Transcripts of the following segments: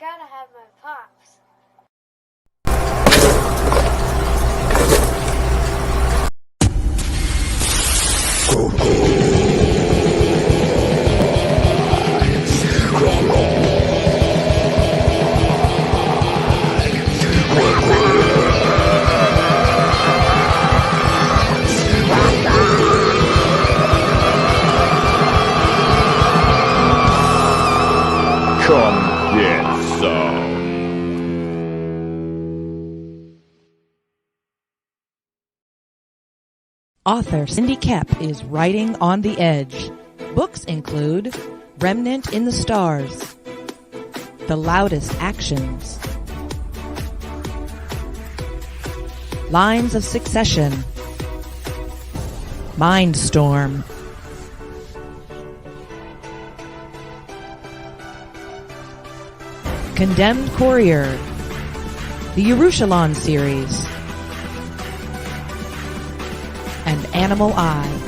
gotta have my pops. Come get some. Author Cindy Kep is writing on the edge. Books include Remnant in the Stars, The Loudest Actions, Lines of Succession, Mindstorm, Condemned Courier, the Yerushalayim series, and Animal Eye.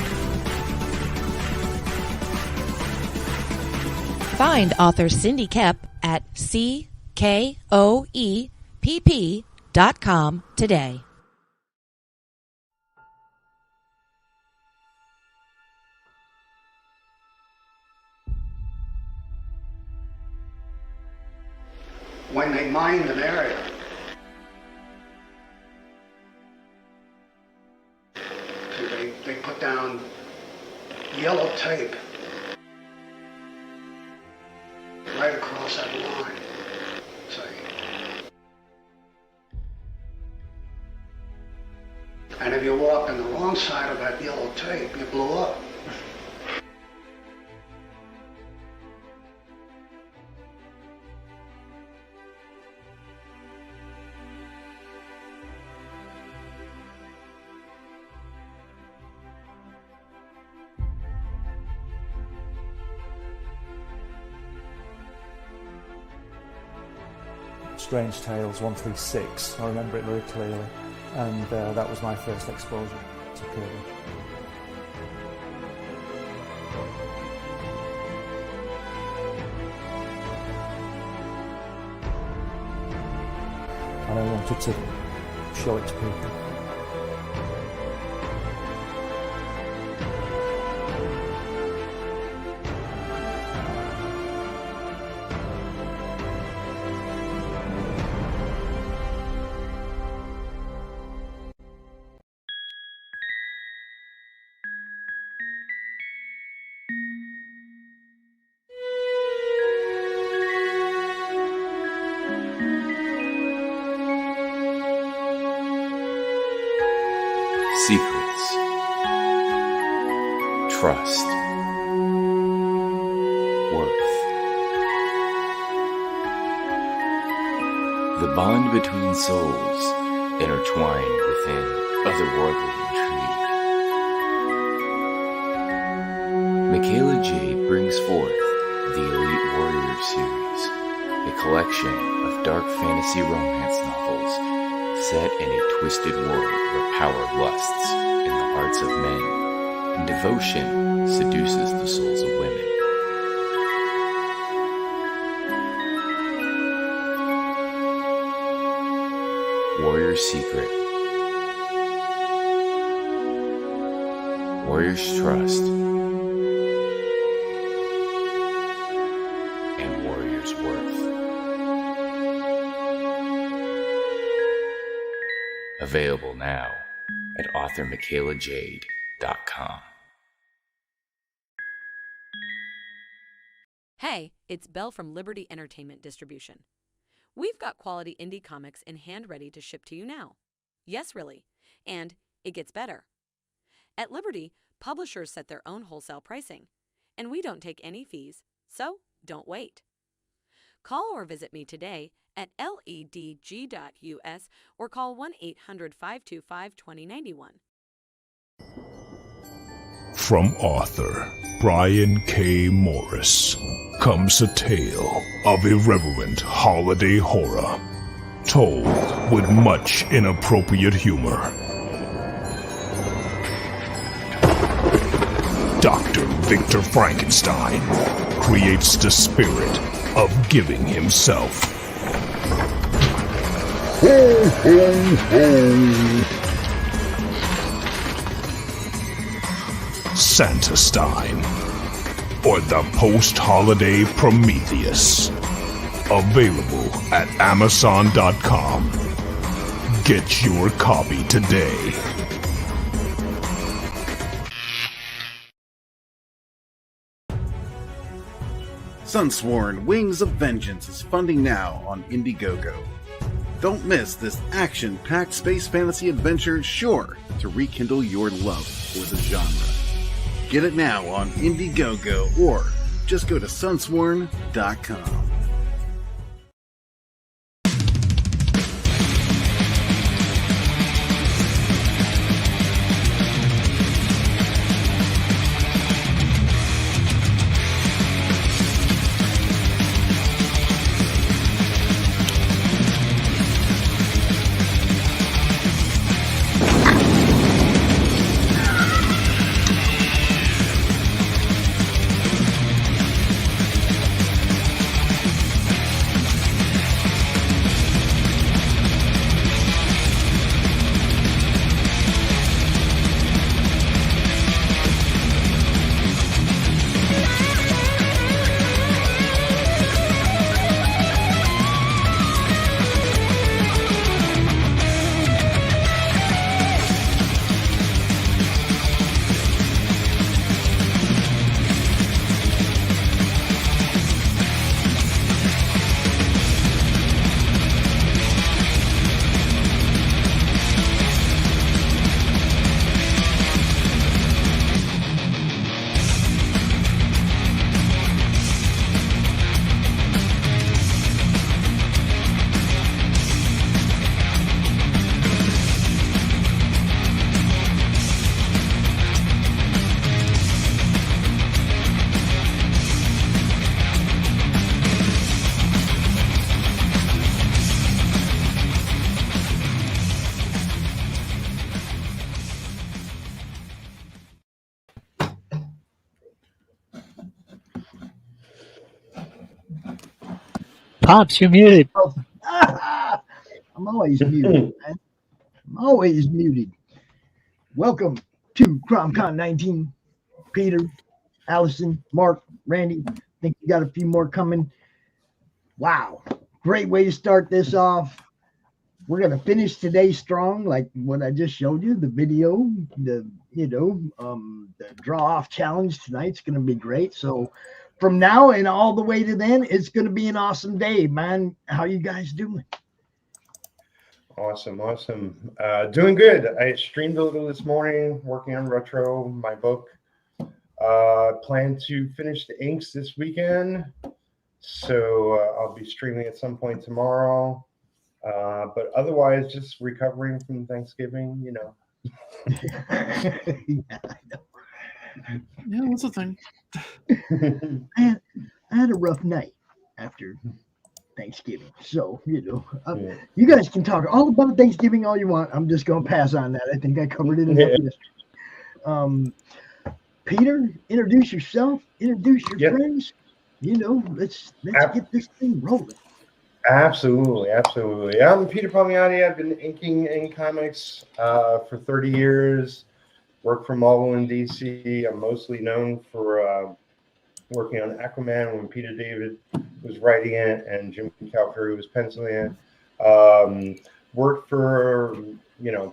Find author Cindy Kep at CKOEPP.com today. When they mined an area, they put down yellow tape right across that line, see. And if you walked on the wrong side of that yellow tape, you blew up. Strange Tales 136, I remember it very clearly, and that was my first exposure to Curly. And I wanted to show it to people. Secrets, trust, worth. The bond between souls intertwined within otherworldly intrigue. Michaela Jade brings forth the Elite Warrior series, a collection of dark fantasy romance novels set in a twisted world where power lusts in the hearts of men and devotion seduces the souls of women. Warrior's Secret, Warrior's Trust, and Warrior's Worth. Available now at authormichaelajade.com. Hey, it's Belle from Liberty Entertainment Distribution. We've got quality indie comics in hand ready to ship to you now. Yes, really. And it gets better. At Liberty, publishers set their own wholesale pricing, and we don't take any fees, so don't wait. Call or visit me today at ledg.us or call 1-800-525-2091. From author Brian K. Morris comes a tale of irreverent holiday horror, told with much inappropriate humor. Dr. Victor Frankenstein creates the spirit of giving himself. ho, ho, ho. Santastine, or the post-holiday Prometheus. Available at Amazon.com. Get your copy today. Sunsworn Wings of Vengeance is funding now on Indiegogo. Don't miss this action-packed space fantasy adventure sure to rekindle your love for the genre. Get it now on Indiegogo or just go to sunsworn.com. Pops, you're muted. I'm always muted, man. I'm always muted. Welcome to CRoM CoN 19. Peter, Alison, Mark, Randy. I think you got a few more coming. Wow. Great way to start this off. We're going to finish today strong, like what I just showed you, the video, the draw off challenge tonight's going to be great. So from now and all the way to then, it's going to be an awesome day, man. How you guys doing? Awesome. Doing good. I streamed a little this morning, working on Retro, my book. Plan to finish the inks this weekend. So I'll be streaming at some point tomorrow. But otherwise, just recovering from Thanksgiving, you know. Yeah, I know. Yeah, that's a thing. I had a rough night after Thanksgiving. So, you guys can talk all about Thanksgiving all you want. I'm just going to pass on that. I think I covered it enough yesterday. Peter, introduce yourself. Introduce your friends. Let's get this thing rolling. Absolutely. I'm Peter Palmiotti. I've been inking in comics for 30 years. Work for Marvel in DC. I'm mostly known for working on Aquaman when Peter David was writing it and Jim Calfrey was penciling it. Worked for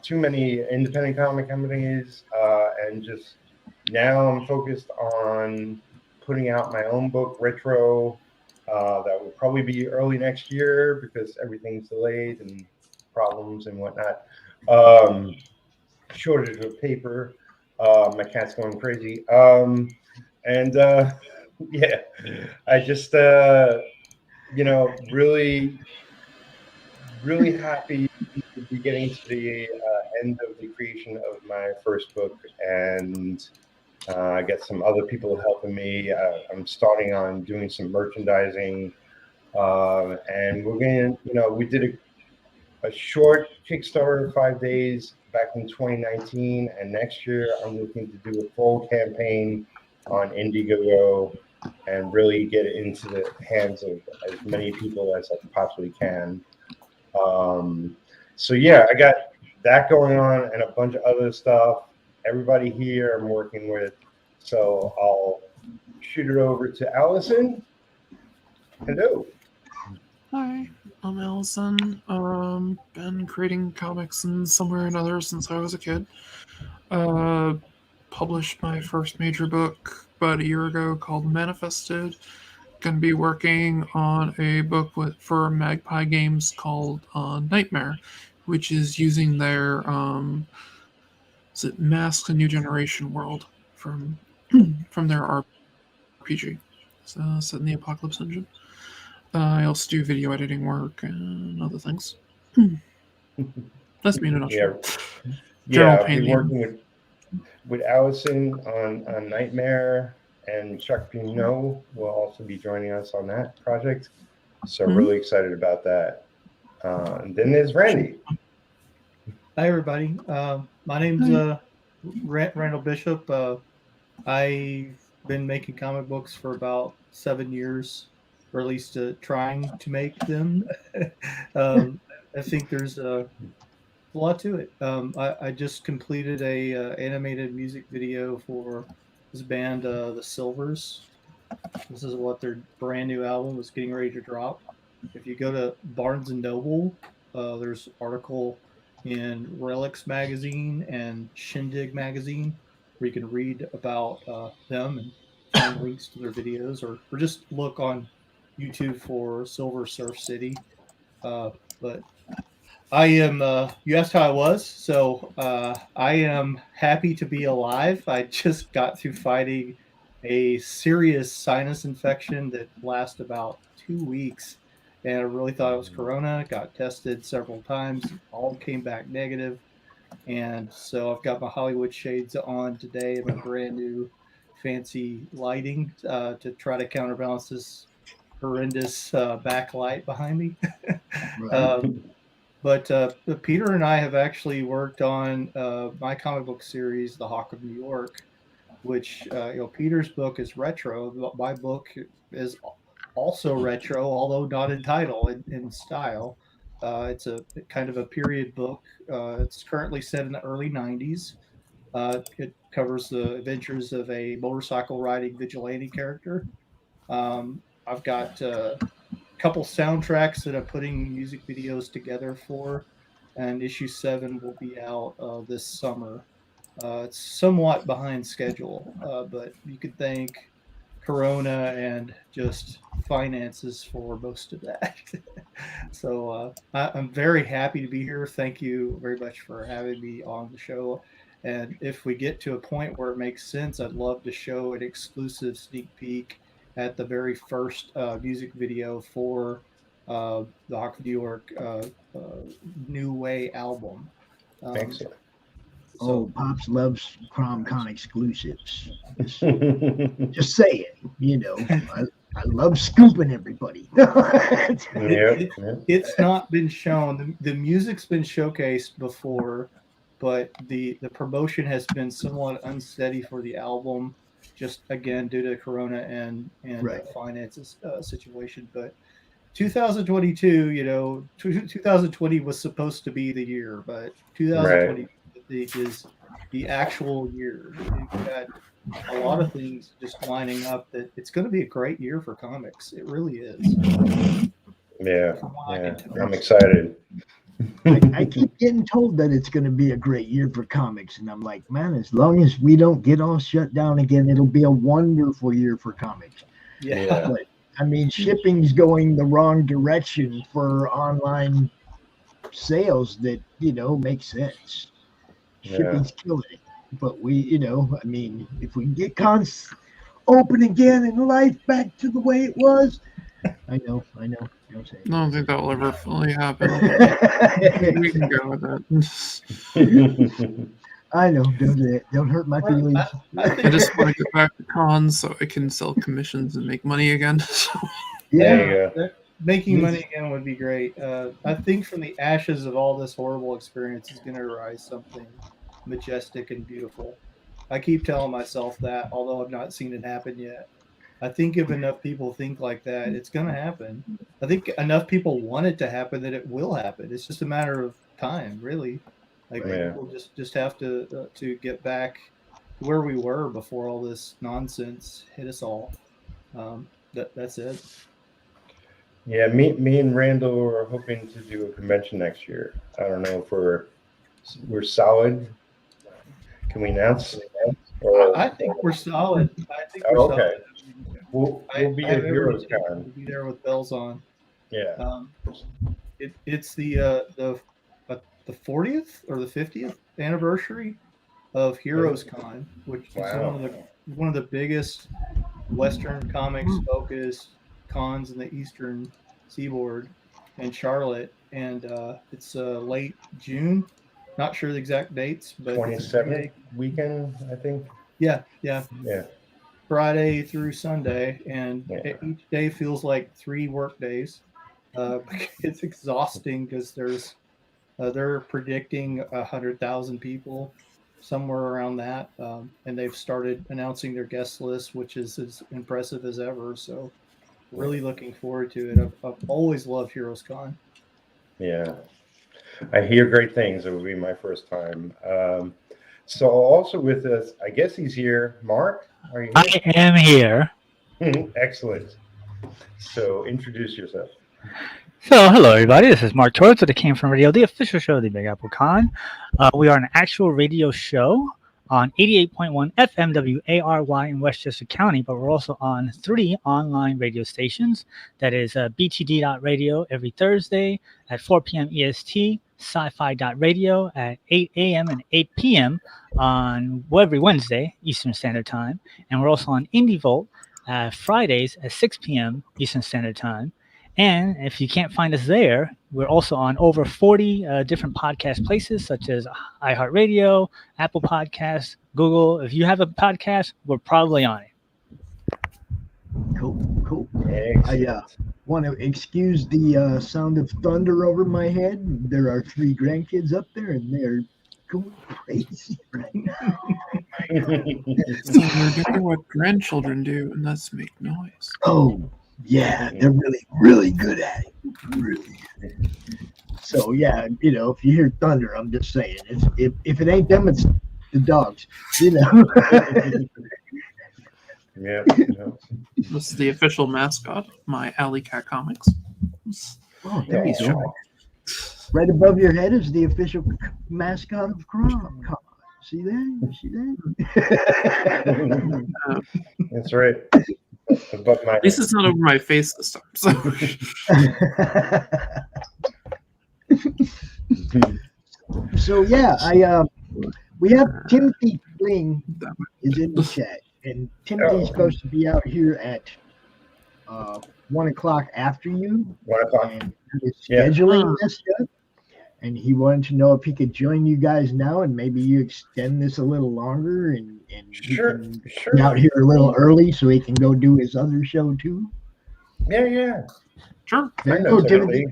too many independent comic companies, and just now I'm focused on putting out my own book, Retro. That will probably be early next year because everything's delayed and problems and whatnot. Shortage of paper. My cat's going crazy. Yeah, I just, really happy to be getting to the end of the creation of my first book, and I get some other people helping me. I'm starting on doing some merchandising, and we're going to, we did a short Kickstarter, 5 days back in 2019, and next year I'm looking to do a full campaign on Indiegogo and really get it into the hands of as many people as I possibly can. So yeah, I got that going on and a bunch of other stuff. Everybody here I'm working with. So I'll shoot it over to Alison. Hello. Hi, I'm Alison. Been creating comics in somewhere or another since I was a kid. Published my first major book about a year ago called Manifested. Gonna be working on a book for Magpie Games called Nightmare, which is using their is it Masks: A New Generation world from their RPG. So set in the Apocalypse Engine. I also do video editing work and other things. That's me in a nutshell. Yeah, I'll be working with Alison on Nightmare, and Chuck Pinot will also be joining us on that project. So really excited about that. And then there's Randy. Hi, everybody. My name's Randall Bishop. I've been making comic books for about 7 years, or at least trying to make them. I think there's a lot to it. I just completed a animated music video for this band, The Silvers. This is what their brand new album is getting ready to drop. If you go to Barnes & Noble, there's an article in Relics magazine and Shindig magazine where you can read about them and find links to their videos, or just look on YouTube for Silver Surf City. But I am, you asked how I was, so I am happy to be alive. I just got through fighting a serious sinus infection that lasted about 2 weeks, and I really thought it was corona. Got tested several times, all came back negative, and so I've got my Hollywood shades on today and my brand new fancy lighting to try to counterbalance this horrendous backlight behind me. But Peter and I have actually worked on my comic book series, The Hawk of New York, which Peter's book is retro. My book is also retro, although not in title, in style. It's a kind of a period book. It's currently set in the early 90s. It covers the adventures of a motorcycle riding vigilante character. I've got couple soundtracks that I'm putting music videos together for, and issue 7 will be out this summer. It's somewhat behind schedule, but you could thank Corona and just finances for most of that. So I'm very happy to be here. Thank you very much for having me on the show. And if we get to a point where it makes sense, I'd love to show an exclusive sneak peek at the very first music video for the Hawk of New York New Way album. Excellent. Pops loves CRoM CoN exclusives. Just saying, I love scooping everybody. It's not been shown. The music's been showcased before, but the promotion has been somewhat unsteady for the album, just again due to Corona and the finances situation. But 2022, 2020 was supposed to be the year, but 2020 is the actual year. You've got a lot of things just lining up that it's going to be a great year for comics. It really is. Yeah, I'm excited. I keep getting told that it's going to be a great year for comics, and I'm like, man, as long as we don't get all shut down again, it'll be a wonderful year for comics. Yeah. But I mean, shipping's going the wrong direction for online sales that make sense. Shipping's killing it, but we, I mean, if we can get cons open again and life back to the way it was, I know. I don't think that will ever fully happen. We can go with that. I know. Don't hurt my feelings. I just want to get back to cons so I can sell commissions and make money again. Yeah. Making money again would be great. I think from the ashes of all this horrible experience is going to arise something majestic and beautiful. I keep telling myself that, although I've not seen it happen yet. I think if enough people think like that, it's going to happen. I think enough people want it to happen that it will happen. It's just a matter of time, really. Like we'll just have to get back where we were before all this nonsense hit us all. That's it. Yeah, me and Randall are hoping to do a convention next year. I don't know if we're solid. Can we announce? I think we're solid. Okay. We'll be at Heroes Con. We'll be there with bells on. Yeah. It's the 40th or the 50th anniversary of Heroes Con, which is one of the biggest Western comics focused cons in the Eastern Seaboard in Charlotte, and it's late June. Not sure the exact dates, but 27th weekend, I think. Yeah. Friday through Sunday, and each day feels like 3 work days. It's exhausting because they're predicting 100,000 people, somewhere around that, and they've started announcing their guest list, which is as impressive as ever. So, really looking forward to it. I've always loved Heroes Con. Yeah, I hear great things. It will be my first time. So also with us, I guess he's here. Mark, are you here? I am here. Excellent. So introduce yourself. So hello everybody, this is Mark Torres with the Came From Radio, the official show of the Big Apple Con. We are an actual radio show on 88.1 FM WARY in Westchester County, but we're also on 3 online radio stations. That is BTD.radio every Thursday at 4 p.m. EST, Sci-Fi.radio at 8 a.m. and 8 p.m. on every Wednesday Eastern Standard Time. And we're also on Indie Volt Fridays at 6 p.m. Eastern Standard Time. And if you can't find us there, we're also on over 40 different podcast places, such as iHeartRadio, Apple Podcasts, Google. If you have a podcast, we're probably on it. Cool. I want to excuse the sound of thunder over my head. There are 3 grandkids up there, and they're going crazy right now. So they're doing what grandchildren do, and that's make noise. Oh. Yeah, they're really, really good at it. Really. So yeah, if you hear thunder, I'm just saying, if it ain't them, it's the dogs. Yeah. This is the official mascot of my Alley Cat Comics. Oh, there you go. Right above your head is the official mascot of CRoM CoN. See that? That's right. At least it's not over my face this time. So yeah, we have Timothy Fling is in the chat, and Timothy's supposed to be out here at 1 o'clock after you. 1 o'clock. And his scheduling messed up, and he wanted to know if he could join you guys now, and maybe you extend this a little longer, and sure. Be out here a little early so he can go do his other show too. Yeah. Sure. There you go, Timothy.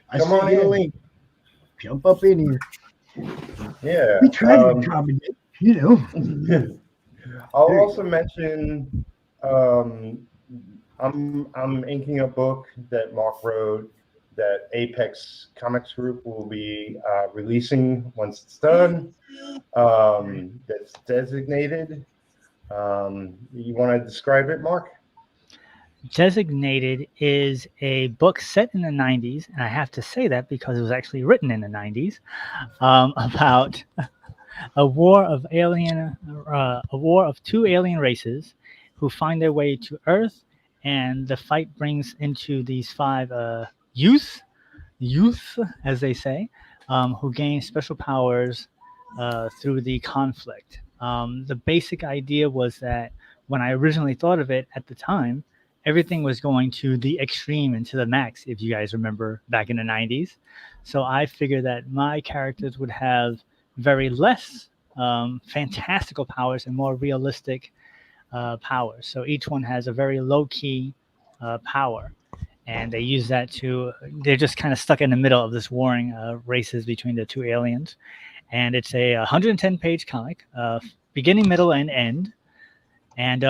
I Come sent on you a in. link. Jump up in here. Yeah. We try to accommodate, I'll also mention I'm inking a book that Mark wrote that Apex Comics Group will be releasing once it's done. That's designated. You want to describe it, Mark? Designated is a book set in the 90s, and I have to say that because it was actually written in the 90s, about a war of 2 alien races who find their way to Earth, and the fight brings into these 5 youth, as they say, who gain special powers through the conflict. The basic idea was that when I originally thought of it at the time, everything was going to the extreme and to the max, if you guys remember back in the 90s. So I figured that my characters would have very less fantastical powers and more realistic powers. So each one has a very low-key power. And they use that they're just kind of stuck in the middle of this warring races between the 2 aliens. And it's a 110-page comic, beginning, middle, and end. And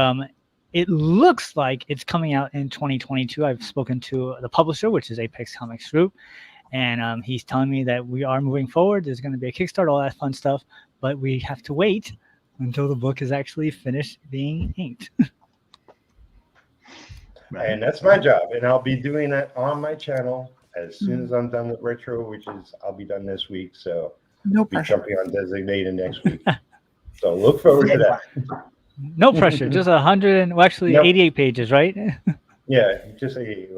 It looks like it's coming out in 2022. I've spoken to the publisher, which is Apex Comics Group, and he's telling me that we are moving forward. There's going to be a Kickstarter, all that fun stuff, but we have to wait until the book is actually finished being inked. And that's my job, and I'll be doing that on my channel as soon as I'm done with Retro, which is I'll be done this week. So no pressure. Jumping on Designated next week. So look forward to that. No pressure, just 88 pages, right? Yeah, just 88.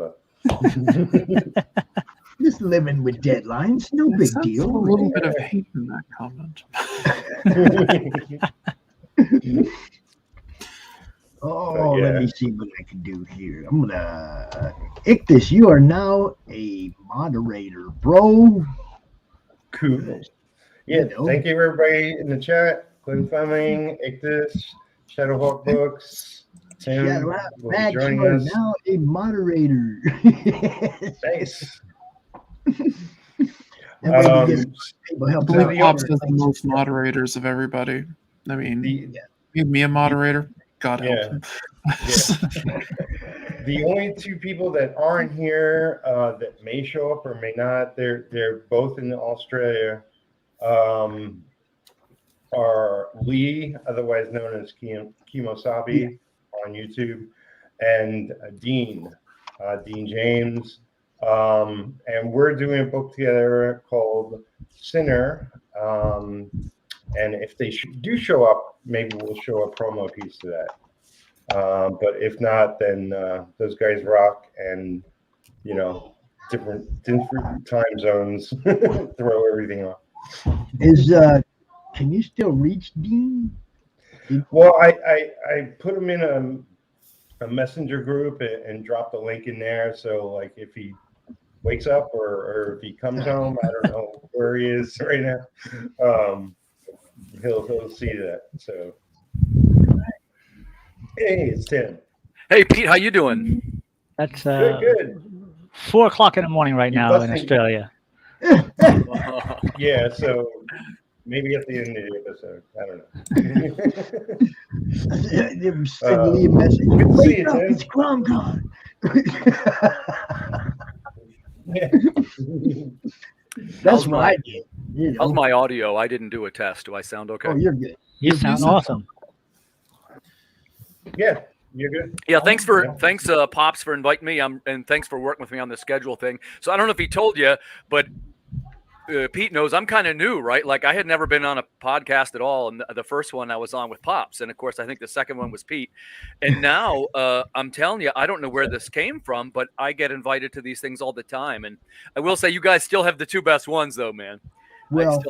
Just living with deadlines, no big deal. A little bit of hate in that comment. Let me see what I can do here. I'm gonna Ictus, you are now a moderator, bro. Cool. Yeah, thank you everybody in the chat. Glenn Fleming, Ictus, Shadowhawk Books, Tim will be joining us. Now a moderator. Nice. I believe Pops has the most moderators of everybody. I mean, me a moderator. God help him. The only two people that aren't here that may show up or may not, they're both in Australia, are Lee, otherwise known as Kimosabi on YouTube, and Dean James. And we're doing a book together called Sinner. And if they do show up, maybe we'll show a promo piece to that. But if not, then those guys rock, and different time zones throw everything off. Can you still reach Dean? Well, I put him in a messenger group and dropped a link in there. So like if he wakes up or if he comes home, I don't know where he is right now. He'll see that. So hey, it's Tim. Hey Pete, how you doing? That's good. 4 o'clock in the morning right now in Australia. Yeah, so maybe at the end of the episode. I don't know. Send Lee a message. Wake up, it's CRoM CoN. That's what I did. How's my audio? I didn't do a test. Do I sound okay? Oh, you're good. You sound awesome. Yeah, you're good. Yeah, thanks Pops for inviting me. And thanks for working with me on the schedule thing. So I don't know if he told you, but Pete knows I'm kind of new, right? Like I had never been on a podcast at all, and the first one I was on with Pops, and of course I think the second one was Pete. And now I'm telling you, I don't know where this came from, but I get invited to these things all the time. And I will say, you guys still have the two best ones, though, man. Well,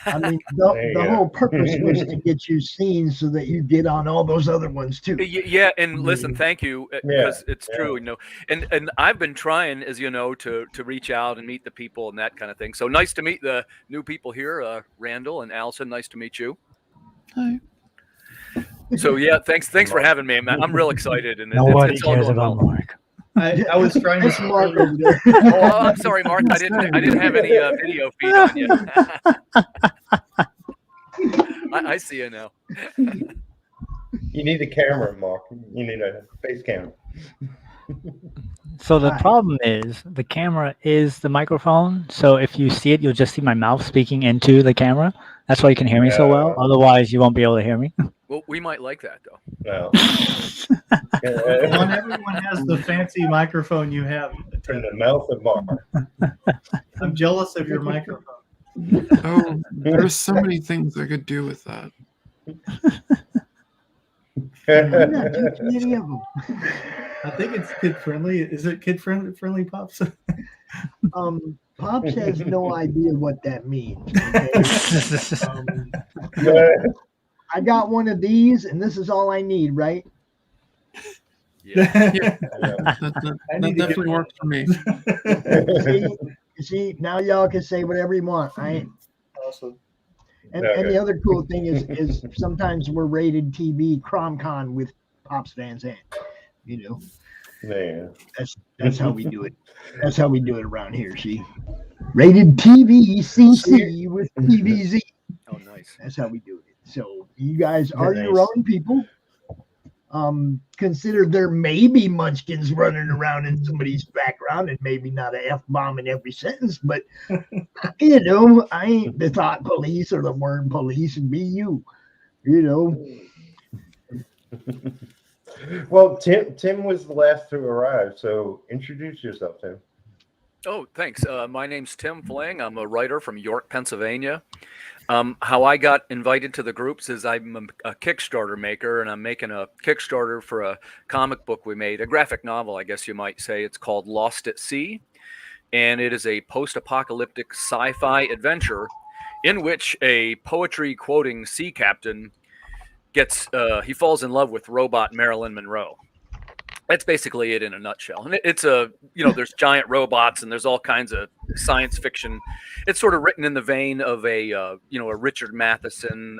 I mean, the whole purpose was to get you seen so that you get on all those other ones too. Yeah, and listen, thank you, because it's true, and I've been trying, as you know, to reach out and meet the people and that kind of thing. So nice to meet the new people here, Randall and Alison. Nice to meet you. Hi. So yeah, thanks for having me, man. I'm real excited. And nobody cares about Mark. I was trying to Mark over there. Oh, I'm sorry, Mark. I didn't have any video feed on you. I see you now. You need a camera, Mark. You need a face camera. So the problem is the camera is the microphone. So if you see it, you'll just see my mouth speaking into the camera. That's why you can hear me so well. Otherwise, you won't be able to hear me. Well, we might like that, though. No. Not everyone has the fancy microphone you have. In the mouth of Mark. I'm jealous of your microphone. Oh, there's so many things I could do with that. I think it's kid friendly. Is it kid friendly, Pops? Pops has no idea what that means. I got one of these, and this is all I need, right? Yeah. That definitely works for me. See, now y'all can say whatever you want. Awesome. And the other cool thing is sometimes we're rated TV CRoM CoN with Pops Van Zandt. Yeah. That's how we do it. That's how we do it around here. See, rated TV CC with TVZ. Oh, nice. That's how we do it. So you guys are your own people. Consider there may be munchkins running around in somebody's background, and maybe not a F-bomb in every sentence, but you know, I ain't the thought police or the word police, and be you, you know. Well, Tim was the last to arrive, so introduce yourself, Tim. Oh, thanks. My name's Tim Fling. I'm a writer from York, Pennsylvania. How I got invited to the groups is I'm a Kickstarter maker, and I'm making a Kickstarter for a comic book we made, a graphic novel, I guess you might say. It's called Lost at Sea, and it is a post-apocalyptic sci-fi adventure in which a poetry-quoting sea captain he falls in love with robot Marilyn Monroe. That's basically it in a nutshell. And it's there's giant robots and there's all kinds of science fiction. It's sort of written in the vein of a Richard Matheson,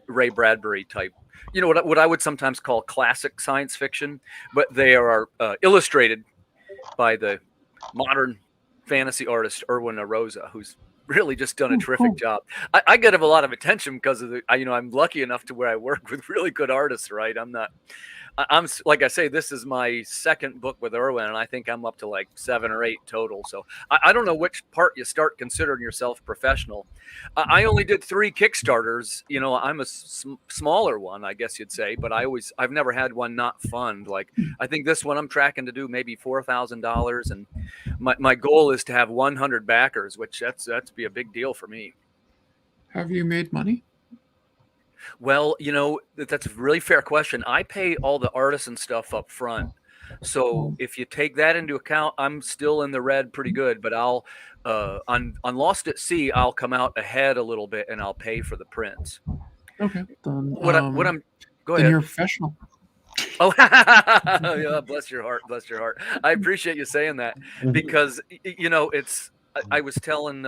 Ray Bradbury type, what I would sometimes call classic science fiction, but they are illustrated by the modern fantasy artist Erwin Arosa, who's really just done a terrific job. I get a lot of attention because of I'm lucky enough to where I work with really good artists, right? I'm like I say, this is my second book with Erwin, and I think I'm up to like 7 or 8 total. So I don't know which part you start considering yourself professional. I only did 3 Kickstarters. I'm a smaller one, I guess you'd say, but I've never had one not fund. Like I think this one I'm tracking to do maybe $4,000, and my goal is to have 100 backers, which that's be a big deal for me. Have you made money? Well, that's a really fair question. I pay all the artisan stuff up front. So if you take that into account, I'm still in the red pretty good, but I'll on Lost at Sea, I'll come out ahead a little bit and I'll pay for the prints. Okay. Then, go ahead. You're professional. Oh, yeah, bless your heart. Bless your heart. I appreciate you saying that because, it's, I was telling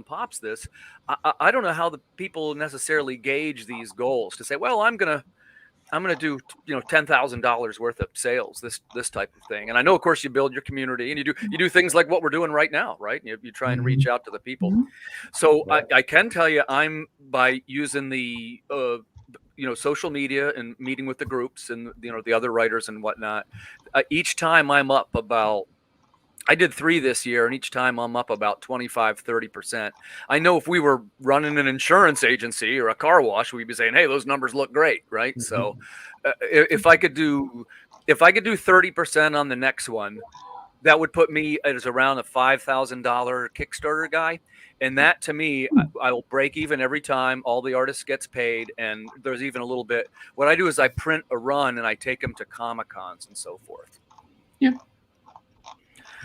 Pops this. I don't know how the people necessarily gauge these goals to say, well, I'm gonna do $10,000 worth of sales, this type of thing. And I know, of course, you build your community and you do things like what we're doing right now, right? You try and reach out to the people. So I can tell you, I'm by using the social media and meeting with the groups and the other writers and whatnot. Each time I'm up about. I did 3 this year, and each time I'm up about 25-30%. I know if we were running an insurance agency or a car wash, we'd be saying, "Hey, those numbers look great," right? Mm-hmm. So, if I could do 30% on the next one, that would put me as around a $5,000 Kickstarter guy, and that to me, I will break even every time. All the artists gets paid, and there's even a little bit. What I do is I print a run and I take them to Comic Cons and so forth. Yeah.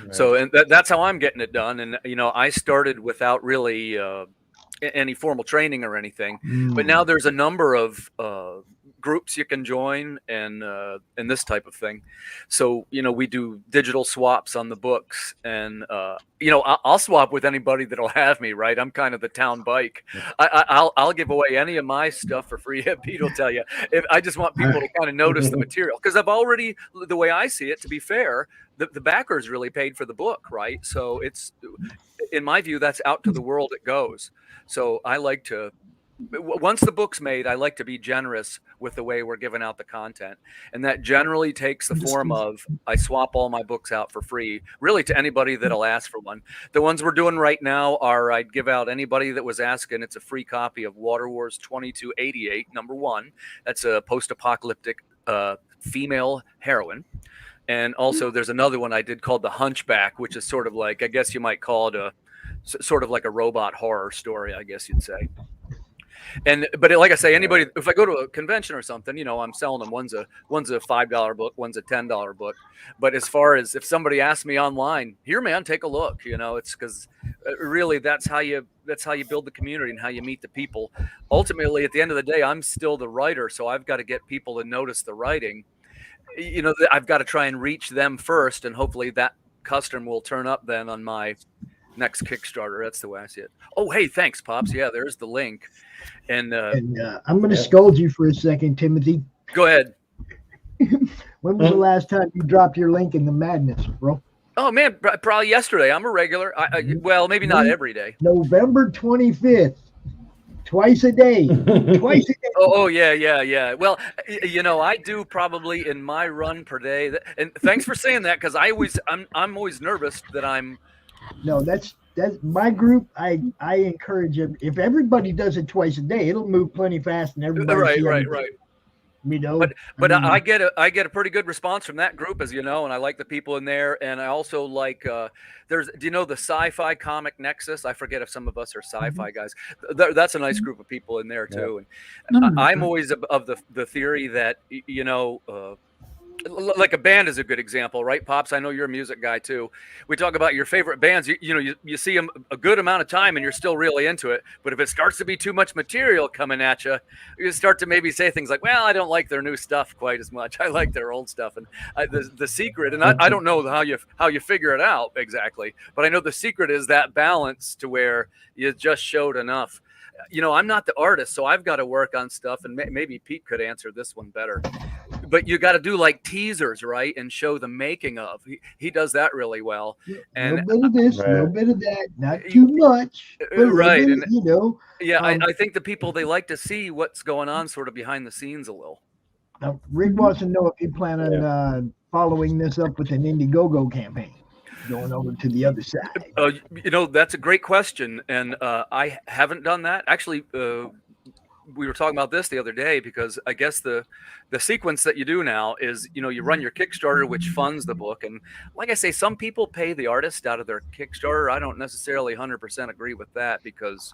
Right. So, and that's how I'm getting it done. And, I started without really any formal training or anything, but now there's a number of groups you can join and this type of thing. So, we do digital swaps on the books and, I'll swap with anybody that'll have me, right? I'm kind of the town bike. I'll give away any of my stuff for free. Pete will tell you. If I just want people to kind of notice the material, because I've already, the way I see it, to be fair, the backers really paid for the book, right? So it's, in my view, that's out to the world it goes. So I like to, once the book's made, I like to be generous with the way we're giving out the content. And that generally takes the form of, I swap all my books out for free, really to anybody that'll ask for one. The ones we're doing right now are, I'd give out anybody that was asking, it's a free copy of Water Wars 2288, #1. That's a post-apocalyptic female heroine. And also there's another one I did called The Hunchback, which is sort of like, I guess you might call it sort of like a robot horror story, I guess you'd say. But like I say, anybody, if I go to a convention or something, I'm selling them. One's a $5 book, one's a $10 book. But as far as if somebody asks me online, here, man, take a look. It's because really that's how you build the community and how you meet the people. Ultimately, at the end of the day, I'm still the writer, so I've got to get people to notice the writing. I've got to try and reach them first, and hopefully that customer will turn up then on my next Kickstarter. That's the way I see it. Oh, hey, thanks, Pops. Yeah, there's the link. And I'm going to scold you for a second, Timothy. Go ahead. When was the last time you dropped your link in the madness, bro? Oh, man, probably yesterday. I'm a regular. Well, maybe not every day. November 25th. Twice a day. Twice a day. Oh yeah. Well, I do probably in my run per day. And thanks for saying that, because I'm always nervous that I'm. No, that's my group. I encourage them. If everybody does it twice a day, it'll move plenty fast, and everybody. Right. You know, But I get a pretty good response from that group, as you know, and I like the people in there, and I also like do you know the Sci-Fi Comic Nexus? I forget if some of us are sci-fi guys. That's a nice group of people in there too, and I'm always of the theory that like a band is a good example, right, Pops? I know you're a music guy too. We talk about your favorite bands. You see them a good amount of time and you're still really into it. But if it starts to be too much material coming at you, you start to maybe say things like, well, I don't like their new stuff quite as much. I like their old stuff. And the secret, and I don't know how you figure it out exactly, but I know the secret is that balance to where you just showed enough. I'm not the artist, so I've got to work on stuff, and maybe Pete could answer this one better. But you got to do like teasers, right, and show the making of. He does that really well. And a little bit of this, a little bit of that, not too much. Right, bit, and I think the people, they like to see what's going on sort of behind the scenes a little. Rick wants to know if you plan on following this up with an Indiegogo campaign, going over to the other side. That's a great question, and I haven't done that. Actually, we were talking about this the other day, because I guess the sequence that you do now is, you run your Kickstarter, which funds the book. And like I say, some people pay the artist out of their Kickstarter. I don't necessarily 100% agree with that, because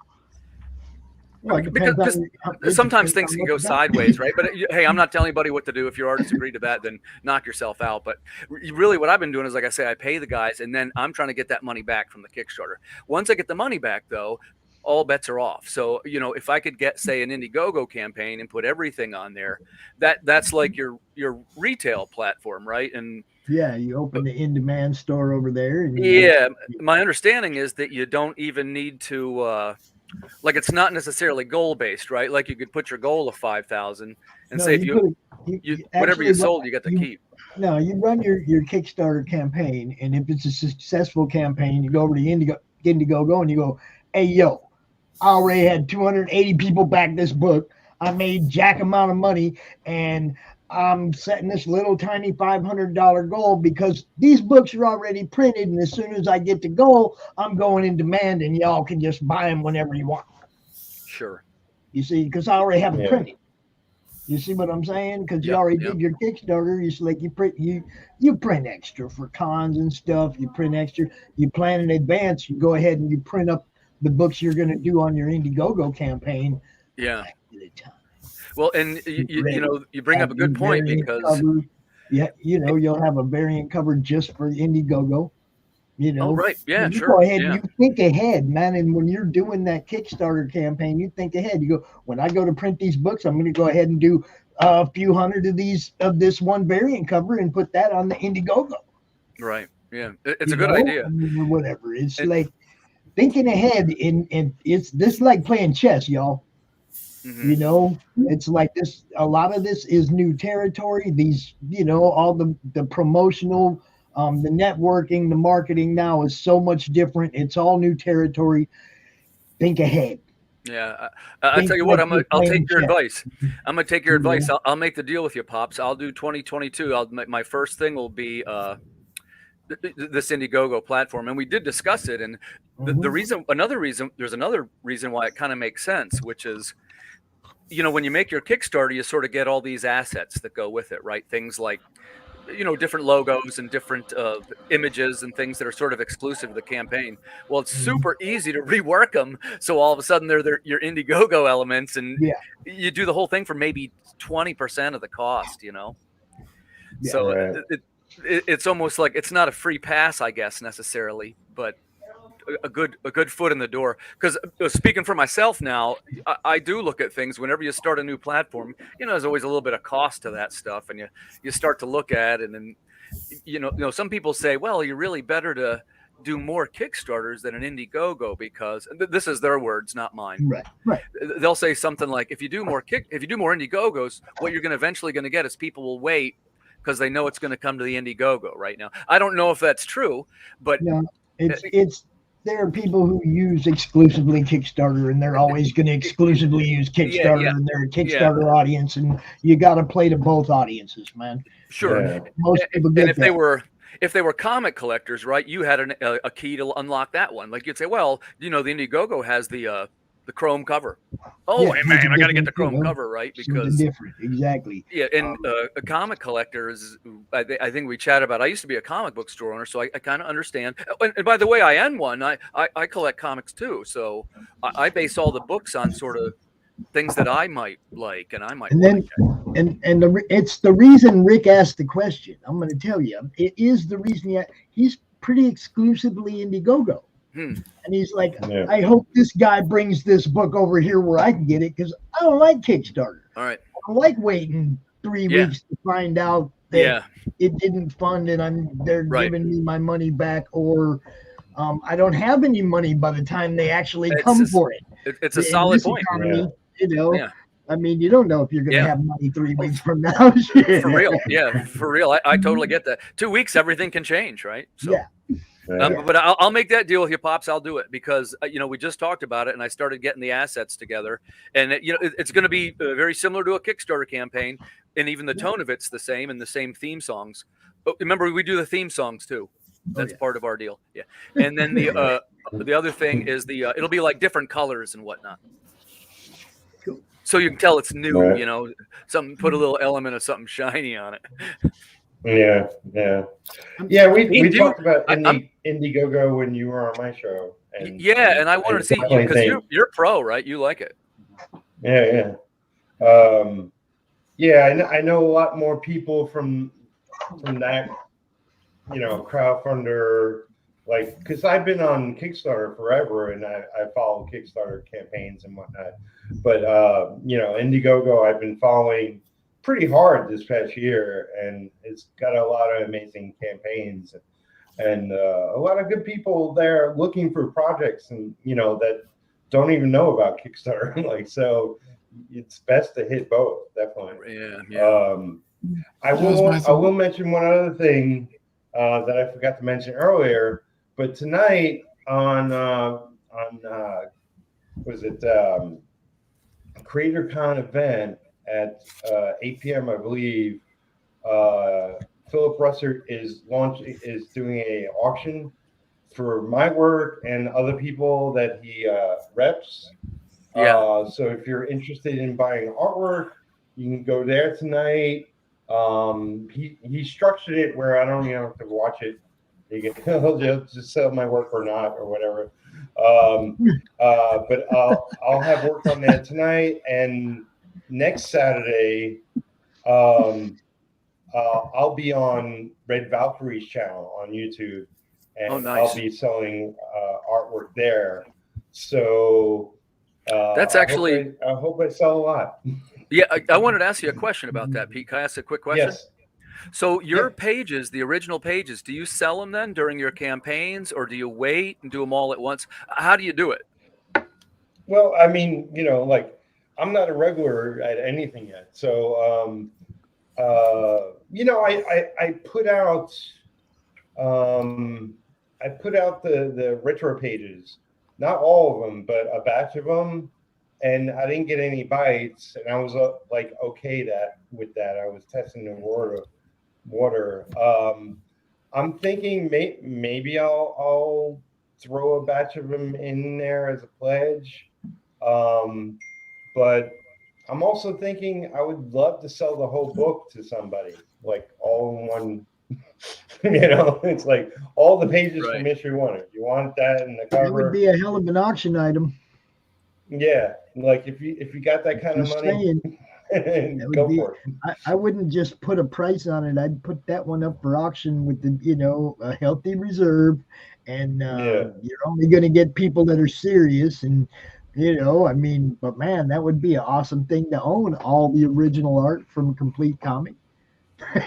sometimes things can go sideways, right? But hey, I'm not telling anybody what to do. If your artist agreed to that, then knock yourself out. But really what I've been doing is, like I say, I pay the guys, and then I'm trying to get that money back from the Kickstarter. Once I get the money back, though, all bets are off. So, if I could get, say, an Indiegogo campaign and put everything on there, that's like your retail platform, right? And yeah, you open the in-demand store over there. And my understanding is that you don't even need to, like, it's not necessarily goal-based, right? Like, you could put your goal of 5,000 and say, whatever you sold, you get to keep. No, you run your Kickstarter campaign, and if it's a successful campaign, you go over to Indiegogo and you go, hey, yo, I already had 280 people back this book. I made jack amount of money, and I'm setting this little tiny $500 goal because these books are already printed, and as soon as I get the goal, I'm going in demand, and y'all can just buy them whenever you want. Sure. You see, because I already have them printed. You see what I'm saying? Because you already did your Kickstarter. You like you print extra for cons and stuff. You print extra. You plan in advance. You go ahead and you print up the books you're going to do on your Indiegogo campaign. Yeah. Well, and you bring up a good point, because you'll have a variant cover just for Indiegogo. Oh, right. Yeah, you sure. Go ahead and you think ahead, man. And when you're doing that Kickstarter campaign, you think ahead. You go, when I go to print these books, I'm going to go ahead and do a few hundred of this one variant cover and put that on the Indiegogo. Right. Yeah. It's a good idea. Whatever. It's like thinking ahead, and it's this like playing chess, y'all. Mm-hmm. It's like this. A lot of this is new territory. These, all the promotional, the networking, the marketing now is so much different. It's all new territory. Think ahead. Yeah, I'll tell you what. I'll take your advice. I'm gonna take your advice. I'll make the deal with you, Pops. I'll do 2022. My first thing will be this Indiegogo platform, and we did discuss it. And there's another reason why it kind of makes sense, which is, when you make your Kickstarter, you sort of get all these assets that go with it, right? Things like, different logos and different images and things that are sort of exclusive to the campaign. Well, it's super easy to rework them. So all of a sudden they're your Indiegogo elements, and you do the whole thing for maybe 20% of the cost, Yeah, so right. It's almost like it's not a free pass, I guess, necessarily, but a good foot in the door. Because speaking for myself now, I do look at things whenever you start a new platform. There's always a little bit of cost to that stuff, and you start to look at it, and then some people say, well, you're really better to do more Kickstarters than an Indiegogo, because this is their words, not mine. Right. They'll say something like, if you do more Indiegogos, what you're eventually going to get is people will wait because they know it's going to come to the Indiegogo right now. I don't know if that's true, but no, it's there are people who use exclusively Kickstarter, and they're always going to exclusively use Kickstarter, and they're a Kickstarter audience, and you got to play to both audiences, man. Sure. Yeah. Most people And get if that. if they were comic collectors, right, you had a key to unlock that one. Like you'd say, well, the Indiegogo has the CRoM cover. Oh, Yeah, hey man, I got to get the different, CRoM cover, right? Something Because different, exactly. yeah, and a comic collector is, I think we chat about. I used to be a comic book store owner, so I kind of understand. And by the way, I am one. I collect comics too, so I base all the books on sort of things that I might like, and I might. And then, it's the reason Rick asked the question. I'm going to tell you, it is the reason he's pretty exclusively Indiegogo. And he's like, I hope this guy brings this book over here where I can get it, because I don't like Kickstarter. All right. I don't like waiting 3 weeks to find out that it didn't fund and they're giving me my money back, or I don't have any money by the time they actually come for it. It's a solid point. Economy, I mean, you don't know if you're going to have money 3 weeks from now. For real. Yeah, for real. I totally get that. 2 weeks, everything can change, right? So. But I'll make that deal with you, Pops. I'll do it because, we just talked about it and I started getting the assets together. And, it's going to be very similar to a Kickstarter campaign. And even the tone of it's the same and the same theme songs. But remember, we do the theme songs, too. That's part of our deal. Yeah. And then the other thing is it'll be like different colors and whatnot. So you can tell it's new, put a little element of something shiny on it. Yeah. We talked about Indiegogo when you were on my show. And I wanted to see you because you're pro, right? You like it. Yeah. I know a lot more people from that, crowdfunder, like, because I've been on Kickstarter forever and I follow Kickstarter campaigns and whatnot. But Indiegogo I've been following pretty hard this past year, and it's got a lot of amazing campaigns and a lot of good people there looking for projects and that don't even know about Kickstarter. Like, so it's best to hit both, definitely. I will mention one other thing that I forgot to mention earlier, but tonight on Creator Con event at 8 p.m. I believe, Philip Russer is doing a auction for my work and other people that he reps. So if you're interested in buying artwork, you can go there tonight. He structured it where I don't even have to watch it. He'll just sell my work or not or whatever. But I'll have work on that tonight, and next Saturday, I'll be on Red Valkyrie's channel on YouTube, and I'll be selling artwork there. So that's actually. I hope I sell a lot. Yeah, I wanted to ask you a question about that, Pete. Can I ask a quick question? Yes. So your pages, the original pages, do you sell them then during your campaigns, or do you wait and do them all at once? How do you do it? Well, I mean, I'm not a regular at anything yet. So, I put out the retro pages, not all of them, but a batch of them. And I didn't get any bites, and I was okay with that. I was testing the water. I'm thinking maybe I'll throw a batch of them in there as a pledge. But I'm also thinking I would love to sell the whole book to somebody, like all in one. It's like all the pages from issue 1. If you want that in the cover, it would be a hell of an auction item. Yeah, like if you got that kind of money, go for it. I wouldn't just put a price on it. I'd put that one up for auction with a healthy reserve, and you're only going to get people that are serious. And but man, that would be an awesome thing to own all the original art from Complete Comic.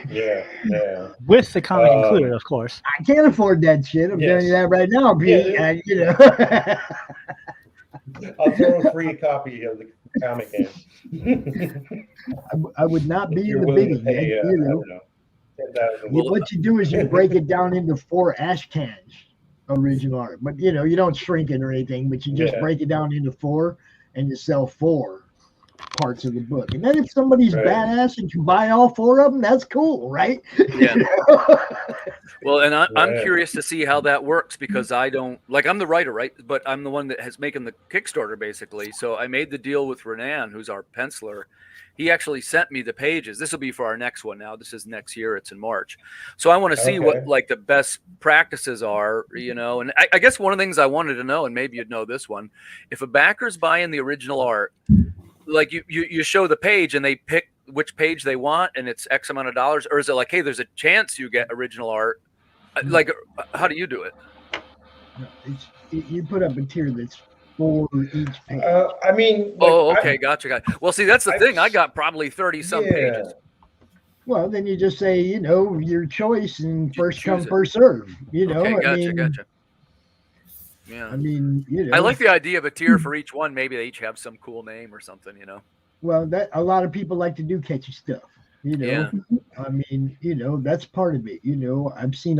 Yeah. With the comic included, of course. I can't afford that shit. I'm telling you that right now, Pete. I'll throw a free copy of the comic in. I would not be in the biggie. What you do is you break it down into 4 ash cans. original art. But you know, you don't shrink it or anything, but you just break it down into 4 and you sell 4 parts of the book. And then if somebody's badass and can buy all 4 of them, that's cool, right? Yeah. Well, and I'm curious to see how that works, because I don't, like, I'm the writer, right? But I'm the one that has making the Kickstarter, basically. So I made the deal with Renan, who's our penciler. He actually sent me the pages. This will be for our next one now. This is next year. It's in March. So I want to see what, like, the best practices are, you know. And I guess one of the things I wanted to know, and maybe you'd know this one, if a backer's buying the original art, like you show the page and they pick which page they want and it's X amount of dollars, or is it like, hey, there's a chance you get original art? Like, how do you do it? You put up a tier that's for each page. I mean, okay, gotcha. Well, see, that's the thing. I got probably 30 some pages. Well, then you just say, you know, your choice and first come, first serve. You know, okay, gotcha. Yeah. I mean, you know, I like the idea of a tier for each one. Maybe they each have some cool name or something, you know. Well, that a lot of people like to do catchy stuff. You know, Yeah. I mean, you know, that's part of it. You know, I've seen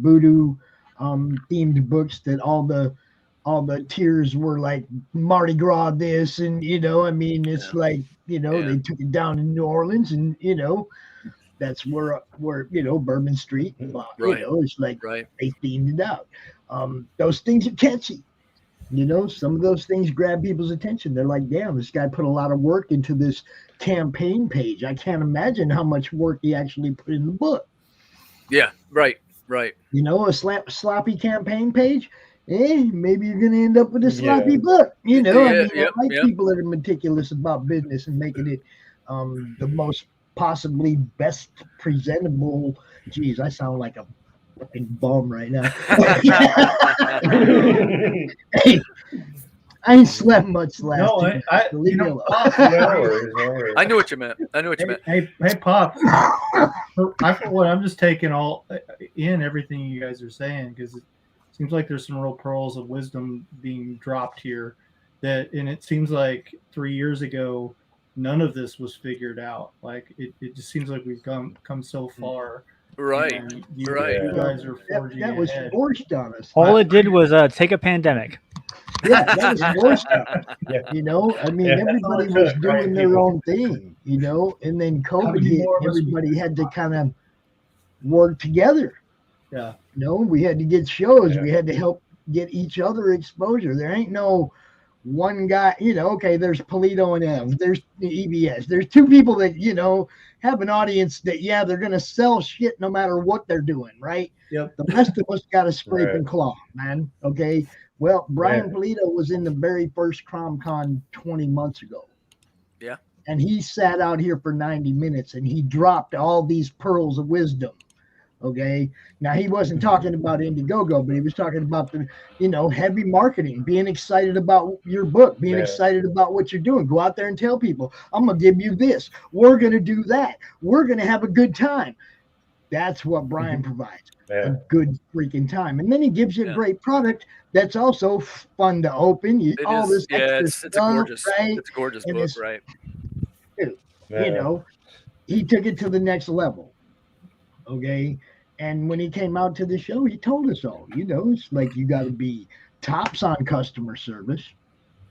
voodoo themed books that all the tiers were like Mardi Gras this, and you know, I mean, it's like, you know, they took it down in New Orleans, and you know, that's where you know, Bourbon Street, you know, it's like they themed it out. Those things are catchy. You know, some of those things grab people's attention. They're like, damn, this guy put a lot of work into this campaign page. I can't imagine how much work he actually put in the book. Yeah, right. You know, a sloppy campaign page, maybe you're going to end up with a sloppy book. You know, I mean, I like people that are meticulous about business and making it the most possibly best presentable. Geez, I sound like a fucking bum right now. Hey, I ain't slept much last night. You know, I knew what you meant. Hey, Pop. I'm just taking all in everything you guys are saying, because it seems like there's some real pearls of wisdom being dropped here. And it seems like 3 years ago, none of this was figured out. Like it just seems like we've come so far. Right. You guys are forging that was ahead. forced on us. All it did was take a pandemic. Yeah, that was forced on us. You know, I mean, everybody was doing their own thing, you know, and then COVID hit. Everybody had to kind of work together. Yeah. You know, we had to get shows. We had to help get each other exposure. There ain't no one guy, you know, okay, there's Polito and Ev, there's the EBS. There's 2 people that, you know, have an audience that, they're going to sell shit no matter what they're doing, right? Yep. The rest of us got to scrape and claw, man. Okay. Well, Brian Polito was in the very first CRoM CoN 20 months ago. Yeah. And he sat out here for 90 minutes and he dropped all these pearls of wisdom. Okay. Now he wasn't talking about Indiegogo, but he was talking about the, you know, heavy marketing, being excited about your book, being excited about what you're doing. Go out there and tell people, I'm going to give you this. We're going to do that. We're going to have a good time. That's what Brian provides. A good freaking time. And then he gives you a great product that's also fun to open. It's a gorgeous, right? It's a gorgeous book, right? You know, he took it to the next level. Okay. And when he came out to the show, he told us all, you know, it's like you got to be tops on customer service.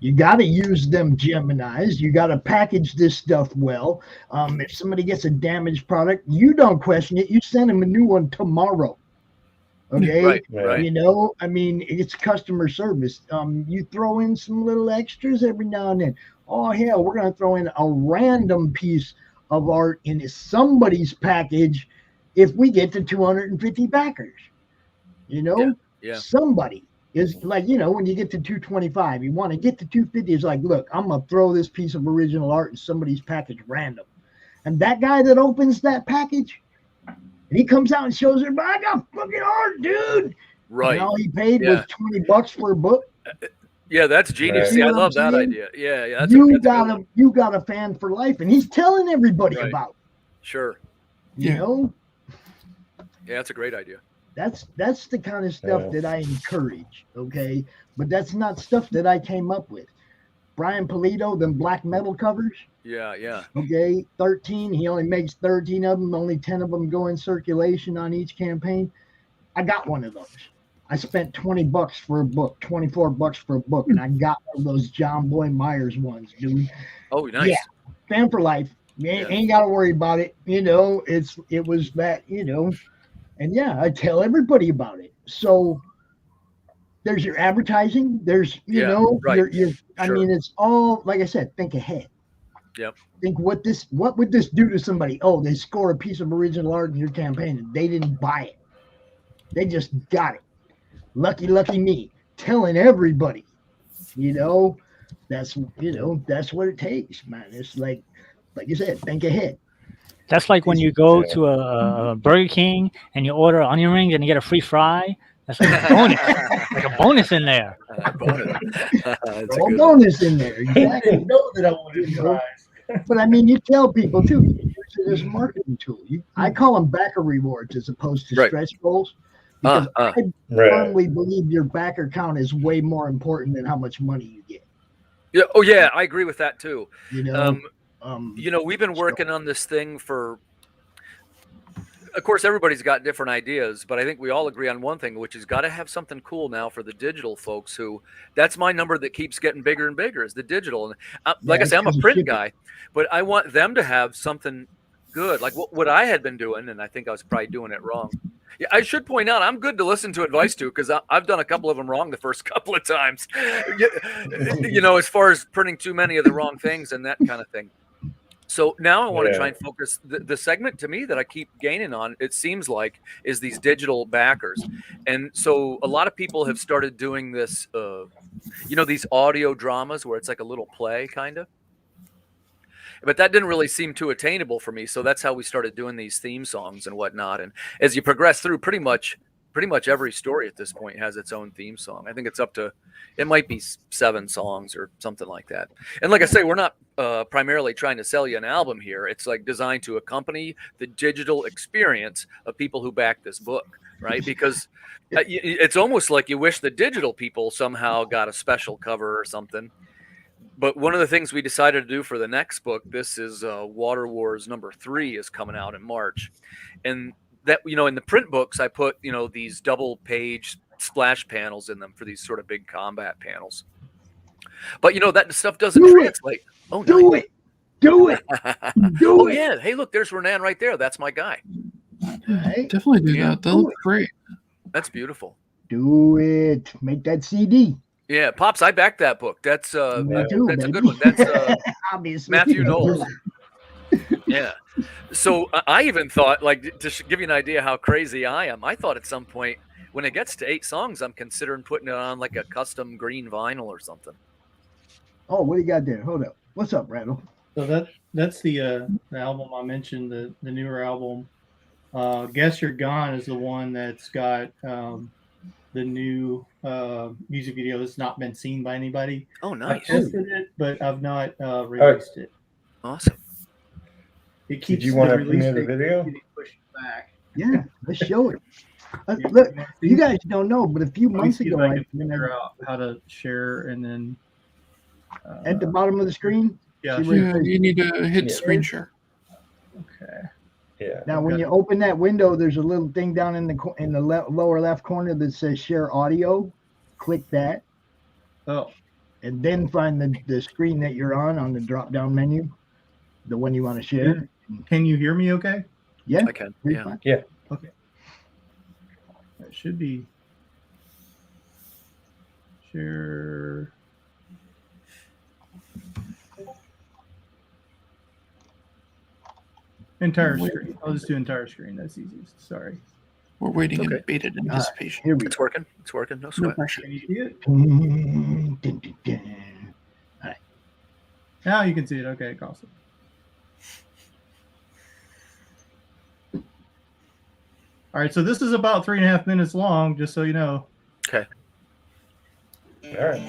You got to use them Geminis. You got to package this stuff well. If somebody gets a damaged product, you don't question it. You send them a new one tomorrow. Okay. Right. You know, I mean, it's customer service. You throw in some little extras every now and then. Oh, hell, we're going to throw in a random piece of art in somebody's package if we get to 250 backers. You know, somebody is like, you know, when you get to 225, you want to get to 250. It's like, look, I'm going to throw this piece of original art in somebody's package random. And that guy that opens that package, and he comes out and shows everybody, I got fucking art, dude. Right. And all he paid was $20 for a book. Yeah, that's genius. See, I love that idea. Yeah. That's you got a fan for life, and he's telling everybody about it. Sure. You know? Yeah, that's a great idea. That's the kind of stuff that I encourage, okay? But that's not stuff that I came up with. Brian Polito, them black metal covers. Yeah. Okay, 13. He only makes 13 of them. Only 10 of them go in circulation on each campaign. I got one of those. I spent $20 for a book, $24 for a book, and I got one of those John Boy Myers ones, dude. Oh, nice. Yeah, fan for life. Ain't got to worry about it. It was that, and yeah, I tell everybody about it. So there's your advertising. There's, right. I mean, it's all, like I said, think ahead. Yep. Think what would this do to somebody? Oh, they score a piece of original art in your campaign and they didn't buy it. They just got it. Lucky me. Telling everybody, that's what it takes, man. It's like you said, think ahead. That's like when you go to a Burger King and you order onion rings and you get a free fry. That's like a bonus, like a bonus in there. Bonus in there. Exactly. I know that I wanted fries. But I mean, you tell people too. You use it as a marketing tool. I call them backer rewards as opposed to stretch goals. Because I firmly believe your backer count is way more important than how much money you get. Yeah. Oh, yeah. I agree with that too. We've been working on this thing for. Of course, everybody's got different ideas, but I think we all agree on one thing, which is got to have something cool now for the digital folks. Who that's my number that keeps getting bigger and bigger is the digital. And like I said, I'm a print guy, but I want them to have something good, like what I had been doing, and I think I was probably doing it wrong. Yeah, I should point out I'm good to listen to advice to because I've done a couple of them wrong the first couple of times. As far as printing too many of the wrong things and that kind of thing. So now I want to try and focus the segment to me that I keep gaining on, it seems like, is these digital backers. And so a lot of people have started doing this, these audio dramas where it's like a little play kind of. But that didn't really seem too attainable for me. So that's how we started doing these theme songs and whatnot. And as you progress through, pretty much every story at this point has its own theme song. I think it's up to, it might be 7 songs or something like that. And like I say, we're not primarily trying to sell you an album here. It's like designed to accompany the digital experience of people who back this book, right? Because it's almost like you wish the digital people somehow got a special cover or something. But one of the things we decided to do for the next book, this is Water Wars #3 is coming out in March. And that, in the print books, I put, these double page splash panels in them for these sort of big combat panels. But, that stuff doesn't translate. Oh, do it. Do it. Do oh, it. yeah. Hey, look, there's Renan right there. That's my guy. Right. Definitely do that. That looks great. That's beautiful. Do it. Make that CD. Yeah, Pops, I backed that book. That's Me too, that's baby. a good one. That's Obviously. Matthew Knowles. Yeah. So I even thought, like, to give you an idea how crazy I am, I thought at some point when it gets to 8 songs, I'm considering putting it on like a custom green vinyl or something. Oh, what do you got there? Hold up. What's up, Randall? So that's the album I mentioned, the newer album. Guess You're Gone is the one that's got the new music video that's not been seen by anybody. Oh, nice. I tested it, but I've not released it. Awesome. It keeps Did you want to release premiere the date video? getting pushed back. Yeah, let's show it. Look, you guys don't know, but a few months ago, I can figure out how to share and then at the bottom of the screen. Yeah, you need to hit screen share. Okay. Yeah. Now, when you open that window, there's a little thing down in the lower left corner that says Share Audio. Click that. Oh. And then find the screen that you're on the drop-down menu, the one you want to share. Can you hear me okay? Yeah. I can. Yeah. Fine. Yeah. Okay. That should be share. Entire screen. I'll just do entire screen. That's easiest. Sorry. We're waiting in bated anticipation. Here we It's working. It's working. No sweat. Can you see it? All right. Now you can see it. Okay, awesome. All right, so this is about 3.5 minutes long, just so you know. Okay. All right.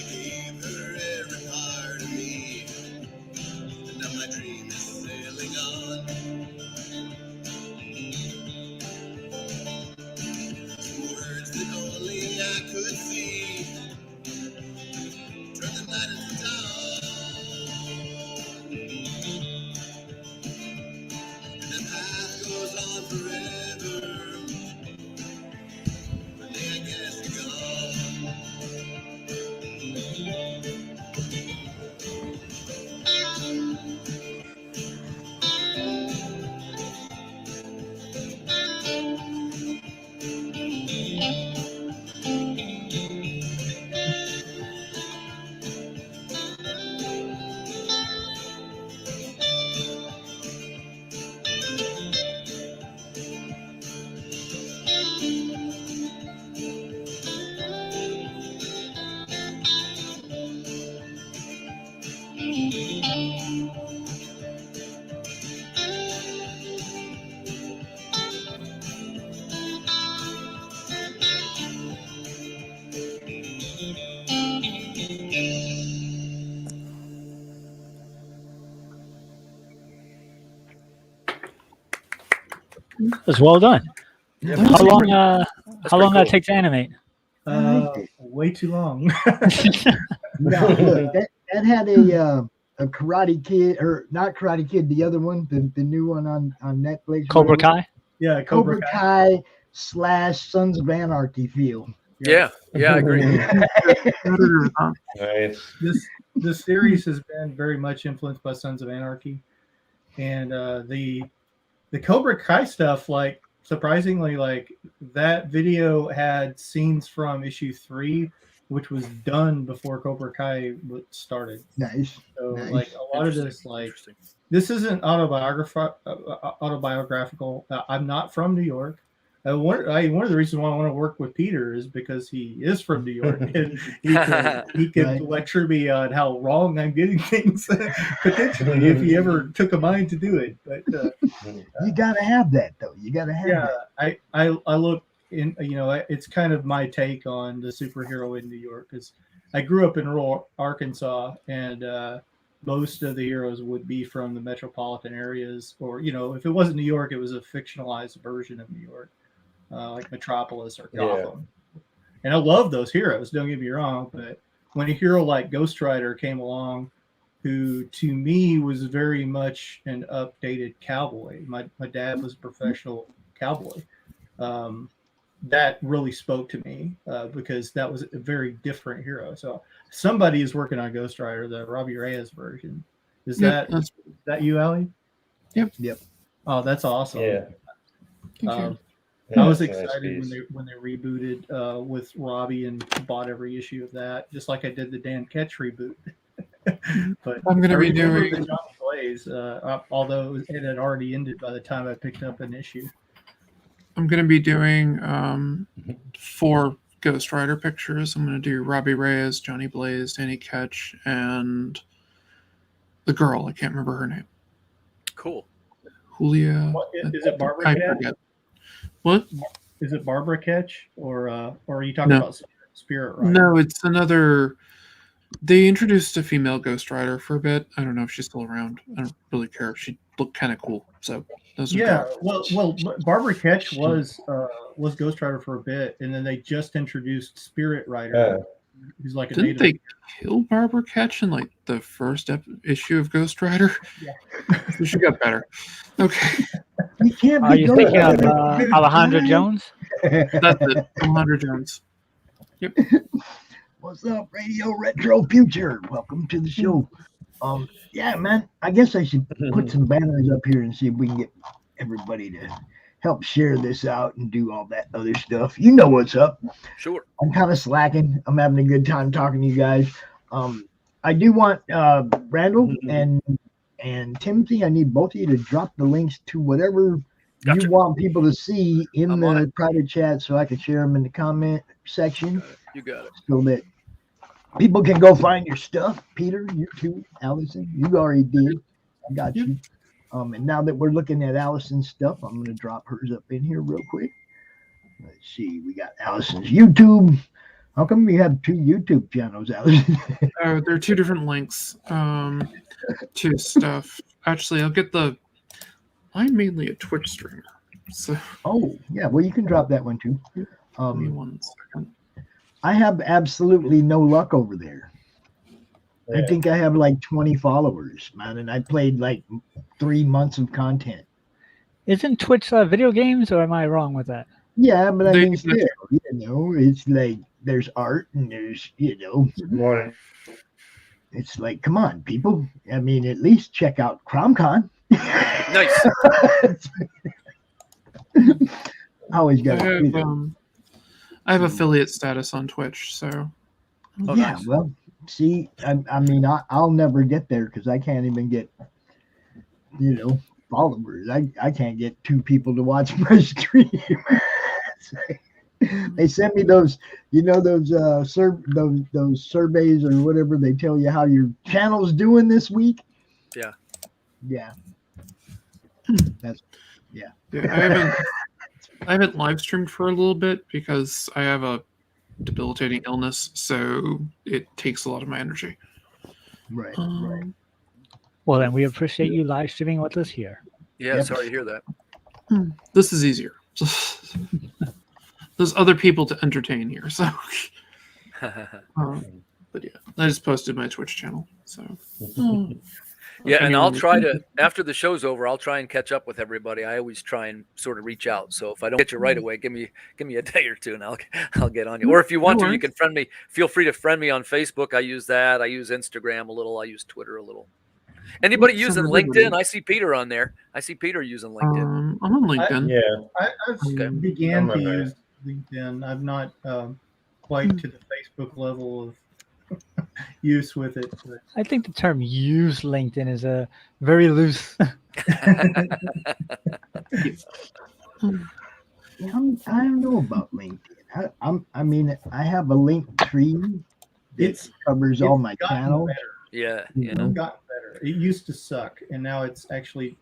gave her every part of me, and now my dream is sailing on. Words that only I could see, turn the night into dawn, and the path goes on forever. One day I guess you're gone. That was well done. Yeah, how long? That's How long pretty that take to animate? Way too long. No, look, that had a Karate Kid, or not Karate Kid, the other one, the new one on Netflix. Cobra whatever. Kai? Yeah, Cobra Kai / Sons of Anarchy feel. Yeah, I agree. Nice. This series has been very much influenced by Sons of Anarchy, and the Cobra Kai stuff, like surprisingly, like that video had scenes from issue 3, which was done before Cobra Kai started. Nice. So Nice. like a lot of this, like this isn't autobiographical. I'm not from New York. One of the reasons why I want to work with Peter is because he is from New York, and he can Right. lecture me on how wrong I'm getting things potentially if he ever took a mind to do it. But You gotta have that though. You gotta have that. I look in, it's kind of my take on the superhero in New York, because I grew up in rural Arkansas, and most of the heroes would be from the metropolitan areas, or if it wasn't New York, it was a fictionalized version of New York, like Metropolis or Gotham. And I love those heroes, don't get me wrong, but when a hero like Ghost Rider came along, who to me was very much an updated cowboy. My dad was a professional cowboy. That really spoke to me because that was a very different hero. So somebody is working on Ghost Rider, the Robbie Reyes version. Is that you, Ali? Yep. Oh, that's awesome. Yeah. I was that's a nice excited piece. when they rebooted with Robbie and bought every issue of that, just like I did the Dan Ketch reboot. But I'm going to be remember doing. the Johnny Blaze, although it had already ended by the time I picked up an issue. I'm going to be doing 4 Ghost Rider pictures. I'm going to do Robbie Reyes, Johnny Blaze, Danny Ketch, and the girl. I can't remember her name. Cool. Julia. Is it Barbara I Ketch? forget. What? Is it Barbara Ketch, or are you talking No. about Spirit Rider? No, it's another. They introduced a female Ghost Rider for a bit. I don't know if she's still around. I don't really care. She looked kind of cool. So those are Yeah, good. well, Barbara Ketch was Ghost Rider for a bit, and then they just introduced Spirit Rider, who's like a Didn't native. they kill Barbara Ketch in like the first issue of Ghost Rider? Yeah. So she got better. Okay. You can't be Are you Ghost thinking of Rider. Alejandro Jones? That's it. 100 Jones. Yep. What's up, Radio Retro Future? Welcome to the show. Yeah, man. I guess I should put some banners up here and see if we can get everybody to help share this out and do all that other stuff. You know what's up. Sure. I'm kind of slacking. I'm having a good time talking to you guys. I do want Randall and Timothy, I need both of you to drop the links to whatever you want people to see in the private chat so I can share them in the comment section. You got it. So that people can go find your stuff. Peter, you too. Alison, you already did. I got you. And now that we're looking at Alison's stuff, I'm going to drop hers up in here real quick. Let's see. We got Alison's YouTube. How come we have 2 YouTube channels, Alison? There are 2 different links to stuff. Actually, I'm mainly a Twitch streamer. So. Oh, yeah. Well, you can drop that one too. Give me 1 second. I have absolutely no luck over there. Yeah. I think I have like 20 followers, man, and I played like 3 months of content. Isn't Twitch video games, or am I wrong with that? Yeah, but I mean, still, it's like there's art and there's, it's like, come on, people. I mean, at least check out CRoM CoN. Nice. Always got to. I have affiliate status on Twitch, so. Yeah, well, see, I mean, I'll never get there because I can't even get, followers. I can't get 2 people to watch my stream. They send me those, those surveys or whatever. They tell you how your channel's doing this week. Yeah. Yeah. That's Yeah, I haven't live streamed for a little bit because I have a debilitating illness, so it takes a lot of my energy. Right. Well, then we appreciate you live streaming with us here. Yeah, sorry to hear that. This is easier. There's other people to entertain here, so. But yeah, I just posted my Twitch channel, so. Yeah, and I'll try to, after the show's over, I'll try and catch up with everybody. I always try and sort of reach out. So if I don't get you right away, give me a day or 2 and I'll get on you. Or if you want to, you can friend me. Feel free to friend me on Facebook. I use that. I use Instagram a little. I use Twitter a little. Anybody using LinkedIn? I see Peter on there. I see Peter using LinkedIn. I'm on LinkedIn. I began to use LinkedIn. I'm not quite to the Facebook level of use with it. But. I think the term "use LinkedIn" is a very loose. I don't know about LinkedIn. I mean, I have a link tree. It covers all my channels. Yeah, It's gotten better. It used to suck, and now it's actually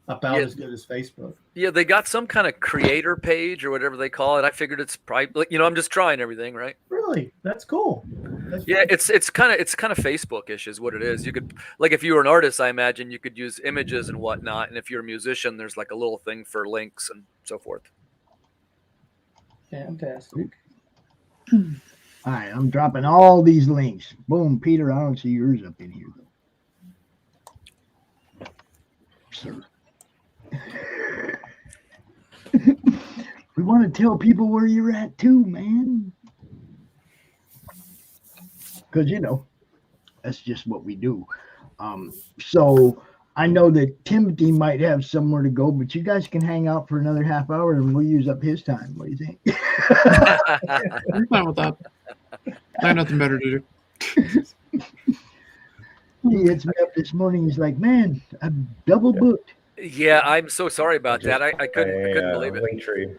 about as good as Facebook. Yeah, they got some kind of creator page or whatever they call it. I figured it's probably, I'm just trying everything, right? Really, that's cool. It's kind of Facebook-ish is what it is. You could, like, if you were an artist, I imagine you could use images and whatnot, and if you're a musician, there's like a little thing for links and so forth. Fantastic. All right, I'm dropping all these links. Boom, Peter, I don't see yours up in here though. Sir. We want to tell people where you're at too, man. Because, that's just what we do. So I know that Timothy might have somewhere to go, but you guys can hang out for another half hour and we'll use up his time. What do you think? I'm fine with that. I have nothing better to do. He hits me up this morning. He's like, man, I'm double booked. Yeah, I'm so sorry about that. I couldn't believe it. Linktree.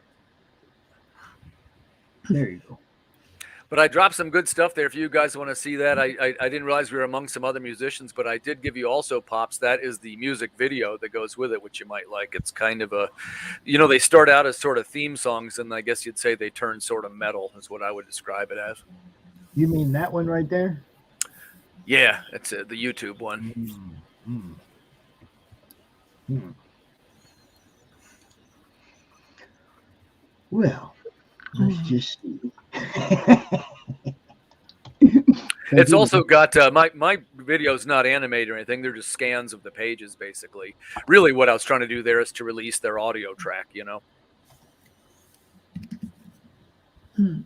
There you go. But I dropped some good stuff there if you guys want to see that. I didn't realize we were among some other musicians, but I did give you also, Pops. That is the music video that goes with it, which you might like. It's kind of a, they start out as sort of theme songs, and I guess you'd say they turn sort of metal is what I would describe it as. You mean that one right there? Yeah, that's the YouTube one. Well, let's just see. It's also got my video's not animated or anything. They're just scans of the pages, basically. Really, what I was trying to do there is to release their audio track. I'm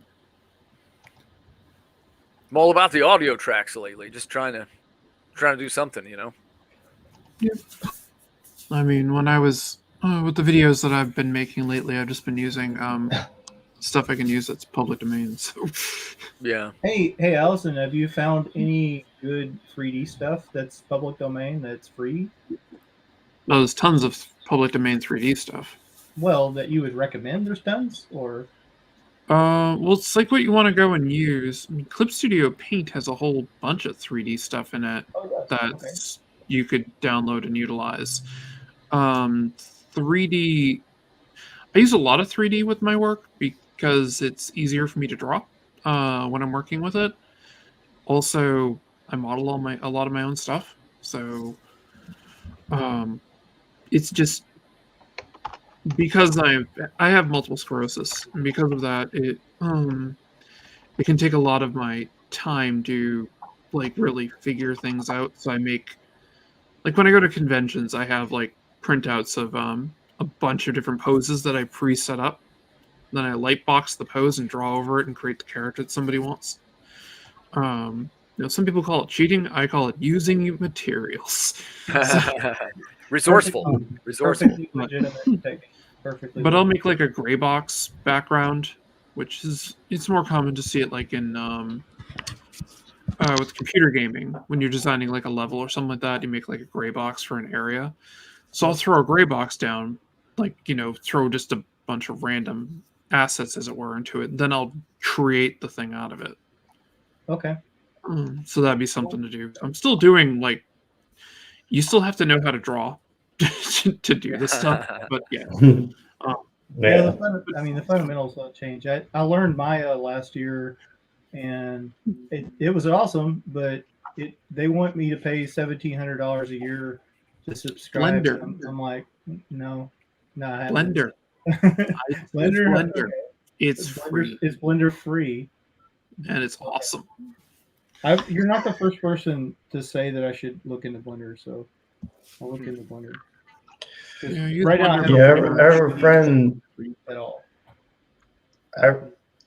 all about the audio tracks lately. Just trying to do something. Yeah. I mean, when I was with the videos that I've been making lately, I've just been using stuff I can use that's public domain. So, yeah. Hey, Alison, have you found any good 3D stuff that's public domain that's free? No, there's tons of public domain 3D stuff. Well, that you would recommend? There's tons, or? Well, it's like what you want to go and use. I mean, Clip Studio Paint has a whole bunch of 3D stuff in it that you could download and utilize. 3D. I use a lot of 3D with my work because it's easier for me to draw when I'm working with it. Also, I model a lot of my own stuff, so it's just because I have multiple sclerosis, and because of that, it can take a lot of my time to like really figure things out. So I make, like, when I go to conventions, I have like printouts of a bunch of different poses that I pre-set up. Then I lightbox the pose and draw over it and create the character that somebody wants. Some people call it cheating. I call it using materials. Resourceful. Perfectly legitimate technique. Perfectly. But I'll make like a gray box background, which it's more common to see it like in with computer gaming. When you're designing like a level or something like that, you make like a gray box for an area. So I'll throw a gray box down, like, throw just a bunch of random assets, as it were, into it. Then I'll create the thing out of it. Okay. So that'd be something to do. I'm still doing, like, you still have to know how to draw to do this stuff, but yeah. The fundamentals don't change. I learned Maya last year, and it was awesome, but they want me to pay $1,700 a year to subscribe. Blender. I'm like, no. Blender. Blender. Okay. It's free. It's Blender free, and it's awesome. You're not the first person to say that I should look into Blender, so I'll look into Blender. Right now, I have a friend. At all. I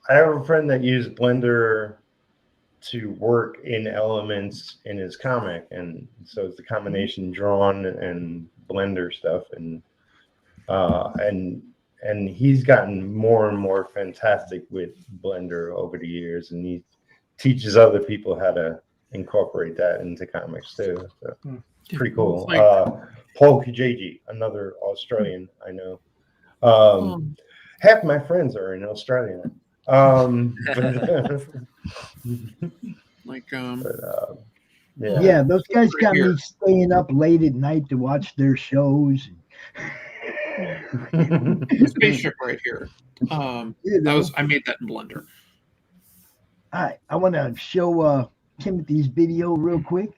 have a friend that used Blender to work in elements in his comic, and so it's the combination drawn and Blender stuff, and he's gotten more and more fantastic with Blender over the years, and he teaches other people how to incorporate that into comics too. So pretty cool. Paul Kijiji, another Australian I know. Half my friends are in Australia. Yeah, those guys got me staying up late at night to watch their shows. Spaceship right here. I made that in Blender. All right, I want to show Timothy's video real quick.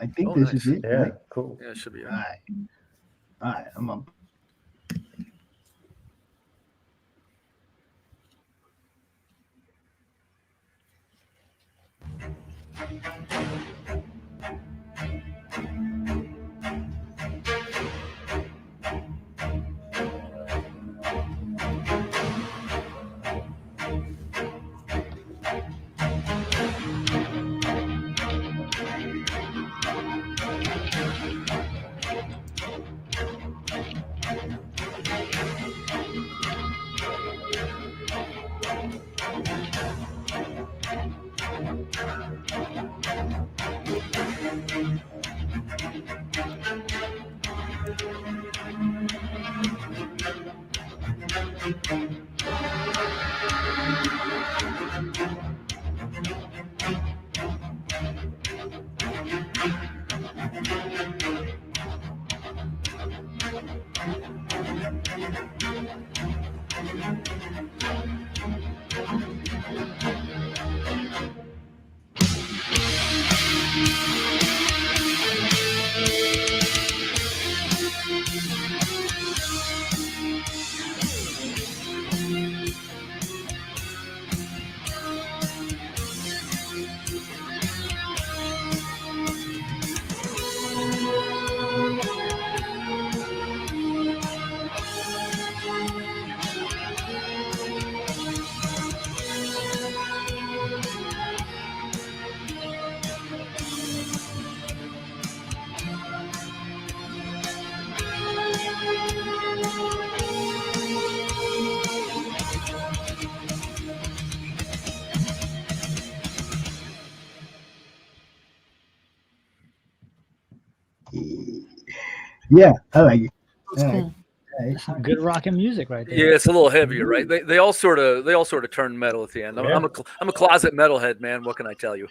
I think this is it. Yeah, right? Cool. Yeah, it should be. All right, I'm up. Yeah, I like it. Cool. Some good rocking music right there. Yeah, it's a little heavier, right? They all sort of turn metal at the end. I'm a closet metalhead, man. What can I tell you?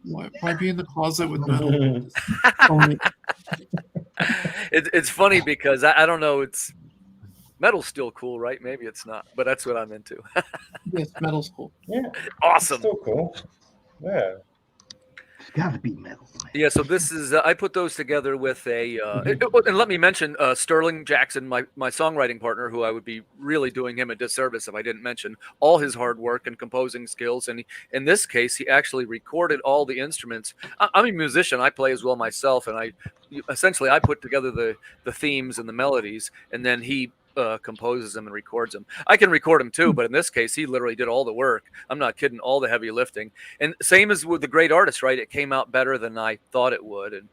Why be in the closet with metal? It's funny because I don't know. It's Metal's still cool, right? Maybe it's not, but that's what I'm into. Yes, metal's cool. Yeah. Awesome. Still cool. Yeah. It's got to be metal. Yeah, so this is I put those together with a and let me mention Sterling Jackson, my songwriting partner, who I would be really doing him a disservice if I didn't mention all his hard work and composing skills. And in this case, he actually recorded all the instruments. I'm a musician; I play as well myself, and I put together the themes and the melodies, and then he composes them and records them. I can record them too, but in this case, he literally did all the work. I'm not kidding, all the heavy lifting. And same as with the great artist, right? It came out better than I thought it would. And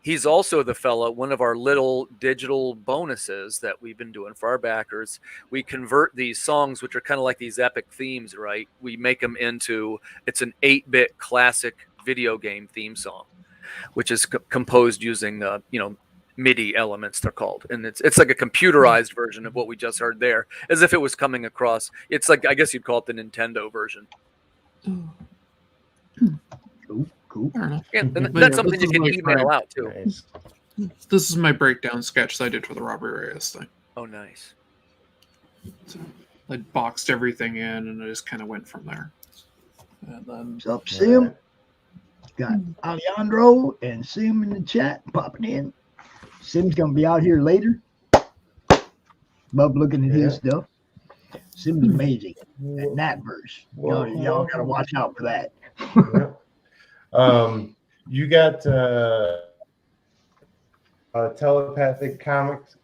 he's also the fella, one of our little digital bonuses that we've been doing for our backers. We convert these songs, which are kind of like these epic themes, right? We make them into, it's an 8-bit classic video game theme song, which is composed using, MIDI elements, they're called, and it's like a computerized version of what we just heard there, as if it was coming across. It's like, I guess you'd call it the Nintendo version. Cool. And that's something you can email out too. Nice. This is my breakdown sketch that I did for the Robert Reyes thing. Oh, nice. So I boxed everything in, and I just kind of went from there. And then, What's up, Sim? Got Alejandro and Sim in the chat popping in. Sim's gonna be out here later. Love looking at his stuff. Sim's amazing at that verse. Y'all gotta watch out for that. You got telepathic comics.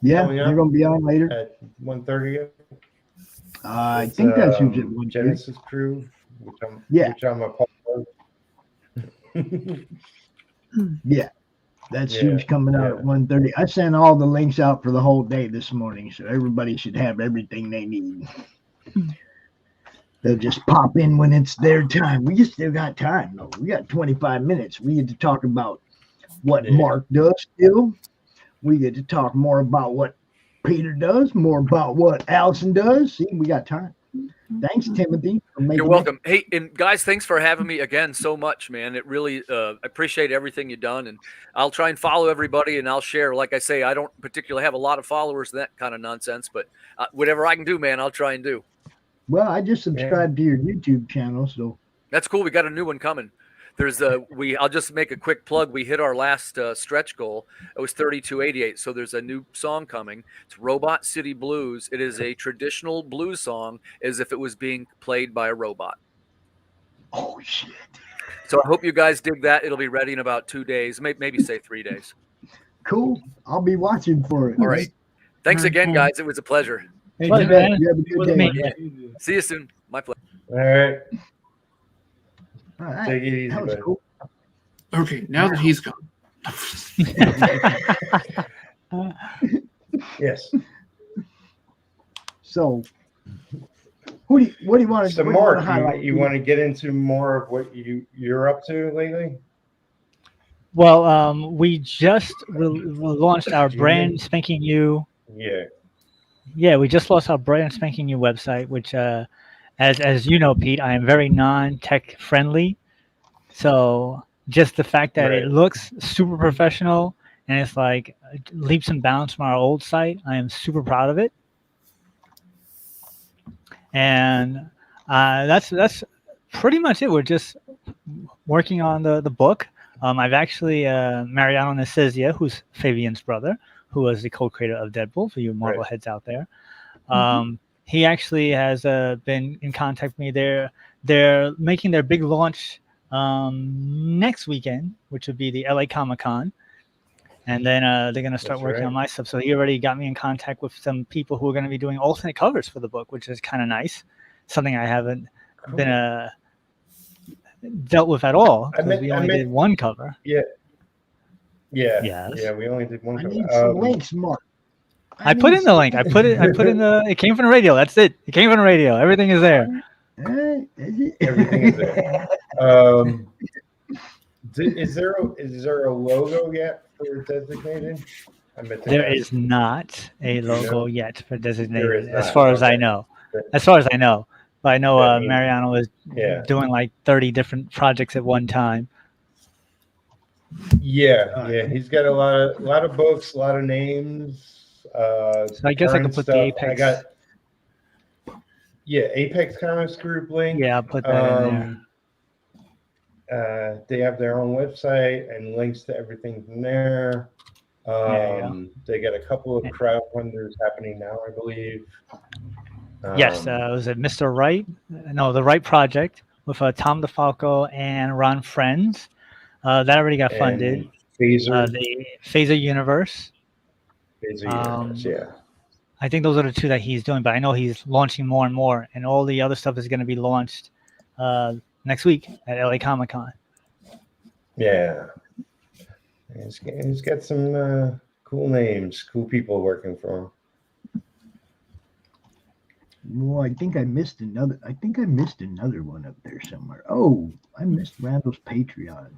Yeah, they're gonna be on later at 1:30. I think that's who's at 1:30. Genesis Crue, which I'm a part of. Yeah, that's who's coming out at 1:30. I sent all the links out for the whole day this morning, so everybody should have everything they need. They'll just pop in when it's their time. We just still got time, though. We got 25 minutes. We get to talk about what Mark does still. We get to talk more about what Peter does, more about what Alison does. See, we got time. Thanks, Timothy, for making You're welcome. Hey, and guys, thanks for having me again so much, man. It really, I appreciate everything you've done, and I'll try and follow everybody, and I'll share. Like I say, I don't particularly have a lot of followers, that kind of nonsense, but whatever I can do, man, I'll try and do. Well, I just subscribed to your YouTube channel, so that's cool. We got a new one coming. There's I'll just make a quick plug. We hit our last stretch goal. It was 3288. So there's a new song coming. It's Robot City Blues. It is a traditional blues song as if it was being played by a robot. Oh, shit. So I hope you guys dig that. It'll be ready in about 2 days, maybe say 3 days. Cool. I'll be watching for it. All right. Thanks again, guys. It was a pleasure. Hey, you have a good day. See you soon. My pleasure. All right. All right. Take it easy, That was buddy. cool. okay, now that he's gone. Yes. So, what do you want to? So, Mark, you want to get into more of what you're up to lately? Well, we just launched our brand spanking new. Yeah, we just launched our brand spanking new website, which, as you know, Pete, I am very non-tech friendly. So just the fact that it looks super professional and it's like leaps and bounds from our old site, I am super proud of it. And that's pretty much it. We're just working on the book. I've actually Mariano Necessia, who's Fabian's brother, who was the co-creator of Deadpool, for you Marvel heads out there. He actually has been in contact with me. They're making their big launch next weekend, which would be the LA Comic-Con. And then they're going to start working on my stuff. So he already got me in contact with some people who are going to be doing alternate covers for the book, which is kind of nice. Something I haven't been dealt with at all. We only did one cover. Yeah. Yes. Yeah, we only did one I cover. need some links, Mark. I put in the link. I put in the. It came from the radio. That's it. It came from the radio. Everything is there. Everything is there. Is there a logo yet for Designated? There is not a logo yet for Designated, as not. far as I know. As far as I know. But I know Mariano is Yeah. doing like 30 different projects at one time. Yeah, he's got a lot of books, a lot of names. So I guess I could put the Apex. I got Apex Comics Group link. Yeah, I'll put that in there. They have their own website and links to everything from there. They got a couple of crowdfunders happening now, I believe. Yes, was it Mr. Wright? No, the Wright Project with Tom DeFalco and Ron Friends. That already got funded. Phaser. The Phaser Universe. Yeah. I think those are the two that he's doing, but I know he's launching more and more, and all the other stuff is going to be launched next week at LA Comic Con. Yeah. He's got some cool names, cool people working for him. Well, I think I missed another one up there somewhere. Oh, I missed Randall's Patreon.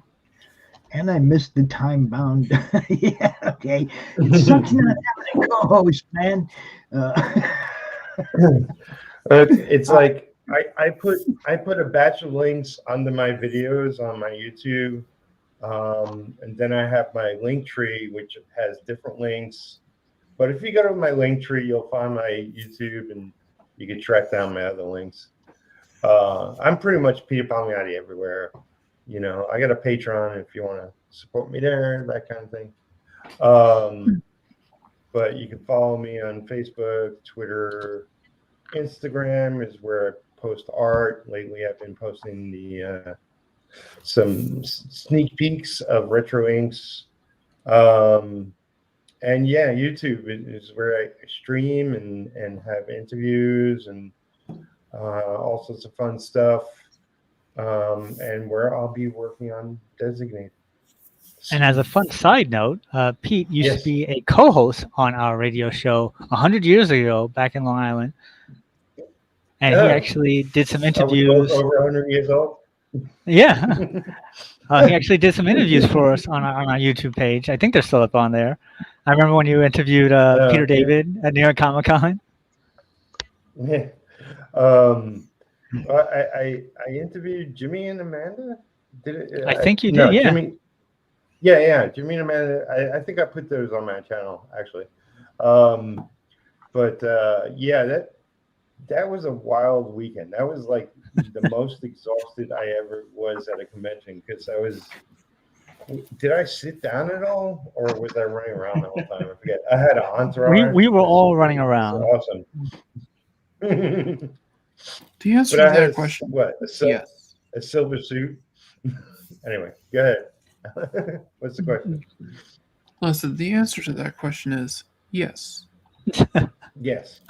And I missed the time bound. Yeah, okay. It sucks not having a co-host, man. It's like I put a batch of links under my videos on my YouTube. And then I have my link tree, which has different links. But if you go to my link tree, you'll find my YouTube and you can track down my other links. I'm pretty much Peter Palmiotti everywhere. You know, I got a Patreon if you want to support me there, that kind of thing. But you can follow me on Facebook, Twitter, Instagram is where I post art. Lately, I've been posting the some sneak peeks of retro inks. And yeah, YouTube is where I stream and have interviews and all sorts of fun stuff. And where I'll be working on Designated. And as a fun side note, Pete used to be a co-host on our radio show 100 years ago back in Long Island. And he actually did some interviews. Over 100 years old? Yeah. He actually did some interviews for us on our YouTube page. I think they're still up on there. I remember when you interviewed Peter David at New York Comic Con. Yeah. I interviewed Jimmy and Amanda. I think you did, yeah. Jimmy, Jimmy and Amanda. I think I put those on my channel actually. That was a wild weekend. That was like the most exhausted I ever was at a convention because I was. Did I sit down at all, or was I running around the whole time? I forget. I had an entourage. We were all running around. Awesome. The answer to that question. What? A silver suit. Anyway, go ahead. What's the question? Listen, the answer to that question is yes. Yes.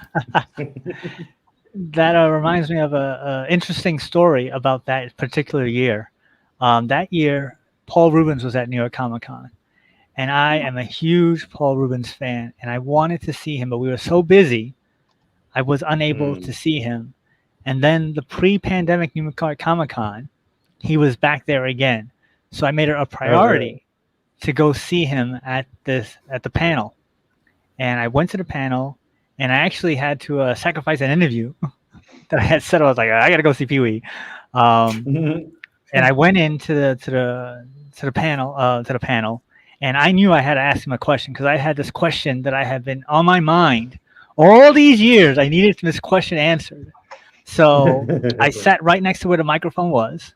That reminds me of a interesting story about that particular year. That year, Paul Rubens was at New York Comic Con, and I am a huge Paul Rubens fan, and I wanted to see him, but we were so busy, I was unable to see him. And then the pre-pandemic New York Comic Con, he was back there again, so I made it a priority to go see him at the panel. And I went to the panel, and I actually had to sacrifice an interview that I had set. I was like, I got to go see Pee-wee. And I went into the panel, and I knew I had to ask him a question because I had this question that I had been on my mind all these years. I needed this question answered. So I sat right next to where the microphone was,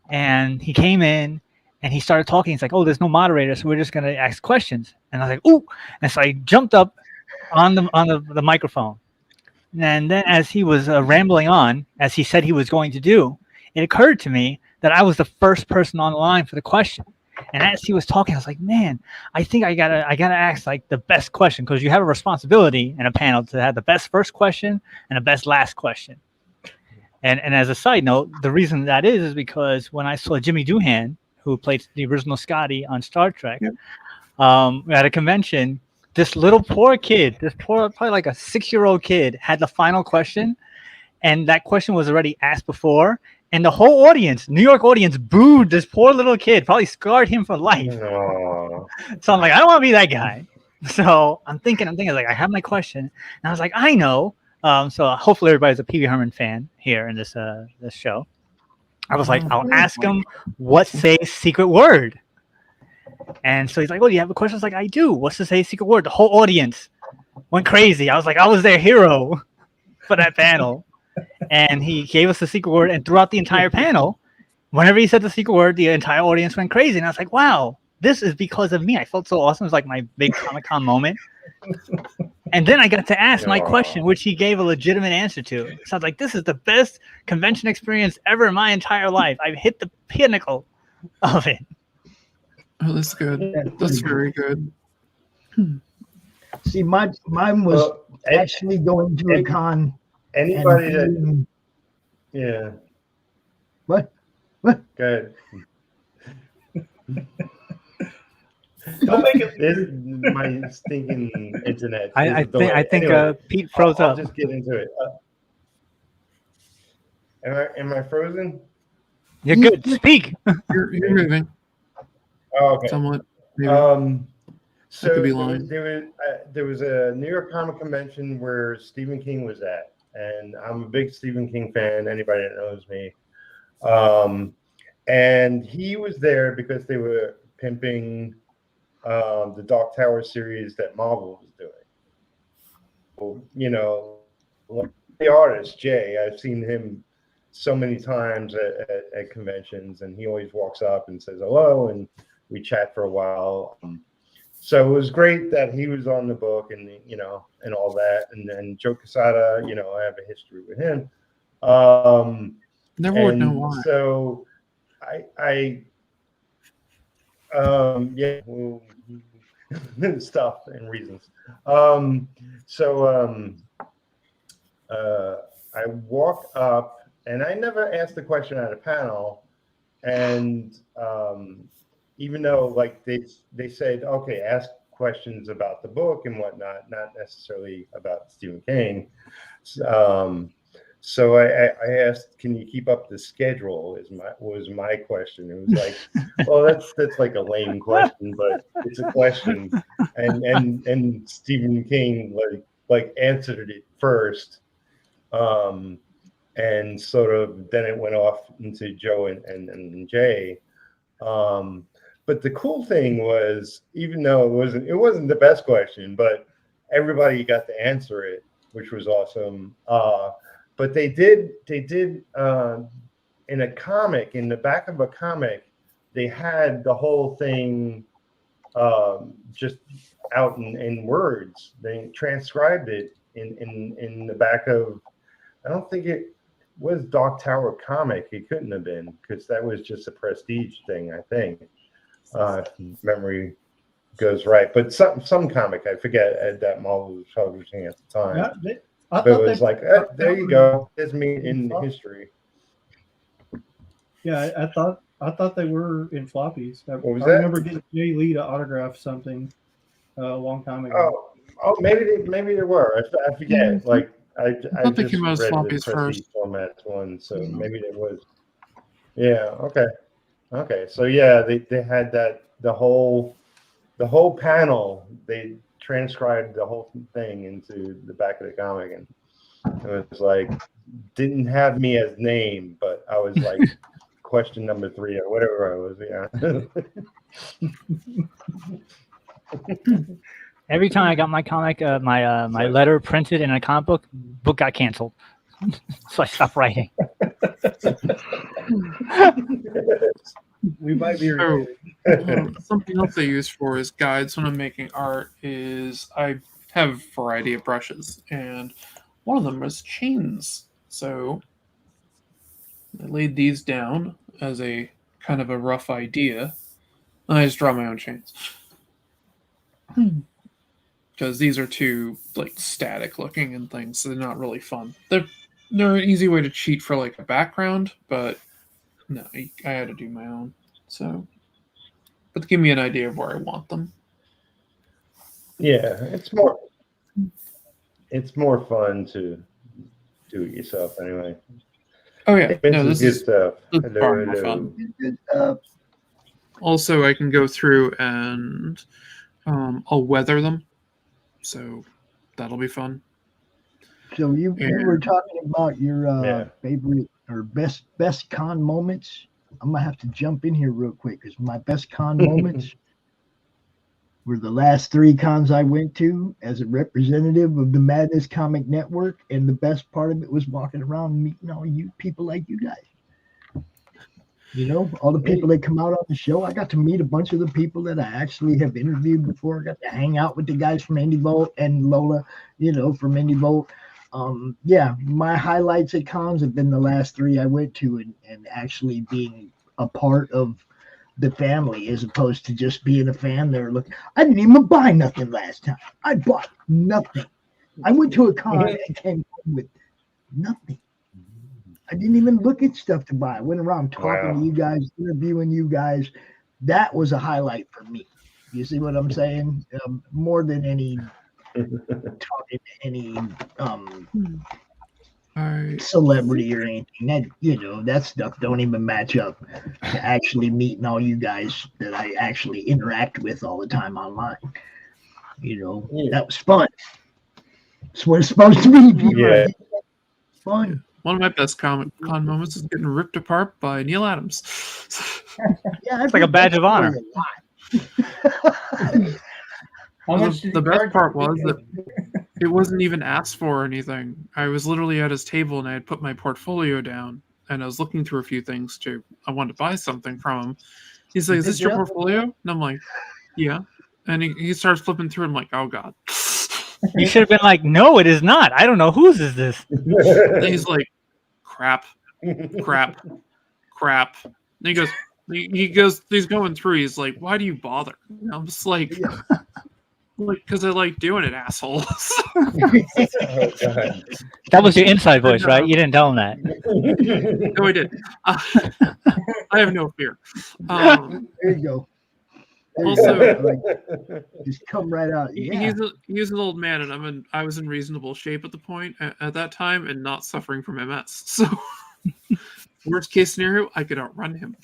and he came in and he started talking. He's like, "Oh, there's no moderator, so we're just gonna ask questions." And I was like, "Ooh!" And so I jumped up on the microphone, and then as he was rambling on, as he said he was going to do, it occurred to me that I was the first person on the line for the question. And as he was talking, I was like, man, I think I gotta ask like the best question, because you have a responsibility in a panel to have the best first question and the best last question. And as a side note, the reason that is because when I saw Jimmy Doohan, who played the original Scotty on Star Trek, at a convention, this little poor kid, probably like a 6-year-old kid, had the final question, and that question was already asked before. And the whole audience, New York audience, booed this poor little kid, probably scarred him for life. Aww. So I'm like, I don't want to be that guy. So I'm thinking, like, I have my question. And I was like, I know. So hopefully everybody's a Pee Wee Herman fan here in this show. I was like, I'll ask him what's a secret word. And so he's like, "Oh, do you have a question?" I was like, "I do. What's to say secret word?" The whole audience went crazy. I was like, I was their hero for that panel. And he gave us the secret word, and throughout the entire panel, whenever he said the secret word, the entire audience went crazy. And I was like, wow, this is because of me. I felt so awesome. It was like my big Comic-Con moment. And then I got to ask my question, which he gave a legitimate answer to. So I was like, this is the best convention experience ever in my entire life. I've hit the pinnacle of it. Oh, that's good. That's very good. See, mine was actually going to a con. Anybody and that, yeah. What? Go ahead. Don't make it. This is my stinking internet. I think Anyway, Pete froze I'll up. just get into it. Am I frozen? You're good. Speak. You're moving. Oh, okay. Somewhat. So could be there was a New York Comic Convention where Stephen King was at, and I'm a big Stephen King fan. Anybody that knows me, and he was there because they were pimping the Dark Tower series that Marvel was doing. Well, you know, the artist Jay, I've seen him so many times at conventions, and he always walks up and says hello, and we chat for a while. So it was great that he was on the book, and you know, and all that. And then Joe Quesada, you know, I have a history with him. Never would know why. So yeah, well, stuff and reasons. I walk up, and I never asked the question at a panel, and even though like they said, okay, ask questions about the book and whatnot, not necessarily about Stephen King. So I asked, can you keep up the schedule? Was my question. It was like, well, that's like a lame question, but it's a question. And Stephen King like answered it first. And sort of then it went off into Joe and Jay. But the cool thing was, even though it wasn't the best question, but everybody got to answer it, which was awesome. But they did in a comic, in the back of a comic, they had the whole thing just out in words. They transcribed it in the back of, I don't think it was Dark Tower comic. It couldn't have been, because that was just a prestige thing, I think. If memory goes right, but some comic, I forget, that Marvel was publishing at the time. Yeah, but it was like, there you go. There's me in history. Yeah, I thought they were in floppies. I remember getting Jay Lee to autograph something a long time ago. Oh, maybe they were. I forget. Like I thought they just came out as read the floppies prestige first. format one, so maybe there was. Yeah. Okay. So yeah, they had that the whole panel. They transcribed the whole thing into the back of the comic, and it was like, didn't have me as name, but I was like question number 3 or whatever I was. Yeah. Every time I got my comic, my letter printed in a comic book got canceled. So I stopped writing. We might be related. Something else I use for his guides when I'm making art is I have a variety of brushes, and one of them was chains. So I laid these down as a kind of a rough idea, and I just draw my own chains. Because these are too like static looking and things, so they're not really fun. They're an easy way to cheat for like a background, but no, I had to do my own. So, but to give me an idea of where I want them. Yeah, it's more fun to do it yourself anyway. Oh yeah, no, this is stuff. far more fun. Also, I can go through and I'll weather them, so that'll be fun. So you were talking about your favorite or best con moments. I'm gonna have to jump in here real quick, because my best con moments were the last 3 cons I went to as a representative of the Madness Comic Network, and the best part of it was walking around and meeting all you people like you guys. You know, all the people that come out on the show. I got to meet a bunch of the people that I actually have interviewed before. I got to hang out with the guys from Indie Vault and Lola, you know, from Indie Vault. Yeah, my highlights at cons have been the last 3 I went to, and actually being a part of the family as opposed to just being a fan there. Look, I didn't even buy nothing last time. I bought nothing. I went to a con and came home with nothing. I didn't even look at stuff to buy. I went around talking to you guys, interviewing you guys. That was a highlight for me. You see what I'm saying? More than any talking to any celebrity or anything. That, you know, that stuff don't even match up to actually meeting all you guys that I actually interact with all the time online. You know, that was fun. That's what it's supposed to be. People. Fun. One of my best con moments is getting ripped apart by Neil Adams. Yeah, it's like a badge of honor. The best part was that it wasn't even asked for or anything. I was literally at his table and I had put my portfolio down and I was looking through a few things too. I wanted to buy something from him. He's like, "Is this your portfolio?" And I'm like, "Yeah." And he starts flipping through. I'm like, "Oh God." You should have been like, "No, it is not. I don't know whose is this." And he's like, "Crap, crap, crap." And he's going through. He's like, "Why do you bother?" And I'm just like, because I like doing it, assholes. That was your inside voice, right? You didn't tell him that. No, I did. I have no fear. There you go. Also, just come right out. Yeah. He's an old man, and I was in reasonable shape at the point at that time, and not suffering from MS. So, worst case scenario, I could outrun him.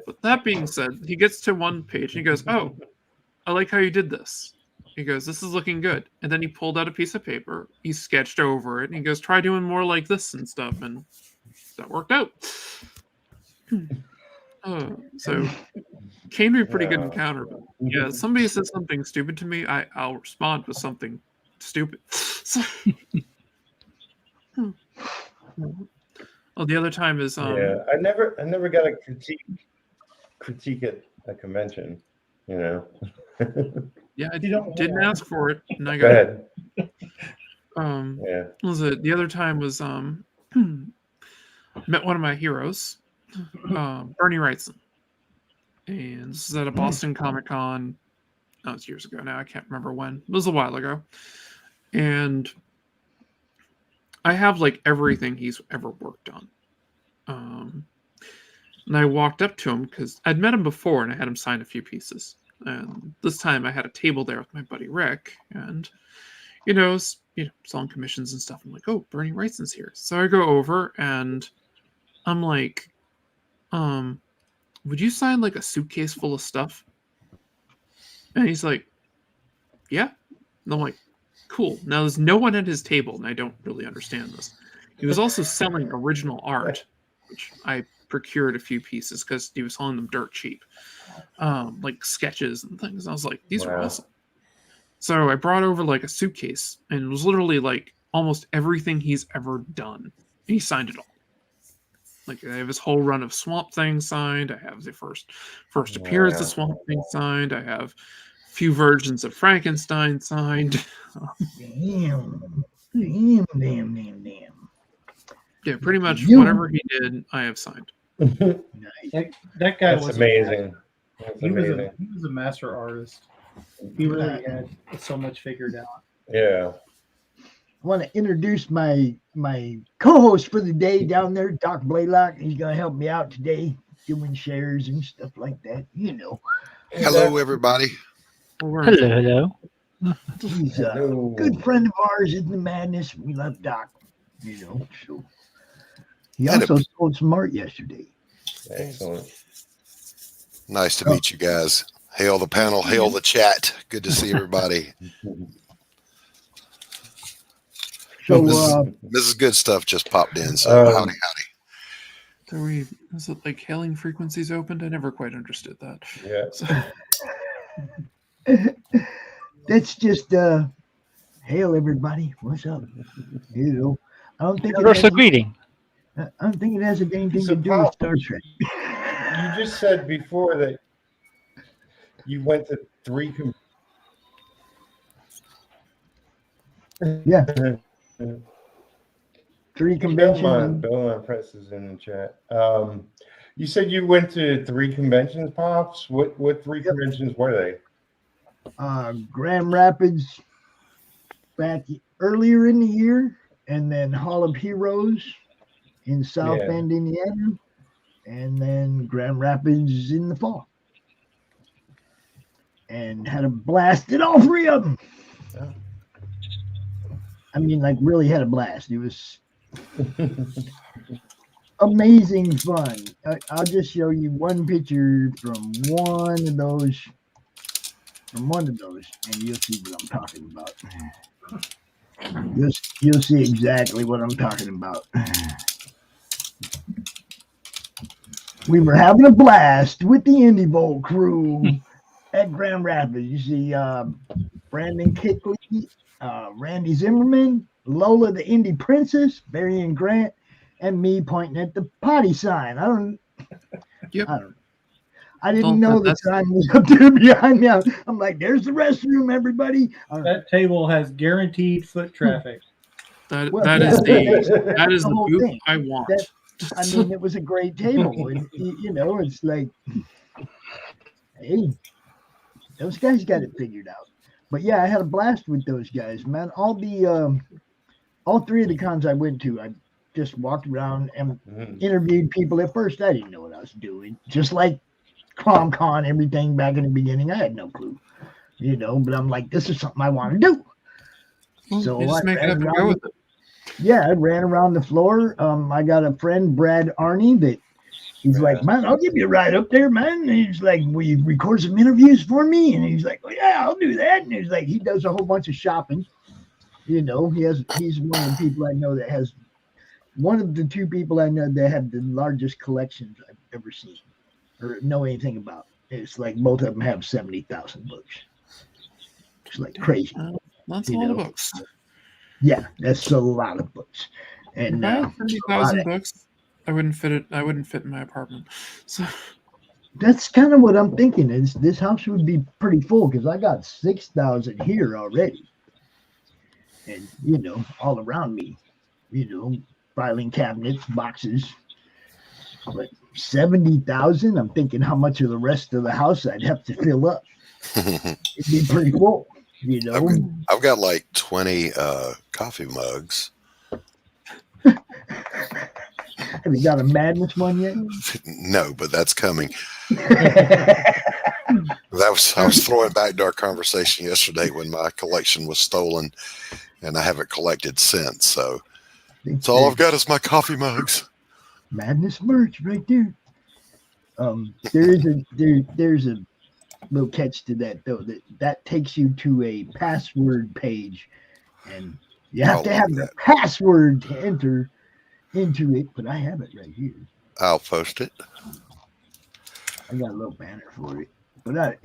But that being said, he gets to one page and he goes, "Oh, I like how you did this." He goes, "This is looking good." And then he pulled out a piece of paper. He sketched over it, and he goes, "Try doing more like this and stuff." And that worked out. So can be a pretty good encounter. But yeah, somebody says something stupid to me, I'll respond with something stupid. Oh, the other time is I never got a critique at a convention, you know. Yeah, I didn't ask for it, and I Go got ahead. What was it? The other time was met one of my heroes, Bernie Wrightson, and this is at a Boston Comic Con. Oh, it's years ago now. I can't remember when. It was a while ago, and I have like everything he's ever worked on. And I walked up to him because I'd met him before and I had him sign a few pieces. And this time I had a table there with my buddy Rick, and selling commissions and stuff. I'm like, "Oh, Bernie Wrightson's here." So I go over and I'm like, "Would you sign like a suitcase full of stuff?" And he's like, "Yeah." And I'm like, "Cool." Now there's no one at his table, and I don't really understand this. He was also selling original art, which I procured a few pieces because he was selling them dirt cheap, like sketches and things. And I was like, "These are awesome." So I brought over like a suitcase, and it was literally like almost everything he's ever done. And he signed it all. Like I have his whole run of Swamp Thing signed. I have the first appearance of Swamp Thing signed. I have a few versions of Frankenstein signed. Damn. Yeah, pretty much whatever he did, I have signed. That guy That's amazing. He was a master artist. He really had so much figured out. Yeah. I want to introduce my co-host for the day down there, Doc Blaylock. He's going to help me out today, doing shares and stuff like that. You know. Hello, everybody. Hello. He's a good friend of ours in the madness. We love Doc. You know, so he also sold some art yesterday. Excellent. Nice to meet you guys. Hail the panel, hail the chat. Good to see everybody. So Mrs. Good Stuff just popped in. So howdy. Is it like hailing frequencies opened? I never quite understood that. Yeah. So, That's just hail everybody. What's up? You know, I don't think Universal greeting. I don't think it has anything So to do with Pop, Star Trek. you just said before that you went to 3 Yeah. 3 conventions. Belmont Press is in the chat. You said you went to 3 conventions, Pops. What 3 conventions were they? Grand Rapids back earlier in the year, and then Hall of Heroes in South Bend, Indiana, and then Grand Rapids in the fall. And had a blast at all 3 of them. Oh. I mean, like, really had a blast. It was amazing fun. I'll just show you one picture from one of those, and you'll see what I'm talking about. You'll see exactly what I'm talking about. We were having a blast with the Indie Bowl crew at Grand Rapids. You see Brandon Kickley, Randy Zimmerman, Lola the Indie Princess, Barry and Grant, and me pointing at the potty sign. I didn't know the sign was up there behind me. I'm like, there's the restroom, everybody. That table has guaranteed foot traffic. That is the group thing. I want. I mean, it was a great table. And, you know, it's like, hey, those guys got it figured out. But yeah, I had a blast with those guys, man. All 3 of the cons I went to, I just walked around and interviewed people. At first, I didn't know what I was doing. Just like CRoM CoN, everything back in the beginning, I had no clue, you know. But I'm like, this is something I want to do. Well, So you just make it up and go with it. Yeah, I ran around the floor. I got a friend, Brad Arney, that he's like, man, I'll give you a ride up there, man. And he's like, will you record some interviews for me? And he's like, well, yeah, I'll do that. And he's like, he does a whole bunch of shopping. You know, he's one of the people I know that has one of the 2 people I know that have the largest collections I've ever seen or know anything about. It's like both of them have 70,000 books. It's like crazy. That's a lot of books. Yeah, that's a lot of books. And if I had 30,000 books, I wouldn't fit it. I wouldn't fit in my apartment. So that's kind of what I'm thinking. Is this house would be pretty full because I got 6,000 here already, and you know, all around me, you know, filing cabinets, boxes. But 70,000. I'm thinking how much of the rest of the house I'd have to fill up. It'd be pretty full. You know, I've got like 20 coffee mugs. Have you got a madness one yet? No, but that's coming. I was throwing back to our conversation yesterday when my collection was stolen, and I haven't collected since. So that's all I've got is my coffee mugs. Madness merch right there. There's a little catch to that though. That takes you to a password page, and you have to have the password to enter into it. But I have it right here. I'll post it. I got a little banner for it, but I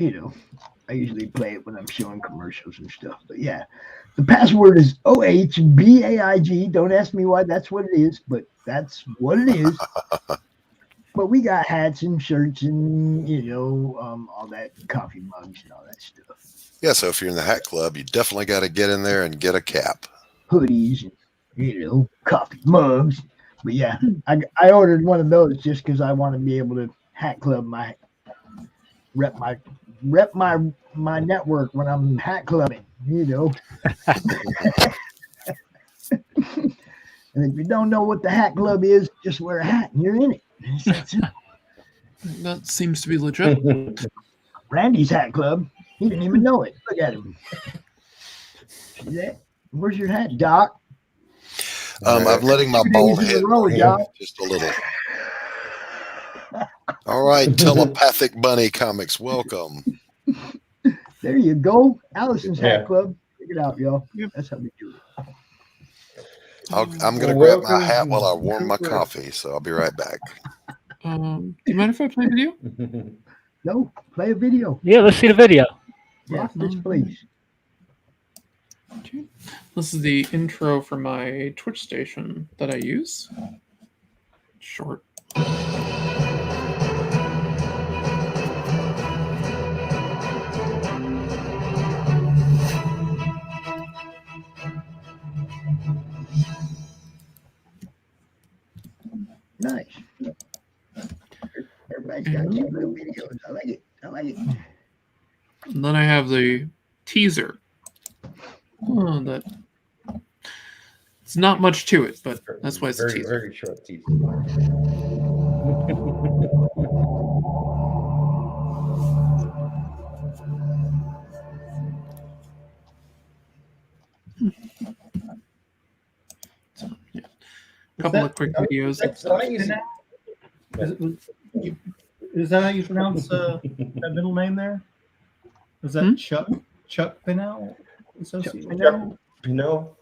usually play it when I'm showing commercials and stuff. But yeah, the password is ohbaig. Don't ask me why that's what it is, but that's what it is. But we got hats and shirts and, all that, coffee mugs and all that stuff. Yeah, so if you're in the hat club, you definitely got to get in there and get a cap. Hoodies, and, coffee mugs. But yeah, I ordered one of those just because I want to be able to hat club rep my network when I'm hat clubbing, And if you don't know what the hat club is, just wear a hat and you're in it. That seems to be legit. Randy's hat club. He didn't even know it. Look at him. See that? Where's your hat, Doc? I'm letting my bald head just a little. All right, Telepathic Bunny Comics, welcome. There you go. Allison's hat club. Check it out, y'all. That's how we do it. I'm going to grab my hat while I warm my coffee, so I'll be right back. Do you mind if I play video? No, play a video. Yeah, let's see the video. Rock this, please. Okay. This is the intro for my Twitch station that I use. Short. Nice. Everybody's got cute little videos. I like it. I like it. And then I have the teaser. That it's not much to it, but that's why it's a teaser. Very short teaser. So, yeah. A couple of quick videos. Is that how you pronounce that middle name there? Is that Chuck Pinot? Pinot,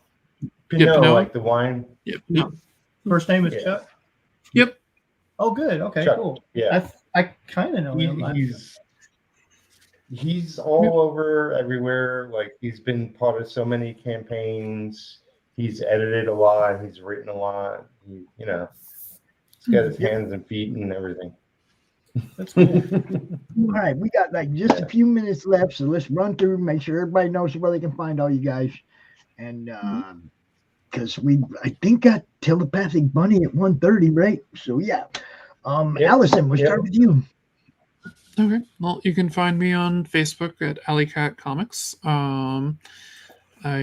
Pinot, like the wine. Yep. First name is Chuck. Yep. Oh, good. Okay, Chuck. cool. Yeah. I kind of know him. He's all over, everywhere. Like, he's been part of so many campaigns. He's edited a lot. He's written a lot. He's got his hands and feet and everything. That's cool. All right, we got like just a few minutes left, so let's run through, make sure everybody knows where they can find all you guys, and because I think got Telepathic Bunny at 1:30, right? So yeah, Alison, we'll start with you. Okay, well, you can find me on Facebook at Alleycat Comics. I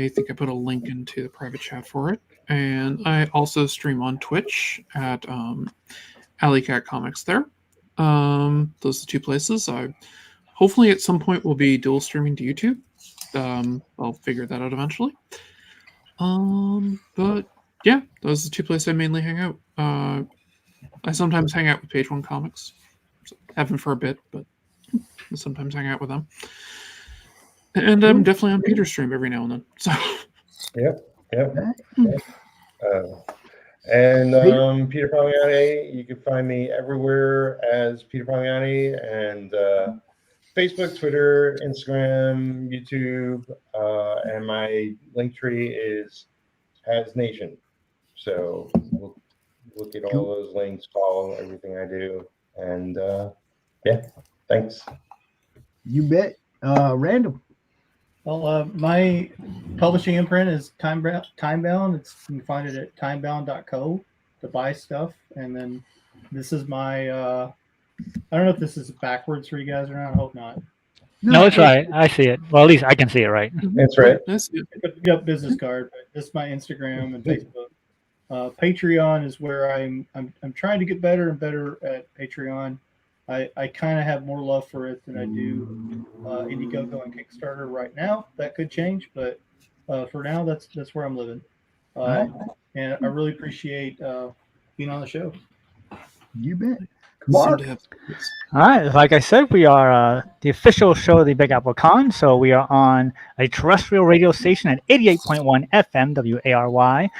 think I put a link into the private chat for it, and I also stream on Twitch at Alleycat Comics there. Those are the two places. I hopefully at some point will be dual streaming to YouTube. I'll figure that out eventually. But yeah, those are the two places I mainly hang out. I sometimes hang out with Page One Comics. Haven't for a bit, but I sometimes hang out with them. And I'm definitely on Peter's stream every now and then. So Yep. And Peter Palmiotti, you can find me everywhere as Peter Palmiotti, and Facebook, Twitter, Instagram, YouTube, and my link tree is Has Nation. So look at all those links, follow everything I do, and thanks. You bet. Randall. Well, my publishing imprint is Timebound. You can find it at timebound.co to buy stuff. And then this is my, I don't know if this is backwards for you guys or not. I hope not. No, it's right. I see it. Well, at least I can see it right. That's right. Yep, business card. But this is my Instagram and Facebook. Patreon is where I'm trying to get better and better at Patreon. I kind of have more love for it than I do Indiegogo and Kickstarter right now. That could change, but for now, that's where I'm living. And I really appreciate being on the show. You bet. All right, like I said, we are the official show of the Big Apple Con. So we are on a terrestrial radio station at 88.1 FM WARY.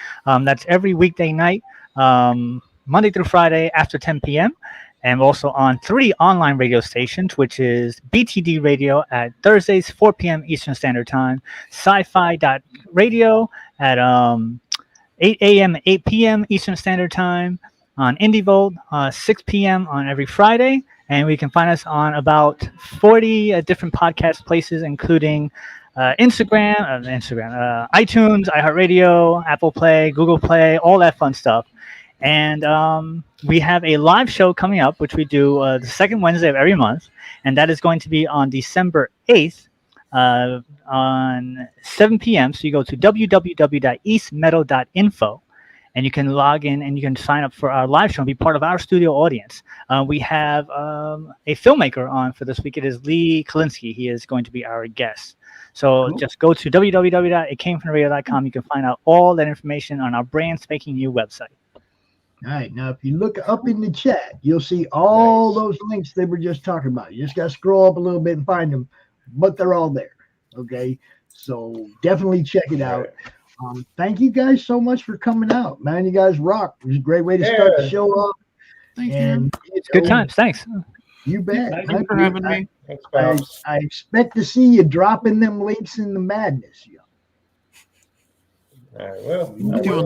That's every weekday night, Monday through Friday after 10 p.m. And also on 3 online radio stations, which is BTD Radio at Thursdays, 4 p.m. Eastern Standard Time, sci-fi.radio at 8 a.m. 8 p.m. Eastern Standard Time, on IndieVolt, 6 p.m. on every Friday. And we can find us on about 40 different podcast places, including Instagram, iTunes, iHeartRadio, Apple Play, Google Play, all that fun stuff. And we have a live show coming up, which we do the second Wednesday of every month. And that is going to be on December 8th on 7 p.m. So you go to www.eastmeadow.info. And you can log in and you can sign up for our live show and be part of our studio audience. We have a filmmaker on for this week. It is Lee Kalinsky. He is going to be our guest. So just go to www.itcamefromtheradio.com. You can find out all that information on our brand spanking new website. All right. Now, if you look up in the chat, you'll see all those links they were just talking about. You just got to scroll up a little bit and find them, but they're all there. Okay. So definitely check it out. Thank you guys so much for coming out, man. You guys rock. It was a great way to start the show off. Thank and you. Good times. Thanks. You bet. Thanks for having me. I expect to see you dropping them links in the madness. Yeah. I will.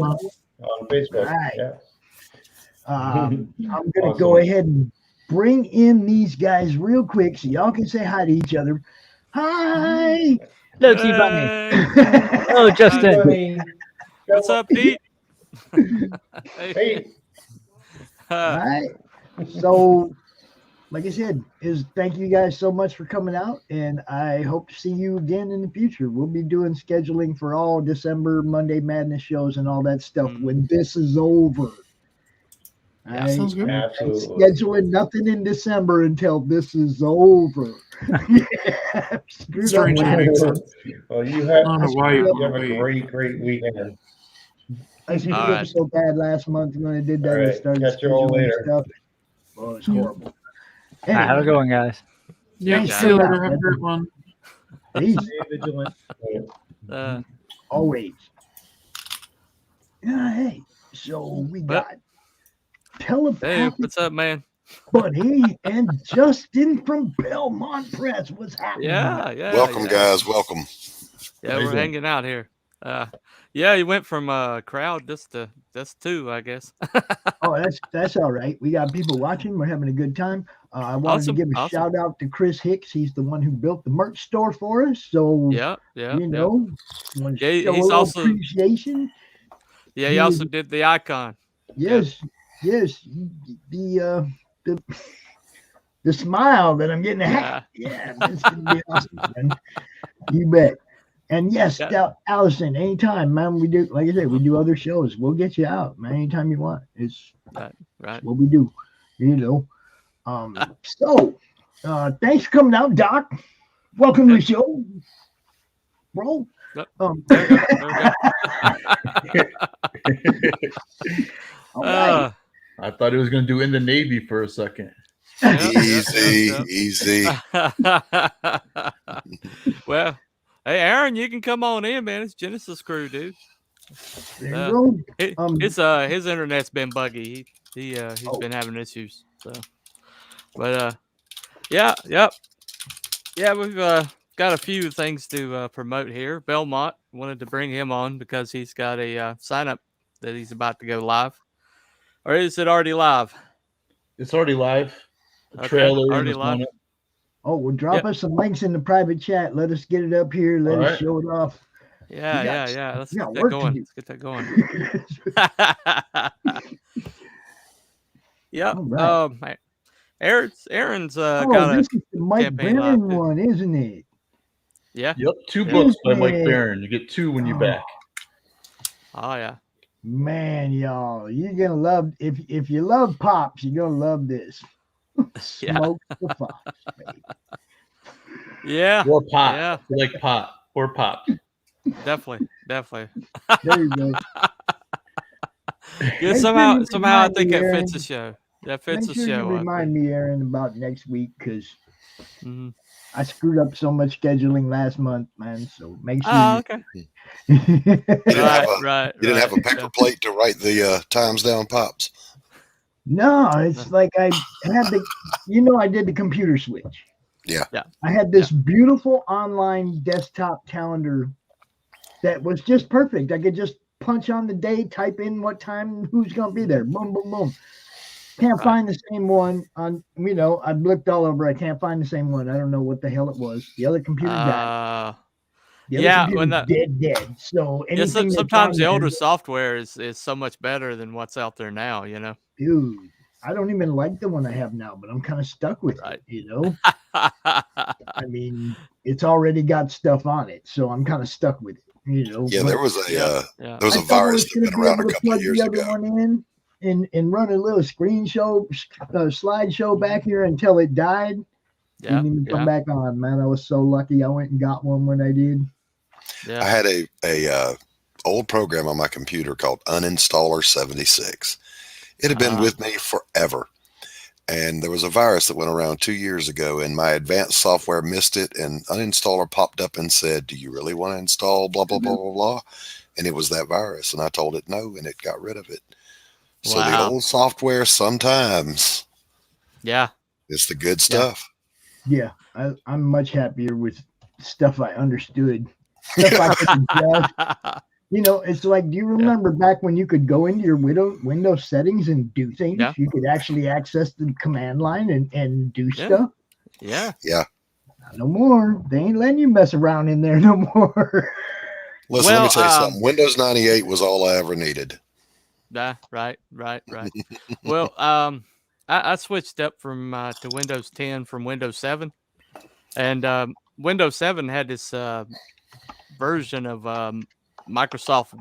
On Facebook. Right. Yeah. I'm going to Awesome. go ahead and bring in these guys real quick so y'all can say hi to each other. Hi. Hello, T-Bunny. Hello, Justin. What's up, Pete? Hey. All right. So, like I said, thank you guys so much for coming out, and I hope to see you again in the future. We'll be doing scheduling for all December Monday Madness shows and all that stuff when this is over. Yeah, sounds good. I'm scheduling nothing in December until this is over. Strange that. Well, you have, I don't know why you have a wait. great weekend. I screwed up so bad last month when I did that. All I right. started Catch you all scheduling later. stuff. Oh, it's horrible. Have a good one, guys. Yeah, Thanks see you for later. that. Have a great one. Peace. Vigilant. Always. Yeah, hey. So we got Telepathic. Hey, what's up, man? Buddy and Justin from Belmont Press. What's happening? Yeah. Welcome, guys. Welcome. Yeah, we're hanging out here. Yeah, you went from crowd just to two, I guess. Oh, that's all right. We got people watching. We're having a good time. I wanted to give a shout out to Chris Hicks. He's the one who built the merch store for us. So yeah. Want to Yeah, show he's a little also appreciation. Yeah, he also did the icon. Yes. The smile that I'm getting a hat. Yeah, that's gonna be awesome, man. You bet. And yes, Alison, anytime, man. We do, like I said, we do other shows. We'll get you out, man, anytime you want. It's right. what we do, So, thanks for coming out, Doc. Welcome to the show, bro. All right. I thought he was going to do in the Navy for a second. Easy. Well, hey, Aaron, you can come on in, man. It's Genesis Crew, dude. His internet's been buggy. He's been having issues. So, but we've got a few things to promote here. Belmont wanted to bring him on because he's got a sign up that he's about to go live. Or is it already live? It's already live. Okay, Trailer already live. Oh, well, drop us some links in the private chat. Let us get it up here. Let us show it off. Yeah. Let's get that going. Let's get that going. Yeah. Right. Aaron's got this a is the Mike campaign Barron live, one, isn't it? Yeah. Yep. 2 books by Mike Barron. You get 2 when you back. Oh yeah. Man, y'all, you're gonna love if you love pops, you're gonna love this. Smoke the fox, baby. Yeah. Or pop. Yeah. You like pot or pop. Definitely. There you go. Yeah, somehow I think that fits the show. That fits Make the sure show. you remind me, Aaron, about next week because Mm-hmm. I screwed up so much scheduling last month, man. So make sure. Oh, okay. You didn't have a right. paper plate to write the times down, Pops. No, it's like I had I did the computer switch. Yeah. I had this beautiful online desktop calendar that was just perfect. I could just punch on the day, type in what time, who's going to be there. Boom, boom, boom. Can't find the same one on, I've looked all over. I can't find the same one. I don't know what the hell it was. The other computer died. When dead. So sometimes the older software is so much better than what's out there now, Dude, I don't even like the one I have now, but I'm kind of stuck with it, I mean, it's already got stuff on it, so I'm kind of stuck with it, Yeah, there was a virus that been around a couple of years ago. And run a little slideshow back here until it died. Didn't even come back on, man. I was so lucky. I went and got one when I did. I had a old program on my computer called Uninstaller 76. It had been with me forever. And there was a virus that went around 2 years ago, and my advanced software missed it, and Uninstaller popped up and said, "Do you really want to install blah, blah, blah, blah, blah?" and it was that virus. And I told it no, and it got rid of it. So the Wow. old software sometimes, Yeah, it's the good stuff. Yeah, I'm much happier with stuff I understood. Stuff I could adjust. You know, it's like, do you remember back when you could go into your Windows settings and do things? Yeah. You could actually access the command line and do Yeah. stuff. Yeah. Yeah. No more. They ain't letting you mess around in there no more. Listen, let me tell you something. Windows 98 was all I ever needed. Right. Well, I switched up from to Windows 10 from Windows 7, and Windows 7 had this version of Microsoft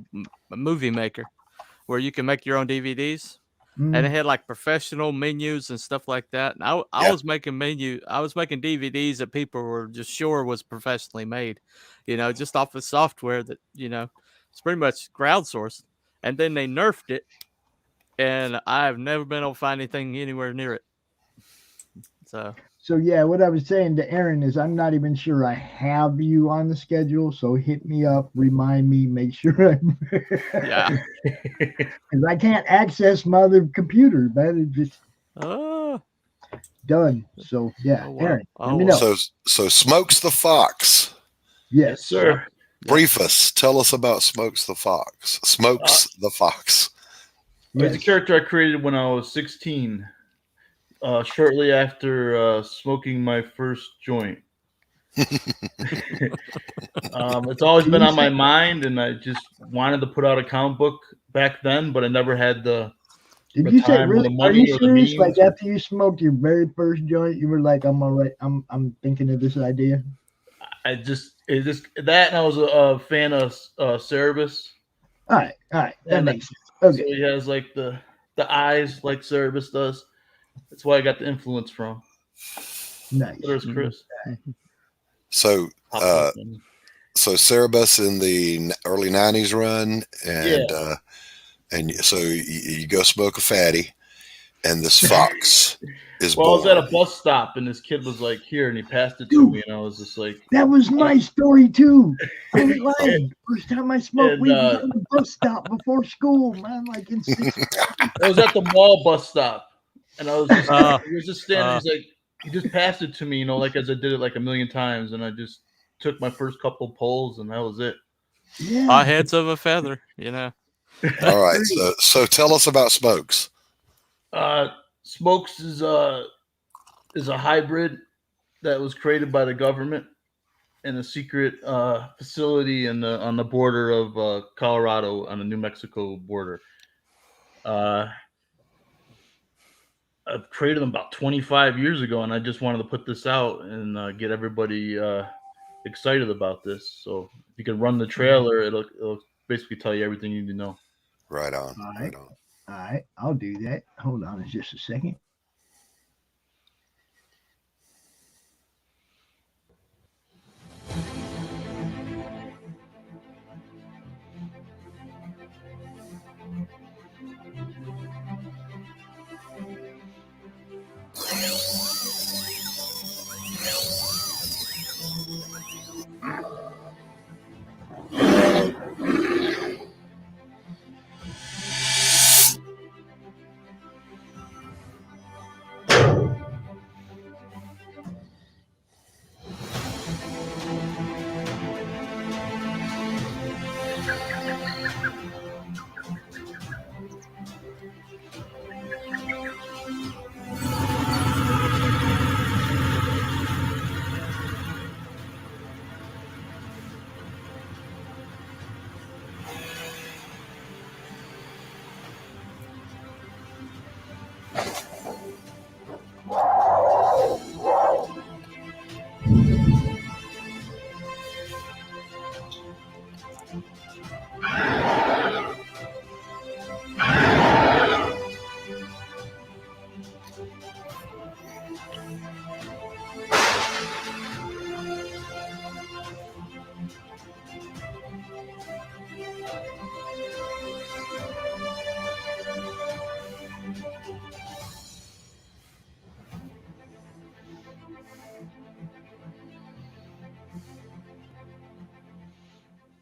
Movie Maker where you can make your own DVDs, and it had like professional menus and stuff like that. And I was making DVDs that people were just sure was professionally made, just off of software that it's pretty much crowdsourced. And then they nerfed it, and I've never been able to find anything anywhere near it. So yeah, what I was saying to Aaron is I'm not even sure I have you on the schedule. So hit me up, remind me, make sure I'm Yeah. because I can't access my other computer, but it's just done. So yeah, Aaron, let me know. So Smokes the Fox. Yes, sir. Brief us. Tell us about Smokes the Fox. Smokes the Fox. It's a character I created when I was 16. Shortly after smoking my first joint. It's always been on my mind, and I just wanted to put out a comic book back then, but I never had the Did you say time or really? the Are money you or the serious? means. Like after you smoked your very first joint, you were like, "I'm all right. I'm thinking of this idea." That, and I was a fan of Cerebus. All right, that And makes sense. Okay. So he has like the eyes like Cerebus does. That's why I got the influence from. Nice. There's Chris. So Cerebus in the early 90s run, and so you go smoke a fatty, and this fox is Well, I was born. at a bus stop, and this kid was like, "Here," and he passed it to me, and I was just like, That was my story too. I ain't lying. First time I smoked weed was on the bus stop before school, man. Like in sixth grade. I was at the mall bus stop, and I was just he was just standing. He's like, he just passed it to me, like as I did it like a million times, and I just took my first couple pulls, and that was it. All heads of a feather, All right, so tell us about Smokes. Smokes is a hybrid that was created by the government in a secret facility on the border of Colorado, on the New Mexico border. I've created them about 25 years ago, and I just wanted to put this out and get everybody excited about this. So if you can run the trailer, it'll basically tell you everything you need to know. Right on. Right on. All right, I'll do that. Hold on just a second.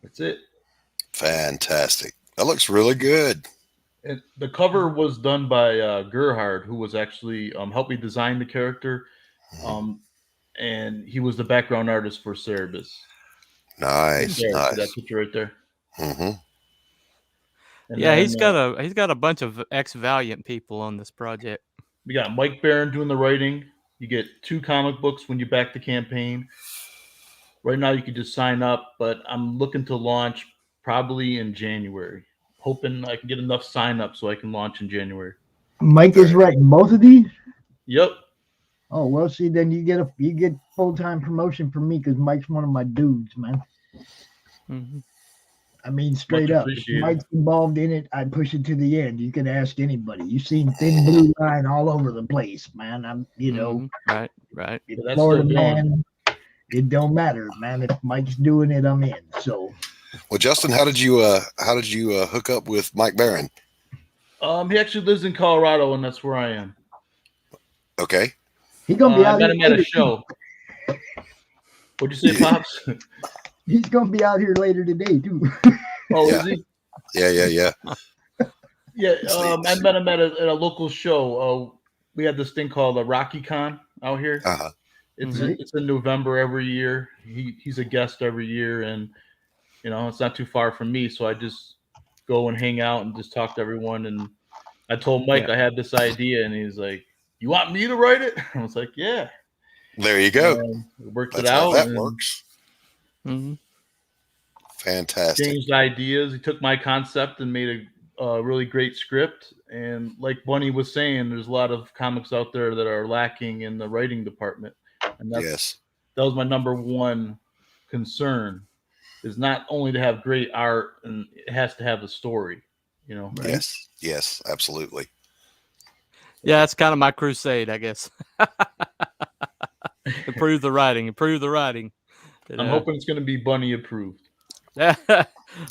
That's it. Fantastic. That looks really good. And the cover was done by Gerhard, who was actually helped me design the character, and he was the background artist for Cerebus. Nice, Right there, nice. see that picture right there. Mm-hmm. Yeah, he's got a bunch of ex-Valiant people on this project. We got Mike Barron doing the writing. You get 2 comic books when you back the campaign. Right now, you can just sign up, but I'm looking to launch probably in January. Hoping I can get enough sign up so I can launch in January. Mike is writing both of these? Yep. Oh, well, see, then you get full-time promotion from me because Mike's one of my dudes, man. Mm-hmm. I mean, straight up. If Mike's involved in it, I push it to the end. You can ask anybody. You've seen Thin Blue Line all over the place, man. I'm, right. Florida man, it don't matter, man. If Mike's doing it, I'm in. So, well, Justin, how did you hook up with Mike Barron? He actually lives in Colorado, and that's where I am. Okay. He's gonna be out. I met him at a show. What'd you say, Pops? He's gonna be out here later today too. Oh, is he? Yeah. Yeah, I met him at a local show. We had this thing called a Rocky Con out here. Uh-huh. It's in November every year. He's a guest every year, and it's not too far from me, so I just go and hang out and just talk to everyone. And I told Mike I had this idea, and he's like, "You want me to write it?" I was like, "Yeah." There you go. We worked That's it out. how that works. Mm-hmm. Fantastic. Changed ideas. He took my concept and made a really great script. And like Bunny was saying, there's a lot of comics out there that are lacking in the writing department. And that was my number one concern, is not only to have great art, and it has to have a story, Right? Yes, absolutely. Yeah, that's kind of my crusade, I guess. Improve the writing. I'm hoping it's going to be Bunny approved.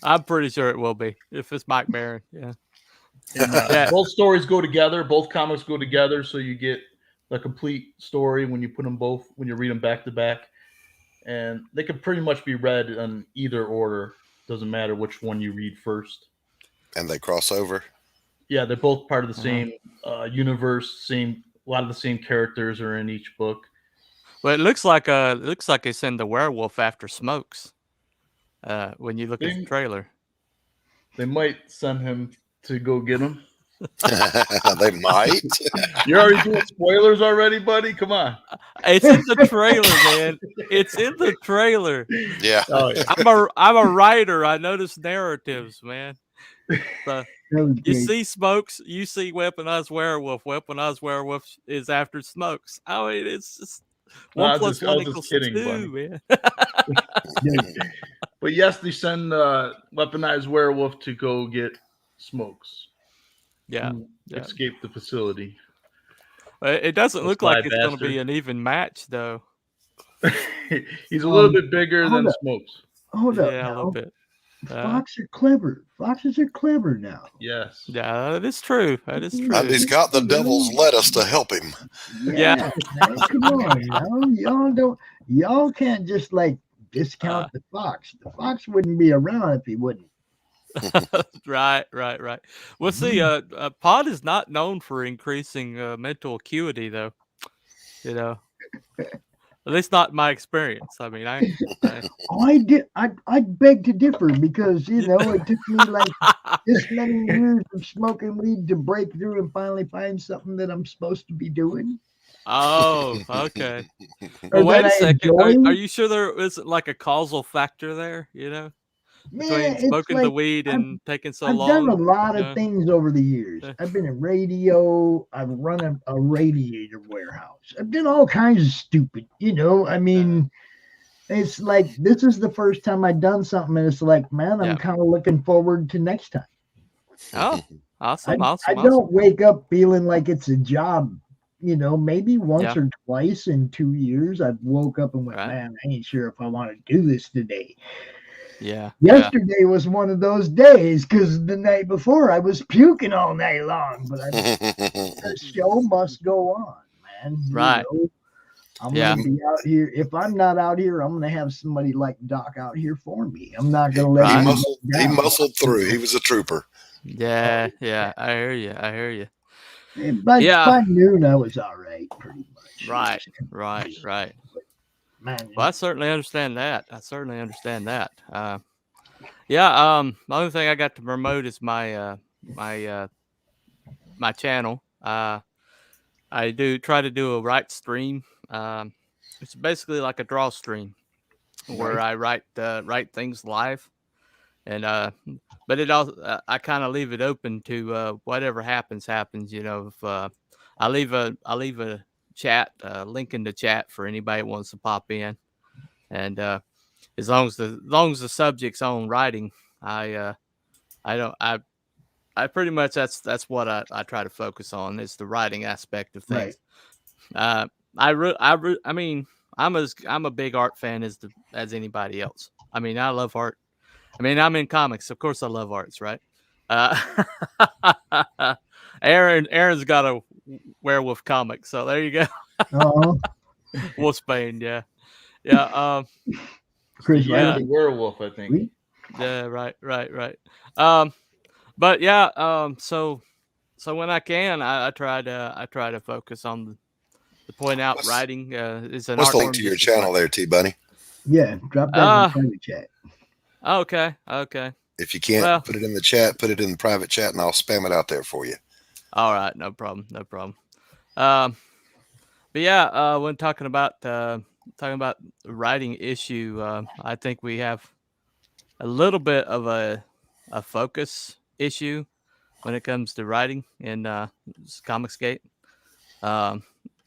I'm pretty sure it will be, if it's Mike Barron. Yeah. And, both stories go together. Both comics go together, so you get a complete story when you read them back to back. And they can pretty much be read in either order. Doesn't matter which one you read first. And they cross over? Yeah, they're both part of the same universe. A lot of the same characters are in each book. Well, it looks like they send the werewolf after Smokes. When you look at the trailer, they might send him to go get him. They might. You're already doing spoilers already, buddy. Come on. It's in the trailer, man. It's in the trailer. Yeah. Oh, yeah. I'm a writer. I notice narratives, man. So, you see Smokes, you see Weaponized Werewolf. Weaponized Werewolf is after Smokes. I mean, it's just 1 + 1 = 2, man. But yes, they send Weaponized Werewolf to go get Smokes. Yeah. Escape the facility. It doesn't look like it's going to be an even match, though. He's a little bit bigger than Smokes. Hold up. Yeah, a little bit. Foxes are clever. Foxes are clever now. Yes. Yeah, that is true. That is true. And he's got the devil's lettuce to help him. Yeah. Man, come on, y'all can't just discount the fox. The fox wouldn't be around if he wouldn't. Right. Well, see, Pod is not known for increasing mental acuity, though. At least not in my experience. I mean, I beg to differ because it took me this many years of smoking weed to break through and finally find something that I'm supposed to be doing. Oh, okay. Well, wait a second. Are you sure there isn't a causal factor there? Between smoking the weed and taking so long. I've done a lot of things over the years. I've been in radio. I've run a radiator warehouse. I've done all kinds of stupid, I mean, it's this is the first time I've done something, and it's man, I'm kind of looking forward to next time. Oh, awesome. I don't wake up feeling like it's a job. Maybe once or twice in 2 years, I've woke up and went, man, I ain't sure if I want to do this today. Yeah. Yesterday was one of those days because the night before I was puking all night long. But the show must go on, man. Right. I'm gonna be out here. If I'm not out here, I'm gonna have somebody like Doc out here for me. I'm not gonna let him he muscled through. He was a trooper. Yeah, yeah. I hear you. I hear you. By noon, I was all right, pretty much. Right. Man, well, I certainly understand that. The only thing I got to promote is my my channel. I try to do a write stream. It's basically like a draw stream where I write things live, and but it also I kind of leave it open to whatever happens. You know, if I leave a chat link in the chat for anybody that wants to pop in, and as long as the subject's on writing, I pretty much that's what I try to focus on is the writing aspect of things. Right. I mean, I'm a big art fan as anybody else. I mean, I love art. I mean, I'm in comics, of course I love arts, right? Aaron's got a werewolf comic, so there you go. Wolfsbane, yeah. Chris, yeah, werewolf, I think. Yeah, right. But yeah, so when I can, I try to focus on the point out writing is an What's art the link to your channel there, T-Bunny? Yeah, drop that in the chat. Okay. If you can't put it in the chat, put it in the private chat, and I'll spam it out there for you. All right, no problem. But yeah, when talking about the writing issue, I think we have a little bit of a focus issue when it comes to writing in Comicsgate.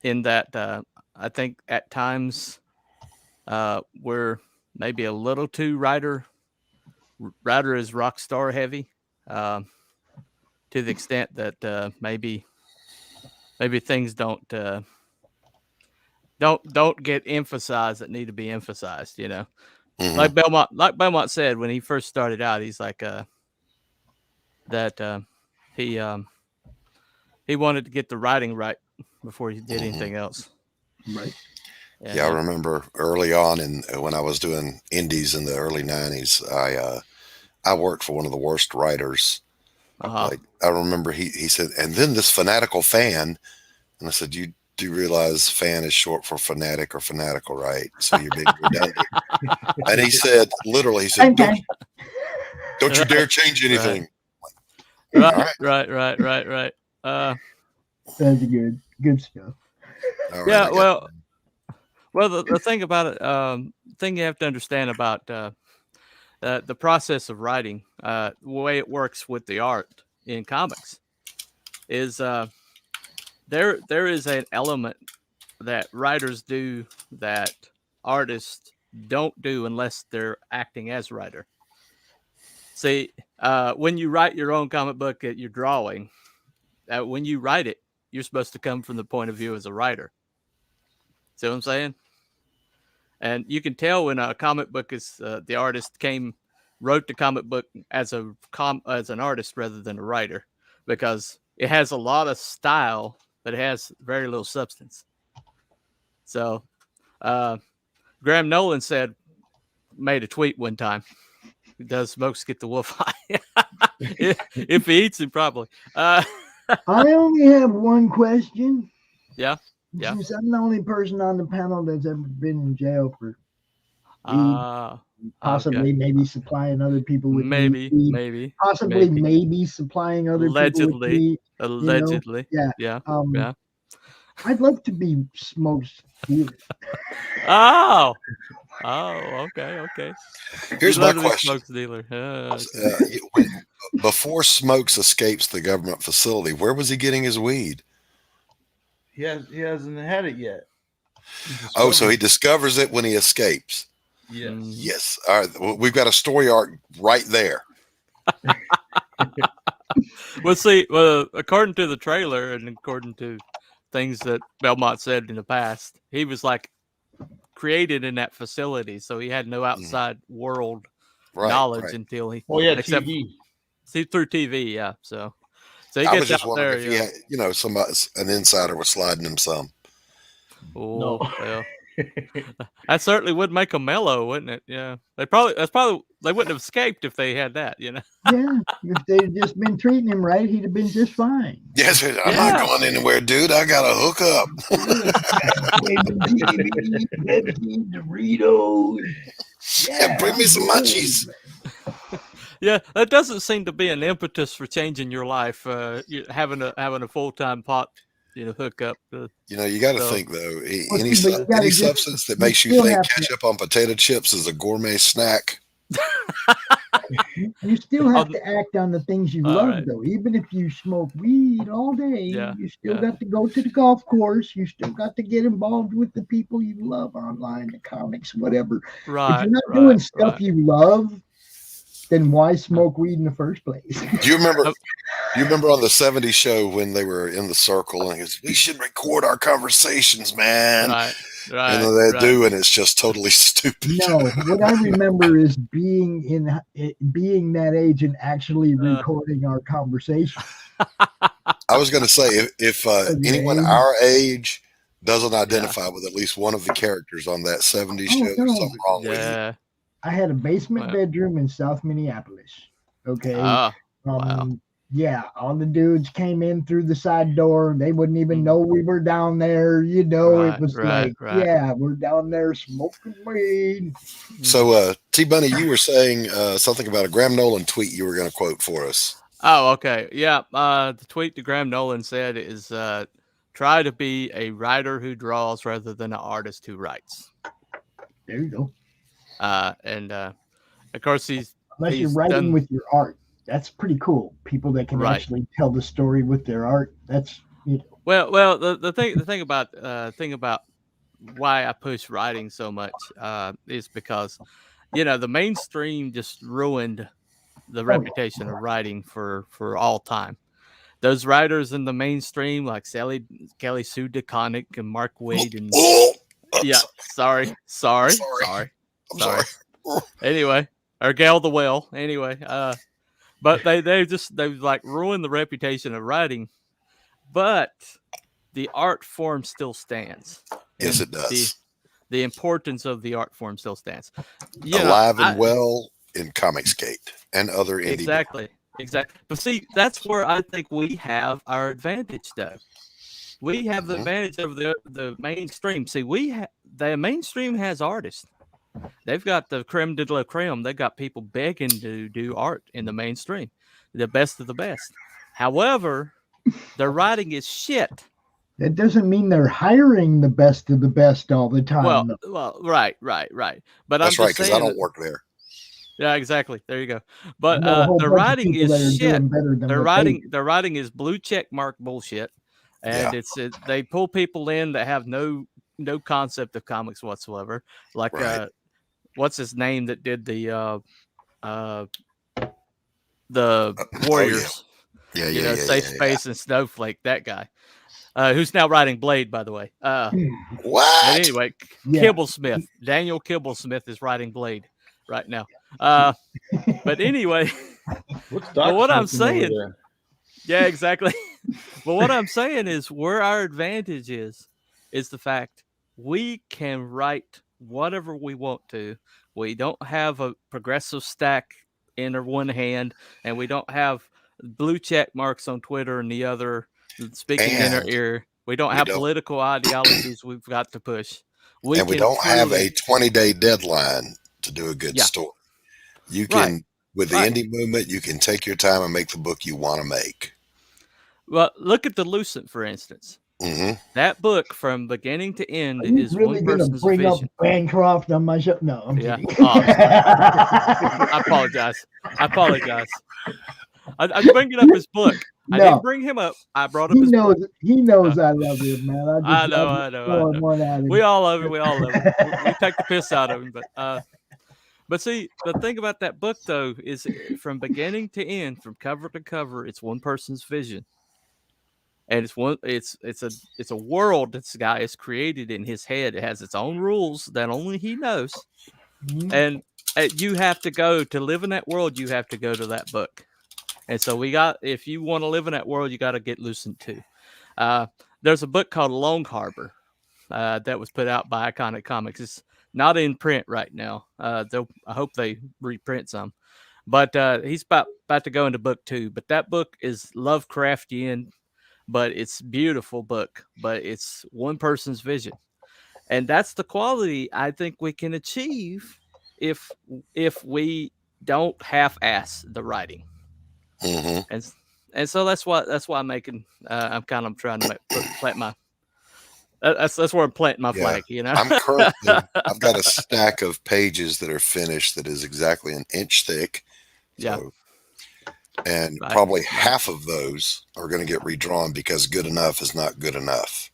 In that, I think at times we're maybe a little too writer is rock star heavy, to the extent that maybe things don't get emphasized that need to be emphasized. You know, like Belmont said when he first started out, he's like that he wanted to get the writing right before he did anything else. Right. Yeah, I remember early on when I was doing indies in the early 90s, I worked for one of the worst writers. Like I remember he said, and then this fanatical fan, and I said, you do realize fan is short for fanatic or fanatical, right? So you're being redundant. And he said, literally, don't you dare change anything. Right. That's good stuff. Right, yeah, well, the thing about it, thing you have to understand about the process of writing, the way it works with the art in comics, is there is an element that writers do that artists don't do unless they're acting as writer. See, when you write your own comic book that you're drawing, when you write it, you're supposed to come from the point of view as a writer. See what I'm saying? And you can tell when a comic book is the artist wrote the comic book as an artist rather than a writer, because it has a lot of style, but it has very little substance. So, Graham Nolan made a tweet one time. Does smokes get the wolf eye? If he eats him, probably. I only have one question. Yeah. Since I'm the only person on the panel that's ever been in jail for possibly maybe supplying other people with maybe supplying other people with weed, allegedly. Yeah. I'd love to be Smoke's dealer. Okay. Here's my question. Smoke's dealer. Before Smokes escapes the government facility, where was he getting his weed? He hasn't had it yet. Oh, so he discovers it when he escapes. Yes. All right. Well, we've got a story arc right there. Well, see, according to the trailer and according to things that Belmont said in the past, he was like created in that facility, so he had no outside world knowledge until he. Except TV. See, through TV, yeah. So he I gets was just out wondering there. if he had, an insider was sliding him some. Oh, No. well, that certainly would make them mellow, wouldn't it? Yeah, they wouldn't have escaped if they had that, you know. Yeah, if they'd just been treating him right, he'd have been just fine. Yes, I'm not going anywhere, dude. I got to hook up. Doritos. Yeah, bring me some munchies. Yeah, that doesn't seem to be an impetus for changing your life. Having a full-time pot, hookup. You got to think though. Well, Any see, but you gotta any just- substance that you makes you still think have to- ketchup on potato chips is a gourmet snack. You still have to act on the things you love, right. though. Even if you smoke weed all day, Yeah, you still yeah. got to go to the golf course. You still got to get involved with the people you love online, the comics, whatever. If Right, you're not doing right, stuff right. you love, then why smoke weed in the first place? Do you remember? You remember on the '70s show when they were in the circle and he goes, "We should record our conversations, man." Right, And then they do, and it's just totally stupid. No, what I remember is being that age and actually recording our conversation. I was going to say, if anyone our age doesn't identify with at least one of the characters on that '70s show, there's something wrong with you. I had a basement bedroom in South Minneapolis. Okay. Wow. Yeah, all the dudes came in through the side door. They wouldn't even know we were down there. It was right. yeah, we're down there smoking weed. So, T Bunny, you were saying something about a Graham Nolan tweet you were going to quote for us. Oh, okay. Yeah. The tweet that Graham Nolan said is try to be a writer who draws rather than an artist who writes. There you go. And of course, Unless you're writing with your art. That's pretty cool. People that can actually tell the story with their art. That's Well, the thing about why I push writing so much is because the mainstream just ruined the reputation of writing for all time. Those writers in the mainstream like Kelly Sue DeConnick and Mark Waid and sorry. Anyway, or Gail the Whale. Anyway, but they like ruined the reputation of writing, but the art form still stands. Yes, it does. The importance of the art form still stands. Alive and well in Comicsgate and other indie. Exactly. But see, that's where I think we have our advantage, though. We have the advantage of the mainstream. See, the mainstream has artists. They've got the creme de la creme. They got people begging to do art in the mainstream, the best of the best. However, their writing is shit. That doesn't mean they're hiring the best of the best all the time. Well, right. But that's right, because I don't work there. Yeah, exactly. There you go. But the writing is shit. Their writing is blue check mark bullshit, and they pull people in that have no concept of comics whatsoever. Like what's his name that did the Warriors? Safe Space and Snowflake. That guy. Who's now writing Blade, by the way. What? Anyway, Kibblesmith. Daniel Kibblesmith is writing Blade right now. But anyway, but what I'm saying, yeah, exactly. But what I'm saying is where our advantage is the fact we can write whatever we want to. We don't have a progressive stack in our one hand, and we don't have blue check marks on Twitter and the other speaking in our ear. We don't have political ideologies we've got to push. We don't have a 20-day deadline to do a good story. You can, with the indie movement, you can take your time and make the book you want to make. Well, look at the Lucent, for instance. Mm-hmm. That book, from beginning to end, is really one person's vision. Up Bancroft on my show? No, I'm kidding. I apologize. I'm bringing up his book. I didn't bring him up. I brought up his book. He knows I love him, man. I know. We all love him. We take the piss out of him, but see, the thing about that book though is from beginning to end, from cover to cover, it's one person's vision, and it's a world this guy has created in his head. It has its own rules that only he knows, and you have to go to live in that world. You have to go to that book. And so if you want to live in that world, you got to get Lucent too. There's a book called Long Harbor, that was put out by Iconic Comics. It's not in print right now. I hope they reprint some. But he's about to go into book 2. But that book is Lovecraftian, but it's a beautiful book. But it's one person's vision. And that's the quality I think we can achieve if we don't half-ass the writing. Mm-hmm. And so that's why I'm making. I'm kind of trying to plant my. That's where I'm planting my flag. You know, I've got a stack of pages that are finished that is exactly an inch thick. So, and probably half of those are going to get redrawn because good enough is not good enough.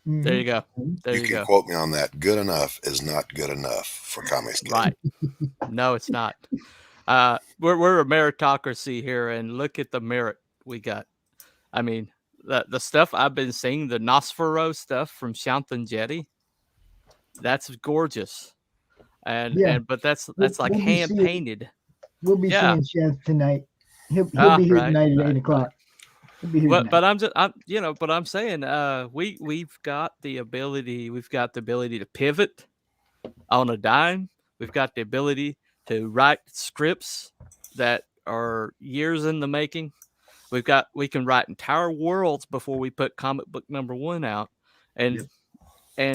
There you go. There you can quote me on that. Good enough is not good enough for comics. Right. No, it's not. We're a meritocracy here, and look at the merit we got. I mean, the stuff I've been seeing, the Nosfero stuff from Shantan Jetty, that's gorgeous. But that's like hand painted. We'll be seeing Chef tonight. He'll be here tonight at 8 o'clock. But I'm saying we've got the ability to pivot on a dime. We've got the ability to write scripts that are years in the making. We can write entire worlds before we put comic book number 1 out, and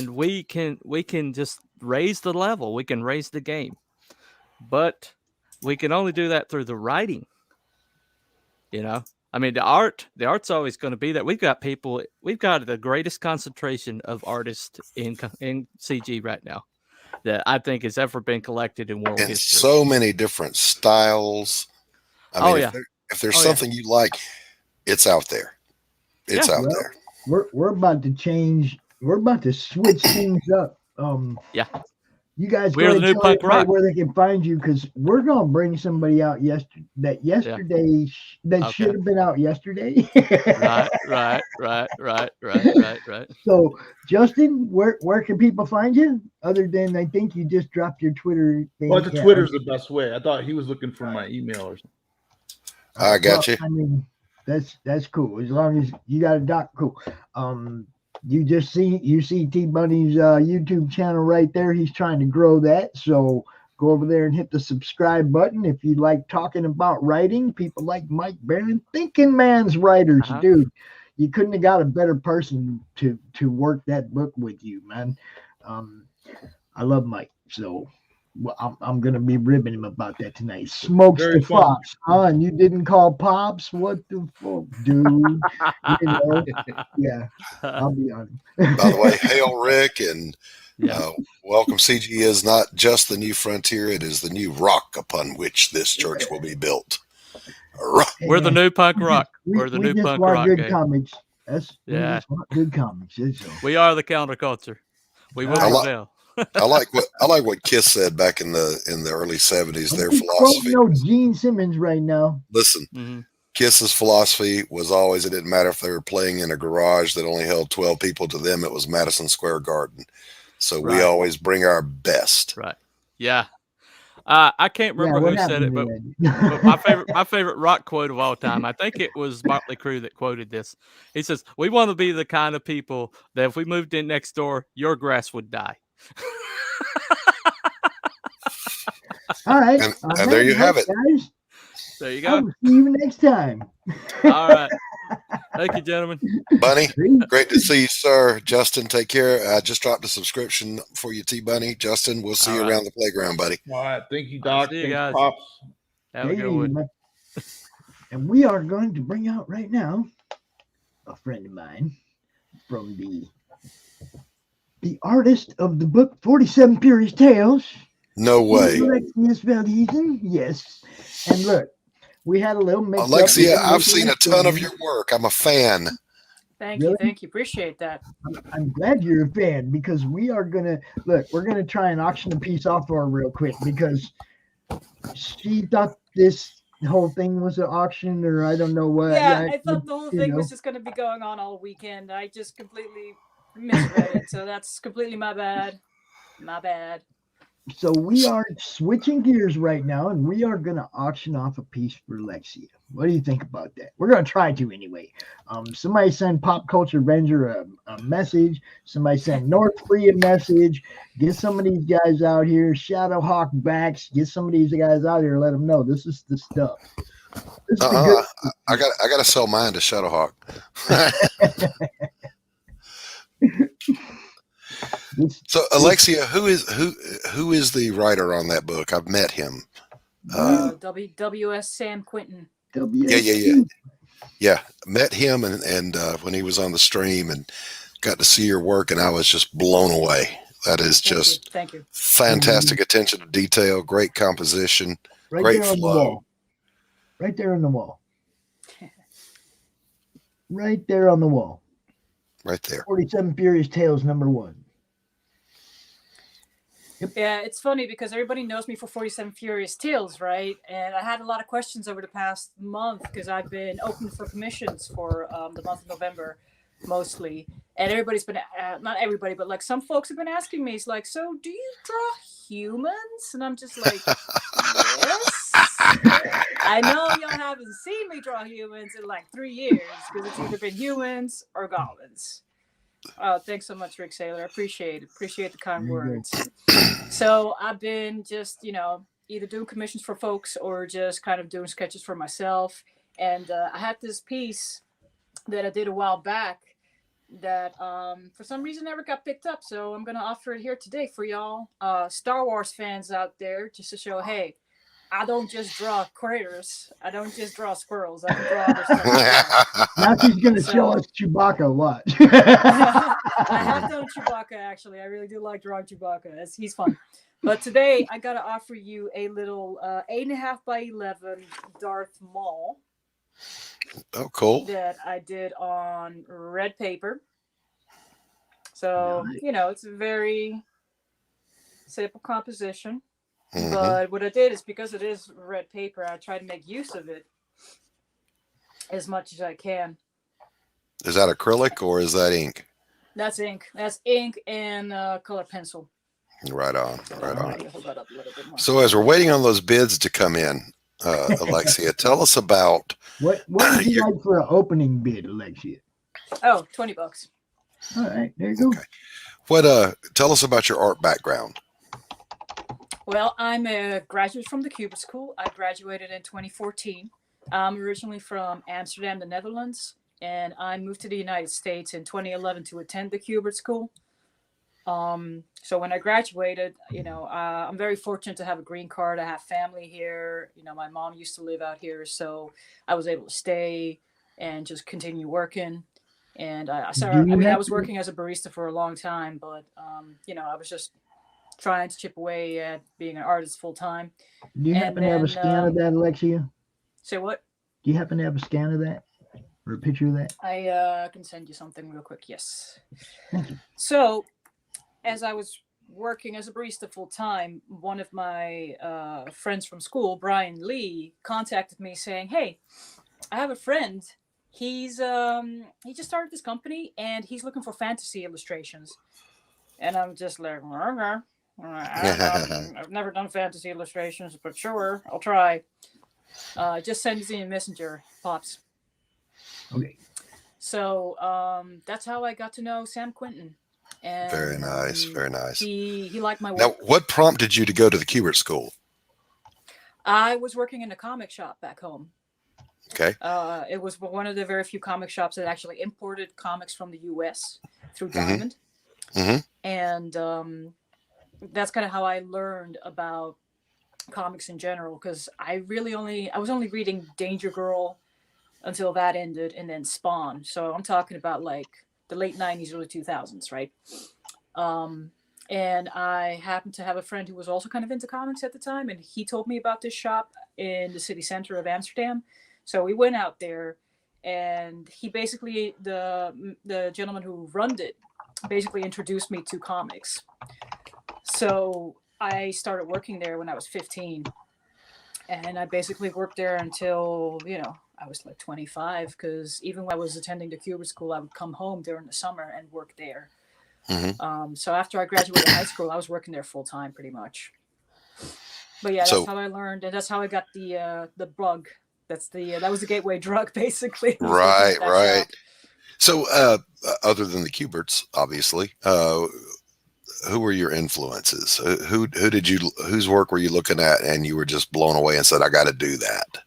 we can just raise the level. We can raise the game, but we can only do that through the writing. You know, I mean, the art's always going to be there. We've got the greatest concentration of artists in CG right now that I think has ever been collected in world history. So many different styles. I mean, if there's something you like, it's out there. It's out there. We're about to change. We're about to switch things up. You guys we're the new punk rock. Where they can find you, because we're gonna bring somebody out yesterday should have been out yesterday. Right. So, Justin, where can people find you? Other than I think you just dropped your Twitter thing. Well, the Twitter's the best way. I thought he was looking for my email or something. I got you. I mean, that's cool. As long as you got a doc, cool. You see T Bunny's YouTube channel right there. He's trying to grow that. So go over there and hit the subscribe button if you like talking about writing. People like Mike Barron, thinking man's writers, dude. You couldn't have got a better person to work that book with you, man. I love Mike, so I'm gonna be ribbing him about that tonight. Smokes the Fox, and you didn't call Pops? What the fuck, dude? I'll be on him. By the way, hail Rick, and welcome. CG is not just the new frontier; it is the new rock upon which this church will be built. We're the new punk rock. We're the new punk rock. Good comics. Good comics. We are the counterculture. We will prevail. I like what Kiss said back in the early 70s. Their philosophy. No, Gene Simmons right now. Listen, Kiss's philosophy was always it didn't matter if they were playing in a garage that only held 12 people. To them, it was Madison Square Garden. So we always bring our best. Right. Yeah. I can't remember who said it, but my favorite rock quote of all time, I think it was Motley Crue that quoted this. He says, "We want to be the kind of people that if we moved in next door, your grass would die." All right. And there you have it. Guys. There you go. I'll see you next time. All right. Thank you, gentlemen. Bunny, great to see you, sir. Justin, take care. I just dropped a subscription for you, T Bunny. Justin, we'll see you around the playground, buddy. All right. Thank you, Doc. See you guys. Pops. Have a good one. And we are going to bring out right now a friend of mine from the artist of the book 47 Furious Tales. No way. Alexia Veldhuisen. Yes. And look, we had a little mix Alexia, I've seen a ton of your work. I'm a fan. Thank you. Appreciate that. I'm glad you're a fan, because we're gonna try and auction a piece off for her real quick, because she thought this whole thing was an auction, or I don't know what. Yeah, I thought the whole thing was just going to be going on all weekend. I just completely misread it, so that's completely my bad. My bad. So we are switching gears right now, and we are going to auction off a piece for Alexia. What do you think about that? We're going to try to anyway. Somebody send Pop Culture Avenger a message. Somebody send North Free a message. Get some of these guys out here. Shadowhawk backs. Get some of these guys out here. Let them know this is the stuff. This is the good. I got to sell mine to Shadowhawk. So Alexia, who is the writer on that book? I've met him. WWS Sam Quinton. Yeah. Met him and when he was on the stream and got to see your work, and I was just blown away. That is just Thank you. Fantastic attention to detail, great composition, great flow. Right there on the wall. Right there on the wall. Right there. 47 Furious Tales #1. Yep. Yeah, it's funny because everybody knows me for 47 Furious Tales, right? And I had a lot of questions over the past month because I've been open for commissions for the month of November, mostly. And everybody's been, not everybody, but like some folks have been asking me, it's like, so do you draw humans? And I'm just like, yes. I know y'all haven't seen me draw humans in like 3 years because it's either been humans or goblins. Oh, thanks so much, Rick Saylor. I appreciate it. Appreciate the kind words. So I've been just, either doing commissions for folks or just kind of doing sketches for myself. And I had this piece that I did a while back that for some reason never got picked up. So I'm going to offer it here today for y'all Star Wars fans out there just to show, hey, I don't just draw craters. I don't just draw squirrels. I can draw other stuff. Now she's going to show us Chewbacca. Watch. I have done Chewbacca, actually. I really do like drawing Chewbacca. He's fun. But today, I got to offer you a little 8.5 by 11 Darth Maul. Oh, cool. That I did on red paper. So, it's a very simple composition. Mm-hmm. But what I did is because it is red paper, I try to make use of it as much as I can. Is that acrylic or is that ink? That's ink. That's ink and color pencil. Right on. Right on. Hold that up a little bit more. So as we're waiting on those bids to come in, Alexia, tell us about what would you like for an opening bid, Alexia? Oh, $20. All right, there you go. Okay. What? Tell us about your art background. Well, I'm a graduate from the Cubert School. I graduated in 2014. I'm originally from Amsterdam, the Netherlands, and I moved to the United States in 2011 to attend the Cubert School. So when I graduated, I'm very fortunate to have a green card. I have family here. My mom used to live out here, so I was able to stay and just continue working. And I was working as a barista for a long time, but I was just trying to chip away at being an artist full time. Do you happen to have a scan of that, Alexia? Say what? Do you happen to have a scan of that or a picture of that? I can send you something real quick. Yes. Thank you. So, as I was working as a barista full time, one of my friends from school, Brian Lee, contacted me saying, "Hey, I have a friend. He just started this company and he's looking for fantasy illustrations." And I'm just like, I've never done fantasy illustrations, but sure, I'll try. Just send me a messenger, Pops. Okay. So that's how I got to know Sam Quinton. And very nice, very nice. He liked my work. Now, what prompted you to go to the Cubert School? I was working in a comic shop back home. Okay. It was one of the very few comic shops that actually imported comics from the U.S. through Diamond. Mm-hmm. And that's kind of how I learned about comics in general, because I was only reading Danger Girl until that ended, and then Spawn. So I'm talking about like the late 90s, early 2000s, right? And I happened to have a friend who was also kind of into comics at the time, and he told me about this shop in the city center of Amsterdam. So we went out there, and he basically, the gentleman who runned it, basically introduced me to comics. So I started working there when I was 15, and I basically worked there until, I was like 25, because even when I was attending the Cubert School, I would come home during the summer and work there. So after I graduated high school, I was working there full time pretty much. But yeah, that's how I learned, and that's how I got the bug. That was the gateway drug, basically. Right. So, other than the Cuberts, obviously, who were your influences? Whose work were you looking at, and you were just blown away and said, "I got to do that"?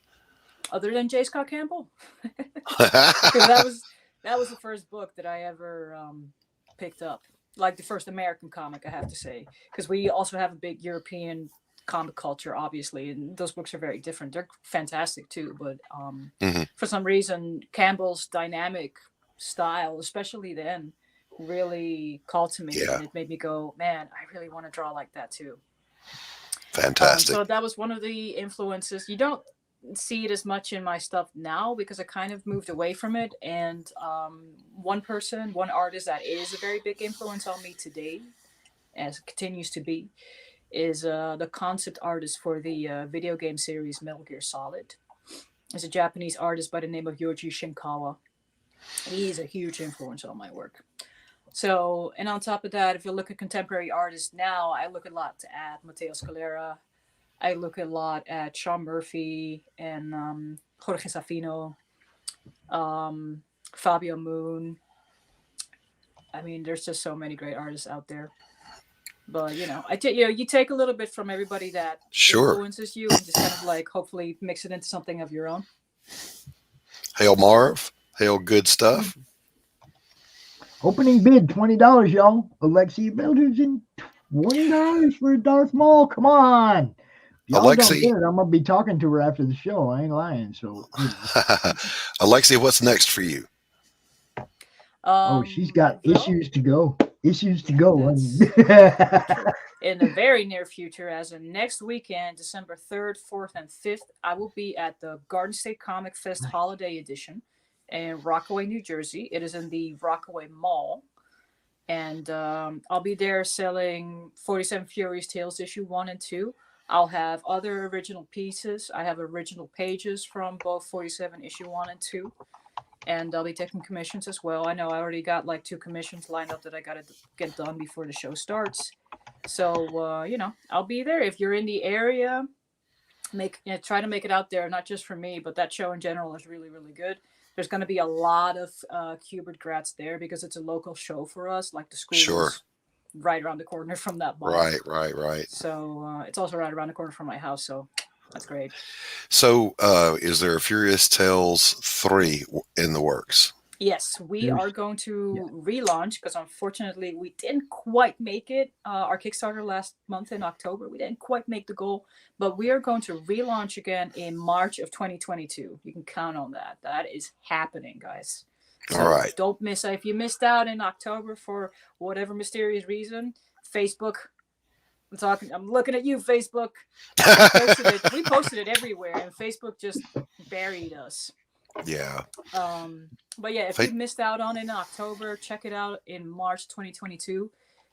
Other than J. Scott Campbell, because that was the first book that I ever picked up, like the first American comic, I have to say, because we also have a big European comic culture, obviously, and those books are very different. They're fantastic too, but for some reason, Campbell's dynamic style, especially then, really called to me, and it made me go, man, I really want to draw like that too. Fantastic. So that was one of the influences. You don't see it as much in my stuff now because I kind of moved away from it, and one artist that is a very big influence on me today, as it continues to be, is the concept artist for the video game series Metal Gear Solid. It's a Japanese artist by the name of Yoji Shinkawa. He's a huge influence on my work. So, and on top of that, if you look at contemporary artists now, I look a lot at Matteo Scalera. I look a lot at Sean Murphy and Jorge Safino, Fabio Moon. I mean, there's just so many great artists out there. But you take a little bit from everybody that influences you, and just kind of like hopefully mix it into something of your own. Hail Marv. Hail good stuff. Opening bid $20, y'all. Alexia Veldhuisen, $20 for Darth Maul. Come on. Y'all Alexia, don't get it. I'm gonna be talking to her after the show. I ain't lying. So, Alexia, what's next for you? She's got issues to go. Issues to go. In the very near future, as of next weekend, December 3rd, 4th, and 5th, I will be at the Garden State Comic Fest Holiday Edition in Rockaway, New Jersey. It is in the Rockaway Mall. And I'll be there selling 47 Furies Tales issue 1 and 2. I'll have other original pieces. I have original pages from both 47 issue 1 and 2. And I'll be taking commissions as well. I know I already got like 2 commissions lined up that I got to get done before the show starts. So, I'll be there. If you're in the area, try to make it out there, not just for me, but that show in general is really, really good. There's going to be a lot of Cubert grads there because it's a local show for us. Like the school is right around the corner from that mall. Right. So it's also right around the corner from my house. So that's great. So is there a Furious Tales 3 in the works? Yes, we are going to relaunch because unfortunately we didn't quite make it. Our Kickstarter last month in October, we didn't quite make the goal, but we are going to relaunch again in March of 2022. You can count on that. That is happening, guys. So all right. Don't miss it. If you missed out in October for whatever mysterious reason, Facebook. I'm looking at you, Facebook. We posted it everywhere, and Facebook just buried us. Yeah. But yeah, if you missed out on it in October, check it out in March 2022.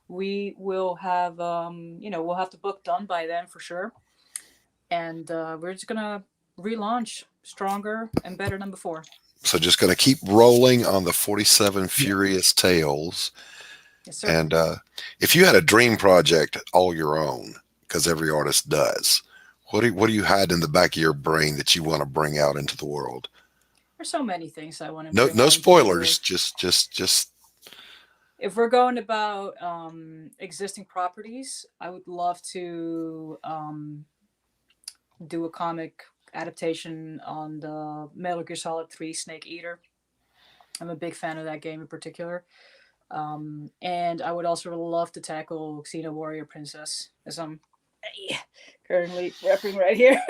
We will have, we'll have the book done by then for sure. And we're just going to relaunch stronger and better than before. So just going to keep rolling on the 47 Furious Tales. Yes, sir. And if you had a dream project all your own, because every artist does, what do you hide in the back of your brain that you want to bring out into the world? There's so many things I want to. No spoilers. Just. If we're going about existing properties, I would love to do a comic adaptation on the Metal Gear Solid 3 Snake Eater. I'm a big fan of that game in particular. And I would also love to tackle Xena Warrior Princess, as I'm currently repping right here.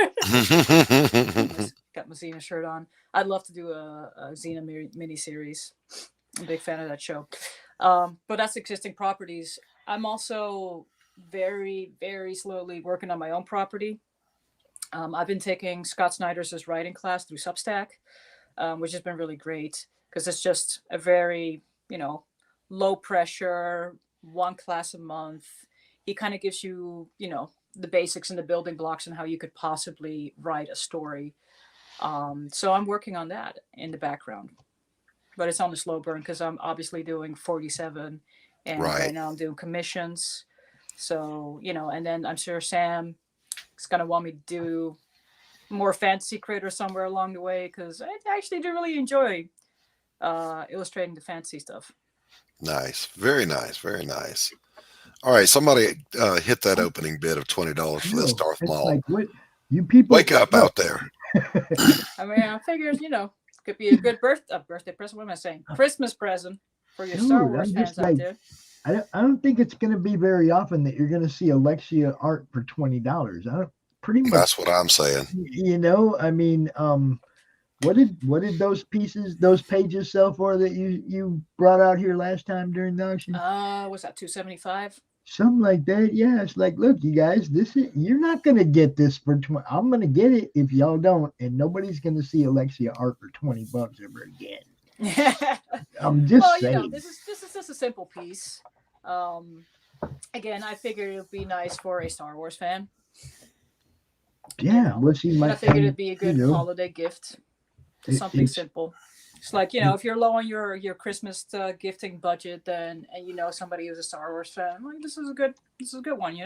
Got my Xena shirt on. I'd love to do a Xena miniseries. I'm a big fan of that show. But that's existing properties. I'm also very, very slowly working on my own property. I've been taking Scott Snyder's writing class through Substack, which has been really great because it's just a very, low pressure, one class a month. He kind of gives you, the basics and the building blocks and how you could possibly write a story. So I'm working on that in the background, but it's on the slow burn because I'm obviously doing 47 And right now I'm doing commissions. So, and then I'm sure Sam is going to want me to do more fantasy critter somewhere along the way, because I actually do really enjoy illustrating the fantasy stuff. Nice. Very nice. Very nice. All right. Somebody hit that opening bid of $20 for this Darth Maul. Like, what you people wake up out there. I mean, I figured, could be a good birthday present. What am I saying? Christmas present for your Star Wars fans out there. I don't think it's going to be very often that you're going to see Alexia art for $20. I don't pretty much. That's what I'm saying. I mean, what did those pages sell for that you brought out here last time during the auction? Was that $275? Something like that. Yeah, it's like, look, you guys, you're not going to get this for 20. I'm going to get it if y'all don't, and nobody's going to see Alexia art for $20 ever again. I'm just saying. This is just a simple piece. Again, I figured it would be nice for a Star Wars fan. Yeah, well, she might. I figured it'd be a good holiday gift. Something simple. It's like, if you're low on your Christmas gifting budget, then and somebody who's a Star Wars fan, like this is a good one,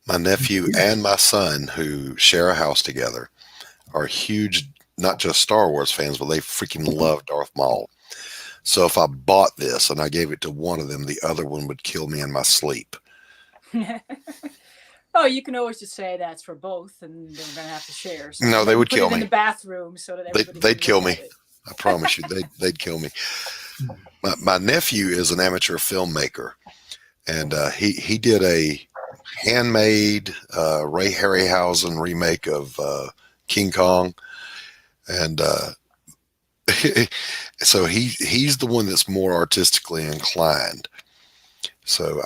My nephew and my son, who share a house together, are huge, not just Star Wars fans, but they freaking love Darth Maul. So if I bought this and I gave it to one of them, the other one would kill me in my sleep. Oh, you can always just say that's for both, and they're going to have to share. So no, they would kill me in the bathroom, so that they'd kill me. I promise you, they'd kill me. My nephew is an amateur filmmaker, and he did a handmade Ray Harryhausen remake of King Kong, and so he's the one that's more artistically inclined. So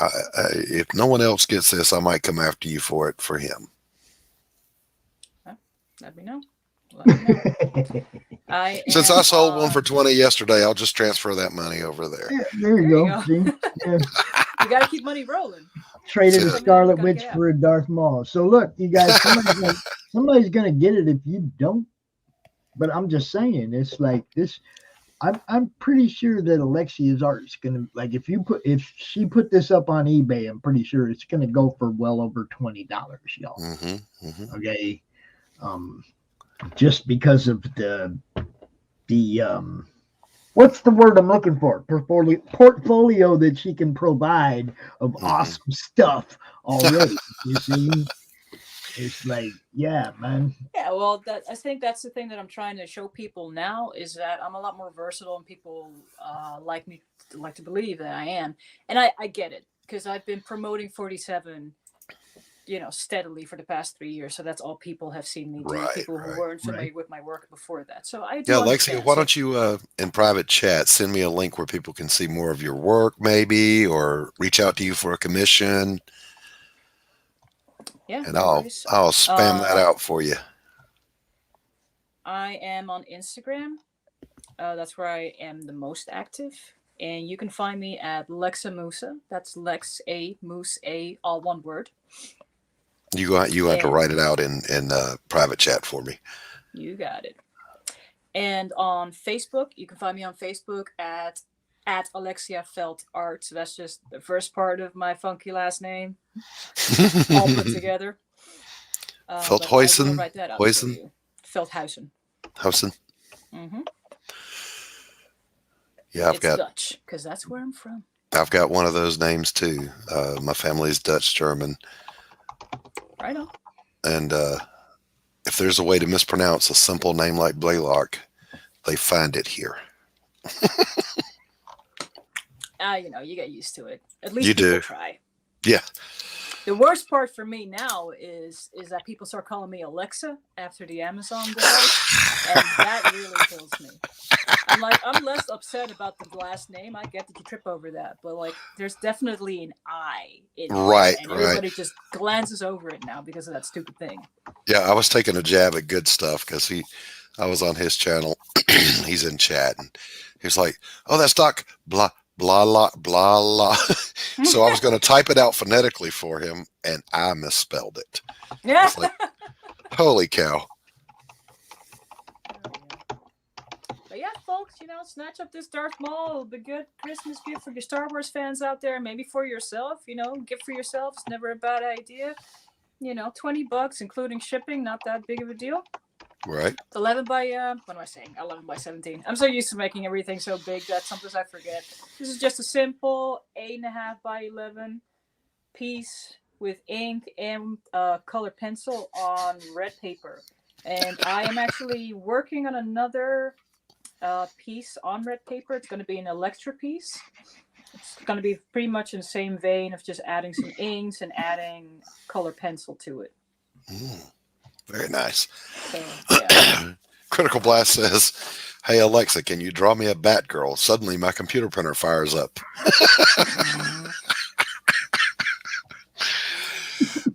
if no one else gets this, I might come after you for him. Let me know. Since I sold one for 20 yesterday, I'll just transfer that money over there. Yeah, there you go. You got to keep money rolling. Traded a Scarlet Witch for a Darth Maul. So look, you guys, somebody's gonna get it if you don't. But I'm just saying, it's like this. I'm pretty sure that Alexia's art is gonna, like, if she put this up on eBay, I'm pretty sure it's gonna go for well over $20, y'all. Okay, just because of the what's the word I'm looking for? Portfolio that she can provide of awesome stuff already. You see, it's like, yeah, man. Yeah, well, I think that's the thing that I'm trying to show people now, is that I'm a lot more versatile, and people like to believe that I am, and I get it, because I've been promoting 47, steadily for the past 3 years. So that's all people have seen me do. People who weren't familiar with my work before that. So I do. Yeah, Alexia, why don't you in private chat send me a link where people can see more of your work, maybe, or reach out to you for a commission. Yeah, and I'll spam that out for you. I am on Instagram. That's where I am the most active. And you can find me at Lexa Musa. That's Lex A Moose A, all one word. You have to write it out in private chat for me. You got it. And on Facebook, you can find me on Facebook at Alexia Veldart. So that's just the first part of my funky last name, all put together. Veldhuisen. Veldhuisen. Hausen. Mm-hmm. Yeah, It's Dutch, because that's where I'm from. I've got one of those names too. My family's Dutch German. Right on. And if there's a way to mispronounce a simple name like Blaylock, they find it here. You get used to it. At least you people do. Try. Yeah. The worst part for me now is that people start calling me Alexa after the Amazon device, and that really kills me. I'm less upset about the last name. I get that you trip over that, but there's definitely an I in it, and everybody just glances over it now because of that stupid thing. Yeah, I was taking a jab at Good Stuff because I was on his channel. He's in chat, and he's like, "Oh, that's Doc blah blah blah blah blah." So I was going to type it out phonetically for him, and I misspelled it. Yeah. Like, holy cow. But yeah, folks, snatch up this Darth Maul. It'll be a good Christmas gift for your Star Wars fans out there, maybe for yourself. Gift for yourself is never a bad idea. $20, including shipping, not that big of a deal. Right. 11 by, what am I saying? 11 by 17. I'm so used to making everything so big that sometimes I forget. This is just a simple 8.5 by 11 piece with ink and color pencil on red paper. And I am actually working on another piece on red paper. It's going to be an Electra piece. It's going to be pretty much in the same vein of just adding some inks and adding color pencil to it. Very nice. So, yeah. Critical Blast says, "Hey Alexa, can you draw me a Batgirl? Suddenly my computer printer fires up."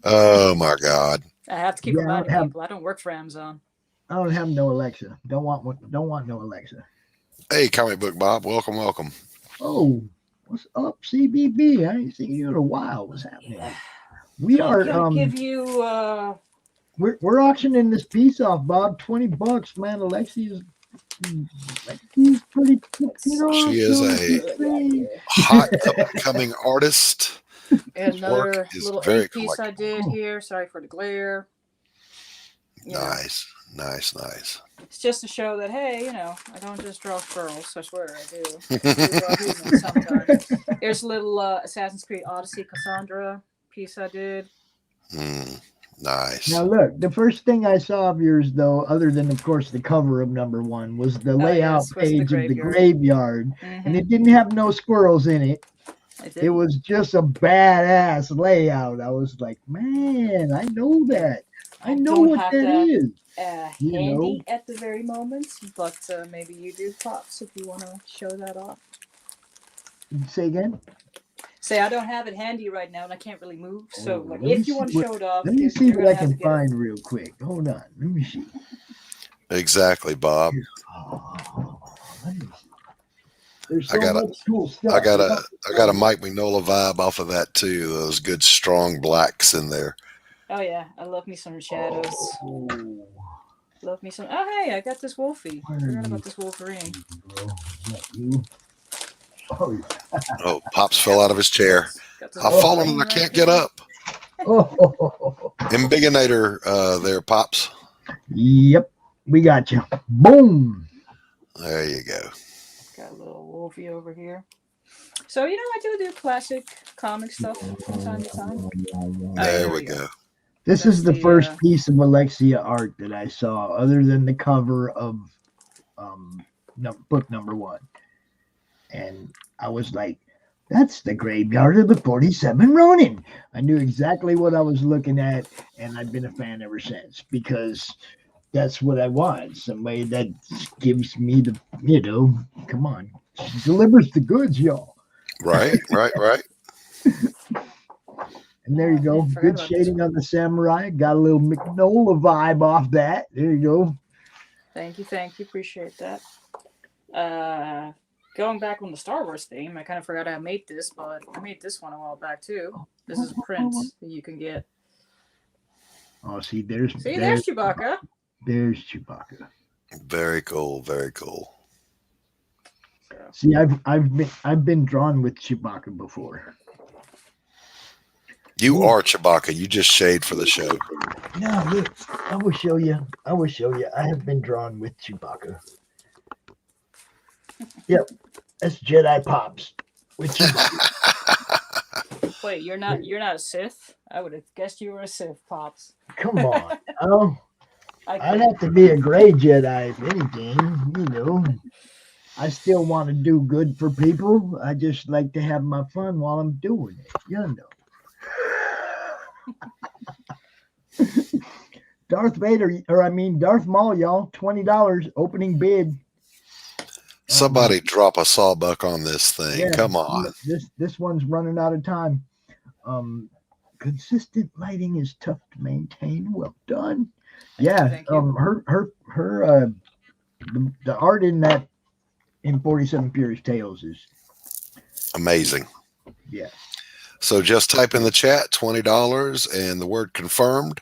Oh my God. I have to keep reminding people I don't work for Amazon. I don't have no Alexa. Don't want no Alexa. Hey, Comic Book Bob, welcome. Oh, what's up, CBB? I ain't seen you in a while. What's happening? We are give you we're auctioning this piece off, Bob. $20, man. Alexia's pretty. She is a hot upcoming artist. Another little ink piece I did here. Sorry for the glare. Nice. It's just to show that, hey, I don't just draw girls. I swear I do. I do draw humans sometimes. There's a little Assassin's Creed Odyssey Cassandra piece I did. Nice. Now look, the first thing I saw of yours, though, other than of course the cover of #1, was the layout page of the graveyard, and it didn't have no squirrels in it. It was just a badass layout. I was like, man, I know that. I know what that is. Handy at the very moment, but maybe you do, Pops, if you want to show that off. Say again? Say I don't have it handy right now, and I can't really move. So, if you want to show it off, let me see what I can find real quick. Hold on, let me see. Exactly, Bob. There's I got a Mike Mignola vibe off of that too. Those good strong blacks in there. Oh yeah, I love me some shadows. Love me some. Oh hey, I got this Wolfie. I forgot about this Wolverine. Oh, Pops fell out of his chair. I've fallen and I can't get up. Embiggenator there, Pops. Yep, we got you. Boom. There you go. Got a little Wolfie over here. So, I do classic comic stuff from time to time. There we go. This is the first piece of Alexia art that I saw, other than the cover of book #1. And I was like, that's the graveyard of the 47 Ronin. I knew exactly what I was looking at, and I've been a fan ever since, because that's what I want. Somebody that gives me the, come on, she delivers the goods, y'all. Right. And there you go. Good shading on the samurai. Got a little Mignola vibe off that. There you go. Thank you. Appreciate that. Going back on the Star Wars theme, I kind of forgot I made this, but I made this one a while back too. This is a print that you can get. Oh, see, there's Chewbacca. There's Chewbacca. Very cool. See, I've been drawn with Chewbacca before. You are Chewbacca. You just shade for the show. No, look, I will show you. I have been drawn with Chewbacca. Yep, that's Jedi Pops with Chewbacca. Wait, you're not a Sith? I would have guessed you were a Sith, Pops. Come on, I'd have to be a gray Jedi if anything. I still want to do good for people. I just like to have my fun while I'm doing it. Darth Maul, y'all. $20 opening bid. Somebody drop a sawbuck on this thing. Yeah, Come on. This one's running out of time. Consistent lighting is tough to maintain. Well done. Yeah. The art in 47 Furious Tales is amazing. Yeah. So just type in the chat $20 and the word confirmed,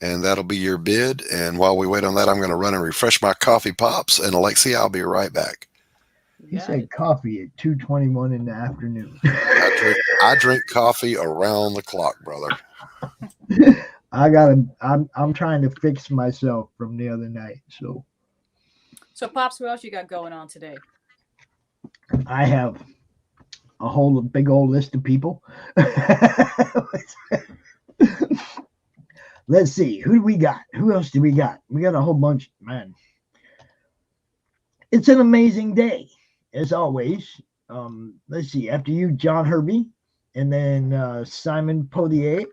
and that'll be your bid. And while we wait on that, I'm going to run and refresh my coffee, Pops. And Alexia, I'll be right back. He said coffee at 2:21 in the afternoon. I drink coffee around the clock, brother. I'm trying to fix myself from the other night. So Pops, what else you got going on today? I have a big old list of people. Let's see. Who do we got? Who else do we got? We got a whole bunch, man. It's an amazing day, as always. Let's see. After you, John Hervey, and then Simon Pothier,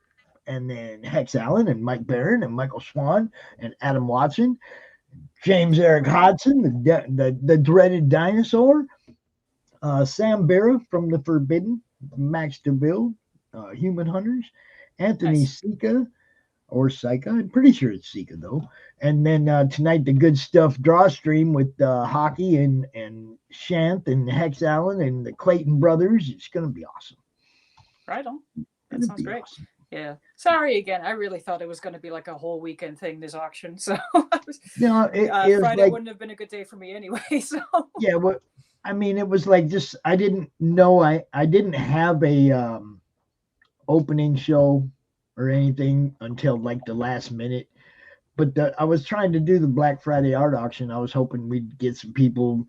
and then Hex Allen, and Mike Byron, and Michael Swan, and Adam Watson, James Eric Hodson, the dreaded dinosaur, Sam Barra from The Forbidden, Max DeVille, Human Hunters, Anthony Sika, or Sika, I'm pretty sure it's Sika though. And then tonight, the Good Stuff draw stream with Hockey and Shant and Hex Allen and the Clayton brothers. It's going to be awesome. Right on. That sounds great. Awesome. Yeah. Sorry again. I really thought it was going to be like a whole weekend thing, this auction. So Friday wouldn't have been a good day for me anyway. So yeah, well, I mean, it was like just I didn't know I didn't have a opening show or anything until like the last minute. But I was trying to do the Black Friday art auction. I was hoping we'd get some people,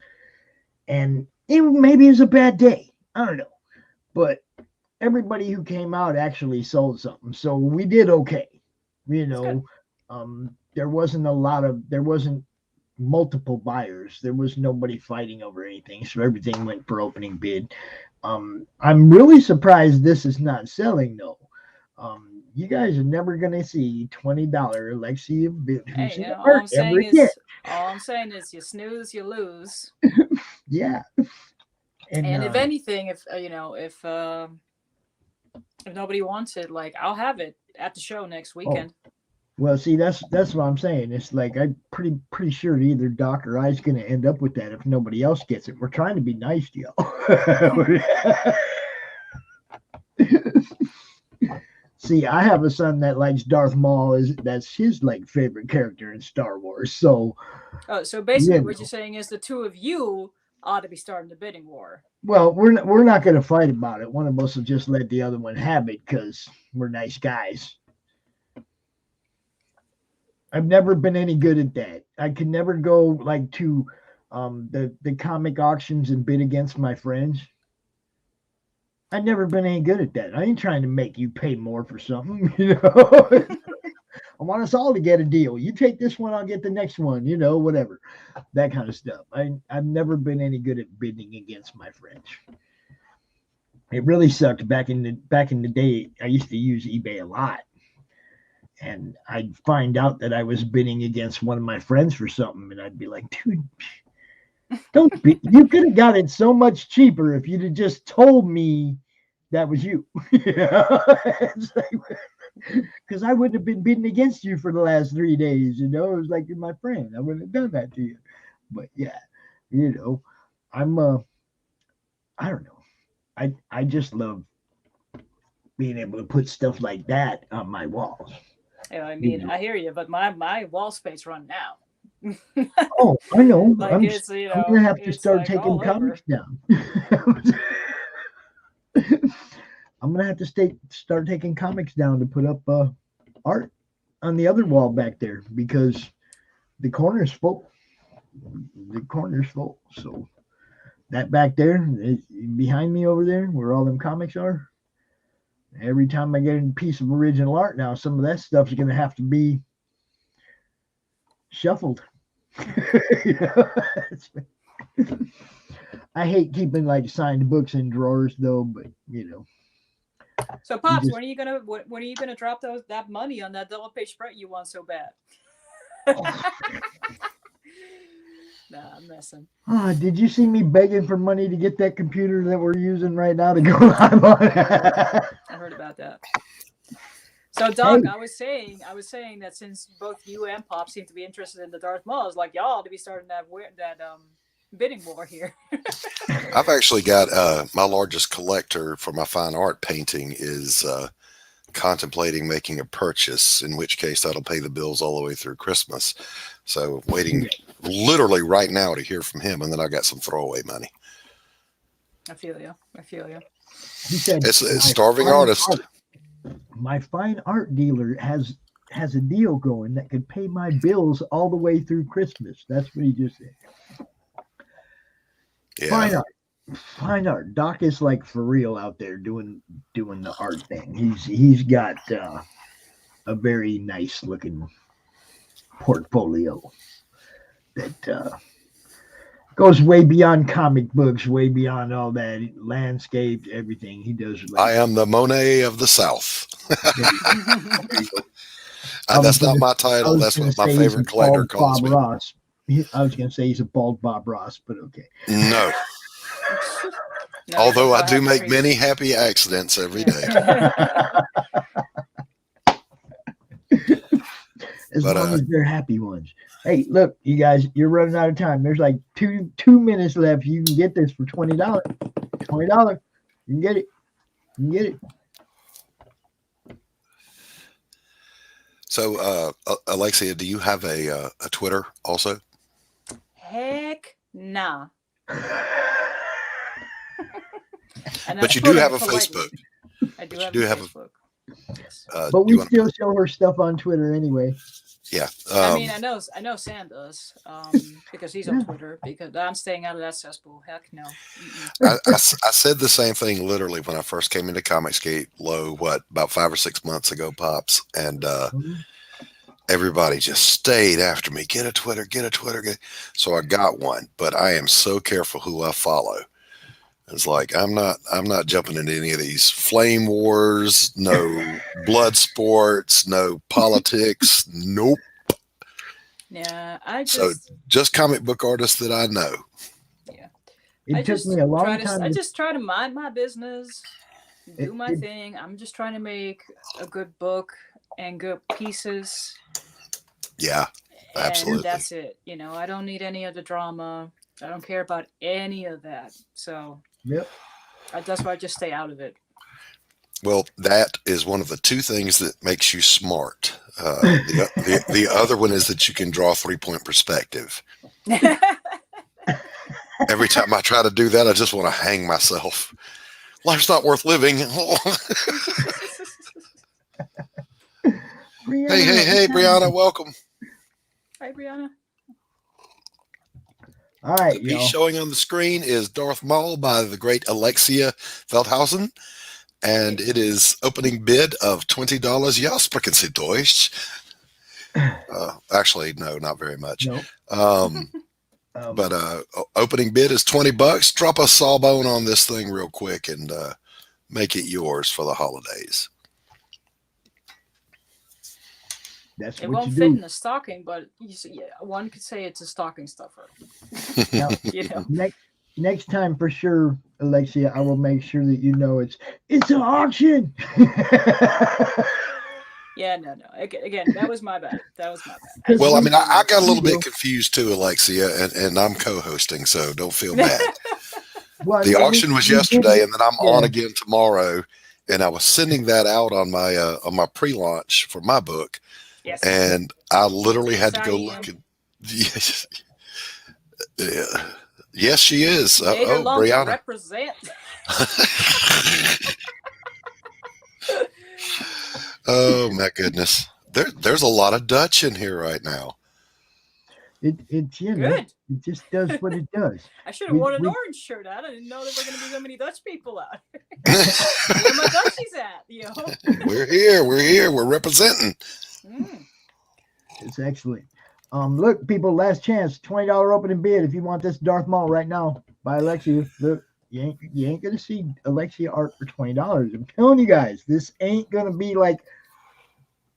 and maybe it was a bad day. I don't know, but everybody who came out actually sold something, so we did okay. You know, there wasn't multiple buyers. There was nobody fighting over anything, so everything went for opening bid. I'm really surprised this is not selling though. You guys are never gonna see $20 Alexia Veldhuisen art ever again. All I'm saying is you snooze, you lose. Yeah. And if anything, if nobody wants it, like I'll have it at the show next weekend. Well, see, that's what I'm saying. It's like I'm pretty sure either Doc or I's gonna end up with that if nobody else gets it. We're trying to be nice to y'all. See, I have a son that likes Darth Maul. That's his like favorite character in Star Wars. So, so basically, what you're saying is the two of you ought to be starting the bidding war. Well, we're not going to fight about it. One of us will just let the other one have it because we're nice guys. I've never been any good at that. I can never go like to the comic auctions and bid against my friends. I've never been any good at that. I ain't trying to make you pay more for something, you know. I want us all to get a deal. You take this one, I'll get the next one, you know, whatever. That kind of stuff. I've never been any good at bidding against my friends. It really sucked back in the day. I used to use eBay a lot. And I'd find out that I was bidding against one of my friends for something, and I'd be like, dude, don't bid. You could have got it so much cheaper if you'd have just told me that was you. Because I wouldn't have been bidding against you for the last 3 days, you know. It was like you're my friend. I wouldn't have done that to you. But yeah, you know, I don't know. I just love being able to put stuff like that on my walls. Yeah, I mean, I hear you, but my wall space run now. Oh, I know. Like I'm gonna have to start taking comics down. I'm gonna have to start taking comics down to put up art on the other wall back there because the corner's full. The corner's full. So that back there, behind me over there, where all them comics are. Every time I get a piece of original art now, some of that stuff is gonna have to be shuffled. You know? I hate keeping like signed books in drawers though, but you know. So Pops, when are you gonna drop that money on that double page spread you want so bad? Nah, I'm messing. Did you see me begging for money to get that computer that we're using right now to go live on? I heard about that. So, Doc, I was saying that since both you and Pop seem to be interested in the Darth Maul, it's like y'all ought to be starting that bidding war here. I've actually got my largest collector for my fine art painting is contemplating making a purchase, in which case that'll pay the bills all the way through Christmas. So waiting literally right now to hear from him, and then I got some throwaway money. I feel you. He said, It's "My starving fine artist. art- My fine art dealer has a deal going that could pay my bills all the way through Christmas." That's what he just said. Yeah. Fine art. Doc is like for real out there doing the art thing. He's got a very nice looking portfolio that goes way beyond comic books, way beyond all that landscapes, everything he does. I am the Monet of the South. There you go. That's not my title. That's what my favorite collector calls Bob me. Ross. I was going to say he's a bald Bob Ross, but okay. No. Although I do make many happy accidents every day. As long as they're happy ones. Hey, look, you guys, you're running out of time. There's like two minutes left. You can get this for $20. $20. You can get it. You can get it. So, Alexia, do you have a Twitter also? Heck nah. But you do have a Facebook. I do have a Facebook. But we still show her stuff on Twitter anyway. Yeah. I mean, I know Sam does because he's on Twitter. Because I'm staying out of that cesspool. Heck no. I said the same thing literally when I first came into Comicsgate Low, about 5 or 6 months ago, Pops, and everybody just stayed after me. Get a Twitter. So I got one, but I am so careful who I follow. It's like I'm not jumping into any of these flame wars, no blood sports, no politics, nope. Yeah, just comic book artists that I know. Yeah, it took me a long time. I just try to mind my business, do my thing. I'm just trying to make a good book and good pieces. Yeah, absolutely. And that's it. You know, I don't need any of the drama. I don't care about any of that. So. Yep. That's why I just stay out of it. Well, that is one of the two things that makes you smart. The other one is that you can draw 3-point perspective. Every time I try to do that, I just want to hang myself. Life's not worth living. Hey, Brianna, welcome. Hi, Brianna. All right, the piece showing on the screen is Darth Maul by the great Alexia Veldhuisen, and it is opening bid of $20. Ja, sprechen Sie Deutsch? Actually, no, not very much. Nope. But opening bid is $20. Drop a sawbone on this thing real quick and make it yours for the holidays. That's it what won't you fit do. in a stocking, but one could say it's a stocking stuffer. Now, next time for sure, Alexia, I will make sure that you know it's an auction. Yeah, no. Again, that was my bad. Well, I mean, I got a little bit confused too, Alexia, and I'm co-hosting, so don't feel bad. Well, the auction was yesterday, and then I'm on again tomorrow, and I was sending that out on my pre-launch for my book. Yes. And I literally had to go look and yes, yes, she is. Brianna. Represent. Oh my goodness, there's a lot of Dutch in here right now. It's good. It just does what it does. I should have worn an orange shirt out. I didn't know there were going to be so many Dutch people out. Where my Dutchies at? You know? We're here. We're representing. It's excellent. Look, people, last chance, $20 opening bid. If you want this Darth Maul right now by Alexia, look, you ain't gonna see Alexia art for $20. I'm telling you guys, this ain't gonna be like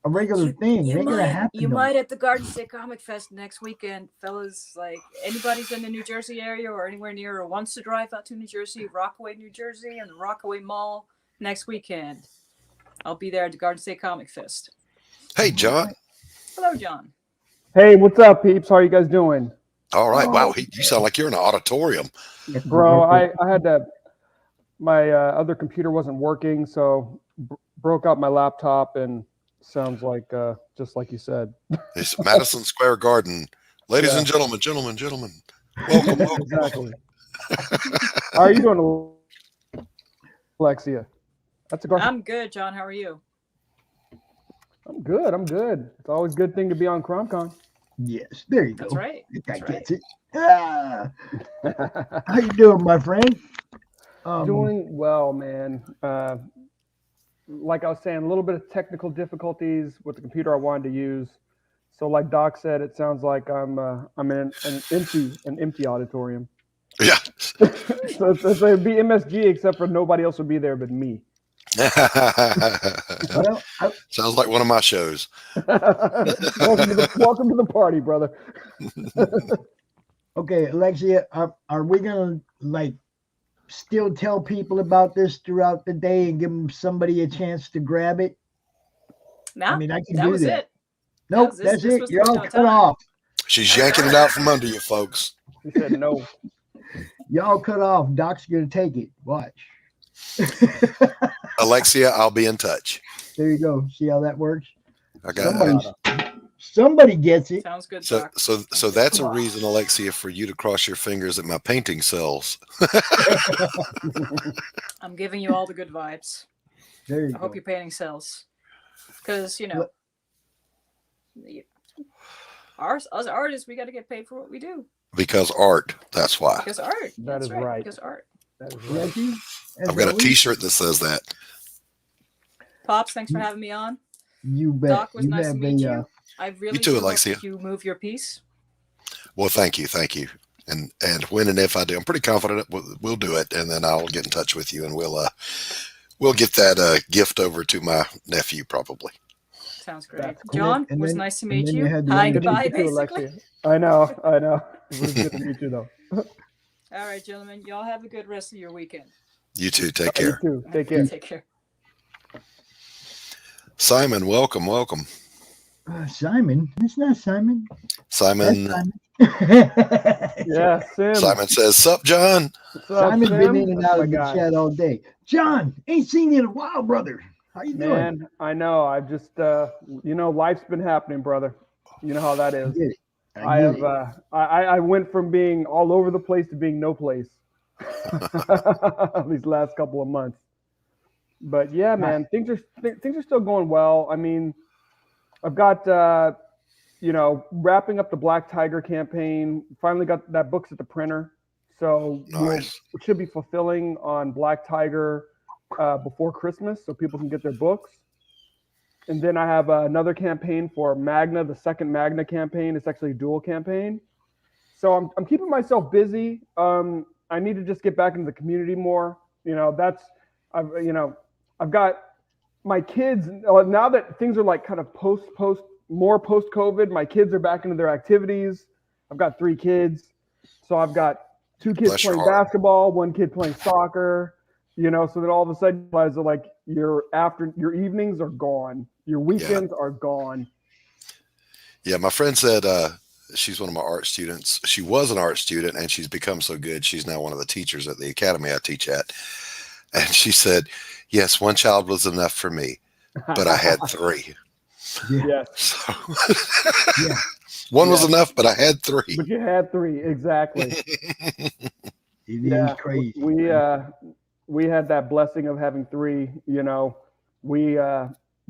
a regular thing. It ain't gonna happen. You might at the Garden State Comic Fest next weekend, fellas. Like anybody's in the New Jersey area or anywhere near or wants to drive out to New Jersey, Rockaway, New Jersey, and the Rockaway Mall next weekend. I'll be there at the Garden State Comic Fest. Hey, John. Hello, John. Hey, what's up, peeps? How are you guys doing? All right. Wow, you sound like you're in an auditorium. Bro, I had to. My other computer wasn't working, so broke out my laptop and sounds like just like you said. It's Madison Square Garden, ladies and gentlemen. Welcome. Exactly. How are you doing? Alexia? That's a question. I'm good, John. How are you? I'm good. It's always a good thing to be on CRoM CoN. Yes, there you go. That's right. That That's gets it. How you doing, my friend? Doing well, man. Like I was saying, a little bit of technical difficulties with the computer I wanted to use. So, like Doc said, it sounds like I'm in an empty auditorium. Yeah. So it'd be MSG, except for nobody else would be there but me. Well, sounds like one of my shows. welcome to the party, brother. Okay, Alexia, are we gonna like still tell people about this throughout the day and give them somebody a chance to grab it? No, I mean, I can that do was that. it. Nope, This that's it. was You're all no cut time. off. She's yanking it out from under you, folks. He said no. Y'all cut off. Doc's gonna take it. Watch. Alexia, I'll be in touch. There you go. See how that works? I got Somebody gets it. Sounds good, So, Doc. so that's a reason, Alexia, for you to cross your fingers at my painting cells. I'm giving you all the good vibes. There you I hope you're painting cells, because us artists, we got to get paid for what we do. Because art, that's why. Because art. That That's is right. Because art. That is right. I've got a T-shirt that says that. Pops, thanks for having me on. You bet. Doc, was You nice to have meet a, you. I really too, do hope Alexia. that you move your piece. Well, thank you. And when and if I do, I'm pretty confident we'll do it, and then I'll get in touch with you, and we'll get that gift over to my nephew probably. Sounds great. John, it was nice to meet you. had the Hi, other- goodbye, You too, basically. Alexia. I know. It was good to meet you, though. All right, gentlemen. Y'all have a good rest of your weekend. You too. Take care. You too. Take care. Take care. Simon, welcome. Simon? It's not Simon. Simon. Yeah, Sim. Simon says, "Sup, John." Simon's been Sim? in and Oh out my of the God. chat all day. John, ain't seen you in a while, brother. How you doing? Man, I know. I've just, life's been happening, brother. You know how that is. get it. I get have. it. I went from being all over the place to being no place these last couple of months. But yeah, man, things are still going well. I mean, I've got wrapping up the Black Tiger campaign. Finally got that book's at the printer, so Nice. we should be fulfilling on Black Tiger before Christmas, so people can get their books. And then I have another campaign for Magna, the second Magna campaign. It's actually a dual campaign. So I'm keeping myself busy. I need to just get back into the community more. I've got my kids now that things are like kind of post COVID. My kids are back into their activities. I've got 3 kids, so I've got 2 kids Bless your playing heart. basketball, 1 kid playing soccer. So then all of a sudden, you realize that like your evenings are gone, your weekends are gone. Yeah, my friend said she's one of my art students. She was an art student, and she's become so good. She's now one of the teachers at the academy I teach at. And she said, yes, 1 child was enough for me, but I had 3. Yes. So, 1 was enough, but I had 3. But you had 3, exactly. It is crazy. We had that blessing of having 3. We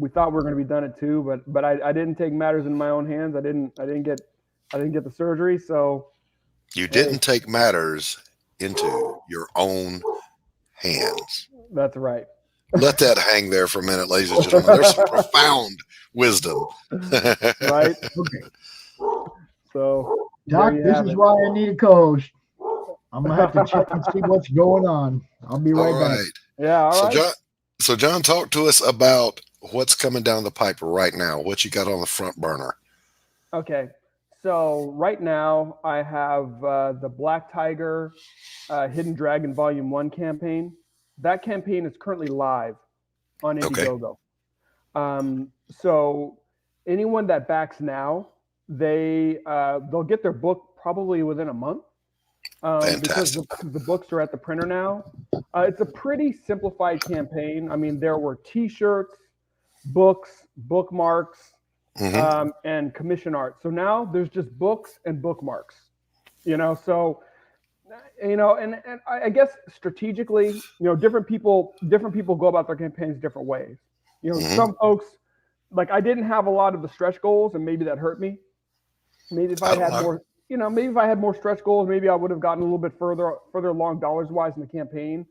thought we were going to be done at 2, but I didn't take matters in my own hands. I didn't get the surgery, so You didn't take matters into your own hands. That's right. Let that hang there for a minute, ladies and gentlemen. There's some profound wisdom. Right? So, Doc, there you this have is it. why I need a co-host. I'm gonna have to check and see what's going on. I'll be right All back. right. Yeah, all So right. John, talk to us about what's coming down the pipe right now. What you got on the front burner? Okay, so right now I have the Black Tiger Hidden Dragon Volume 1 campaign. That campaign is currently live on Indiegogo. So anyone that backs now, they'll get their book probably within a month. Because the books are at the printer now. It's a pretty simplified campaign. I mean, there were T-shirts, books, bookmarks, and commission art. So now there's just books and bookmarks. So you know, and I guess strategically, you know, different people go about their campaigns different ways. You know, some folks, like I didn't have a lot of the stretch goals, and maybe that hurt me. Maybe if I had more, you know, maybe if I had more stretch goals, maybe I would have gotten a little bit further along dollars wise in the campaign.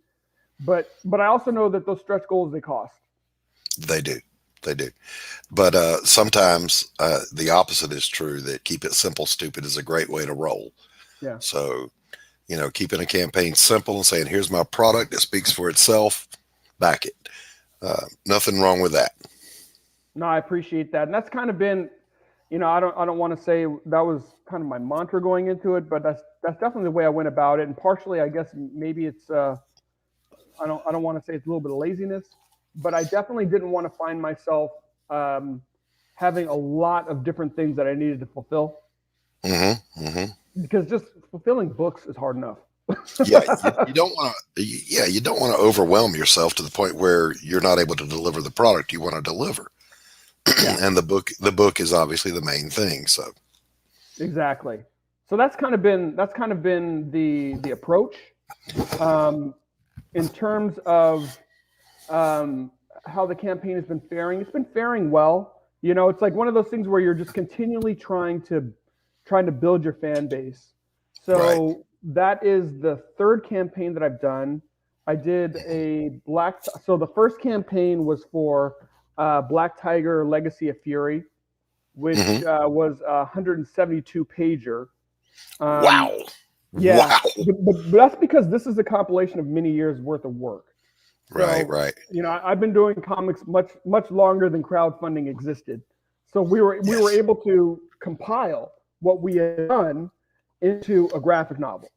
But I also know that those stretch goals, they cost. They do. But sometimes the opposite is true, that keep it simple, stupid is a great way to roll. Yeah. So, you know, keeping a campaign simple and saying, here's my product that speaks for itself, back it. Nothing wrong with that. No, I appreciate that. And that's kind of been, you know, I don't want to say that was kind of my mantra going into it, but that's definitely the way I went about it. And partially, I guess maybe it's, I don't want to say it's a little bit of laziness, but I definitely didn't want to find myself having a lot of different things that I needed to fulfill. Because just fulfilling books is hard enough. You don't want to overwhelm yourself to the point where you're not able to deliver the product you want to deliver. And the book is obviously the main thing. So exactly. So that's kind of been the approach. In terms of how the campaign has been faring, it's been faring well. You know, it's like one of those things where you're just continually trying to build your fan base. So that is the third campaign that I've done. I did so the first campaign was for Black Tiger Legacy of Fury, which was a 172 pager. Wow. Yeah. Wow. But that's because this is a compilation of many years worth of work. So, Right. You know, I've been doing comics much longer than crowdfunding existed. So we were able to compile what we had done into a graphic novel.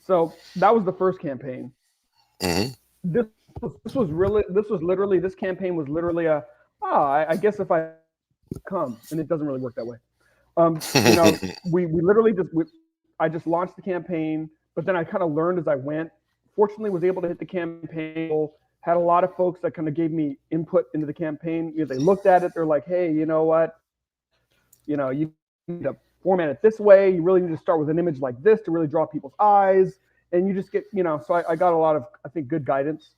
So that was the first campaign. This campaign was literally I guess if I come, and it doesn't really work that way. You know, we literally I just launched the campaign, but then I kind of learned as I went. Fortunately, was able to hit the campaign. Had a lot of folks that kind of gave me input into the campaign. You know, they looked at it. They're like, hey, you know what? You know, you need to format it this way. You really need to start with an image like this to really draw people's eyes. And you just get, you know, so I got a lot of, I think, good guidance.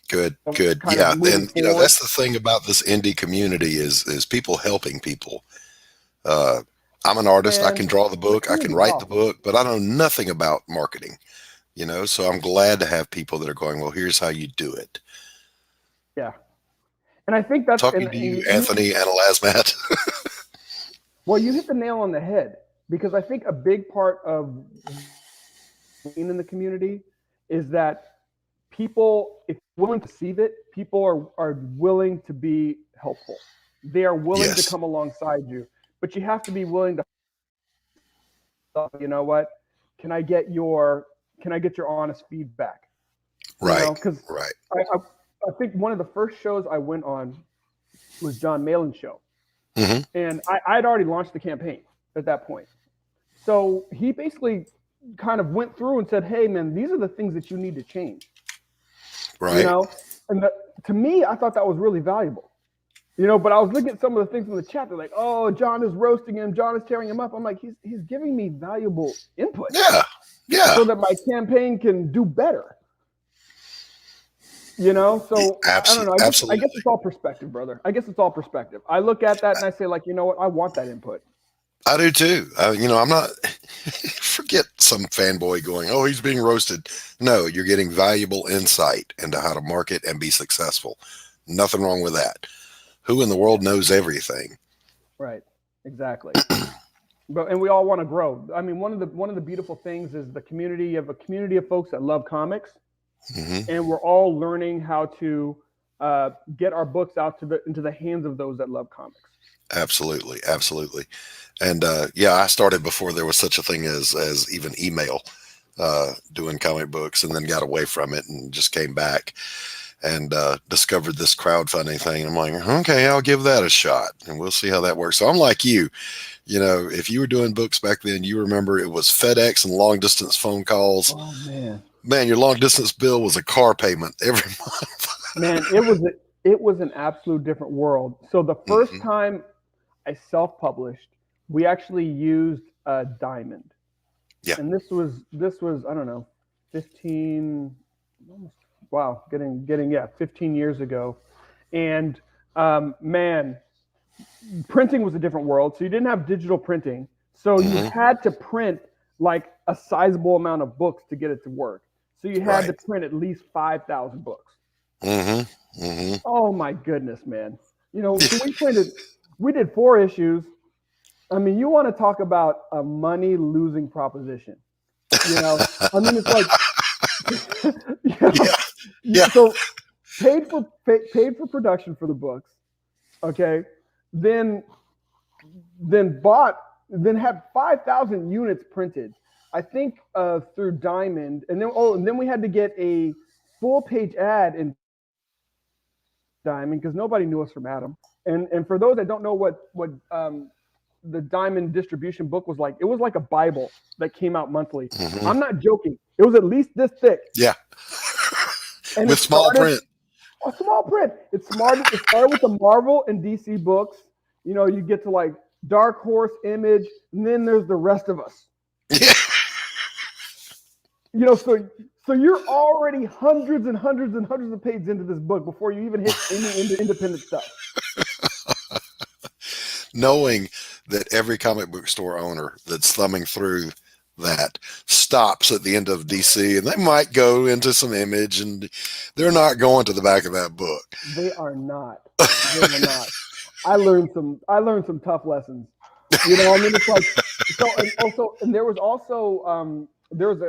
Good. Yeah. And, you know, that's the thing about this indie community is people helping people. I'm an artist. I can draw the book. I can write the book, but I know nothing about marketing, you know, so I'm glad to have people that are going, well, here's how you do it. Yeah. And I think that's talking to you, Anthony and Elasmat. Well, you hit the nail on the head, because I think a big part of being in the community is that people, if you're willing to see it, people are willing to be helpful. They are willing to come alongside you, but you have to be willing to, you know what, can I get your honest feedback? Right. You know, 'cause I think one of the first shows I went on was John Malin's show. And I'd already launched the campaign at that point. So he basically kind of went through and said, hey, man, these are the things that you need to change. Right. You know, and to me, I thought that was really valuable. You know, but I was looking at some of the things in the chat. They're like, oh, John is roasting him. John is tearing him up. I'm like, he's giving me valuable input. Yeah. So that my campaign can do better. You know, so I don't know. I guess it's all perspective, brother. I guess it's all perspective. I look at that and I say, like, you know what? I want that input. I do too. You know, I'm not, forget some fanboy going, oh, he's being roasted. No, you're getting valuable insight into how to market and be successful. Nothing wrong with that. Who in the world knows everything? Right. Exactly. And we all want to grow. I mean, one of the beautiful things is the community of folks that love comics. And we're all learning how to get our books out into the hands of those that love comics. Absolutely. And I started before there was such a thing as even email, doing comic books, and then got away from it and just came back and discovered this crowdfunding thing. I'm like, okay, I'll give that a shot and we'll see how that works. So I'm like you know, if you were doing books back then, you remember it was FedEx and long distance phone calls. Oh man, your long distance bill was a car payment every month. Man, it was an absolute different world. So the first time I self-published, we actually used a diamond. Yeah. And this was I don't know, 15, almost, wow, getting 15 years ago. And man, printing was a different world. So you didn't have digital printing. So you had to print like a sizable amount of books to get it to work. So you had to print at least 5,000 books. Oh my goodness, man. You know, so we did 4 issues. I mean, you want to talk about a money losing proposition. You know, I mean, it's like, so paid for production for the books. Okay. Then had 5,000 units printed, I think, through Diamond, and then we had to get a full page ad in Diamond because nobody knew us from Adam. And for those that don't know what the Diamond distribution book was like, it was like a Bible that came out monthly. I'm not joking. It was at least this thick. Yeah. And with small print. A small print. It started with the Marvel and DC books. You know, you get to like Dark Horse, Image, and then there's the rest of us. You know, so you're already hundreds and hundreds and hundreds of pages into this book before you even hit any independent stuff. Knowing that every comic book store owner that's thumbing through that stops at the end of DC, and they might go into some Image, and they're not going to the back of that book. They are not. They are not. I learned some tough lessons. You know, I mean, it's like and there was also there was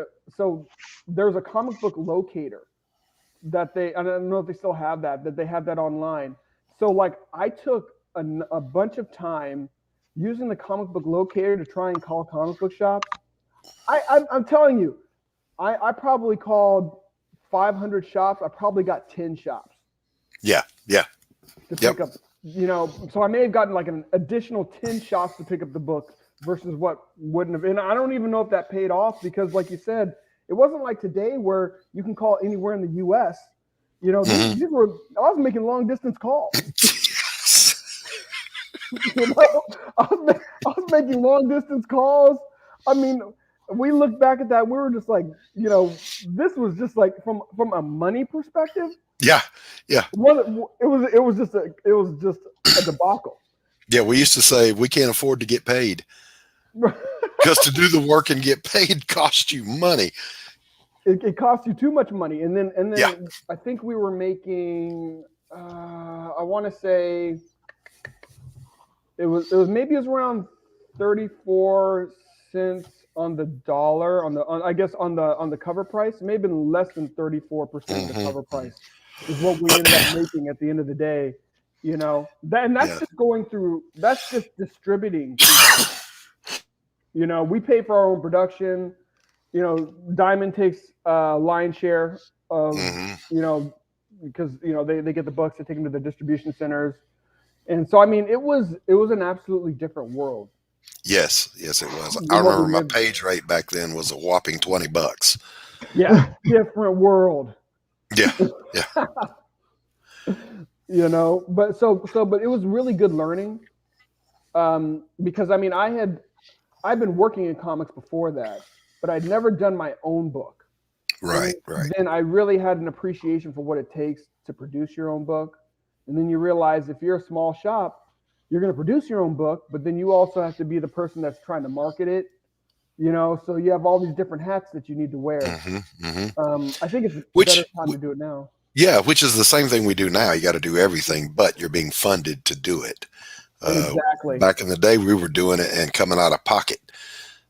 a comic book locator that I don't know if they still have that they have that online. So like I took a bunch of time using the comic book locator to try and call comic book shops. I'm telling you, I probably called 500 shops. I probably got 10 shops. Yeah. To pick up, you know, so I may have gotten like an additional 10 shops to pick up the book versus what wouldn't have. And I don't even know if that paid off because, like you said, it wasn't like today where you can call anywhere in the U.S. You know, I was making long distance calls. You know, I was making long distance calls. I mean, we look back at that, we were just like, you know, this was just like from a money perspective. Yeah. It was just a debacle. Yeah, we used to say we can't afford to get paid because to do the work and get paid costs you money. It costs you too much money, and then I think we were making. I want to say it was around 34 cents on the dollar on the cover price. It may have been less than 34% of the cover price is what we ended up making at the end of the day. You know, that's just distributing. You know, we pay for our own production. You know, Diamond takes lion's share of, you know, because, you know, they get the books, they take them to the distribution centers. And so, I mean, it was an absolutely different world. Yes, it was. I remember my page rate back then was a whopping $20. Yeah, different world. Yeah. You know, but it was really good learning, because I mean, I've been working in comics before that, but I'd never done my own book. Right. Then I really had an appreciation for what it takes to produce your own book. And then you realize if you're a small shop, you're going to produce your own book, but then you also have to be the person that's trying to market it. You know, so you have all these different hats that you need to wear. I think it's a better time to do it now. Yeah, which is the same thing we do now. You got to do everything, but you're being funded to do it. Exactly. Back in the day, we were doing it and coming out of pocket.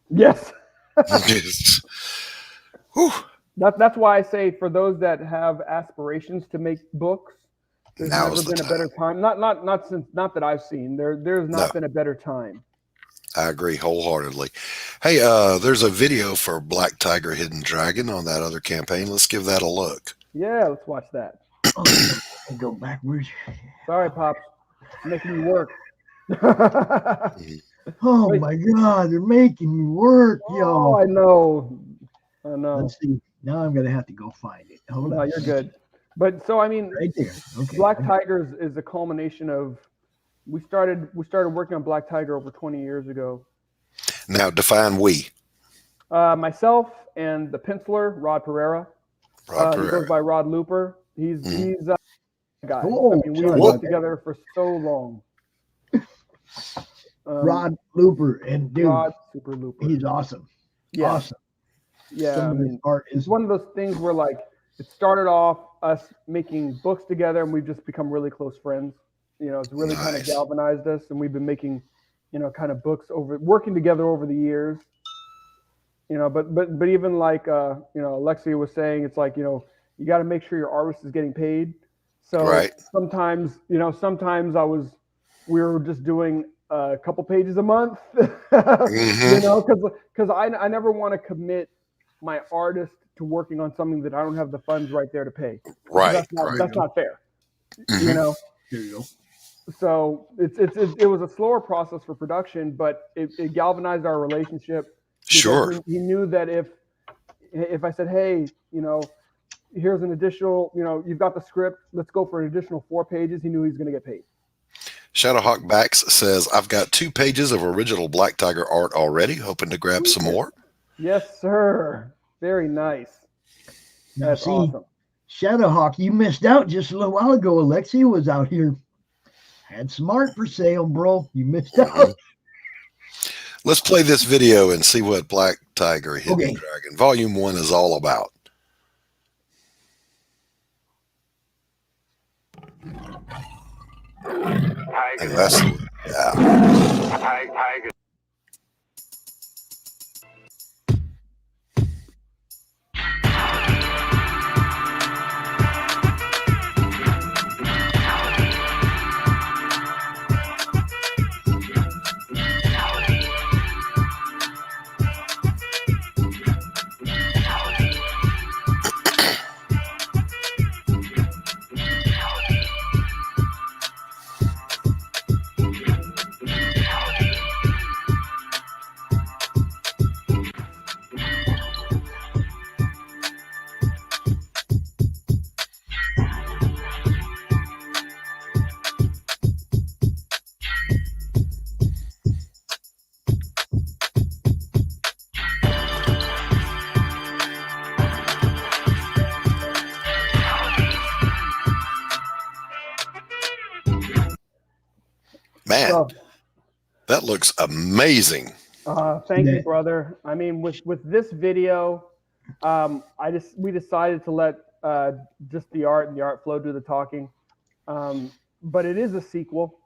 Yes. That's why I say for those that have aspirations to make books, there's never been a better time. Not that I've seen. There's not been a better time. I agree wholeheartedly. Hey, there's a video for Black Tiger Hidden Dragon on that other campaign. Let's give that a look. Yeah, let's watch that. Go backwards. Sorry, Pops. I'm making you work. Oh my God, they're making me work, yo. Oh, I know. Let's see. Now I'm gonna have to go find it. Hold on. No, you're good. But so I mean, right there. Okay. Black Tiger is a culmination of. We started working on Black Tiger over 20 years ago. Now define we. Myself and the penciler, Rod Pereira. He goes by Rod Looper. He's a guy. Oh, I mean, we've worked together for so long. Rod Looper, and dude, Rod Super Looper. he's awesome. Yeah. Awesome. Yeah, Some I of his mean, art is it's one of those things where like it started off us making books together, and we've just become really close friends. You know, it's really kind of galvanized us, and we've been making, you know, kind of books working together over the years. You know, but even like you know, Alexia was saying, it's like, you know, you got to make sure your artist is getting paid. So sometimes, you know, we were just doing a couple pages a month, you know, because I never want to commit my artist to working on something that I don't have the funds right there to pay. That's not fair. You know. There you go. So it was a slower process for production, but it galvanized our relationship. Sure. He knew that if I said, hey, you know, here's an additional, you know, you've got the script, let's go for an additional 4 pages, he knew he was going to get paid. Shadowhawk Backs says, I've got 2 pages of original Black Tiger art already, hoping to grab some more. Yes, sir. Very nice. Now, That's awesome. Shadowhawk, you missed out just a little while ago. Alexia was out here. Had some art for sale, bro. You missed out. Let's play this video and see what Black Tiger Hidden Dragon Volume 1 is all about. And that's, Tiger. Man, that looks amazing. Thank you, brother. I mean, with this video, we decided to let just the art and the art flow do the talking. But it is a sequel.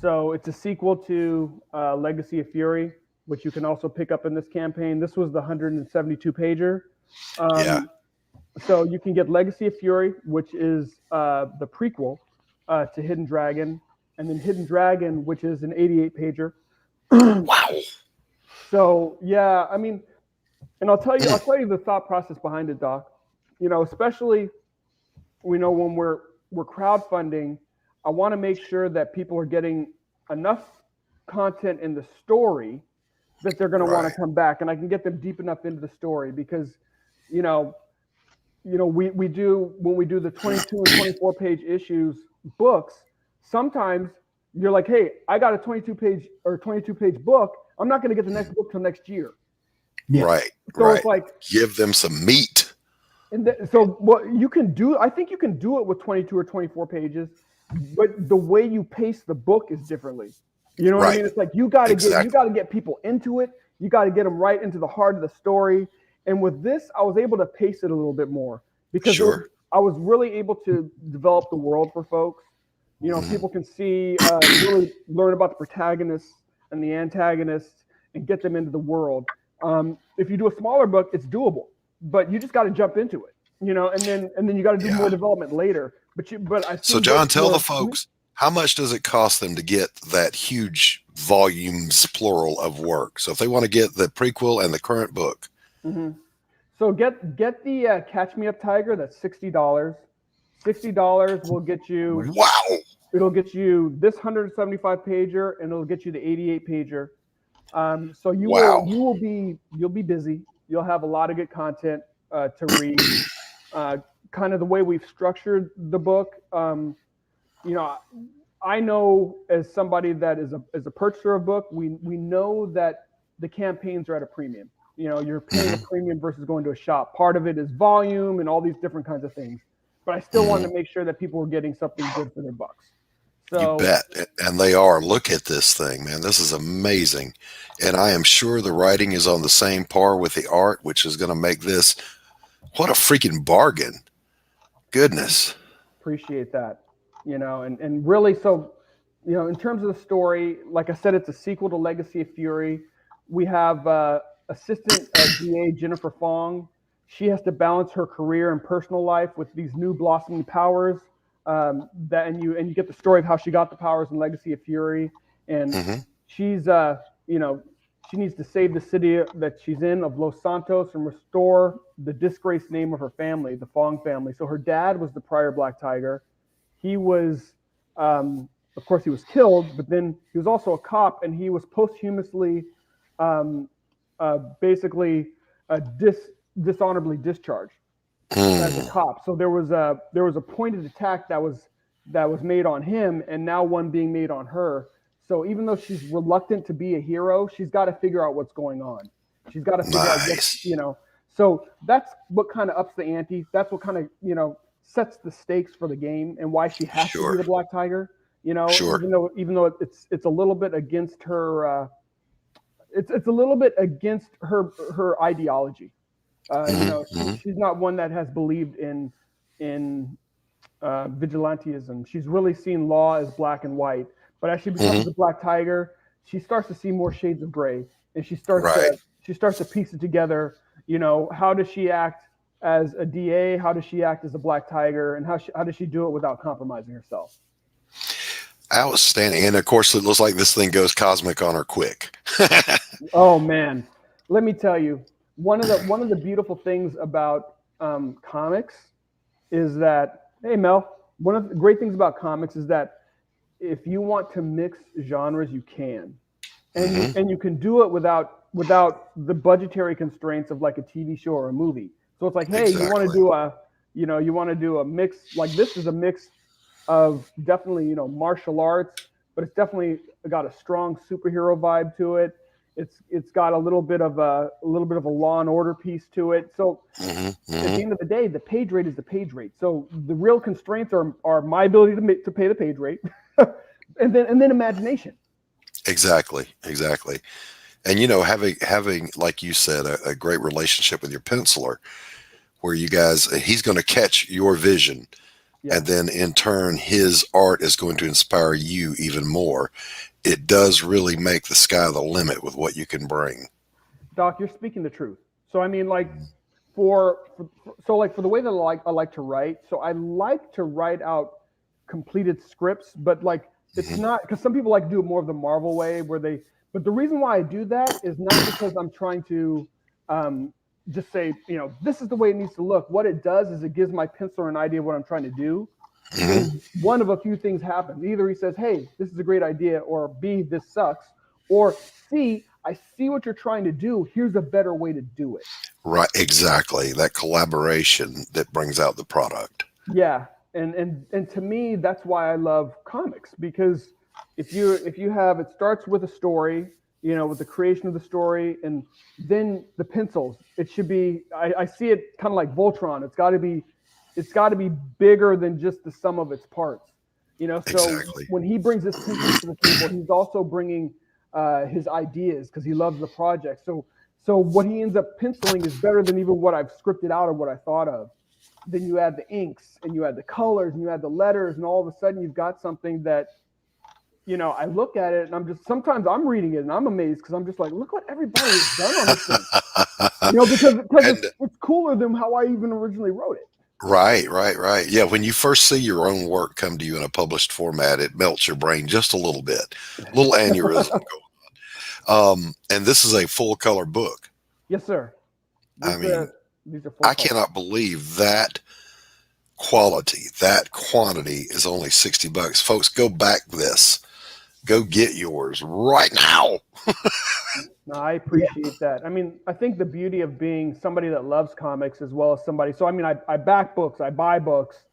So it's a sequel to Legacy of Fury, which you can also pick up in this campaign. This was the 172 pager. So you can get Legacy of Fury, which is the prequel to Hidden Dragon, and then Hidden Dragon, which is an 88 pager. Wow. So yeah, I mean, and I'll tell you the thought process behind it, Doc. You know, especially we know when we're crowdfunding, I want to make sure that people are getting enough content in the story that they're going to want to come back, and I can get them deep enough into the story because, you know, we do when we do the 22 and 24 page issues books. Sometimes you're like, hey, I got a 22 page book. I'm not going to get the next book till next year. Yeah. Right. So it's like, give them some meat. And so what you can do, I think you can do it with 22 or 24 pages, but the way you pace the book is differently. You know what I mean? It's like you got to get people into it. You got to get them right into the heart of the story. And with this, I was able to pace it a little bit more because I was really able to develop the world for folks. You know, people can see, really learn about the protagonists and the antagonists and get them into the world. If you do a smaller book, it's doable, but you just got to jump into it, you know, and then you got to do more development later. So John, tell the folks, how much does it cost them to get that huge volumes, plural, of work? So if they want to get the prequel and the current book. So get the Catch Me Up Tiger. That's $60. $60 will get you. Wow. It'll get you this 175 pager, and it'll get you the 88 pager. So you'll be busy. You'll have a lot of good content to read. Kind of the way we've structured the book. You know, I know as somebody that is a purchaser of book, we know that the campaigns are at a premium. You know, you're paying a premium versus going to a shop. Part of it is volume and all these different kinds of things. But I still wanted to make sure that people were getting something good for their bucks. So, You bet. And they are. Look at this thing, man. This is amazing. And I am sure the writing is on the same par with the art, which is going to make this, what a freaking bargain. Goodness. Appreciate that. You know, and really, so, you know, in terms of the story, like I said, it's a sequel to Legacy of Fury. We have assistant DA Jennifer Fong. She has to balance her career and personal life with these new blossoming powers. And you get the story of how she got the powers in Legacy of Fury, and she's you know, she needs to save the city that she's in of Los Santos and restore the disgraced name of her family, the Fong family. So her dad was the prior Black Tiger. He was, of course, he was killed, but then he was also a cop, and he was posthumously, basically, dishonorably discharged as a cop. So there was a pointed attack that was made on him, and now one being made on her. So even though she's reluctant to be a hero, she's got to figure out what's going on. She's got to figure out what, you know. So that's what kind of ups the ante. That's what kind of, you know, sets the stakes for the game and why she has to be the Black Tiger. You know, even though it's a little bit against her, it's a little bit against her ideology. You know, she's not one that has believed in vigilantism. She's really seen law as black and white. But as she becomes the Black Tiger, she starts to see more shades of gray, and she starts to piece it together. You know, how does she act as a DA? How does she act as a Black Tiger? And how does she do it without compromising herself? Outstanding. And of course, it looks like this thing goes cosmic on her quick. Oh man, let me tell you, one of the beautiful things about comics is that, hey Mel, one of the great things about comics is that if you want to mix genres, you can, and you can do it without the budgetary constraints of like a TV show or a movie. So it's like, hey, you want to do a mix, like this is a mix of definitely, you know, martial arts, but it's definitely got a strong superhero vibe to it. It's got a little bit of a Law and Order piece to it. So at the end of the day, the page rate is the page rate. So the real constraints are my ability to pay the page rate, and then imagination. Exactly. And you know, having like you said, a great relationship with your penciler, where you guys, he's going to catch your vision. And then in turn, his art is going to inspire you even more. It does really make the sky the limit with what you can bring. Doc, you're speaking the truth. So I mean, like for the way that I like to write. So I like to write out completed scripts, but like it's not, because some people like to do it more of the Marvel way, but the reason why I do that is not because I'm trying to just say, you know, this is the way it needs to look. What it does is it gives my penciler an idea of what I'm trying to do. One of a few things happens. Either he says, hey, this is a great idea, or B, this sucks, or C, I see what you're trying to do. Here's a better way to do it. Right, exactly. That collaboration that brings out the product. Yeah, and to me, that's why I love comics, because if you have, it starts with a story, you know, with the creation of the story, and then the pencils. It should be, I see it kind of like Voltron. It's got to be bigger than just the sum of its parts. You know, so when he brings his pencils to the table, he's also bringing his ideas, because he loves the project. So what he ends up penciling is better than even what I've scripted out or what I thought of. Then you add the inks, and you add the colors, and you add the letters, and all of a sudden you've got something that, you know, I look at it and sometimes I'm reading it and I'm amazed, because I'm just like, look what everybody has done on this thing. You know, because it's cooler than how I even originally wrote it. Right. Yeah, when you first see your own work come to you in a published format, it melts your brain just a little bit. A little aneurysm going on. And this is a full color book. Yes, sir. These are full I cannot believe that quality, that quantity is only $60. Folks, go back this. Go get yours right now. No, I appreciate that. I mean, I think the beauty of being somebody that loves comics as well as somebody. So, I mean, I back books, I buy books.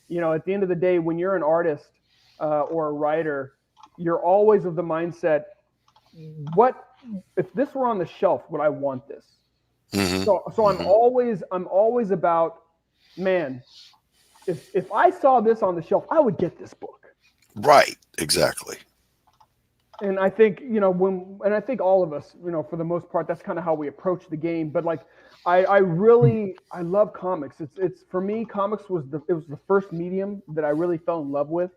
You know, at the end of the day, when you're an artist or a writer, you're always of the mindset, what if this were on the shelf, would I want this? Mhm. So I'm always about, man, if I saw this on the shelf, I would get this book. Right. Exactly. And I think, I think all of us, for the most part, that's kind of how we approach the game. But like, I love comics. It's for me, comics was the first medium that I really fell in love with.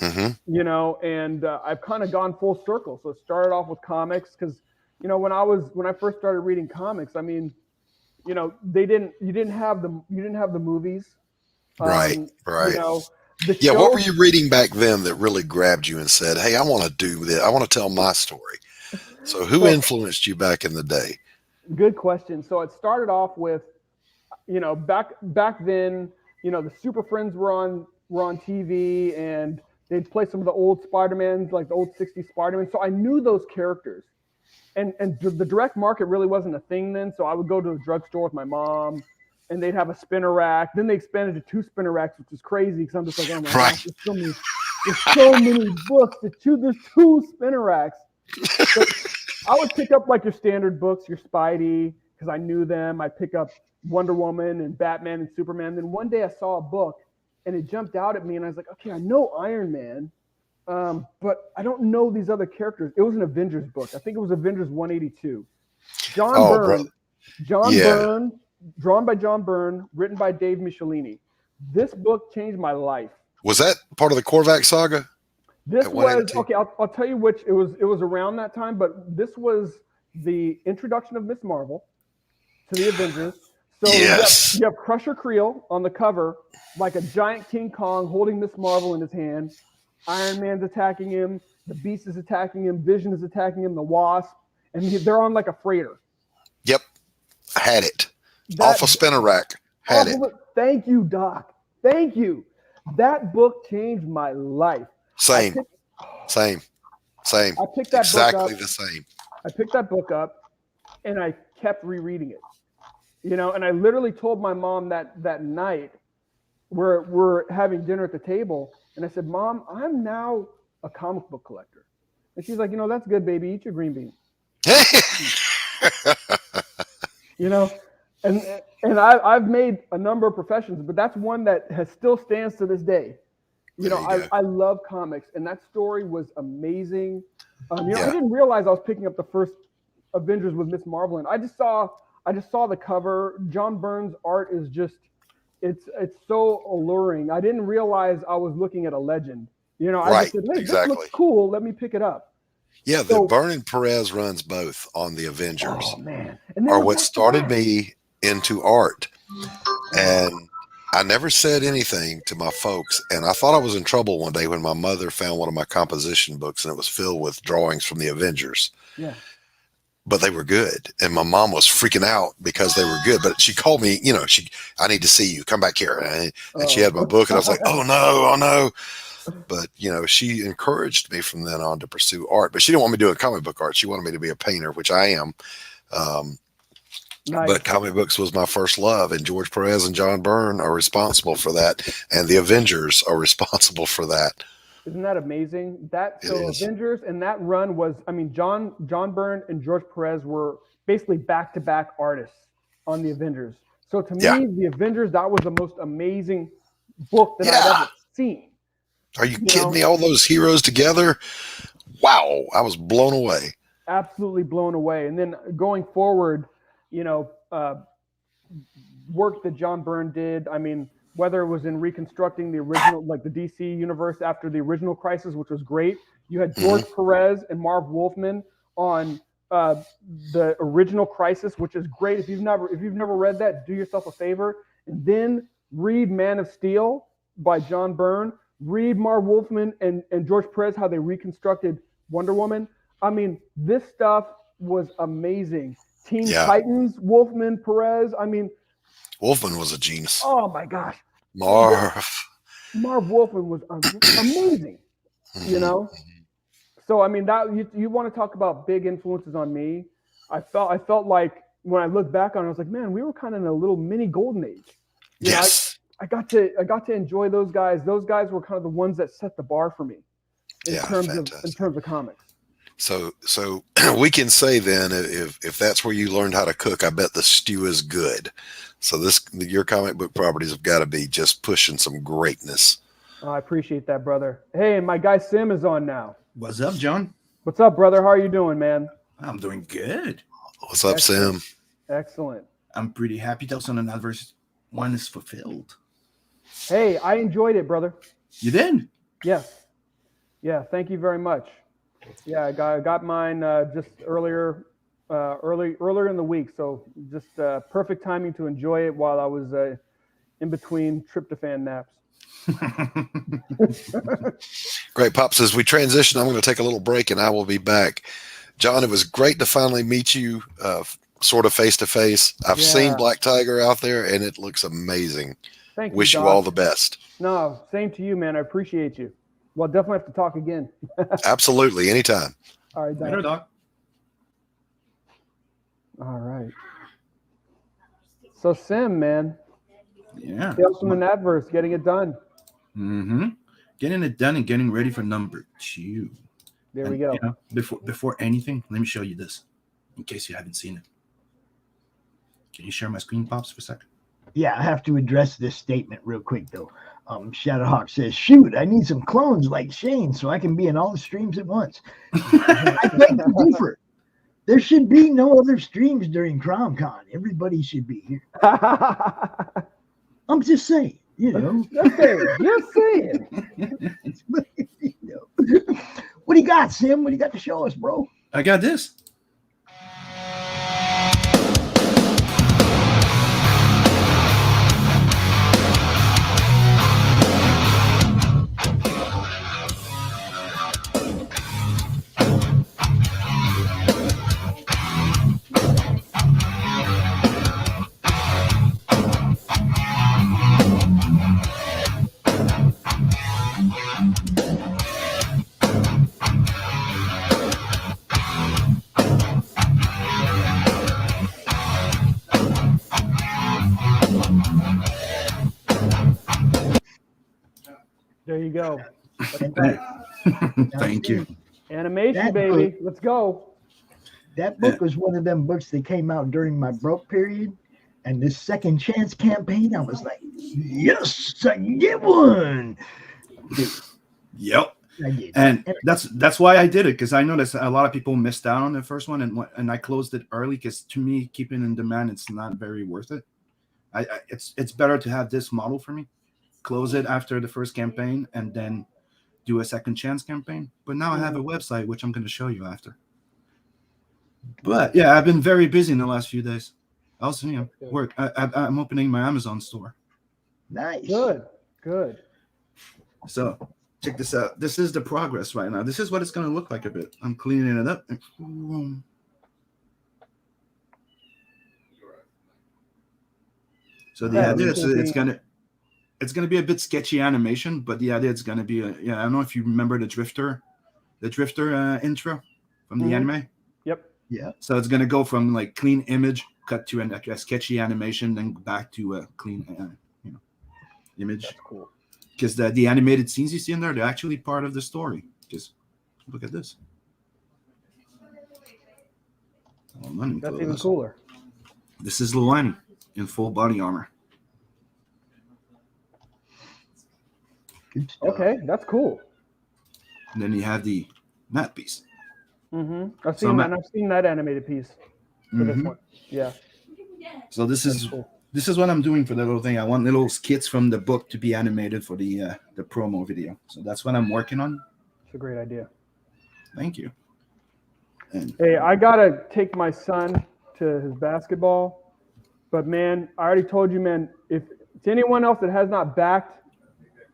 Mm-hmm. And I've kind of gone full circle. So it started off with comics because, when I first started reading comics, I mean, you didn't have the movies. Right. Right. The what were shows- you reading back then that really grabbed you and said, "Hey, I want to do this. I want to tell my story." So, who influenced you back in the day? Good question. So it started off with, back then, the Super Friends were on TV, and they'd play some of the old Spider-Mans, like the old '60s Spider-Man. So I knew those characters, and the direct market really wasn't a thing then. So I would go to a drugstore with my mom, and they'd have a spinner rack. Then they expanded to 2 spinner racks, which is crazy because I'm just like, oh my gosh, there's so many books. There's 2 spinner racks. So I would pick up like your standard books, your Spidey, because I knew them. I'd pick up Wonder Woman and Batman and Superman. Then one day I saw a book, and it jumped out at me, and I was like, okay, I know Iron Man, but I don't know these other characters. It was an Avengers book. I think it was Avengers 182. John Byrne, drawn by John Byrne, written by Dave Michelini. This book changed my life. Was that part of the Korvac saga? This was okay. I'll tell you which it was. It was around that time, but this was the introduction of Miss Marvel to the Avengers. So you have Crusher Creel on the cover, like a giant King Kong holding Miss Marvel in his hand. Iron Man's attacking him. The Beast is attacking him. Vision is attacking him. The Wasp, and they're on like a freighter. Yep, I had it off a spinner rack. Had it. Thank you, Doc. Thank you. That book changed my life. Same. I picked that exactly book up. the same. I picked that book up, and I kept rereading it. And I literally told my mom that night, we're having dinner at the table, and I said, "Mom, I'm now a comic book collector." And she's like, "That's good, baby. Eat your green bean." And I've made a number of professions, but that's one that still stands to this day. I love comics, and that story was amazing. I didn't realize I was picking up the first Avengers with Miss Marvel, and I just saw the cover. John Byrne's art is just, it's so alluring. I didn't realize I was looking at a legend. I just said, "Hey, this looks cool. Let me pick it up." Yeah, the Byrne and Perez runs both on the Avengers. Oh man! Are what started me into art, and I never said anything to my folks, and I thought I was in trouble one day when my mother found one of my composition books, and it was filled with drawings from the Avengers. Yeah. But they were good, and my mom was freaking out because they were good. But she called me, I need to see you. Come back here, and she had my book, and I was like, oh no. But she encouraged me from then on to pursue art. But she didn't want me doing comic book art. She wanted me to be a painter, which I am. Nice. But comic books was my first love, and George Perez and John Byrne are responsible for that, and the Avengers are responsible for that. Isn't that amazing? Avengers and that run was, John Byrne and George Perez were basically back-to-back artists on the Avengers. So to me, the Avengers, that was the most amazing book that I've ever seen. Are you kidding me? All those heroes together? Wow, I was blown away. Absolutely blown away. And then going forward, work that John Byrne did, whether it was in reconstructing the original, like the DC universe after the original Crisis, which was great. You had George Perez and Marv Wolfman on the original Crisis, which is great. If you've never read that, do yourself a favor, and then read Man of Steel by John Byrne. Read Marv Wolfman and George Perez, how they reconstructed Wonder Woman. This stuff was amazing. Teen Titans, Wolfman, Perez. Wolfman was a genius. Oh my gosh. Marv Wolfman was amazing. So that you want to talk about big influences on me. I felt like when I look back on it, I was like, man, we were kind of in a little mini golden age. I got to enjoy those guys. Those guys were kind of the ones that set the bar for me in terms of comics. So we can say then, if that's where you learned how to cook, I bet the stew is good. So your comic book properties have got to be just pushing some greatness. Oh, I appreciate that, brother. Hey, my guy Sim is on now. What's up, John? What's up, brother? How are you doing, man? I'm doing good. What's up, Excellent. Sim? Excellent. I'm pretty happy that on another one is fulfilled. Hey, I enjoyed it, brother. You did? Yes. Yeah, thank you very much. Yeah, I got mine just earlier in the week, so just perfect timing to enjoy it while I was in between tryptophan naps. Great, Pops. As we transition, I'm going to take a little break, and I will be back. John, it was great to finally meet you sort of face to face. I've seen Black Tiger out there, and it looks amazing. Thank you. Wish you Doc. all the best. No, same to you, man. I appreciate you. Well, definitely have to talk again. Absolutely, anytime. All right, Doc. Later, Doc. All right. So, Sim, man. Yeah. Tales from the Adverse, getting it done. Mm-hmm. Getting it done and getting ready for number 2. There we go. You know, before anything, let me show you this, in case you haven't seen it. Can you share my screen, Pops, for a second? Yeah, I have to address this statement real quick, though. Shadowhawk says, shoot, I need some clones like Shane so I can be in all the streams at once. I beg to differ. There should be no other streams during CRoM CoN. Everybody should be here. I'm just saying, you know. Just saying. You know. What do you got, Sim? What do you got to show us, bro? I got this. There you go. Thank you. Animation, That baby. book- Let's go. That book was one of them books that came out during my broke period. And this second chance campaign, I was like, yes, I can get one. Yep. I did. And that's why I did it, because I noticed a lot of people missed out on the first one, and I closed it early because to me, keeping in demand, it's not very worth it. It's better to have this model for me. Close it after the first campaign and then do a second chance campaign. But now I have a website, which I'm going to show you after. But yeah, I've been very busy in the last few days. Also, you know, work. I'm opening my Amazon store. Nice. Good. So check this out. This is the progress right now. This is what it's going to look like a bit. I'm cleaning it up. So the idea is it's gonna be a bit sketchy animation, but the idea is gonna be I don't know if you remember the Drifter intro from the anime. Yep. Yeah. So it's gonna go from like clean image cut to a sketchy animation, then back to a clean image. That's cool. Because the animated scenes you see in there, they're actually part of the story. Just look at this. That's even cooler. This is Luani in full body armor. Okay, that's cool. And then you have the matte piece. Mm-hmm. I've seen that animated piece for this one. Yeah. So this is what I'm doing for the little thing. I want little skits from the book to be animated for the promo video. So that's what I'm working on. It's a great idea. Thank you. And Hey, I gotta take my son to his basketball, but man, I already told you, man. If to anyone else that has not backed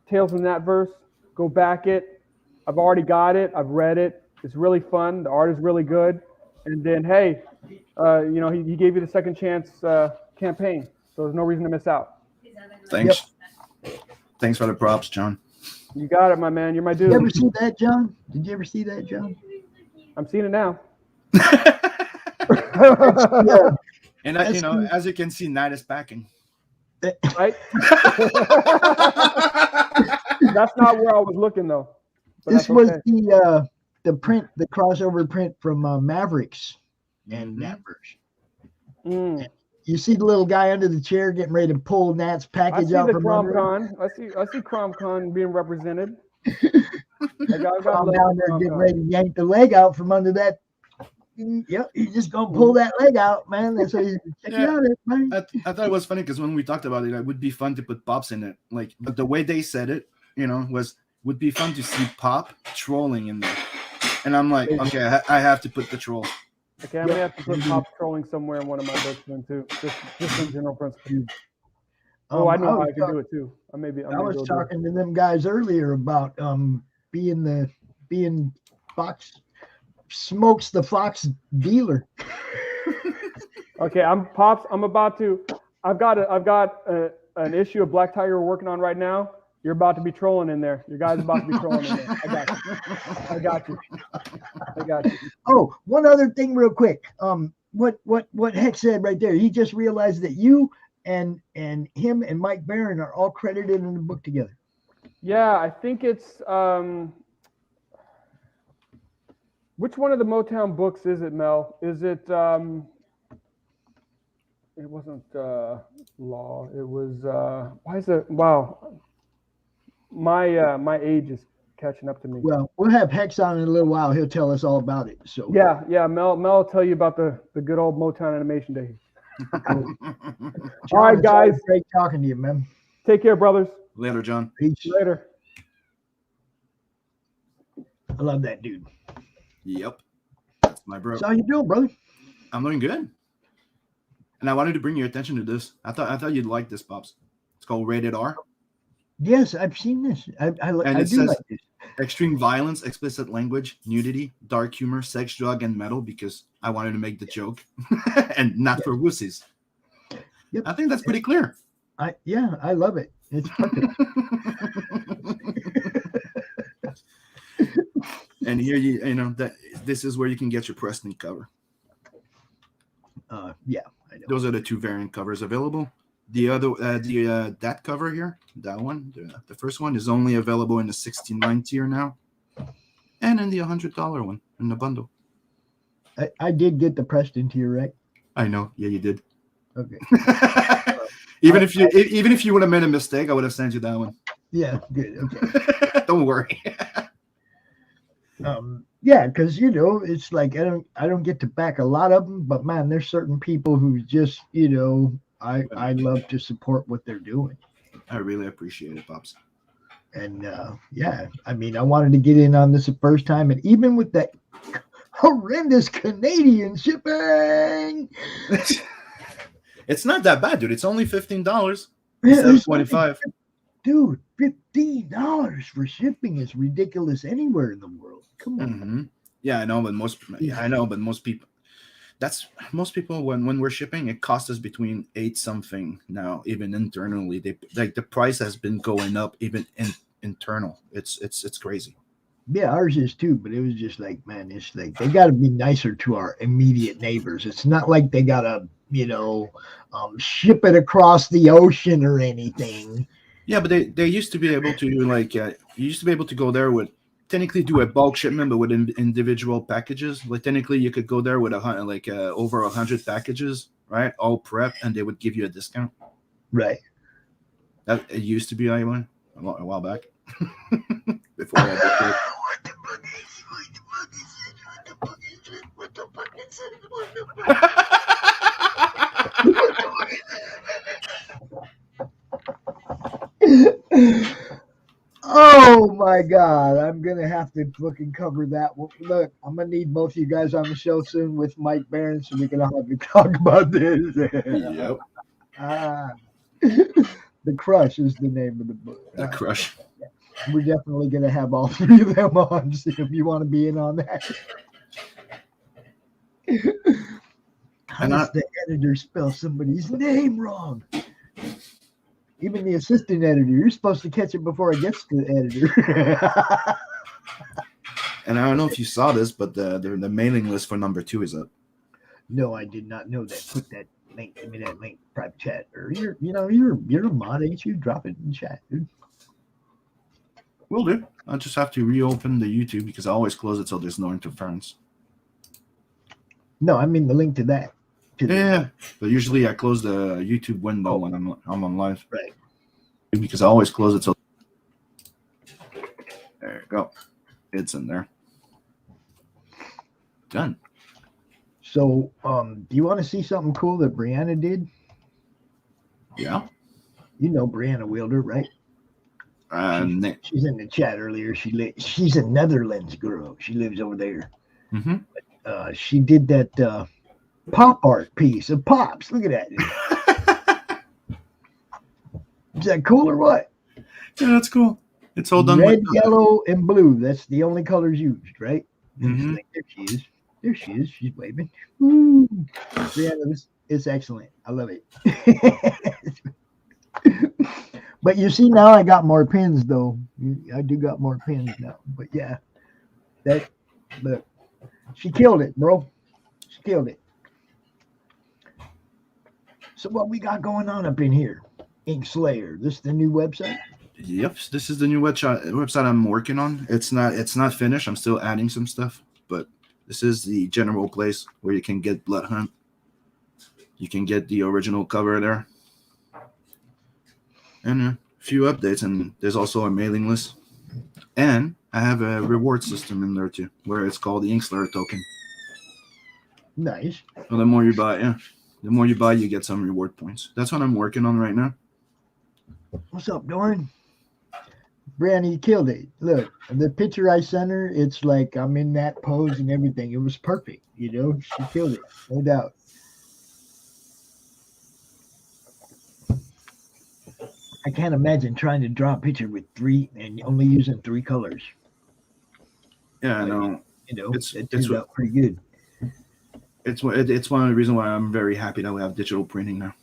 Tales from that Verse, go back it. I've already got it. I've read it. It's really fun. The art is really good. And then, hey, you know, he gave you the second chance campaign, so there's no reason to miss out. thanks. Thanks for the props, John. You got it, my man. You're my dude. Did you ever see that, John? Did you ever see that, John? I'm seeing it now. And as you can see, Night is packing. Right? That's not where I was looking though. But This that's was okay. print, the crossover print from Mavericks and that version. Mm. You see the little guy under the chair getting ready to pull Nat's I package see out the from CRoM under him. CoN. I see CRoM CoN being represented. I got Calm love down for there, CRoM getting CoN. ready to yank the leg out from under that. Yep, he's just gonna pull that leg out, man. That's what he's checking Yeah. out it, man. I thought it was funny because when we talked about it, it would be fun to put Pops in it. Like, but the way they said it, would be fun to see Pop trolling in there. And I'm like, okay, I have to put the troll. Okay, I may have to put Pop trolling somewhere in one of my books then too. Just in general principle. Oh, I know how I can do it too. I was talking to them guys earlier about being Fox Smokes the Fox dealer. Okay, Pops. I've got an issue of Black Tiger we're working on right now. You're about to be trolling in there. Your guy's about to be trolling in there. I got you. Oh, one other thing real quick. What Hex said right there. He just realized that you and him and Mike Byron are all credited in the book together. Yeah, I think it's which one of the Motown books is it, Mel? Is it it wasn't Law. It was why is it my age is catching up to me. Well, we'll have Hex on in a little while. He'll tell us all about it. So yeah, Mel will tell you about the good old Motown animation days. All right, guys. Great talking to you, man. Take care, brothers. Later, John. Peace. Later. I love that dude. Yep. That's my bro. So how you doing, brother? I'm doing good. And I wanted to bring your attention to this. I thought you'd like this, Pops. It's called Rated R. Yes, I've seen this. I It do says like this. extreme violence, explicit language, nudity, dark humor, sex, drug, and metal, because I wanted to make the joke and not for wussies. Yep. I think that's pretty clear. I love it. It's perfect. And here this is where you can get your Preston cover. Yeah, I know. Those are the two variant covers available. The other, that cover here, that one, the first one is only available in the $69 tier now, and in the $100 one in the bundle. I did get the Preston tier, right? I know, yeah, you did. Okay. Even if you would have made a mistake, I would have sent you that one. Yeah, good. Okay. Don't worry. Yeah, because it's like I don't get to back a lot of them, but man, there's certain people who just I love to support what they're doing. I really appreciate it, Pops. And yeah, I mean, I wanted to get in on this the first time, and even with that horrendous Canadian shipping, it's not that bad, dude. It's only $15. Yeah, $7.25. Dude, $15 for shipping is ridiculous anywhere in the world. Come on. Mm-hmm. Yeah, I know, but most people when we're shipping, it costs us between $8 something now. Even internally, the price has been going up even internal. It's crazy. Yeah, ours is too, but it was just like, man, it's like they got to be nicer to our immediate neighbors. It's not like they got to ship it across the ocean or anything. Yeah, but they used to be able to you used to be able to go there with technically do a bulk shipment, but with individual packages. Like technically, you could go there with over 100 packages, right? All prep, and they would give you a discount. Right. That it used to be a while back. Before I did it. Oh my God, I'm gonna have to fucking cover that. Look, I'm gonna need both of you guys on the show soon with Mike Byron so we can all have to talk about this. Yep. The Crush is the name of the book. The Crush. We're definitely gonna have all three of them on. See if you want to be in on that. How does the editor spell somebody's name wrong? Even the assistant editor, you're supposed to catch it before it gets to the editor. And I don't know if you saw this, but the mailing list for number 2 is up. No, I did not know that. Put that link. Give me that link, private chat. Or you're a mod, ain't you? Drop it in chat, dude. Will do. I'll just have to reopen the YouTube because I always close it so there's no interference. No, I mean the link to that. Yeah, but usually I close the YouTube window when I'm on live. Right. Because I always close it so. There you go. It's in there. Done. So, do you want to see something cool that Brianna did? Yeah. You know Brianna Wilder, right? She's in the chat earlier. She's a Netherlands girl. She lives over there. Mm-hmm. She did that pop art piece of Pops. Look at that. Is that cool or what? Yeah, that's cool. It's all done red, with yellow, and blue. That's the only colors used, right? Mm-hmm. There she is. There she is. She's waving. Woo. Brianna, it's excellent. I love it. But you see, now I got more pins, though. I do got more pins now. But yeah, look, she killed it, bro. She killed it. So what we got going on up in here? Ink Slayer. This is the new website? Yep, this is the new website I'm working on. It's not finished. I'm still adding some stuff, but this is the general place where you can get Blood Hunt. You can get the original cover there. And a few updates, and there's also a mailing list. And I have a reward system in there too, where it's called the Ink Slayer token. Nice. So the more you buy, you get some reward points. That's what I'm working on right now. What's up, Doran? Brandy, you killed it. Look, the picture I sent her, it's like I'm in that pose and everything. It was perfect, you know. She killed it, no doubt. I can't imagine trying to draw a picture with three and only using three colors. Yeah, I know. You know, it turned out pretty good. It's one of the reasons why I'm very happy that we have digital printing now.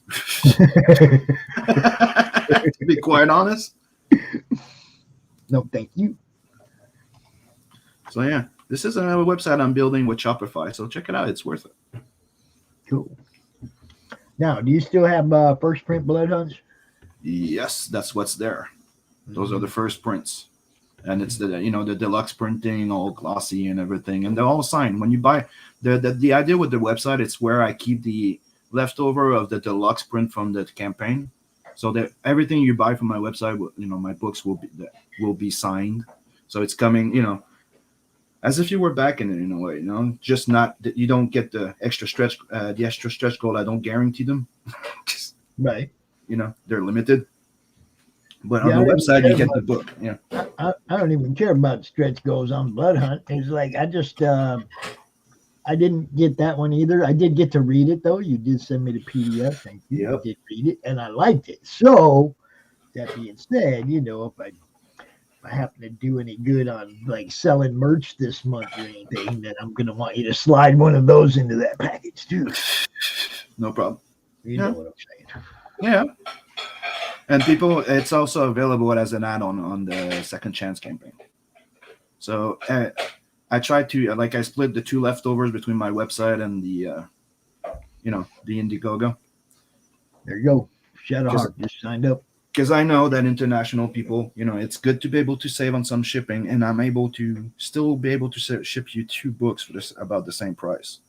To be quite honest. No, thank you. So yeah, this is another website I'm building with Shopify. So check it out; it's worth it. Cool. Now, do you still have first print blood hunts? Yes, that's what's there. Those are the first prints, and it's the the deluxe printing, all glossy and everything, and they're all signed. When you buy the idea with the website, it's where I keep the leftover of the deluxe print from the campaign, so that everything you buy from my website, my books will be signed. So it's coming, as if you were back in it in a way, just not that you don't get the extra stretch goal. I don't guarantee them, right? They're limited. But on the website, you get the book. Yeah, I don't even care about stretch goals on Blood Hunt. It's like I just I didn't get that one either. I did get to read it though. You did send me the PDF. Thank you. Yep. I did read it and I liked it. So that being said, if I happen to do any good on like selling merch this month or anything, then I'm gonna want you to slide one of those into that package too. No problem. You know what I'm saying. Yeah. And it's also available as an add-on on the Second Chance campaign. So I tried to, I split the two leftovers between my website and the Indiegogo. There you go. Shadowhawk just signed up. Because I know that international people, it's good to be able to save on some shipping, and I'm able to still be able to ship you 2 books for about the same price.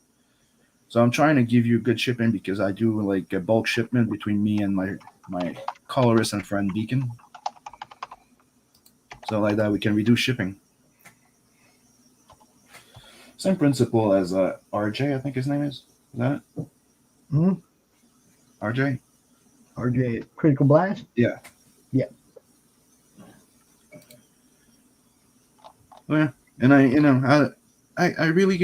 So I'm trying to give you good shipping because I do like a bulk shipment between me and my colorist and friend Beacon. So like that, we can reduce shipping. Same principle as RJ, I think his name is. Is that it? Hmm? RJ? RJ Critical Blast? Yeah. Yeah. Well, yeah. And I really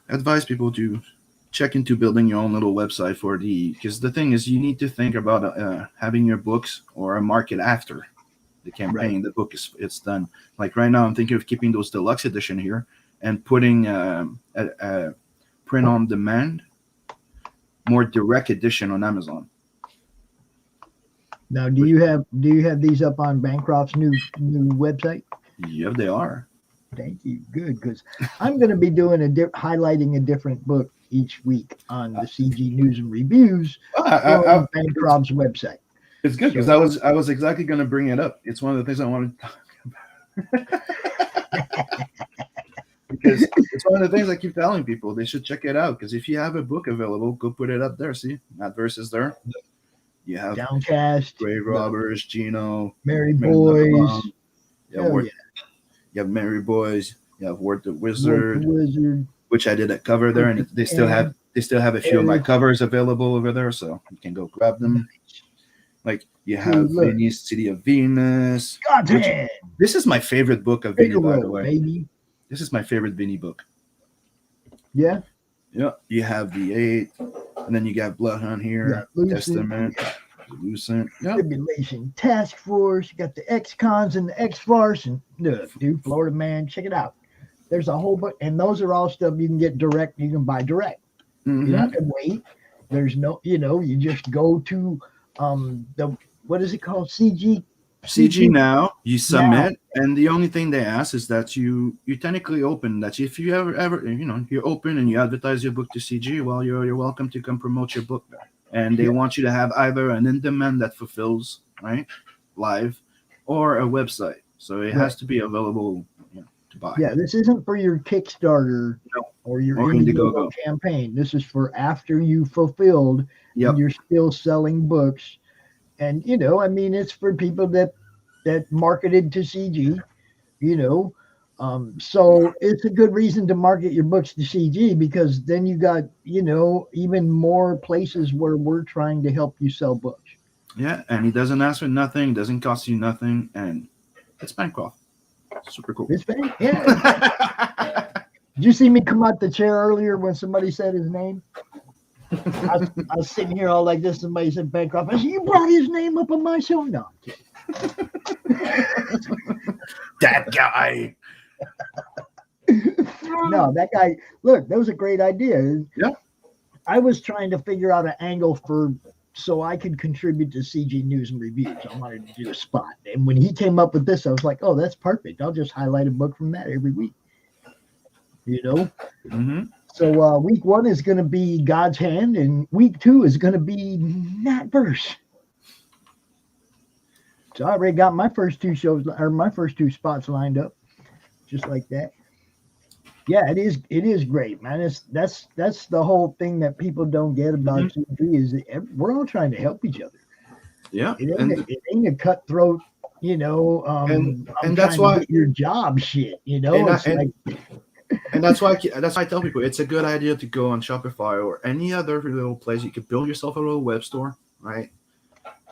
advise people to check into building your own little website because the thing is, you need to think about having your books or a market after the campaign. Right. The book it's done. Like right now, I'm thinking of keeping those deluxe edition here and putting a print on demand, more direct edition on Amazon. Now, do you have these up on Bancroft's new website? Yeah, they are. Thank you. Good, because I'm going to be doing highlighting a different book each week on the CG News and Reviews on Bancroft's website. It's good because I was exactly going to bring it up. It's one of the things I wanted to talk about. Because it's one of the things I keep telling people. They should check it out. Because if you have a book available, go put it up there. See, Adverse is there. You have Downcast, Grave Robbers, Gino, Merry Men of Boys. Babylon. Hell Ward, yeah. You have Merry Boys. You have Ward the Wizard, Wizard, which I did a cover there, and they still have a few of my covers available over there, so you can go grab them. Like you have Vinny's City of Venus. Goddamn. This is my favorite book of Vinny, by the Figaro, way. baby. This is my favorite Vinny book. Yeah. Yeah. You have the 8, and then you got Bloodhound here, Lucent. Testament, Lucent. Yep. Tribulation Task Force. You got the X-Cons and the X-Farce. And look, dude, Florida Man, check it out. There's a whole bunch, and those are all stuff you can get direct. You can buy direct. Mm-hmm. You don't have to wait. There's no, you just go to what is it called? CG now, you submit, and the only thing they ask is that you technically open that. If you ever you open and you advertise your book to CG, well, you're welcome to come promote your book there. And they want you to have either an in-demand that fulfills, right, live, or a website. So it has to be available to buy. Yeah, this isn't for your Kickstarter or your Indiegogo campaign. This is for after you fulfilled and you're still selling books. And, it's for people that marketed to CG, so it's a good reason to market your books to CG, because then you got, even more places where we're trying to help you sell books. Yeah, and he doesn't ask for nothing, doesn't cost you nothing, and it's Bancroft. Super cool. It's fine. Yeah. Did you see me come out the chair earlier when somebody said his name? I was sitting here all like this. Somebody said Bancroft. I said, you brought his name up on my show? No. That guy. No, that guy. Look, that was a great idea. Yeah. I was trying to figure out an angle so I could contribute to CG News and Reviews. I wanted to do a spot. And when he came up with this, I was like, oh, that's perfect. I'll just highlight a book from that every week. Mm-hmm. So week 1 is going to be God's Hand, and week 2 is going to be Nat Verse. So I already got my first 2 spots lined up, just like that. Yeah, it is great, man. That's the whole thing that people don't get about CG is that we're all trying to help each other. Yeah, it ain't a cutthroat, and I'm that's trying to why get your job shit, And that's why I tell people it's a good idea to go on Shopify or any other little place. You could build yourself a little web store, right?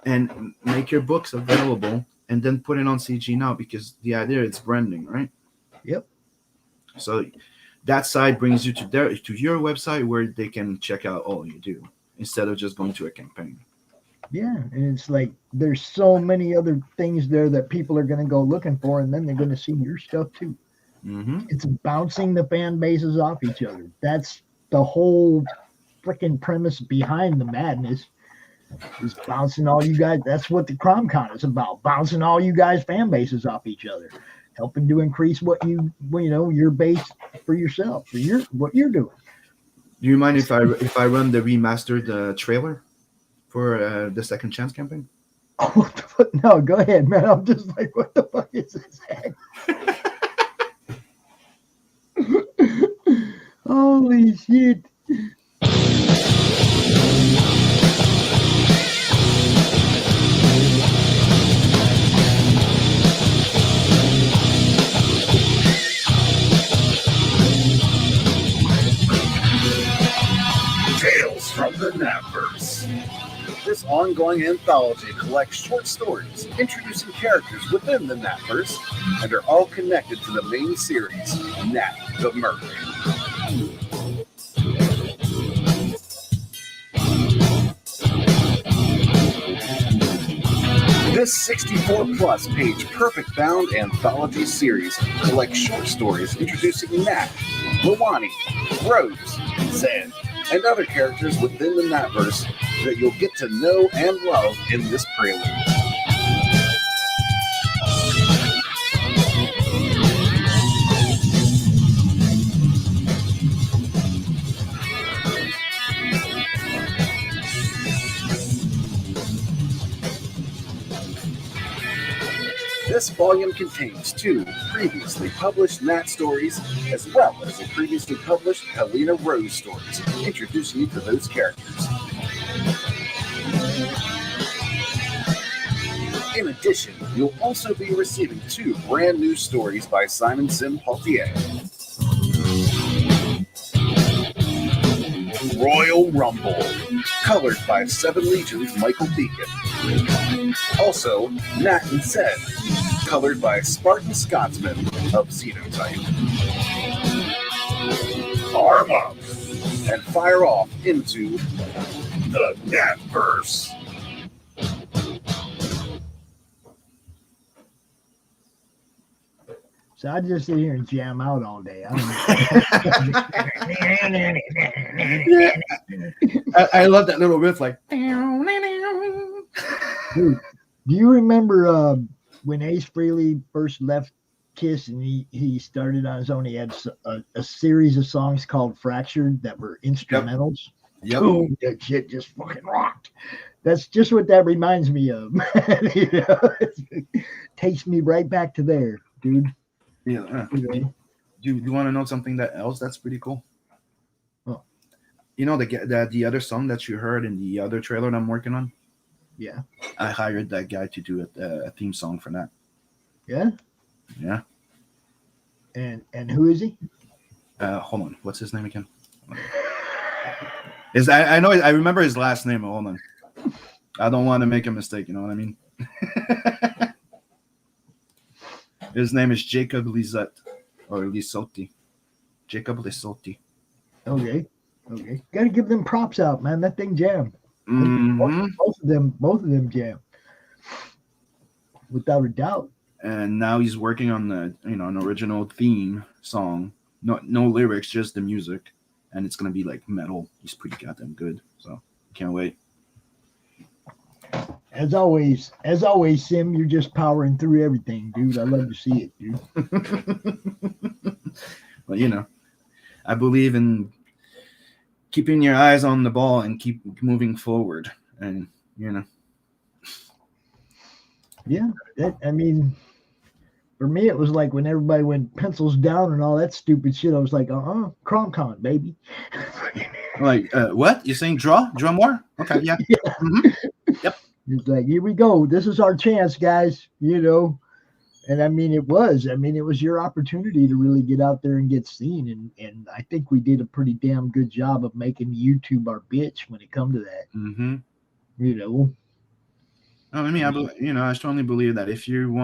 And make your books available and then put it on CG Now, because the idea is branding, right? Yep. So that side brings you to your website where they can check out all you do instead of just going to a campaign. Yeah, and it's like there's so many other things there that people are going to go looking for, and then they're going to see your stuff too. Mm-hmm. It's bouncing the fan bases off each other. That's the whole freaking premise behind the madness, is bouncing all you guys. That's what the CRoM CoN is about, bouncing all you guys fan bases off each other, helping to increase what your base for yourself, for what you're doing. Do you mind if I run the remastered trailer for the Second Chance campaign? Oh, no, go ahead, man. I'm just like, what the fuck is this? Holy shit. Tales from the Napverse. This ongoing anthology collects short stories introducing characters within the Napverse and are all connected to the main series, Nat the Merc. This 64-plus page perfect bound anthology series collects short stories introducing Nat, Luwani, Rose, Zed, and other characters within the Napverse that you'll get to know and love in this prelude. This volume contains 2 previously published Nat stories, as well as the previously published Helena Rose stories, introducing you to those characters. In addition, you'll also be receiving 2 brand new stories by Simon SIm Pothier. Royal Rumble, colored by 7 Legions Michael Deacon. Also, Nat and Zed, colored by Spartan Scotsman of Xenotype. Arm up and fire off into the Natverse. So I just sit here and jam out all day. I love that little riff, like. Dude, do you remember when Ace Frehley first left Kiss and he started on his own? He had a series of songs called Fractured that were instrumentals. Yep. Boom, that shit just fucking rocked. That's just what that reminds me of. It takes me right back to there, dude. Yeah. Do you want to know something else that's pretty cool? Oh. You know the other song that you heard in the other trailer that I'm working on? Yeah. I hired that guy to do a theme song for that. Yeah? Yeah. And who is he? Hold on. What's his name again? I remember his last name. Hold on. I don't want to make a mistake, you know what I mean? His name is Jacob Lisotte, or Lisotti. Jacob Lisotti. Okay. Gotta give them props out, man. That thing jammed. Mm-hmm. Both of them jam. Without a doubt. And now he's working on an original theme song. No lyrics, just the music. And it's gonna be like metal. He's pretty goddamn good. So can't wait. As always, Sim, you're just powering through everything, dude. I love to see it, dude. Well, I believe in keeping your eyes on the ball and keep moving forward. And, Yeah, for me, it was like when everybody went pencils down and all that stupid shit. I was like, CRoM CoN, baby. Like, what? You saying draw more? Okay, yeah. Mm-hmm. Yep. It's like, here we go. This is our chance, guys. And it was your opportunity to really get out there and get seen. And I think we did a pretty damn good job of making YouTube our bitch when it come to that. Mm-hmm. I I strongly believe that if you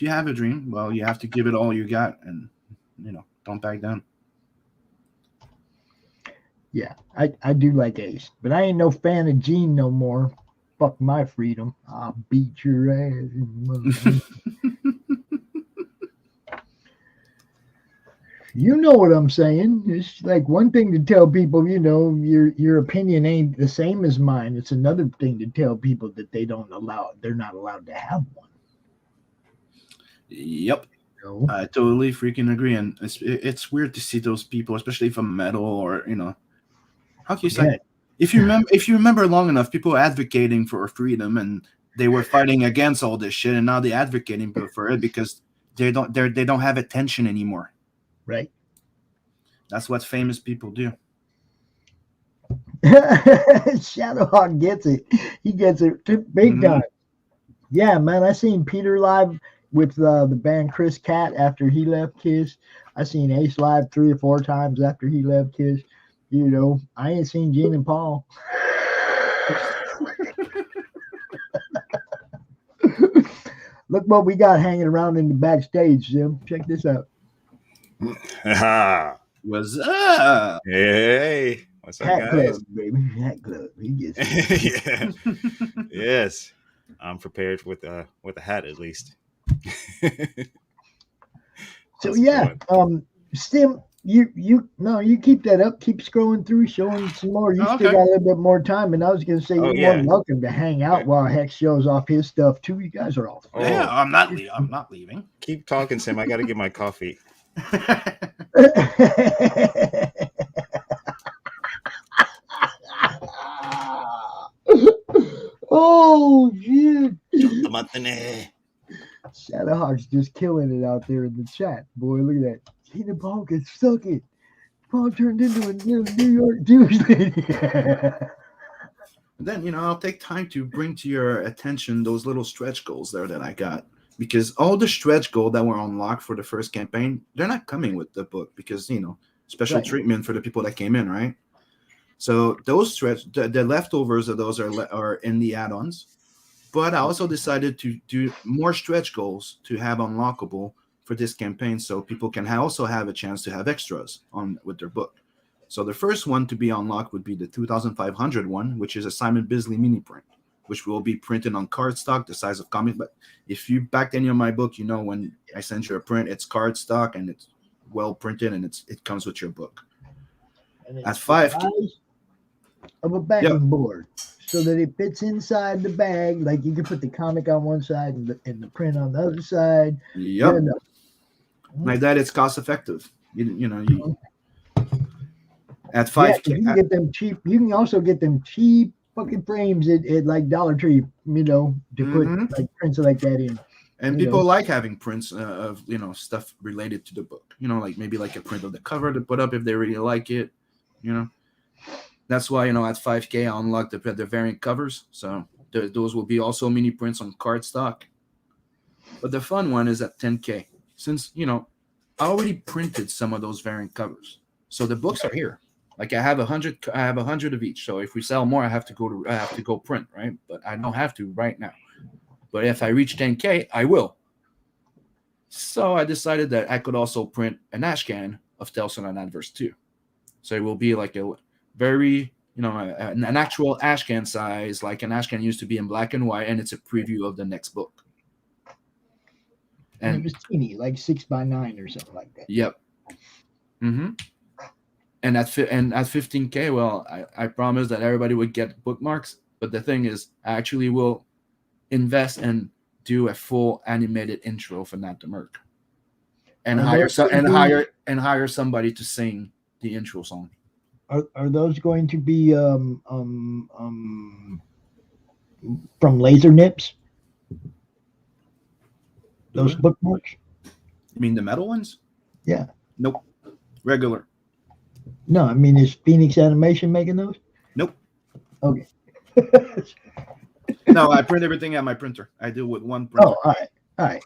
have a dream, well, you have to give it all you got, and don't back down. Yeah, I do like Ace, but I ain't no fan of Gene no more. Fuck my freedom. I'll beat your ass. You know what I'm saying. It's like one thing to tell people, your opinion ain't the same as mine. It's another thing to tell people that they're not allowed to have one. Yep. I totally freaking agree. And it's weird to see those people, especially from metal or, how can you say? Yeah. If you remember long enough, people advocating for freedom, and they were fighting against all this shit, and now they're advocating for it because they don't have attention anymore. Right. That's what famous people do. Shadowhawk gets it. He gets it big time. Yeah, man. I seen Peter live with the band Chris Cat after he left Kiss. I seen Ace live 3 or 4 times after he left Kiss. I ain't seen Gene and Paul. Look what we got hanging around in the backstage, Jim. Check this out. What's up? Hey, what's up, Hat guys? Club, baby. Hat Club. He gets Yeah. Yes, I'm prepared with a hat at least. So yeah, Sim, you keep that up. Keep scrolling through, showing some more. You still got a little bit more time, and I was going to say you're more than welcome to hang out while Hex shows off his stuff too. You guys are all. Yeah, I'm not leaving. Keep talking, Sim. I got to get my coffee. Oh shit! Shadowhawk's just killing it out there in the chat. Boy, look at that. Tina Paul can suck it. Paul turned into a New York Jewish lady. And then, I'll take time to bring to your attention those little stretch goals there that I got. Because all the stretch goals that were unlocked for the first campaign, they're not coming with the book because, special Right. treatment for the people that came in, right? So those the leftovers of those are in the add-ons. But I also decided to do more stretch goals to have unlockable for this campaign so people can also have a chance to have extras with their book. So the first one to be unlocked would be the 2,500 one, which is a Simon Bisley mini print, which will be printed on cardstock, the size of comic. But if you backed any of my book, when I send you a print, it's cardstock and it's well printed and it comes with your book. At 5 of a backing board, so that it fits inside the bag. Like you can put the comic on one side and the print on the other side. Yep. Like that, it's cost effective. At 5K, you can get them cheap. You can also get them cheap fucking frames at like Dollar Tree, to put like prints like that in. And people like having prints of stuff related to the book. Like maybe like a print of the cover to put up if they really like it. That's why at 5K I unlocked the variant covers. So those will be also mini prints on cardstock. But the fun one is at 10K. Since I already printed some of those variant covers, so the books are here. Like I have 100. I have 100 of each. So if we sell more, I have to go print, right? But I don't have to right now. But if I reach 10K, I will. So I decided that I could also print an ashcan of Tales from the Adverse 2. So it will be like a very, an actual ashcan size, like an ashcan used to be in black and white, and it's a preview of the next book. And it was teeny, like 6x9 or something like that. Yep. Mm-hmm. And at 15K, well, I promised that everybody would get bookmarks. But the thing is, I actually will invest and do a full animated intro for Nat the Merc, and hire somebody to sing the intro song. Are those going to be from Laser Nips? Those bookmarks? You mean the metal ones? Yeah. Nope. Regular. No, I mean, is Phoenix Animation making those? Nope. Okay. No, I print everything at my printer. I do with one printer. Oh, all right.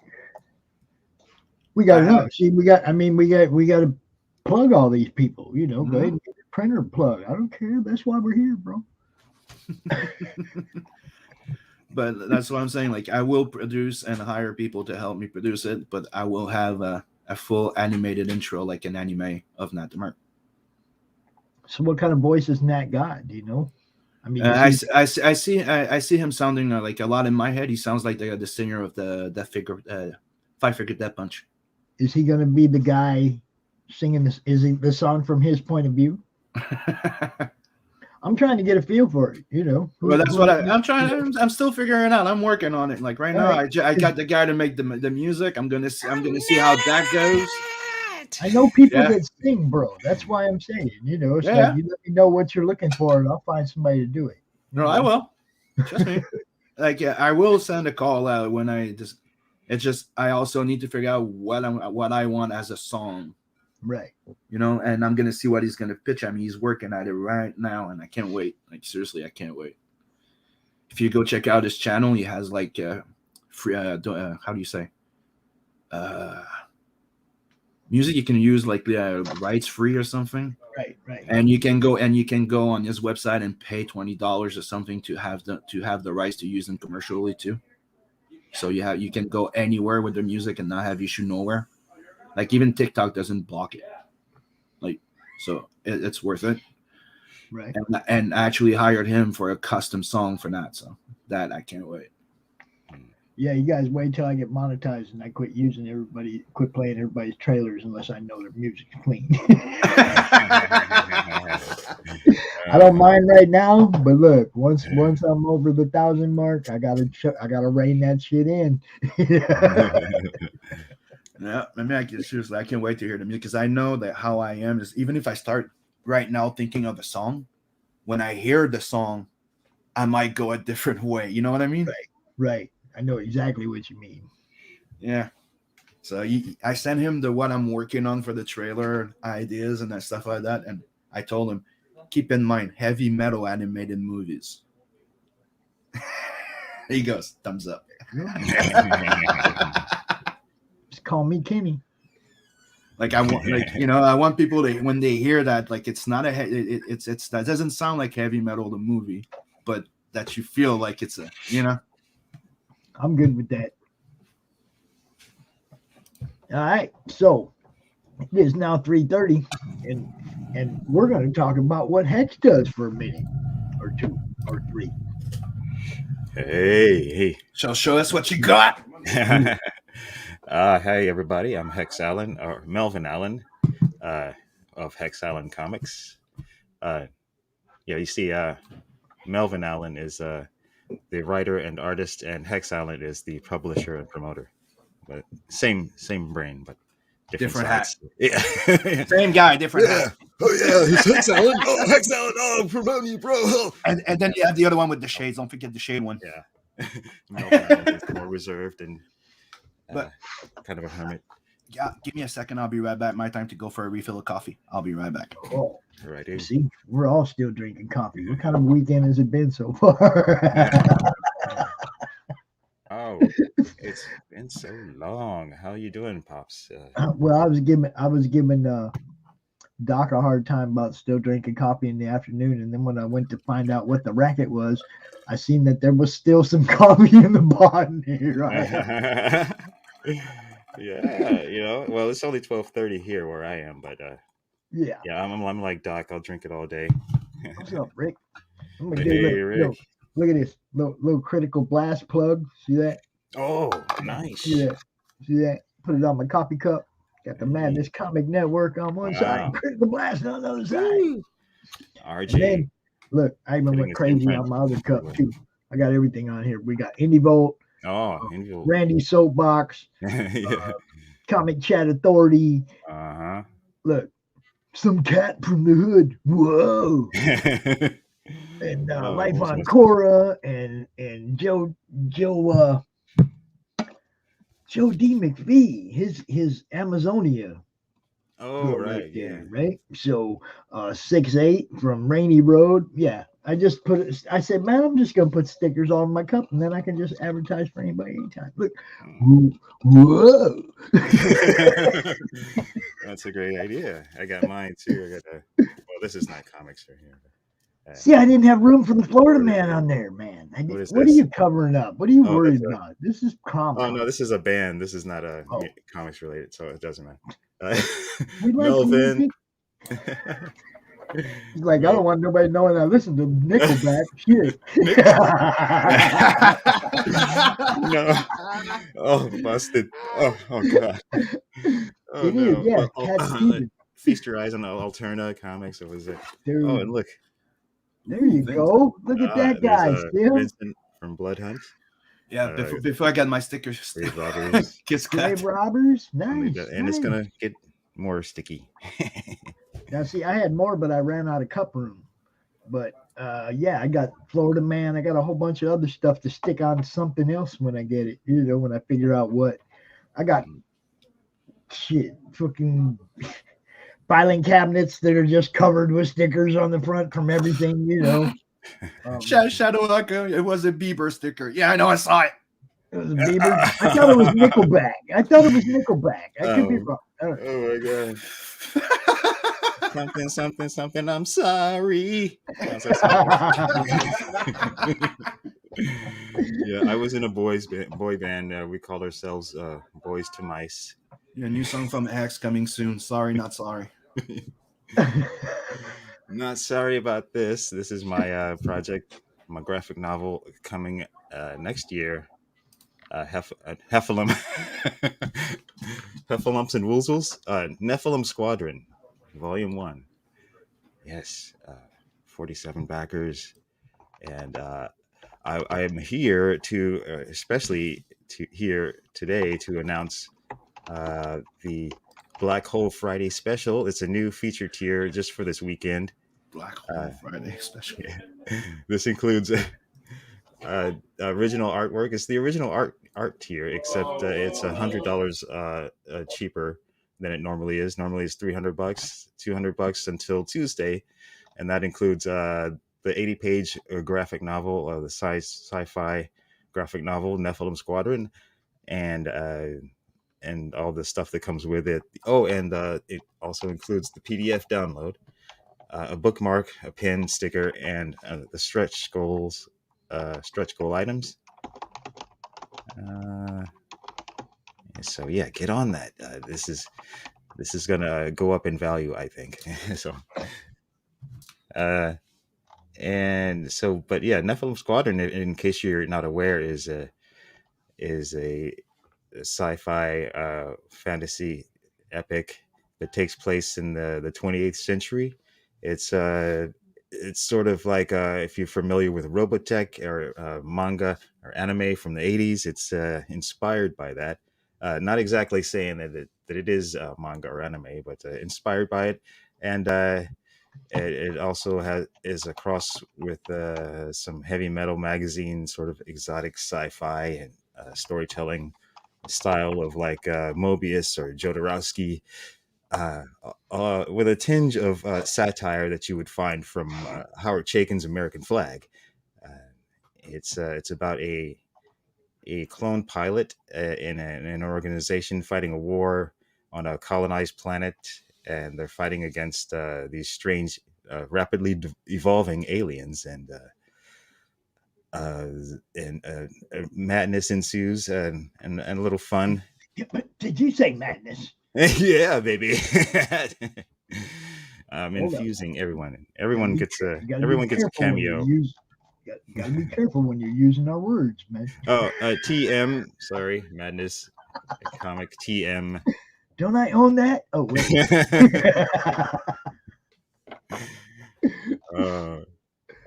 We got to know. See, we got to plug all these people. Go ahead and get the printer plug. I don't care. That's why we're here, bro. But that's what I'm saying. Like, I will produce and hire people to help me produce it, but I will have a full animated intro, like an anime of Nat the Merc. So, what kind of voice has Nat got? Do you know? I mean, I see him sounding like a lot in my head. He sounds like the singer of the Five Finger Death Punch. Is he going to be the guy singing this? Is it the song from his point of view? I'm trying to get a feel for it. Well, that's what I'm trying. I'm still figuring it out. I'm working on it. Like right now, I got the guy to make the music. I'm gonna see how that goes. I know people that sing, bro. That's why I'm saying, so you let me know what you're looking for, and I'll find somebody to do it. No, I will. Trust me. I will send a call out when I just. It's just I also need to figure out what I want as a song. Right. And I'm gonna see what he's gonna pitch at me. He's working at it right now, and I can't wait. Like seriously, I can't wait. If you go check out his channel, he has like free. How do you say? Music you can use like rights free or something. Right. And you can go on his website and pay $20 or something to have the rights to use them commercially too. So you can go anywhere with the music and not have issue nowhere. Like even TikTok doesn't block it. Like so it's worth it. Right. And I actually hired him for a custom song for that. So that I can't wait. Yeah, you guys wait till I get monetized and I quit playing everybody's trailers unless I know their music's clean. I don't mind right now, but look, once I'm over the 1,000 mark, I gotta rein that shit in. Yeah, I mean, seriously, I can't wait to hear the music because I know that how I am is even if I start right now thinking of a song, when I hear the song, I might go a different way. You know what I mean? Right. I know exactly what you mean. Yeah. So I sent him what I'm working on for the trailer ideas and that stuff like that, and I told him, keep in mind, heavy metal animated movies. He goes, thumbs up. Just call me Kenny. Like I want, I want people to, when they hear that, like it's not it's that doesn't sound like heavy metal the movie, but that you feel like it's a, I'm good with that. All right, so it is now 3:30, and we're going to talk about what Hex does for a minute or two or three. Hey. Show us what you got. Hey, everybody. I'm Hex Allen, or Melvin Allen, of Hex Allen Comics. You see, Melvin Allen is the writer and artist, and Hex Allen is the publisher and promoter. But same brain, but different hat. Yeah. Same guy, different hat. Oh yeah, he's Hex Allen. Oh, Hex Allen. Oh, I'm promoting you, bro. Oh. And then you have the other one with the shades. Don't forget the shade one. Yeah. Melvin Allen is more reserved and kind of a hermit. Yeah, give me a second. I'll be right back. My time to go for a refill of coffee. I'll be right back. Oh, right here. See, we're all still drinking coffee. What kind of weekend has it been so far? Oh, it's been so long. How are you doing, Pops? Well, I was giving Doc a hard time about still drinking coffee in the afternoon, and then when I went to find out what the racket was, I seen that there was still some coffee in the bottom here. Right? Yeah, well, it's only 12:30 here where I am, but yeah, I'm like Doc. I'll drink it all day. What's up, Rick? I'm gonna Hey, Rick. Look at this little critical blast plug. See that? Oh, nice. See that? Put it on my coffee cup. Got the Madness Comic Network on one side, critical blast on the other side. RJ. And then, look, I even went crazy on my other cup too. I got everything on here. We got Indie Volt. Oh, Indie Volt. Randy Soapbox. Comic Chat Authority. Look, some cat from the hood. Whoa. And Life on Cora and Joe D. McPhee, his Amazonia. Oh, right, yeah. Right. So 6-8 from Rainy Road. Yeah. I said, man, I'm just gonna put stickers on my cup and then I can just advertise for anybody anytime. Look. Whoa. That's a great idea. I got mine too. Well, this is not comics right here. See, I didn't have room for the Florida Man on there, man. What are you covering up? What are you worried about? This is comics. Oh no, this is a band. This is not a comics related, so it doesn't matter. Melvin. He's like, I don't want nobody knowing I listen to Nickelback. Shit. No. Oh, busted. Oh God. Oh, it is, yeah. Feast your eyes on the Alterna comics. It was it. Dude. Oh, and look. There you go. Look at that guy, Tim. Vincent from Blood Hunt. Yeah, before I got my stickers. Grave Robbers. Grave Robbers? Nice. And it's going to get more sticky. Now, see, I had more, but I ran out of cup room. But, yeah, I got Florida Man. I got a whole bunch of other stuff to stick on something else when I get it, when I figure out what. I got, fucking filing cabinets that are just covered with stickers on the front from everything, Shadow Echo, it was a Bieber sticker. Yeah, I know, I saw it. It was a Bieber. I thought it was Nickelback. I could be wrong. Oh my God. Something, I'm sorry. Yeah, I was in a boy band. We called ourselves Boys to Mice. Yeah, new song from X coming soon. Sorry, not sorry. Not sorry about this. This is my project, my graphic novel coming next year. Heffalumps and Woozles. Nephilim Squadron, Volume 1. Yes, 47 backers. And I am here especially here today to announce the Black Hole Friday special. It's a new feature tier just for this weekend. Black Hole Friday special. Yeah. This includes original artwork. It's the original art tier, except it's $100 cheaper than it normally is. Normally it's $300, $200 until Tuesday, and that includes the 80-page graphic novel, the sci-fi graphic novel Nephilim Squadron, and all the stuff that comes with it. Oh, and it also includes the PDF download, a bookmark, a pin, sticker, and the stretch goal items. So yeah, get on that. This is gonna go up in value, I think. So, and so, but yeah, Nephilim Squadron, in case you're not aware, is a sci-fi fantasy epic that takes place in the 28th century. It's sort of like if you're familiar with Robotech or manga or anime from the 80s, it's inspired by that. Not exactly saying that it is manga or anime, but inspired by it. And it also is a cross with some heavy metal magazine, sort of exotic sci-fi and storytelling style of like Mobius or Jodorowsky, with a tinge of satire that you would find from Howard Chaykin's American Flag. It's about a clone pilot in an organization fighting a war on a colonized planet, and they're fighting against these strange, rapidly evolving aliens, and madness ensues, and a little fun. Did you say madness? Yeah, baby. I'm Hold infusing everyone. Everyone gets a careful cameo. You gotta be careful when you're using our words, man. Oh, TM. Sorry, madness. Comic TM. Don't I own that? Oh wait.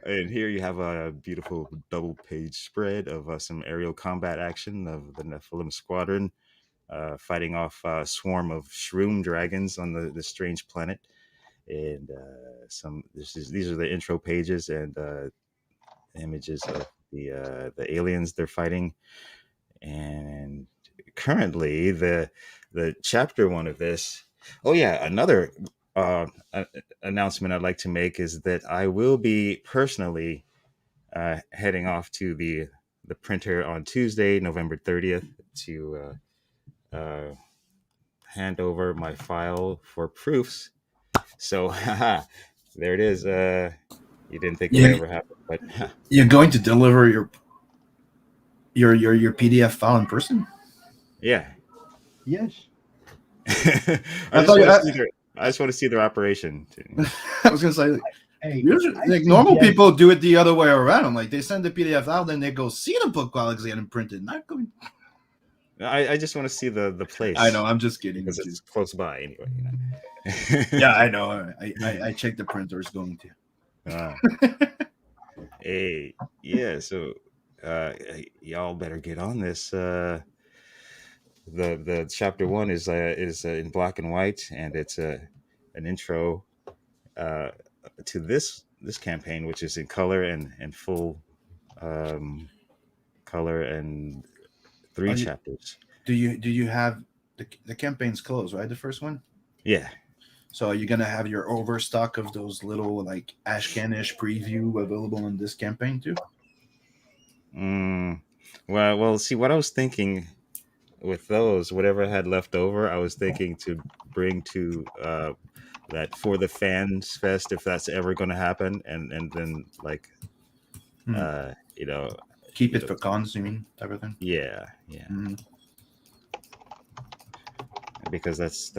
And here you have a beautiful double-page spread of some aerial combat action of the Nephilim Squadron, fighting off a swarm of shroom dragons on the strange planet. And these are the intro pages and images of the aliens they're fighting. And currently, the chapter one of this. Oh yeah, another announcement I'd like to make is that I will be personally heading off to the printer on Tuesday, November 30th, to hand over my file for proofs. So, there it is. You didn't think it would ever happen, but you're going to deliver your PDF file in person? Yeah. Yes. I just want to see their operation. I was going to say, usually, like normal people do it the other way around. Like they send the PDF out, then they go see the book while it's getting printed. Not going. I just want to see the place. I know. I'm just kidding. Because it's close by anyway. You know? Yeah, I know. I checked the printer. It's going to. Hey, yeah. So y'all better get on this. The chapter one is in black and white, and it's an intro to this campaign, which is in color and full color and 3 chapters. Do you have the campaign's closed, right? The first one. Yeah. So are you gonna have your overstock of those little like Ashcan-ish preview available in this campaign too? Well, see what I was thinking with those, whatever I had left over, I was thinking to bring to that For the Fans Fest, if that's ever going to happen, and then like keep it for cons, you mean, type of thing? Yeah. Because that's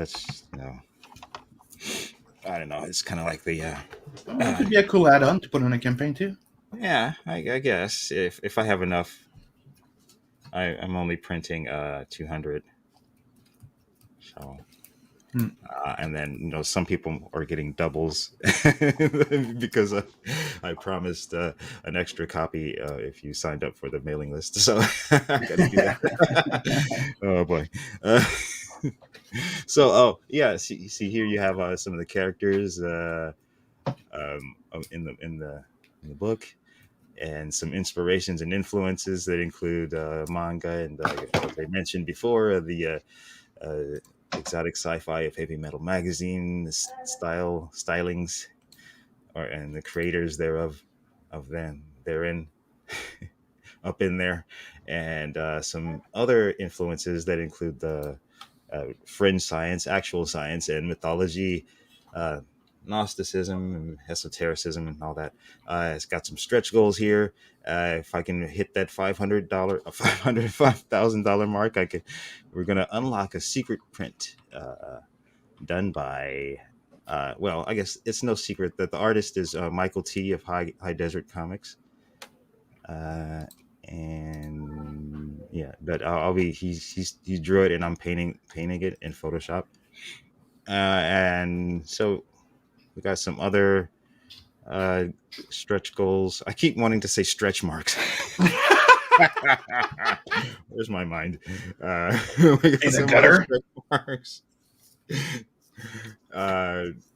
I don't know, it's kind of like the it could be a cool add-on to put on a campaign too. Yeah, I guess if I have enough. I'm only printing 200, so and then some people are getting doubles because I promised an extra copy if you signed up for the mailing list, so I gotta do that. Oh boy. So see here you have some of the characters in the book. and some inspirations and influences that include manga and, as I mentioned before, the exotic sci-fi of heavy metal magazine stylings, and the creators thereof of them therein up in there, and some other influences that include the fringe science, actual science, and mythology, Gnosticism and esotericism and all that. It's got some stretch goals here. If I can hit that $505,000 mark, we're gonna unlock a secret print done by. Well, I guess it's no secret that the artist is Michael T of High Desert Comics. And yeah, but I'll be he drew it and I'm painting it in Photoshop. And so we got some other stretch goals. I keep wanting to say stretch marks. Where's my mind? We got some other stretch marks.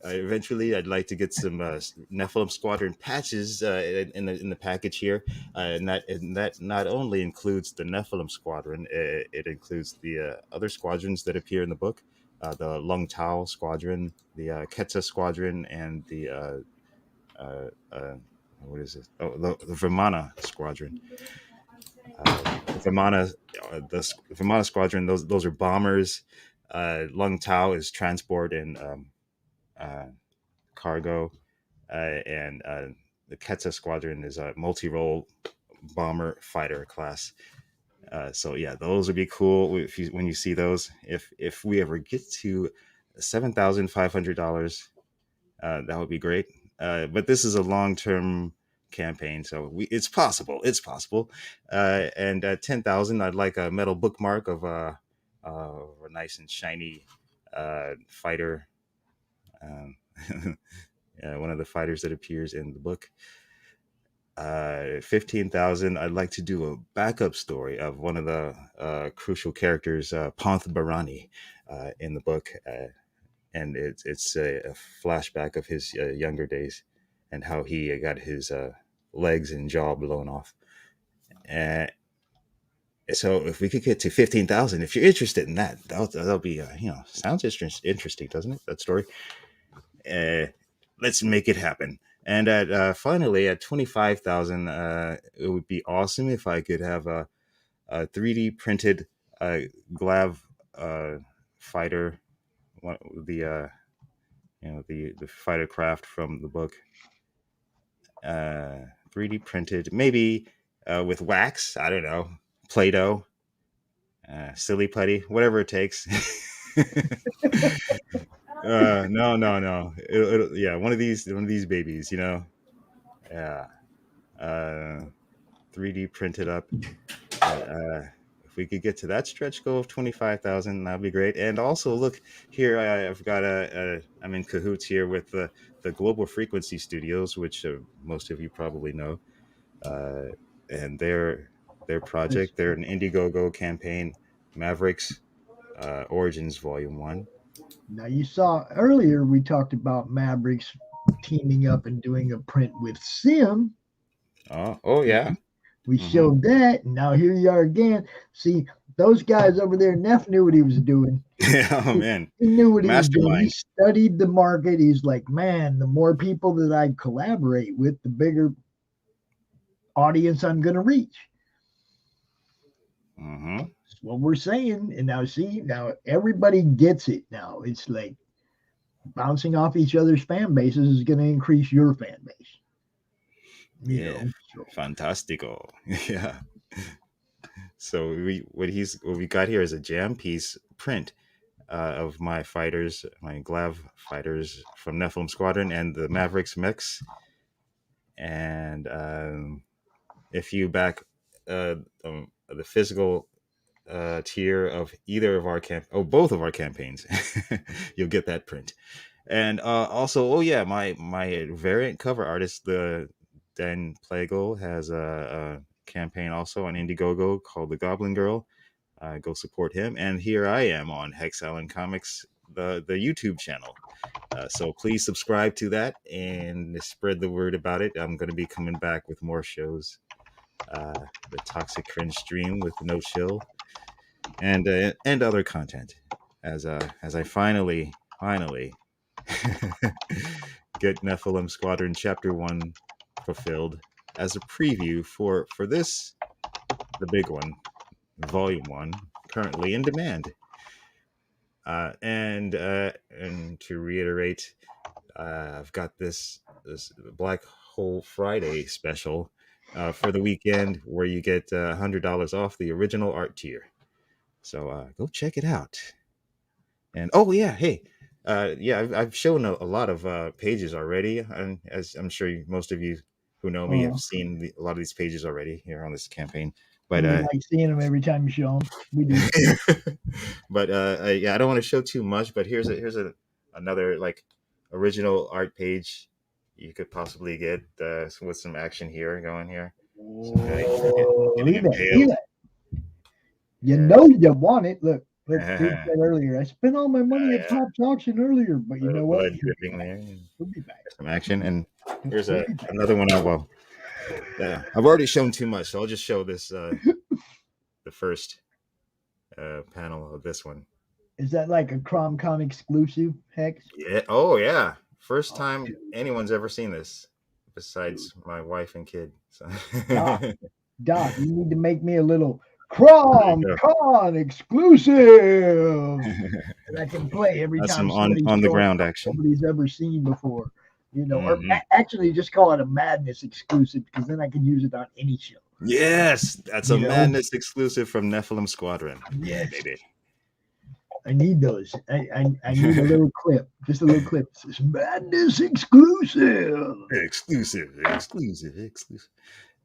Eventually, I'd like to get some Nephilim Squadron patches in the package here, and that not only includes the Nephilim Squadron, it includes the other squadrons that appear in the book, the Lung Tao Squadron, the Ketsa Squadron, and the what is it? Oh, the Vimana Squadron. The Vimana Squadron. Those are bombers. Lung Tao is transport and cargo, and the Ketsa Squadron is a multi-role bomber fighter class. So yeah, those would be cool when you see those. If we ever get to $7,500, that would be great. But this is a long-term campaign, so it's possible. It's possible. And at 10,000, I'd like a metal bookmark of a nice and shiny fighter. One of the fighters that appears in the book. 15,000, I'd like to do a backup story of one of the crucial characters, Panth Barani, in the book. And it's a flashback of his younger days and how he got his legs and jaw blown off. So if we could get to 15,000, if you're interested in that, that'll be, sounds interesting, doesn't it? That story. Let's make it happen. And at finally at 25,000, it would be awesome if I could have a 3D printed Glav fighter, the fighter craft from the book, 3D printed, maybe with wax. I don't know, Play-Doh, silly putty, whatever it takes. No. Yeah, one of these babies, Yeah. 3D printed up. If we could get to that stretch goal of 25,000, that'd be great. And also, look here, I've got I'm in cahoots here with the Global Frequency Studios, which most of you probably know, and their project, they're an Indiegogo campaign, Mavericks Origins Volume 1. Now, you saw earlier we talked about Mavericks teaming up and doing a print with Sim. Oh yeah. We showed that, and now here you are again. See, those guys over there, Neff knew what he was doing. Oh, man. He knew what he was doing. Mastermind. He studied the market. He's like, man, the more people that I collaborate with, the bigger audience I'm going to reach. That's what we're saying. And now everybody gets it now. It's like bouncing off each other's fan bases is going to increase your fan base. Fantastico. Yeah. So what we got here is a jam piece print of my fighters, my Glav fighters from Nephilim Squadron and the Mavericks mechs. And if you back the physical tier of either of our both of our campaigns, you'll get that print. And also, my variant cover artist, the Dan Plagle, has a campaign also on Indiegogo called The Goblin Girl. Go support him. And here I am on Hex Allen Comics the YouTube channel. So please subscribe to that and spread the word about it. I'm going to be coming back with more shows. The Toxic Cringe stream with No Chill, and other content as I finally get Nephilim Squadron Chapter 1 fulfilled as a preview for this, the big one, Volume 1, currently in demand. And to reiterate, I've got this Black Hole Friday special for the weekend where you get $100 off the original art tier. So go check it out. And oh yeah, hey, I've shown a lot of pages already, and as I'm sure most of you who know me have seen a lot of these pages already here on this campaign. But we like seeing them every time you show them. We do. But I don't want to show too much. But here's another like original art page you could possibly get with some action here going here. Look at that. You know you want it. Look, like Steve said earlier, I spent all my money at Pop's auction earlier, but you know what? Blood dripping there. We'll be back. Some action, and here's another one. I've already shown too much, so I'll just show this the first panel of this one. Is that like a CRoM CoN exclusive, Hex? Yeah. Oh yeah. First time anyone's ever seen this, besides my wife and kid. So. Doc, you need to make me a little CRoM CoN exclusive that I can play every That's time. some on the ground action. Nobody's ever seen before, you know. Or actually, just call it a Madness exclusive, because then I can use it on any show. Yes, that's a Madness exclusive from Nephilim Squadron. Yes, baby. I need those. I need a little clip, just a little clip. It says Madness exclusive. Exclusive.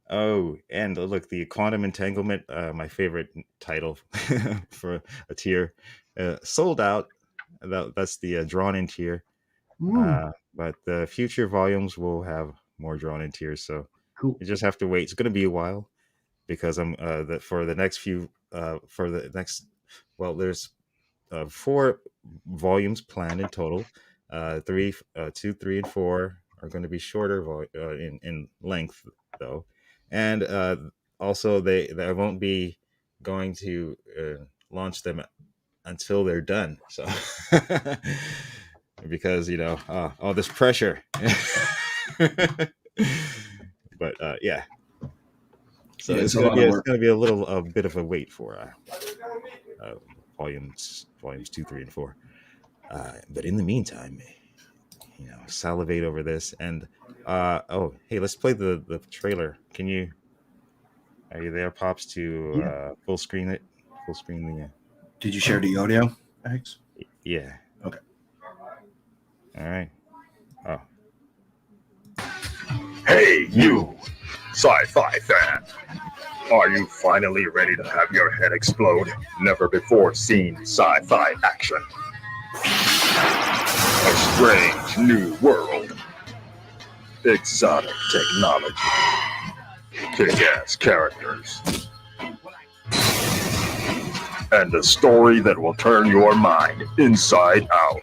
Oh, and look, the Quantum Entanglement, my favorite title for a tier, sold out. That's the drawn-in tier. But the future volumes will have more drawn-in tiers, so cool. You just have to wait. It's going to be a while because I'm for the next few there's 4 volumes planned in total. 2, 3, and 4 are going to be shorter in length, though. And also, they won't be going to launch them until they're done. So, because all this pressure. But yeah. So it's going to be a bit of a wait for volumes 2, 3, and 4. But in the meantime, salivate over this. And hey, let's play the trailer. Are you there, Pops, to full screen it? Full screen the Did you share the audio, Alex? Yeah. Okay. All right. Oh. Hey, you sci-fi fan. Are you finally ready to have your head explode? Never before seen sci-fi action. A strange new world. Exotic technology. Kick-ass characters. And a story that will turn your mind inside out.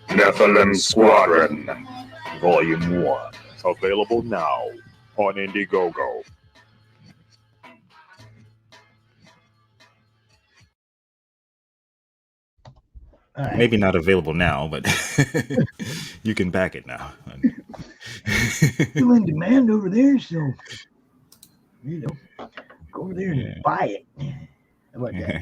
Nephilim Squadron, Volume 1. Available now on Indiegogo. Maybe not available now, but you can back it now. Still in demand over there, so go over there and buy it. How about that?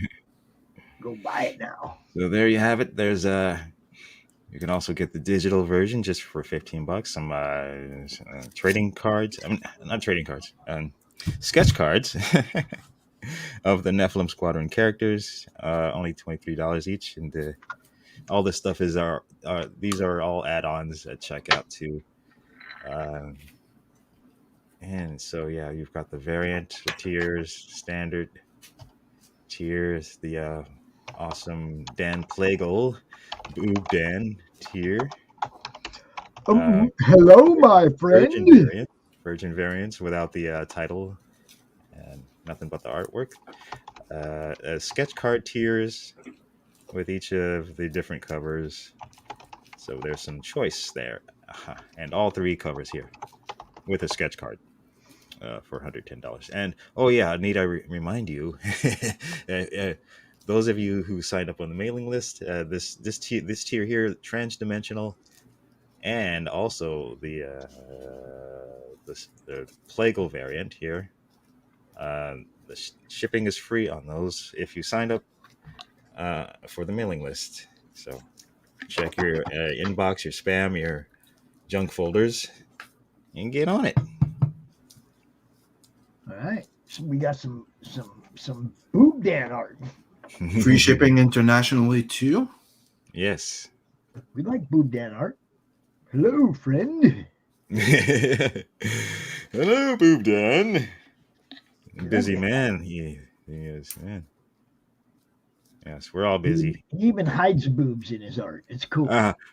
Go buy it now. So there you have it. There's you can also get the digital version just for $15. Some trading cards. I mean, not trading cards. Sketch cards of the Nephilim Squadron characters. Only $23 each, and all this stuff is these are all add-ons at checkout too. And so yeah, you've got the variant, the tiers, standard tiers, the awesome Dan Plagle, Boob Dan tier. Hello, my friend. Virgin variants without the title and nothing but the artwork. Sketch card tiers with each of the different covers. So there's some choice there. And all 3 covers here with a sketch card for $110. And oh yeah, need I remind you, those of you who signed up on the mailing list, this tier here, transdimensional, and also the Plagal variant here. The shipping is free on those if you signed up for the mailing list. So check your inbox, your spam, your junk folders, and get on it. All right. So we got some boob dan art. Free shipping internationally too. Yes. We like boob dan art. Hello, friend. Hello, Boob Dan. Busy man. He is, man. Yes, we're all busy. He even hides boobs in his art. It's cool.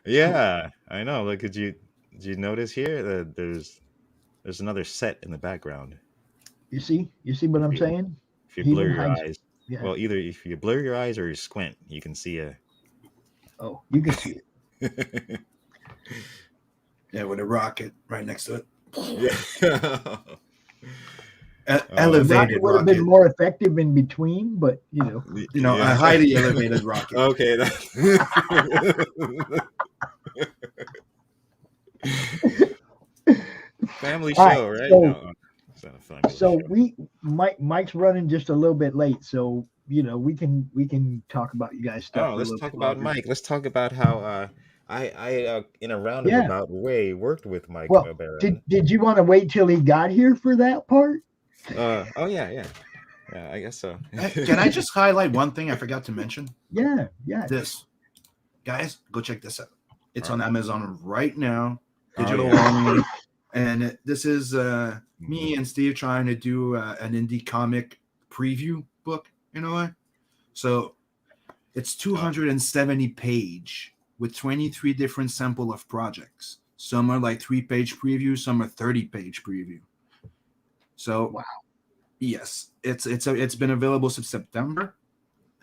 Yeah, I know. Look, did you notice here that there's another set in the background? You see what I'm saying? If you blur even your hides- eyes, yeah. well, either if you blur your eyes or you squint, you can see a. Oh, you can see it. Yeah, with a rocket right next to it. Yeah. Elevated would have rocket. been more effective in between, but a highly elevated rocket. Okay. Family All show, right, right? so- No, it's not a family So show. Mike's running just a little bit late, so we can talk about you guys stuff. Oh, for a let's little talk bit about longer. Mike. Let's talk about how I in a roundabout way worked with Mike Well, Byron. did you want to wait till he got here for that part? Oh yeah, I guess so. Can I just highlight one thing I forgot to mention? Yeah. This, guys, go check this out. It's on Amazon right now, Oh, digital yeah. only, and this is me and Steve trying to do an indie comic preview book. You know what? So it's 270 page with 23 different sample of projects. Some are like 3-page preview, some are 30-page preview. So wow. Yes, it's been available since September,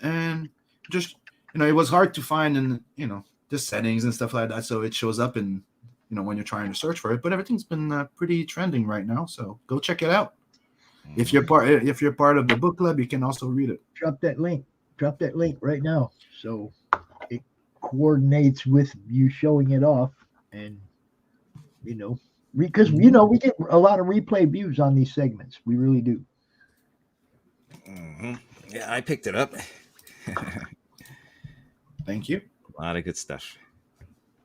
and just it was hard to find in the settings and stuff like that. So it shows up in when you're trying to search for it. But everything's been pretty trending right now. So go check it out. If you're part of the book club, you can also read it. Drop that link right now, so it coordinates with you showing it off, and because we get a lot of replay views on these segments. We really do. Mm-hmm. Yeah, I picked it up. Thank you. A lot of good stuff.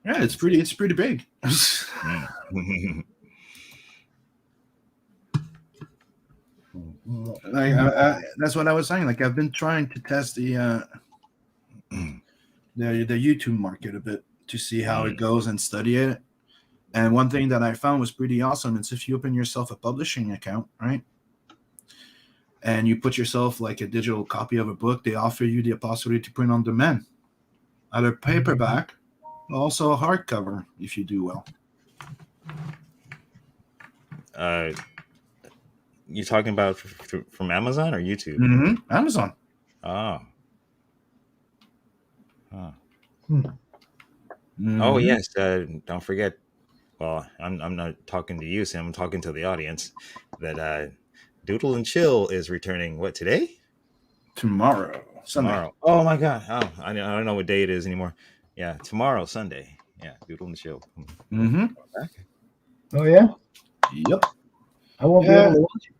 Yeah, it's pretty big. That's what I was saying. Like I've been trying to test the YouTube market a bit to see how it goes and study it. And one thing that I found was pretty awesome is if you open yourself a publishing account, right? And you put yourself like a digital copy of a book, they offer you the possibility to print on demand, either paperback, also a hardcover if you do well. You talking about from Amazon or YouTube? Mm-hmm. Amazon. Oh. Mm-hmm. Oh yes. Don't forget. Well, I'm not talking to you, Sam. I'm talking to the audience. That Doodle and Chill is returning. What, today? Tomorrow. Sunday. Tomorrow. Oh my God. Oh, I don't know what day it is anymore. Yeah, tomorrow, Sunday. Yeah, Doodle and Chill. Mm-hmm. Oh yeah. Yep. I won't be able to watch it.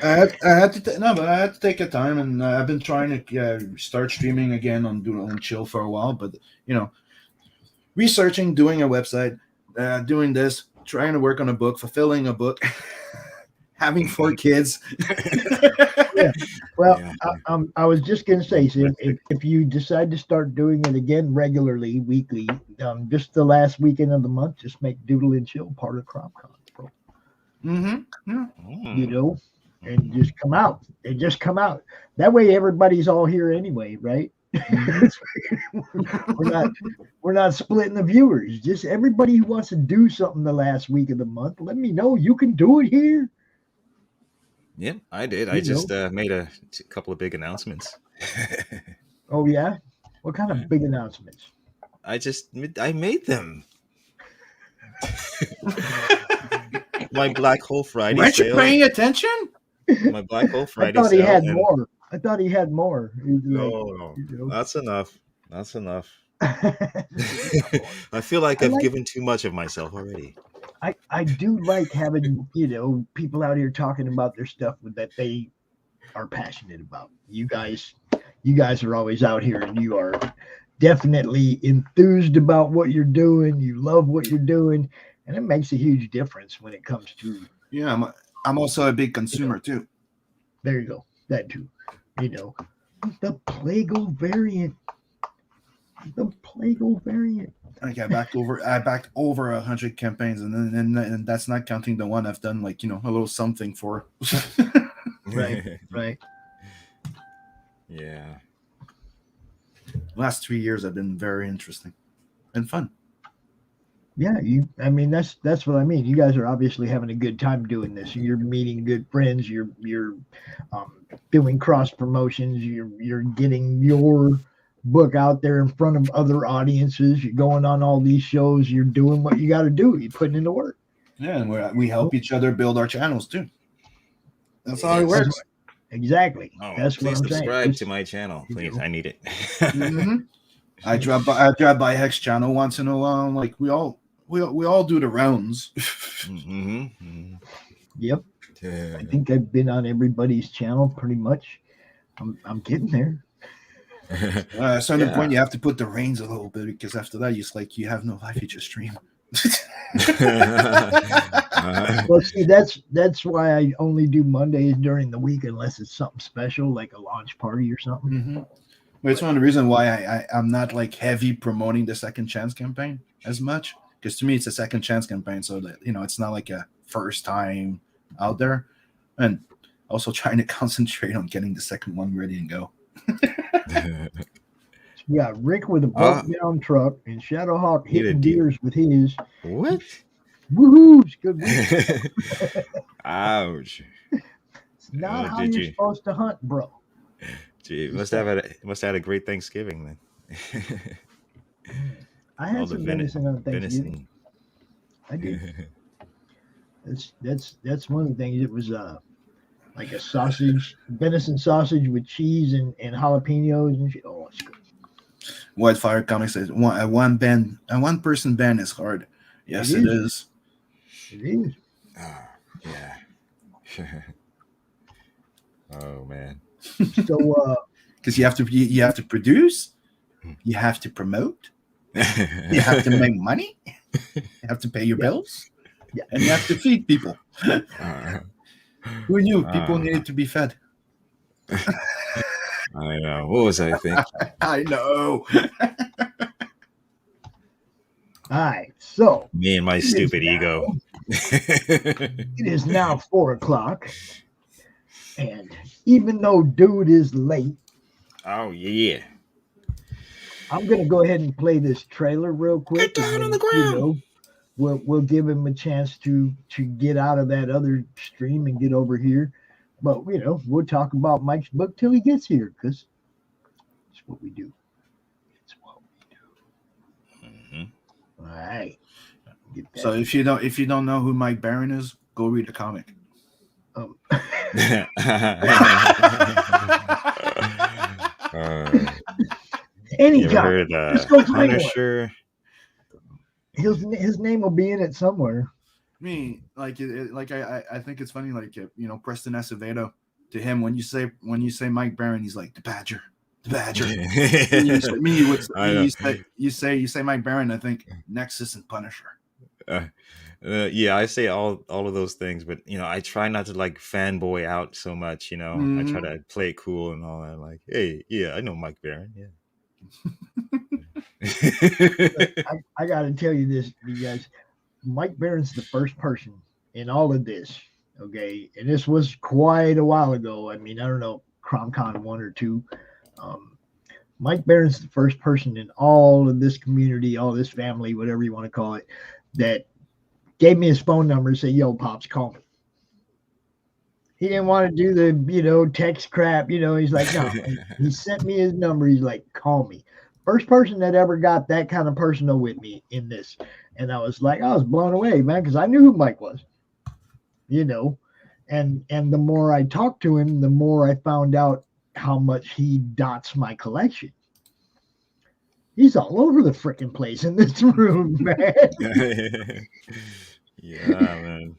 I had to take a time, and I've been trying to start streaming again on Doodle and Chill for a while, but researching, doing a website, doing this, trying to work on a book, fulfilling a book, having 4 kids. Yeah. Well, I was just gonna say, so if you decide to start doing it again regularly, weekly, just the last weekend of the month, just make Doodle and Chill part of CRoM CoN, bro. Mm-hmm. Yeah. And just come out. That way, everybody's all here anyway, right? we're not splitting the viewers. Just everybody who wants to do something the last week of the month, let me know. You can do it here. Yep, I did. I just made a couple of big announcements. Oh yeah. What kind of big announcements? I made them. My Black Hole Friday Weren't you sale. paying attention? My Black Hole I Friday thought he sale. had and- more. I thought he had more. He's like, No, you know. that's enough. That's enough. I feel like I've given too much of myself already. I do like having, you know, people out here talking about their stuff that they are passionate about. You guys are always out here and you are definitely enthused about what you're doing. You love what you're doing, and it makes a huge difference when it comes to. Yeah, I'm also a big consumer too. There you go. That too. You know, the Plagal variant. The Plagal variant. Like I backed over 100 campaigns, and that's not counting the one I've done, like, you know, a little something for. Right. Yeah. Last 3 years have been very interesting and fun. Yeah, I mean, that's what I mean. You guys are obviously having a good time doing this. You're meeting good friends. You're doing cross promotions. You're getting your book out there in front of other audiences. You're going on all these shows. You're doing what you got to do. You're putting in the work. Yeah, and we help each other build our channels too. That's how it works. Exactly. Oh, That's what please I'm saying. subscribe to my channel, please. I need it. Mhm. I drop by Hex channel once in a while. Like we all do the rounds. Yep. I think I've been on everybody's channel pretty much. I'm getting there. At a certain point, you have to put the reins a little bit, because after that, it's like you have no life. You just stream. Well, see, that's why I only do Mondays during the week, unless it's something special like a launch party or something. Mm-hmm. But it's one of the reasons why I'm not like heavy promoting the Second Chance campaign as much, because to me it's a Second Chance campaign, so that, you know, it's not like a first time out there, and also trying to concentrate on getting the second one ready and go. We got Rick with a broke down truck and Shadowhawk hitting deers with his. What? Woohoo! It's good. Ouch. It's not how you're supposed to hunt, bro. Gee, must have had a great Thanksgiving then. I had some venison on Thanksgiving. I did. That's one of the things. It was like a sausage, venison sausage with cheese and jalapenos and shit. Oh, it's good. Wildfire Comics says one person band is hard. Yes, it is. It is. Yeah. Oh man. So because you have to produce, you have to promote, you have to make money, you have to pay your bills, and you have to feed people. Who knew people needed to be fed? I know. What was I thinking? I know. All right, so Me and my stupid ego. it is now 4:00, and even though dude is late, Oh yeah. I'm gonna go ahead and play this trailer real quick. Get down on the ground. You know, we'll give him a chance to get out of that other stream and get over here. But you know, we'll talk about Mike's book till he gets here, because it's what we do. It's what we do. All right. So if you don't know who Mike Byron is, go read the comic. Anytime. Just go find one. Punisher. His name will be in it somewhere. I mean, I think it's funny, like, you know, Preston Acevedo, to him, when you say Mike Byron, he's like the Badger. You say Mike Byron, I think Nexus and Punisher. Yeah, I say all of those things, but you know, I try not to like fanboy out so much. You know, I try to play it cool and all that. Like, hey, yeah, I know Mike Byron. Yeah. I got to tell you this, you guys. Mike Byron's the first person in all of this. Okay, and this was quite a while ago. I mean, I don't know, CRoM CoN 1 or 2. Mike Byron's the first person in all of this community, all this family, whatever you want to call it, that gave me his phone number and said, "Yo, Pops, call me." He didn't want to do the, you know, text crap. You know, he's like, no. He sent me his number. He's like, call me. First person that ever got that kind of personal with me in this. And I was blown away, man, because I knew who Mike was, you know. And the more I talked to him, the more I found out how much he dots my collection. He's all over the freaking place in this room, man. Yeah, man.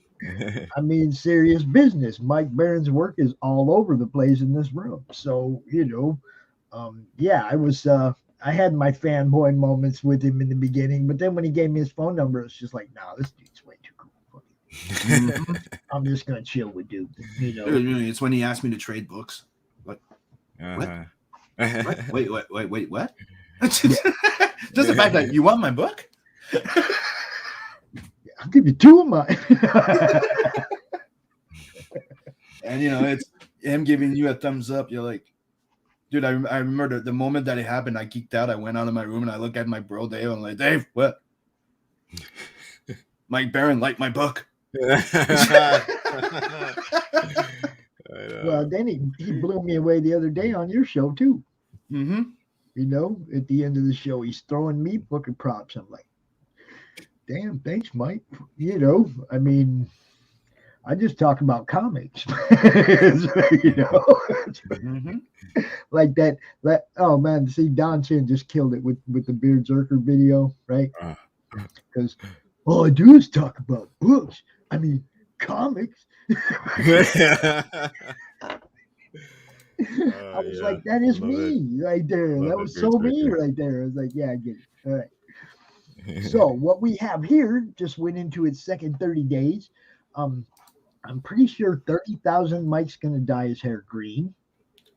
I mean, serious business. Mike Barron's work is all over the place in this room. So, you know, yeah, I had my fanboy moments with him in the beginning, but then when he gave me his phone number, it's just like, nah, this dude's way too cool. I'm just gonna chill with dude. You know, it's when he asked me to trade books. What? What? Wait, what? Just the fact that you want my book? I'll give you 2 of mine. And you know, it's him giving you a thumbs up. You're like, dude, I remember the moment that it happened, I geeked out. I went out of my room and I looked at my bro Dave. I'm like, Dave, what? Mike Barron liked my book. Well, then he blew me away the other day on your show too. Mm-hmm. You know, at the end of the show, he's throwing me booking props. I'm like, damn, thanks, Mike. You know, I mean, I just talk about comics. You know, like that. Oh man, see, Don Chin just killed it with the Beard Zerker video, right? Because all I do is talk about books. I mean, comics. I was like, that is me right there. That was so me right there. I was like, yeah, I get it. All right. So what we have here just went into its second 30 days. I'm pretty sure 30,000 Mike's going to dye his hair green.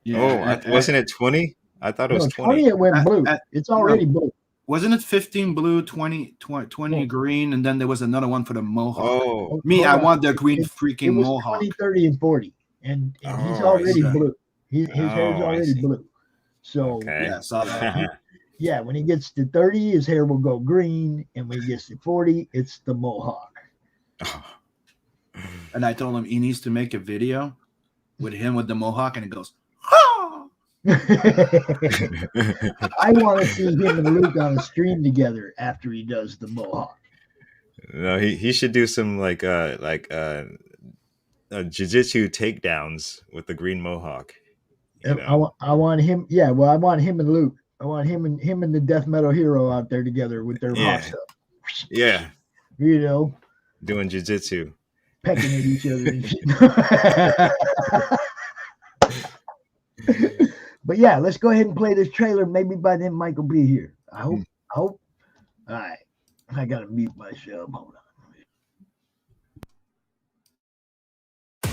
Yeah. Wasn't it 20? I thought it was 20. It went blue. It's already blue. Wasn't it 15 blue, 20 green, and then there was another one for the mohawk? Oh, I want the green freaking mohawk. 20, 30, and 40. And he's already blue. His hair's already blue. So yeah, when he gets to 30, his hair will go green, and when he gets to 40, it's the mohawk. And I told him he needs to make a video with him with the mohawk, and it goes, I want to see him and Luke on a stream together after he does the mohawk. No, he should do some like jiu-jitsu takedowns with the green mohawk. I want him. Yeah, well, I want him and Luke. I want him and the death metal hero out there together with their hawks up. Yeah, you know, doing jiu-jitsu, pecking at each other and shit. But yeah, let's go ahead and play this trailer. Maybe by then Mike will be here. I hope. All right. I gotta mute myself. Hold on.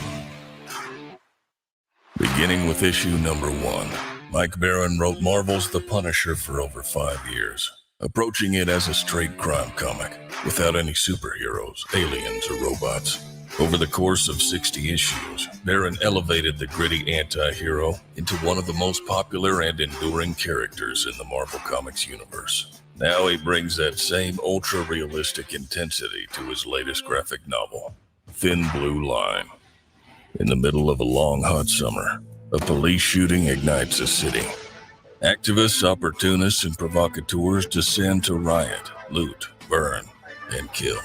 Beginning with issue number 1. Mike Barron wrote Marvel's The Punisher for over 5 years, approaching it as a straight crime comic, without any superheroes, aliens, or robots. Over the course of 60 issues, Barron elevated the gritty anti-hero into one of the most popular and enduring characters in the Marvel Comics universe. Now he brings that same ultra-realistic intensity to his latest graphic novel, Thin Blue Line. In the middle of a long, hot summer, a police shooting ignites a city. Activists, opportunists, and provocateurs descend to riot, loot, burn, and kill.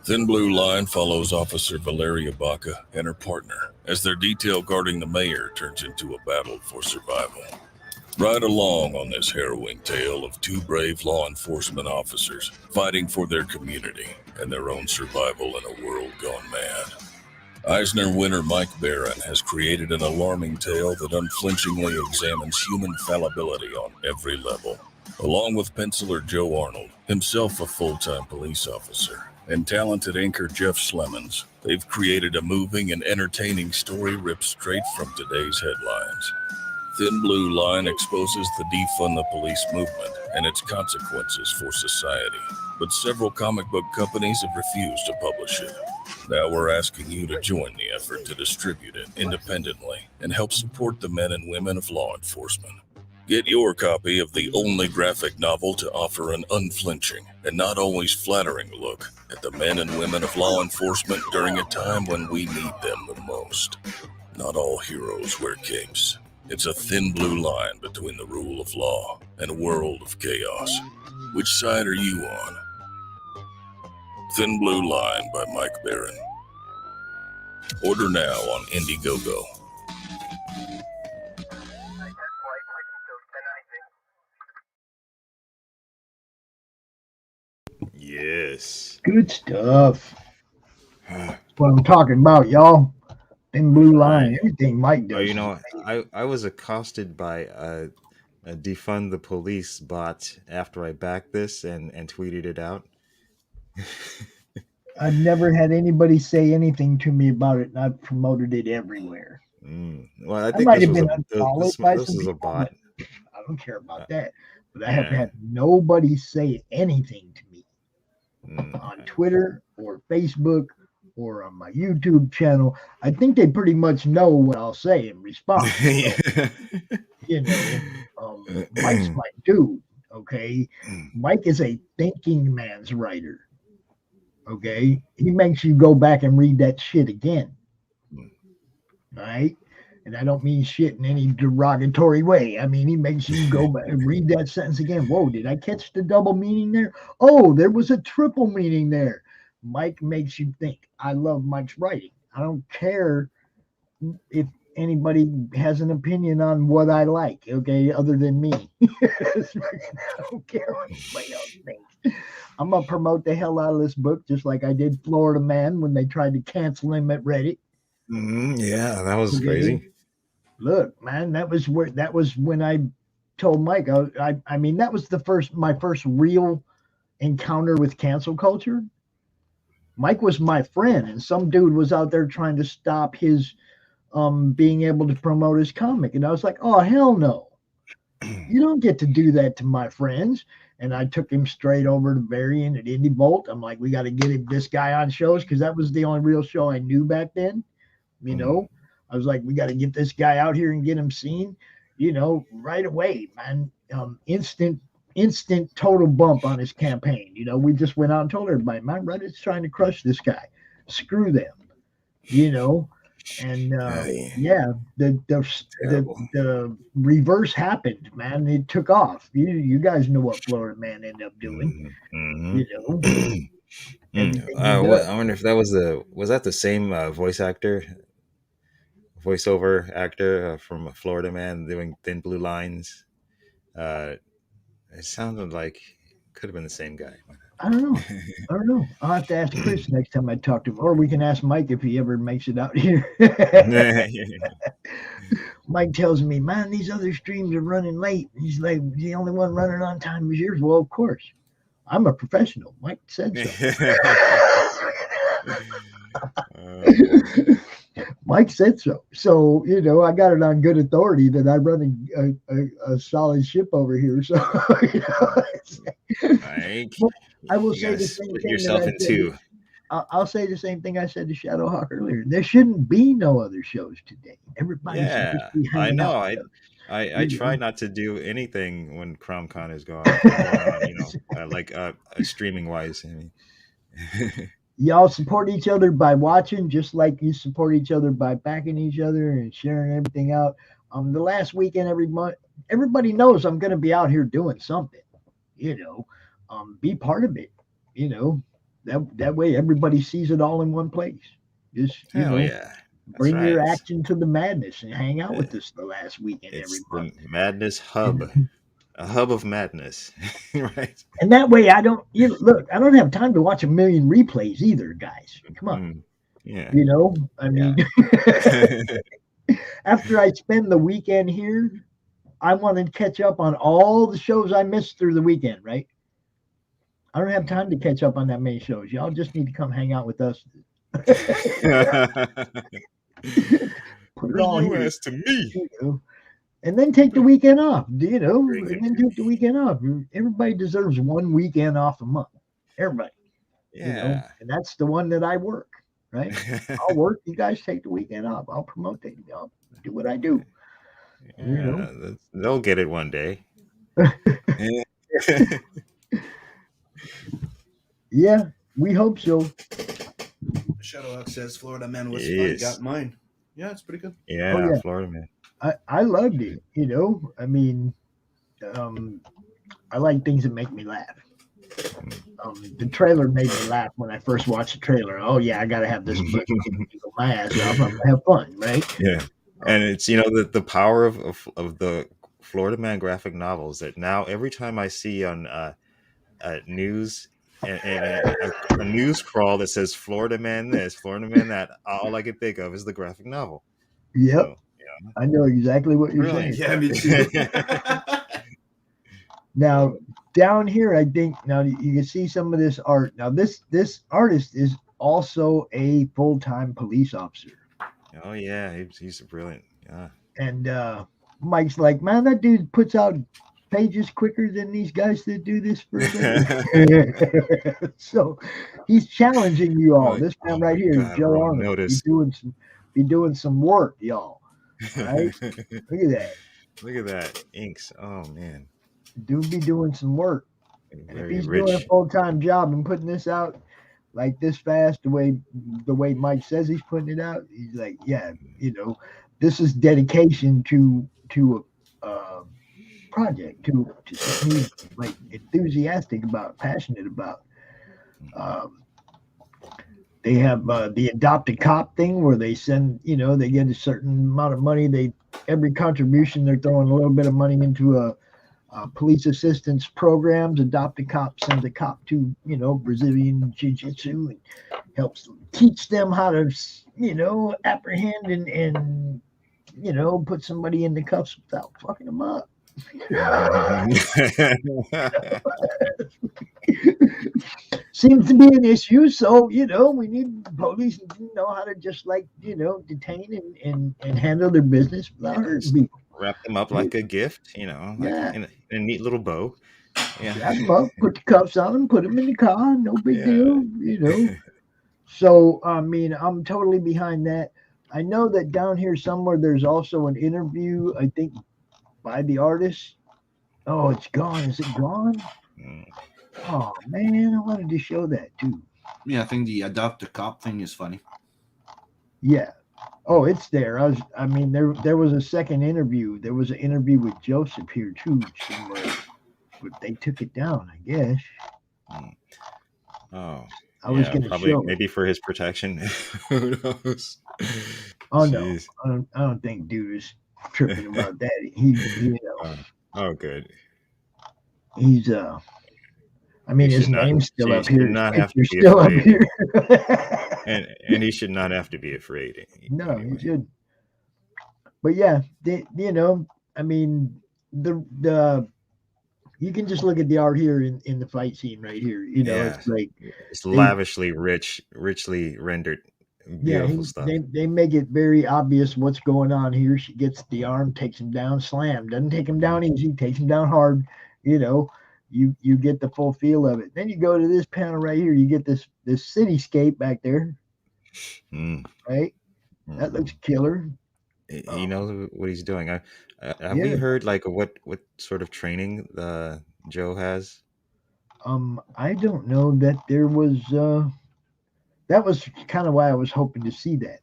Thin Blue Line follows Officer Valeria Baca and her partner as their detail guarding the mayor turns into a battle for survival. Ride along on this harrowing tale of 2 brave law enforcement officers fighting for their community and their own survival in a world gone mad. Eisner winner Mike Barron has created an alarming tale that unflinchingly examines human fallibility on every level. Along with penciler Joe Arnold, himself a full-time police officer, and talented anchor Jeff Slemons, they've created a moving and entertaining story ripped straight from today's headlines. Thin Blue Line exposes the defund the police movement and its consequences for society, but several comic book companies have refused to publish it. Now we're asking you to join the effort to distribute it independently and help support the men and women of law enforcement. Get your copy of the only graphic novel to offer an unflinching and not always flattering look at the men and women of law enforcement during a time when we need them the most. Not all heroes wear capes. It's a thin blue line between the rule of law and a world of chaos. Which side are you on? Thin Blue Line by Mike Barron. Order now on Indiegogo. Yes. Good stuff. That's what I'm talking about, y'all. Thin blue line, everything Mike does. Oh, you know, I was accosted by a defund the police bot after I backed this and tweeted it out. I've never had anybody say anything to me about it, and I've promoted it everywhere. Well, I I think might this have was been a unfollowed this, by this some is a people, bot. but I don't care about that. But I have Yeah. had nobody say anything to me on Twitter or Facebook or on my YouTube channel. I think they pretty much know what I'll say in response. So, you know, Mike's my dude. Okay, Mike is a thinking man's writer. Okay, he makes you go back and read that shit again. Right? And I don't mean shit in any derogatory way. I mean, he makes you go back and read that sentence again. Whoa, did I catch the double meaning there? Oh, there was a triple meaning there. Mike makes you think. I love Mike's writing. I don't care if anybody has an opinion on what I like, okay, other than me. I don't care what anybody else thinks. I'm going to promote the hell out of this book, just like I did Florida Man when they tried to cancel him at Reddit. Yeah, that was Okay. crazy. Look, man, that was when I told Mike. I mean, that was my first real encounter with cancel culture. Mike was my friend, and some dude was out there trying to stop his being able to promote his comic, and I was like, oh hell no, you don't get to do that to my friends. And I took him straight over to Varian at Indie Bolt. I'm like, we got to get this guy on shows, because that was the only real show I knew back then. You know, I was like, we got to get this guy out here and get him seen, you know, right away, man. Instant total bump on his campaign. You know, we just went out and told everybody, man, Reddit's trying to crush this guy. Screw them, you know. And yeah, the reverse happened, man. It took off. You guys know what Florida Man ended up doing. You know. I wonder if that was that the same voiceover actor from Florida Man doing Thin Blue Lines. It sounded like it could have been the same guy. I don't know. I'll have to ask Chris next time I talk to him, or we can ask Mike if he ever makes it out here. Mike tells me, man, these other streams are running late. He's like, the only one running on time is yours. Well, of course. I'm a professional. Mike said so. Mike said so. So, you know, I got it on good authority that I run a solid ship over here. So, you know, Mike, I will say the same thing. Yourself in two. I'll say the same thing I said to Shadowhawk earlier. There shouldn't be no other shows today. Everybody should just be I hanging know. out. I try not to do anything when CRoM CoN is going on, you know, streaming wise. I mean. Y'all support each other by watching, just like you support each other by backing each other and sharing everything out. The last weekend every month, everybody knows I'm going to be out here doing something. You know, be part of it. You know, that way everybody sees it all in one place. Just bring your action to the madness and hang out with us the last weekend every month. The Madness Hub. A hub of madness, right? And that way, I don't have time to watch a million replays either, guys. Come on, yeah. You know, I mean, after I spend the weekend here, I want to catch up on all the shows I missed through the weekend. Right? I don't have time to catch up on that many shows. Y'all just need to come hang out with us. Put it all here to me. You know? And then take the weekend off, you know, and then take the weekend off. Everybody deserves one weekend off a month. Everybody. Yeah. You know? And that's the one that I work, right? I'll work. You guys take the weekend off. I'll promote it. I'll do what I do. Yeah, you know? They'll get it one day. Yeah, we hope so. Shadowhawk says Florida Man was fun. Got mine. Yeah, it's pretty good. Yeah, Florida Man. I loved it, you know. I mean, I like things that make me laugh. The trailer made me laugh when I first watched the trailer. Oh yeah, I gotta have this book. My ass off. I'm gonna have fun, right? Yeah, and it's the power of the Florida Man graphic novels that now every time I see on news and a news crawl that says Florida Man this, Florida Man that, all I can think of is the graphic novel. Yep. So, I know exactly what you're brilliant. saying. Yeah, me too. Now down here, I think now you can see some of this art. Now this artist is also a full-time police officer. Oh yeah, he's brilliant. Yeah. And Mike's like, man, that dude puts out pages quicker than these guys that do this for a living. So he's challenging you all. This man right here, God, Joe wrong Arnold. notice. Be doing some work, y'all. All right? Look at that. Look at that. Inks. Oh man. Dude be doing some work. And if Very he's rich. doing a full-time job and putting this out like this fast, the way Mike says he's putting it out, he's like, yeah, this is dedication to a project, to something he's like enthusiastic about, passionate about. They have the Adopt a Cop thing where they send, they get a certain amount of money. Every contribution, they're throwing a little bit of money into a police assistance programs. Adopt a Cop sends a cop to, Brazilian jiu-jitsu and helps teach them how to, apprehend and put somebody in the cuffs without fucking them up. Seems to be an issue, so we need police to know how to just detain and handle their business without hurting people. Wrap them up like a gift, in a neat little bow. Yeah. Wrap them up, put the cuffs on them, put them in the car, no big deal, So I'm totally behind that. I know that down here somewhere there's also an interview, I think, by the artist. Oh, it's gone. Is it gone? Oh man, I wanted to show that too. Yeah, I think the Adopt a Cop thing is funny. Yeah. Oh, it's there. There was a second interview. There was an interview with Joseph here too somewhere, but they took it down, I guess. Oh. I was going to probably show maybe for his protection. Who knows? Oh Jeez. no, I don't think dude is tripping about that. He Oh, good. He's his name's still up here. Not have to His be picture's still up afraid. here. and he should not have to be afraid. No, he should. But yeah, the you can just look at the art here in the fight scene right here. It's like it's lavishly richly rendered. Beautiful stuff. They make it very obvious what's going on here. She gets the arm, takes him down, slam. Doesn't take him down easy, takes him down hard. You get the full feel of it. Then you go to this panel right here. You get this cityscape back there. Right? That looks killer. He knows what he's doing. Have we heard what sort of training Joe has? I don't know that there was. That was kind of why I was hoping to see that.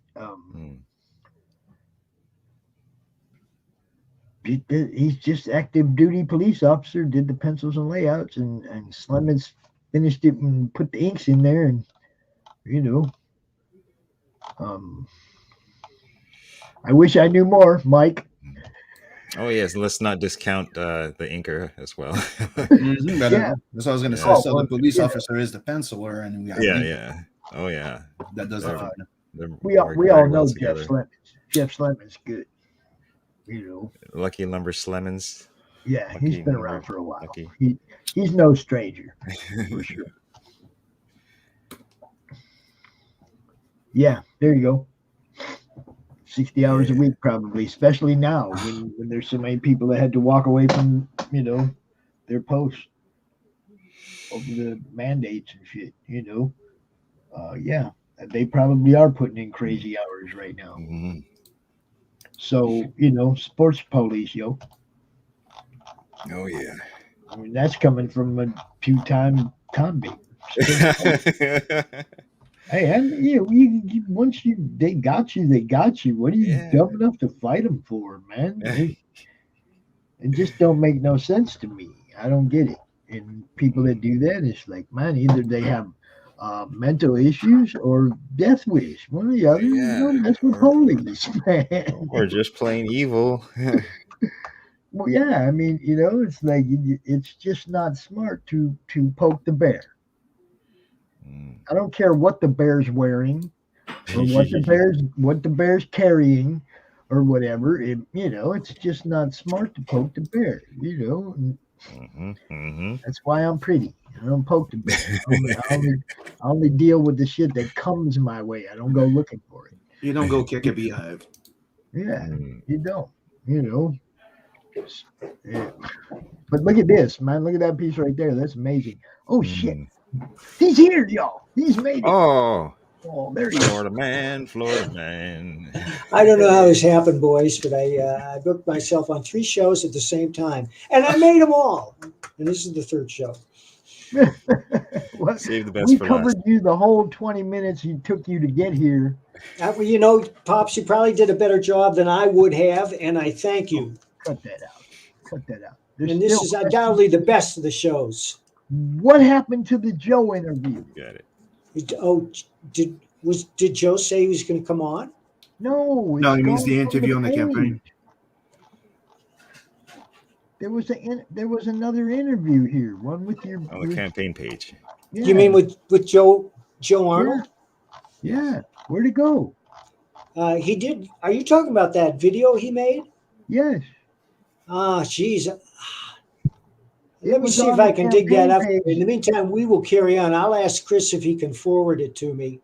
He's just active duty police officer. Did the pencils and layouts, and Slemons finished it and put the inks in there, and I wish I knew more, Mike. Oh yes, let's not discount the inker as well. Yeah. That's what I was going to say. So the police officer is the penciler, and we got Oh yeah, that does it. We all know Jeff Slemons. Jeff Slemons good. Lucky Lumber Slemons. Yeah, Lucky he's been Lumber, around for a while. Lucky. He's no stranger for sure. Yeah, there you go. 60 hours a week probably, especially now when there's so many people that had to walk away from their posts over the mandates and shit. Yeah, they probably are putting in crazy hours right now. So sports police, yo. Oh yeah. That's coming from a two-time convict. Hey, once they got you. What are you dumb enough to fight them for, man? It just don't make no sense to me. I don't get it. And people that do that, it's like, man, either they have mental issues or death wish. One or the other. You don't mess with police, man. Or just plain evil. Well, yeah. I mean, it's like it's just not smart to poke the bear. I don't care what the bear's wearing or what the bear's carrying or whatever. It's just not smart to poke the bear. That's why I'm pretty. I don't poke the bear. I only deal with the shit that comes my way. I don't go looking for it. You don't go kick a beehive. Yeah, you don't. Yeah. But look at this, man. Look at that piece right there. That's amazing. Oh shit. He's here, y'all. He's made it. Oh, there he is. Florida man. I don't know how this happened, boys, but I booked myself on 3 shows at the same time, and I made them all. And this is the 3rd show. Save the best We for covered last. you the whole 20 minutes it took you to get here. Pops, you probably did a better job than I would have, and I thank you. Cut that out. And this is undoubtedly the best of the shows. What happened to the Joe interview? Got it. Did Joe say he was going to come on? No. No, he means gone the from interview on the page. campaign. There was another interview here. One with your On the campaign page. Yeah. You mean with Joe Arnold? Yeah. Where'd it go? He did. Are you talking about that video he made? Yes. Geez. It Let me was see if on I the can dig that up. campaign page. In the meantime, we will carry on. I'll ask Chris if he can forward it to me.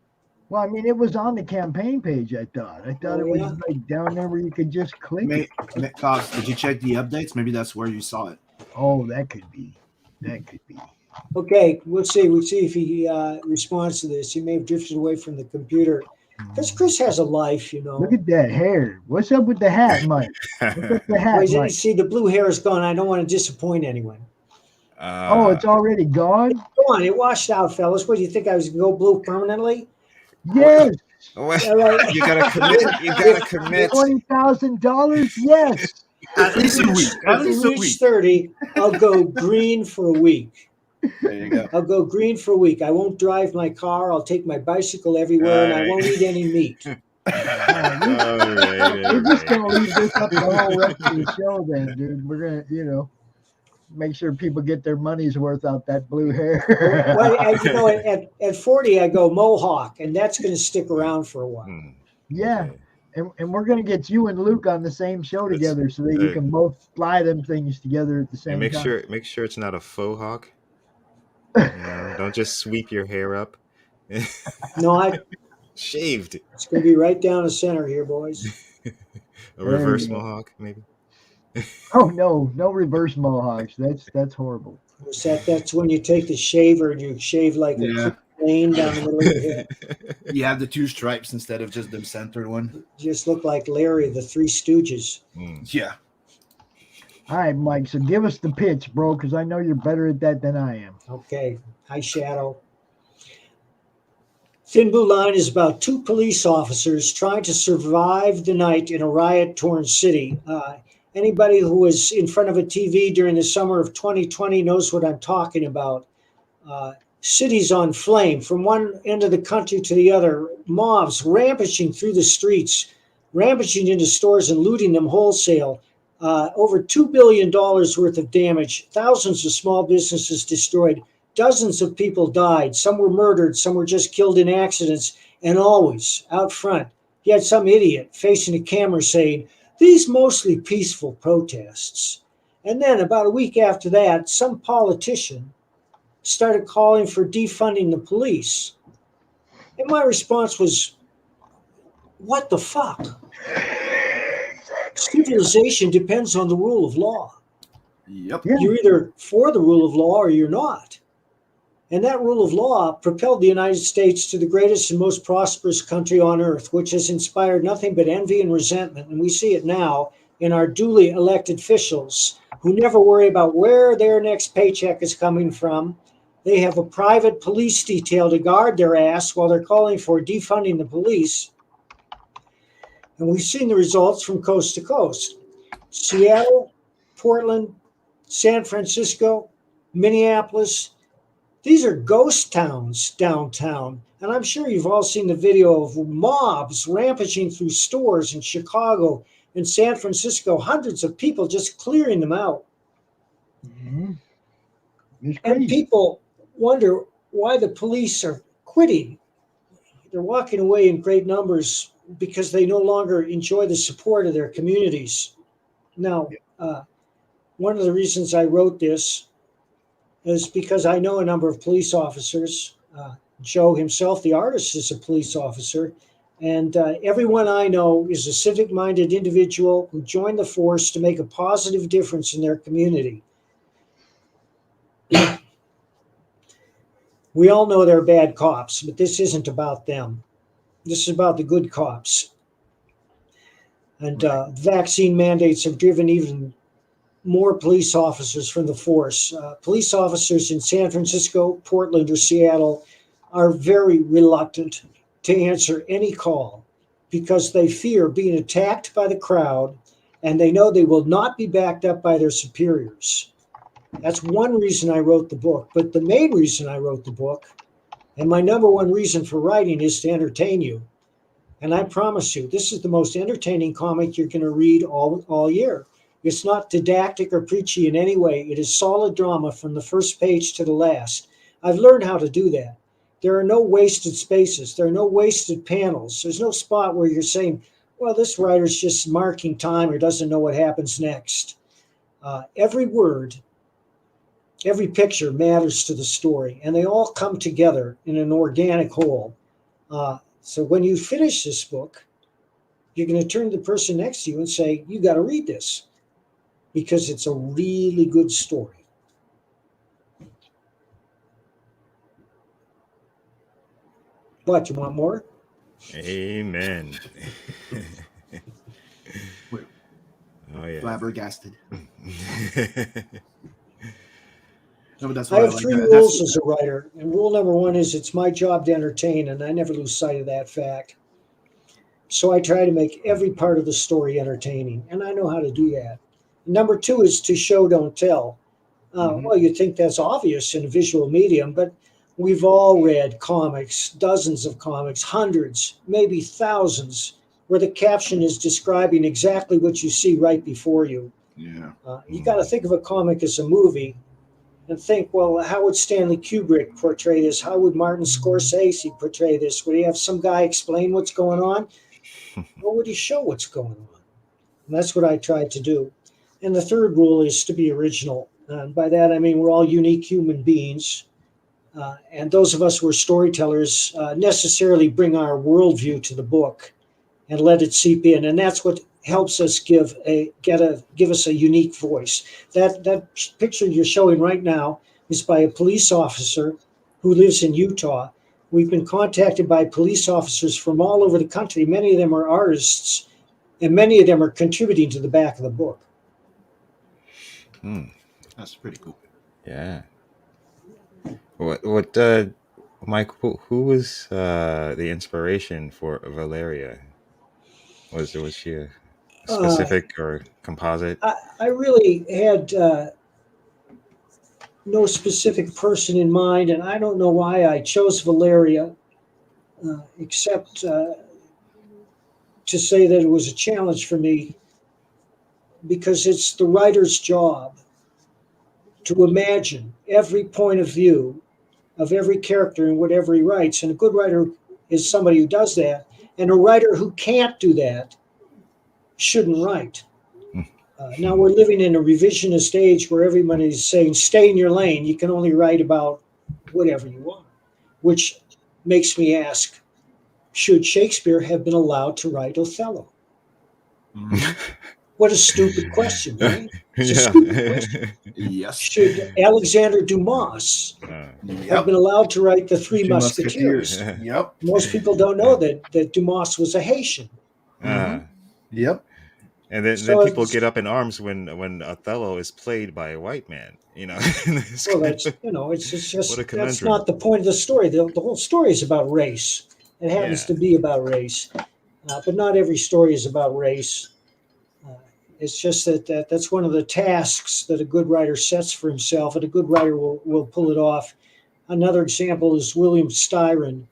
Well, I mean, it was on the campaign page, I thought. I thought it was yeah? like down there where you could just click it. Cops, did you check the updates? Maybe that's where you saw it. Oh, that could be. Okay, we'll see. We'll see if he responds to this. He may have drifted away from the computer. Because Chris has a life, Look at that hair. What's up with the hat, Mike? What's up with the hat, Well, Mike? see, the blue hair is gone. I don't want to disappoint anyone. Oh, it's already gone? Come on, it washed out, fellas. What, do you think I was going to go blue permanently? Yes. All right. You gotta commit. You gotta commit. $20,000? Yes. At least a week. At If least we a reach week. 30, I'll go green for a week. There you go. I'll go green for a week. I won't drive my car. I'll take my bicycle everywhere, and I won't eat any meat. We're just gonna leave this up the whole rest of the show, then, dude. We're gonna, make sure people get their money's worth out that blue hair. Well, at 40, I go mohawk, and that's going to stick around for a while. Yeah, and we're gonna get you and Luke on the same show together, so that you can both fly them things together at the same And time. make sure it's not a faux hawk. Don't just sweep your hair up. No, Shaved. It's going to be right down the center here, boys. A reverse mohawk, maybe. Oh no reverse mohawks. That's horrible. That's when you take the shaver and you shave like a lane down the middle of your head. You have the 2 stripes instead of just the centered one. Just look like Larry, the Three Stooges. Yeah. All right, Mike. So give us the pitch, bro, because I know you're better at that than I am. Okay. Hi, Shadow. Thin Blue Line is about 2 police officers trying to survive the night in a riot-torn city. Anybody who was in front of a TV during the summer of 2020 knows what I'm talking about. Cities on flame from one end of the country to the other, mobs rampaging through the streets, rampaging into stores and looting them wholesale. Over $2 billion worth of damage, thousands of small businesses destroyed, dozens of people died. Some were murdered, some were just killed in accidents, and always out front, you had some idiot facing a camera saying, "These mostly peaceful protests." And then about a week after that, some politician started calling for defunding the police. And my response was, what the fuck? Civilization depends on the rule of law. Yep. You're either for the rule of law or you're not. And that rule of law propelled the United States to the greatest and most prosperous country on earth, which has inspired nothing but envy and resentment. And we see it now in our duly elected officials who never worry about where their next paycheck is coming from. They have a private police detail to guard their ass while they're calling for defunding the police. And we've seen the results from coast to coast. Seattle, Portland, San Francisco, Minneapolis. These are ghost towns downtown. And I'm sure you've all seen the video of mobs rampaging through stores in Chicago and San Francisco, hundreds of people just clearing them out. Mm-hmm. And people wonder why the police are quitting. They're walking away in great numbers because they no longer enjoy the support of their communities. Now, one of the reasons I wrote this is because I know a number of police officers. Joe himself, the artist, is a police officer. And everyone I know is a civic-minded individual who joined the force to make a positive difference in their community. We all know they're bad cops, but this isn't about them. This is about the good cops. And vaccine mandates have driven even more police officers from the force. Police officers in San Francisco, Portland, or Seattle are very reluctant to answer any call because they fear being attacked by the crowd, and they know they will not be backed up by their superiors. That's one reason I wrote the book. But the main reason I wrote the book, and my number one reason for writing, is to entertain you. And I promise you, this is the most entertaining comic you're going to read all year. It's not didactic or preachy in any way. It is solid drama from the first page to the last. I've learned how to do that. There are no wasted spaces. There are no wasted panels. There's no spot where you're saying, well, this writer's just marking time or doesn't know what happens next. Every word, every picture matters to the story, and they all come together in an organic whole. So when you finish this book, you're going to turn to the person next to you and say, you got to read this, because it's a really good story. What, you want more? Amen. Oh yeah. Flabbergasted. No, but that's I why have like three that. rules as a writer, and rule number one is it's my job to entertain, and I never lose sight of that fact. So I try to make every part of the story entertaining, and I know how to do that. Number two is to show, don't tell. Well, you'd think that's obvious in a visual medium, but we've all read comics, dozens of comics, hundreds, maybe thousands, where the caption is describing exactly what you see right before you. Yeah. You got to think of a comic as a movie and think, well, how would Stanley Kubrick portray this? How would Martin Scorsese portray this? Would he have some guy explain what's going on? Or would he show what's going on? And that's what I tried to do. And the third rule is to be original. And by that, I mean we're all unique human beings. And those of us who are storytellers necessarily bring our worldview to the book and let it seep in. And that's what helps us give us a unique voice. That picture you're showing right now is by a police officer who lives in Utah. We've been contacted by police officers from all over the country. Many of them are artists, and many of them are contributing to the back of the book. That's pretty cool. Yeah. What Mike, who was the inspiration for Valeria? Was she a specific or composite? I really had no specific person in mind, and I don't know why I chose Valeria, except to say that it was a challenge for me, because it's the writer's job to imagine every point of view of every character in whatever he writes. And a good writer is somebody who does that. And a writer who can't do that shouldn't write. Now we're living in a revisionist age where everybody's saying, stay in your lane. You can only write about whatever you want, which makes me ask, should Shakespeare have been allowed to write Othello? What a stupid question, right? It's a stupid question. Yes. Should Alexander Dumas have been allowed to write The Three Musketeers? Yep. Most people don't know that Dumas was a Haitian. Yep. And then people get up in arms when Othello is played by a white man. Well, that's it's just what a that's conundrum. not the point of the story. The whole story is about race. It happens to be about race, but not every story is about race. It's just that's one of the tasks that a good writer sets for himself, and a good writer will pull it off. Another example is William Styron,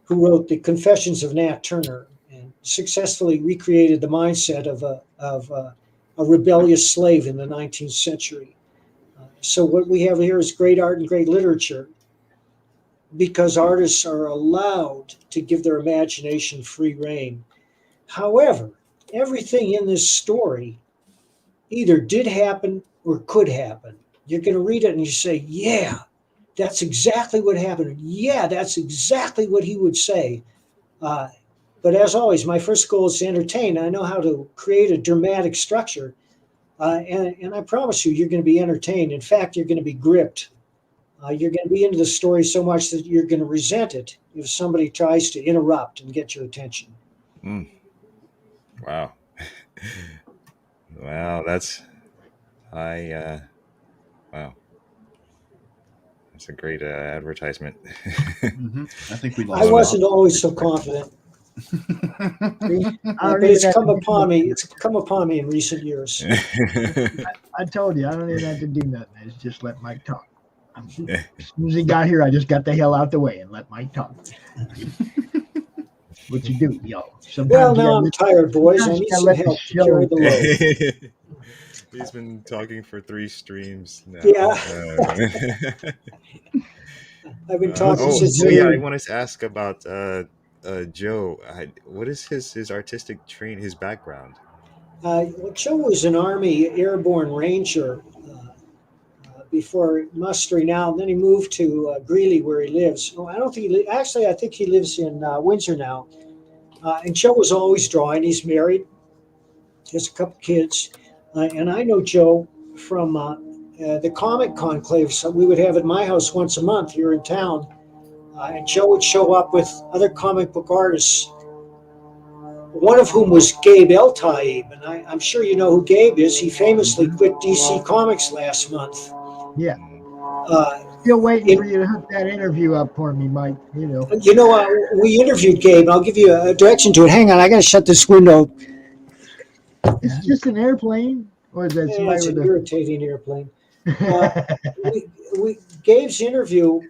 who wrote The Confessions of Nat Turner and successfully recreated the mindset of a rebellious slave in the 19th century. So what we have here is great art and great literature, because artists are allowed to give their imagination free rein. However, everything in this story either did happen or could happen. You're going to read it and you say, yeah, that's exactly what happened. Yeah, that's exactly what he would say. But as always, my first goal is to entertain. I know how to create a dramatic structure. And I promise you, you're going to be entertained. In fact, you're going to be gripped. You're going to be into the story so much that you're going to resent it if somebody tries to interrupt and get your attention. Wow. Wow, that's wow. That's a great advertisement. I think we I wasn't always so confident. But it's come upon me. It's come upon me in recent years. I told you, I don't even have to do nothing. I just let Mike talk. As soon as he got here, I just got the hell out the way and let Mike talk. What you do, y'all? Well, now I'm tired, boys. I need some help to carry the load. He's been talking for 3 streams now. Yeah. I've been talking since. I wanted to ask about Joe. What is his artistic his background? Well, Joe was an Army airborne ranger before mustering out. And then he moved to Greeley, where he lives. Oh, I don't think I think he lives in Windsor now. And Joe was always drawing. He's married. He has a couple kids. And I know Joe from the comic conclaves we would have at my house once a month here in town. And Joe would show up with other comic book artists, one of whom was Gabe Eltaib. And I'm sure you know who Gabe is. He famously quit DC Comics last month. Yeah. Still waiting for you to hook that interview up for me, Mike. We interviewed Gabe. I'll give you a direction to it. Hang on, I got to shut this window. It's just an airplane, or is that somebody It's with an irritating airplane. Gabe's interview.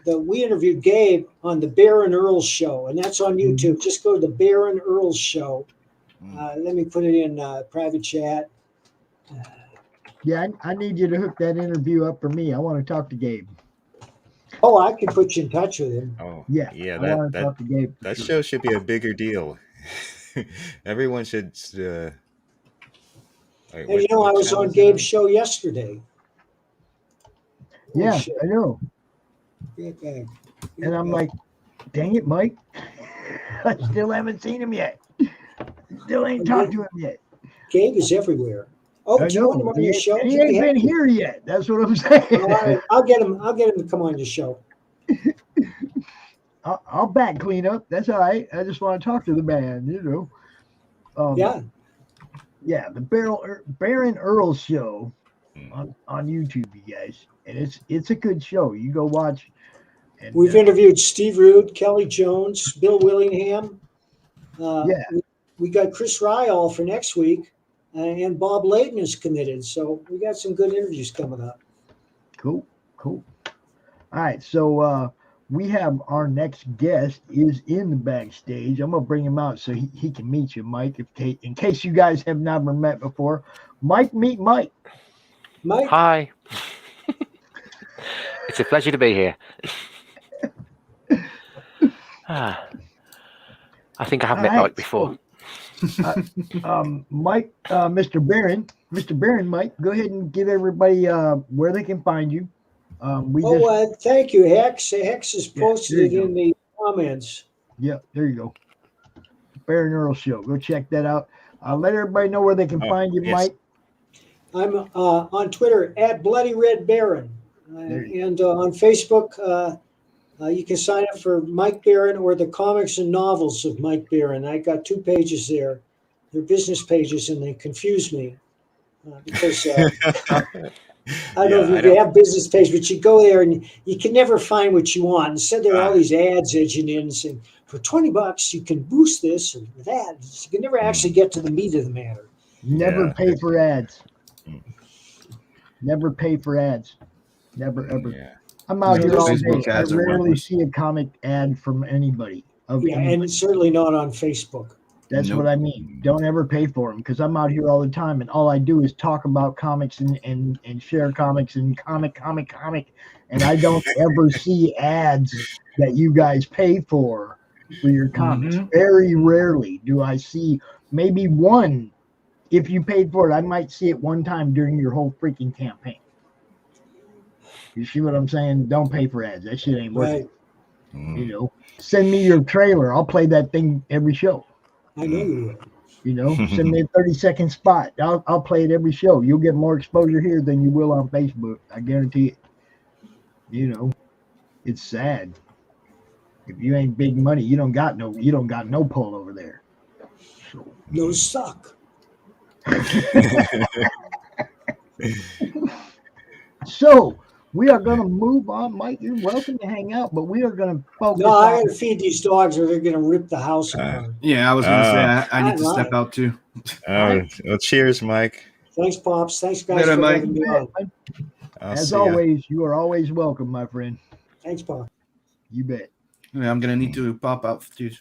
We interviewed Gabe on the Baron Earls show, and that's on YouTube. Just go to the Baron Earls show. Let me put it in private chat. Yeah, I need you to hook that interview up for me. I want to talk to Gabe. Oh, I can put you in touch with him. Oh, yeah. I want to talk to Gabe. That show should be a bigger deal. Everyone should. I was on Gabe's show yesterday. Yeah, shit. I know. Okay. And I'm like, dang it, Mike. I still haven't seen him yet. Still ain't talked to him yet. Gabe is everywhere. Oh, do you want him on your show? He ain't been here yet. That's what I'm saying. All right, I'll get him to come on your show. I'll back clean up. That's all right. I just want to talk to the man, Yeah. Yeah, the Baron Earls show on YouTube, you guys. And it's a good show. You go watch. And, We've interviewed Steve Rude, Kelly Jones, Bill Willingham. We got Chris Ryall for next week, and Bob Layton is committed. So we got some good interviews coming up. Cool. All right, so we have our next guest is in the backstage. I'm gonna bring him out so he can meet you, Mike. In case you guys have never met before, Mike, meet Mike. Mike, hi. It's a pleasure to be here. I think I have met Mike before. Mike, Mr. Barron, Mike, go ahead and give everybody where they can find you. Thank you, Hex. Hex is posted it in the comments. Yeah, there you go. Baron Earls Show. Go check that out. Let everybody know where they can find you, Mike. I'm on Twitter at Bloody Red Baron, and on Facebook. You can sign up for Mike Barron or the comics and novels of Mike Barron. I got 2 pages there. They're business pages, and they confuse me because I don't know if you have business pages, but you go there and you can never find what you want. Instead, there are all these ads edging in saying, for $20 you can boost this or that. You can never actually get to the meat of the matter. Never Yeah. pay for ads. Never pay for ads. Never ever. Yeah. I'm out here all day. Facebook I ads are rarely worthless. see a comic ad from anybody. And it's certainly not on Facebook. That's what I mean. Don't ever pay for them because I'm out here all the time and all I do is talk about comics and share comics and comic. And I don't ever see ads that you guys pay for your comics. Very rarely do I see, maybe one. If you paid for it, I might see it one time during your whole freaking campaign. You see what I'm saying? Don't pay for ads. That shit ain't worth it. You know, send me your trailer. I'll play that thing every show. I know you will. You know, send me a 30-second spot. I'll play it every show. You'll get more exposure here than you will on Facebook. I guarantee it. You know, it's sad. If you ain't big money, you don't got no pull over there. So. No suck. So we are going to move on. Mike, you're welcome to hang out, but we are going to focus. No, I got to feed these dogs, or they're going to rip the house apart. Yeah, I was going to say I need to step out too. Well, cheers, Mike. Thanks, Pops. Thanks, guys. Later, for Mike. having me on. As always, you are always welcome, my friend. Thanks, Pop. You bet. Yeah, I'm going to need to pop out too.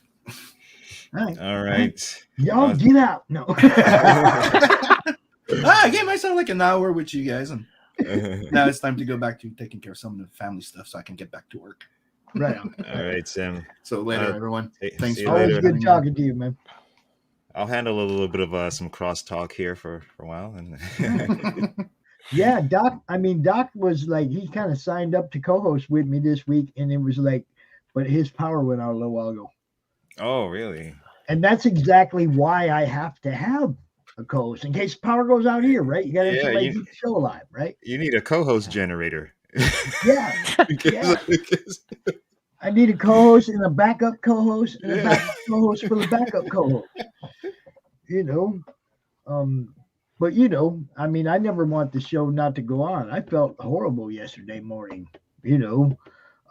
All right. Y'all get out. No. I gave myself like an hour with you guys, and now it's time to go back to taking care of some of the family stuff so I can get back to work. Right on. All right, Sim. So later, everyone. Thanks for always good talking to you, man. I'll handle a little bit of some crosstalk here for a while. And yeah, Doc. I mean, Doc was like, he kind of signed up to co-host with me this week, and it was like, but his power went out a little while ago. Oh, really? And that's exactly why I have to have a co-host in case power goes out here, right? You got to have somebody keep the show alive, right? You need a co-host generator. Yeah. I need a co-host and a backup co-host and a backup co-host for the backup co-host. You know, but you know, I mean, I never want the show not to go on. I felt horrible yesterday morning. You know,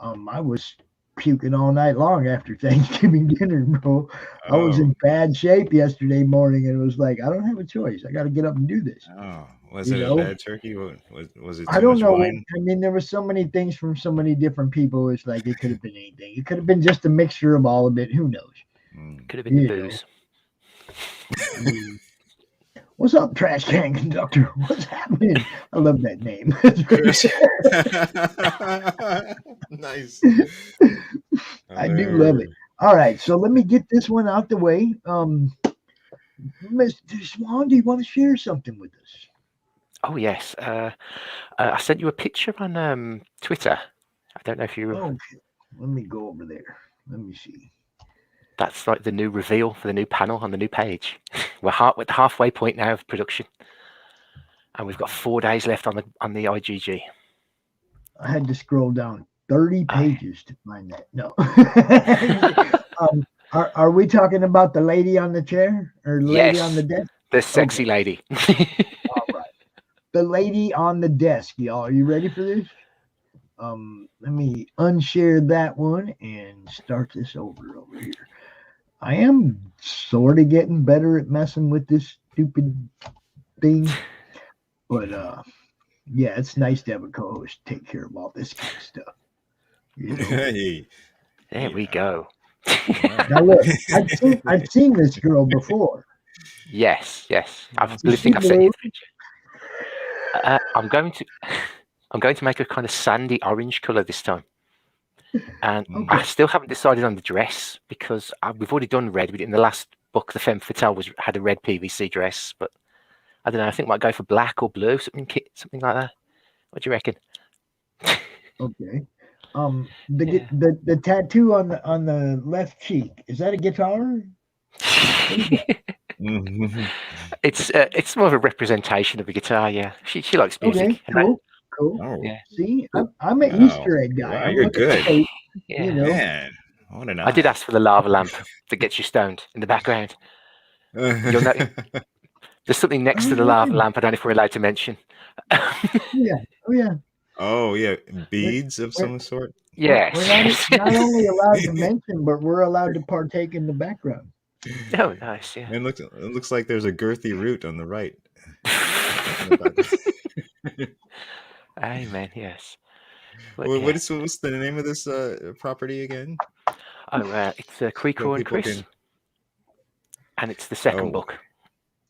I was puking all night long after Thanksgiving dinner, bro. I was in bad shape yesterday morning, and it was like, I don't have a choice. I got to get up and do this. Oh, was it a bad turkey? Was it too I don't much know. wine? I mean, there were so many things from so many different people. It's like it could have been anything. It could have been just a mixture of all of it. Who knows? Could have been the booze. What's up, trash can conductor? What's happening? I love that name. Nice. I do love it. All right, so let me get this one out the way. Mr. Swan, do you want to share something with us? Oh yes, I sent you a picture on Twitter. I don't know if you. Oh, let me go over there. Let me see. That's like the new reveal for the new panel on the new page. We're at the halfway point now of production, and we've got 4 days left on the IGG. I had to scroll down 30 pages to find that. No. Are we talking about the lady on the chair or the lady on the desk? The sexy lady. All right. The lady on the desk, y'all. Are you ready for this? Let me unshare that one and start this over here. I am sort of getting better at messing with this stupid thing, but yeah, it's nice to have a co-host take care of all this kind of stuff. You know? Hey. There we go. Now look, I've seen this girl before. Yes. I think I've sent you the picture. I'm going to make a kind of sandy orange color this time. And I still haven't decided on the dress because we've already done red. We did in the last book. The femme fatale had a red PVC dress, but I don't know. I think I might go for black or blue, something like that. What do you reckon? Okay. The tattoo on the left cheek, is that a guitar? It's more of a representation of a guitar. Yeah, she likes music. Okay, cool. Oh. Yeah. See, I'm an Easter egg guy. Wow, you're good. Yeah. You know. Man, what an I did ask for the lava lamp that gets you stoned in the background. You'll know, there's something next to the lava lamp. I don't know if we're allowed to mention. Oh yeah. Beads of some sort. Yes. We're not only allowed to mention, but we're allowed to partake in the background. Oh, nice. Yeah. And it looks like there's a girthy root on the right. Amen. Yes. But, Well, yeah. what's the name of this property again? Oh, it's Crue So and people Chris, can. and it's the second Oh, book.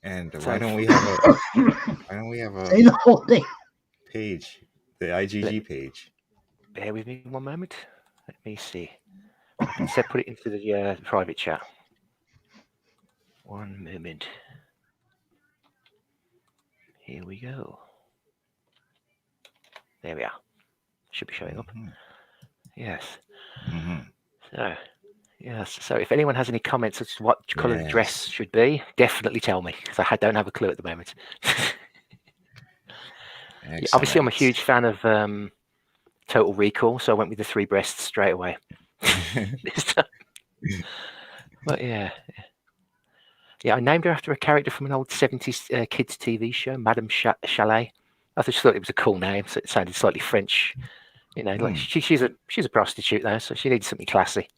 and So why don't we have a Say the whole thing. page, the IGG page? Bear with me one moment. Let me see. I can put it into the private chat. One moment. Here we go. There we are. Should be showing up. Yes. So, yes. So, if anyone has any comments as to what colour the dress should be, definitely tell me, because I don't have a clue at the moment. Yeah, obviously, I'm a huge fan of Total Recall, so I went with the 3 breasts straight away. But yeah, I named her after a character from an old 70s kids TV show, Madame Chalet. I just thought it was a cool name, so it sounded slightly French. You know, like she's a prostitute though, so she needed something classy.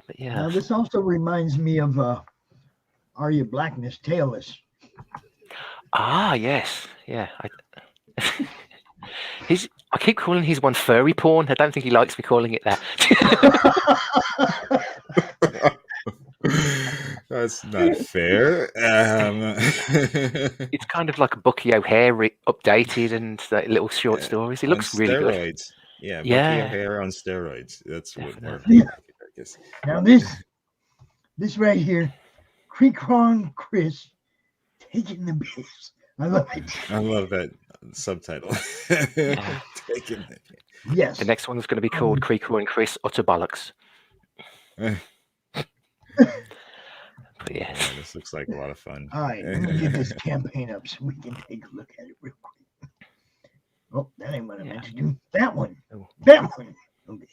But yeah. Now this also reminds me of Are You Blackness Tailless? Ah, yes, yeah. I keep calling his one furry porn. I don't think he likes me calling it that. That's not fair. It's kind of like a Bucky O'Hare updated and little short stories. It looks really good. Steroids. Yeah, Bucky O'Hare on steroids. That's what more Yeah. like it, I guess. Now this right here, CRoM Chris taking the piss. I love it. I love that subtitle. Taking it. Yes. The next one is going to be called CRoM Chris Utter Bollocks. But yes. Yeah, this looks like a lot of fun. All right, let me get this campaign up so we can take a look at it real quick. Oh, that ain't what I meant to do. That one. Oh. That one. Okay.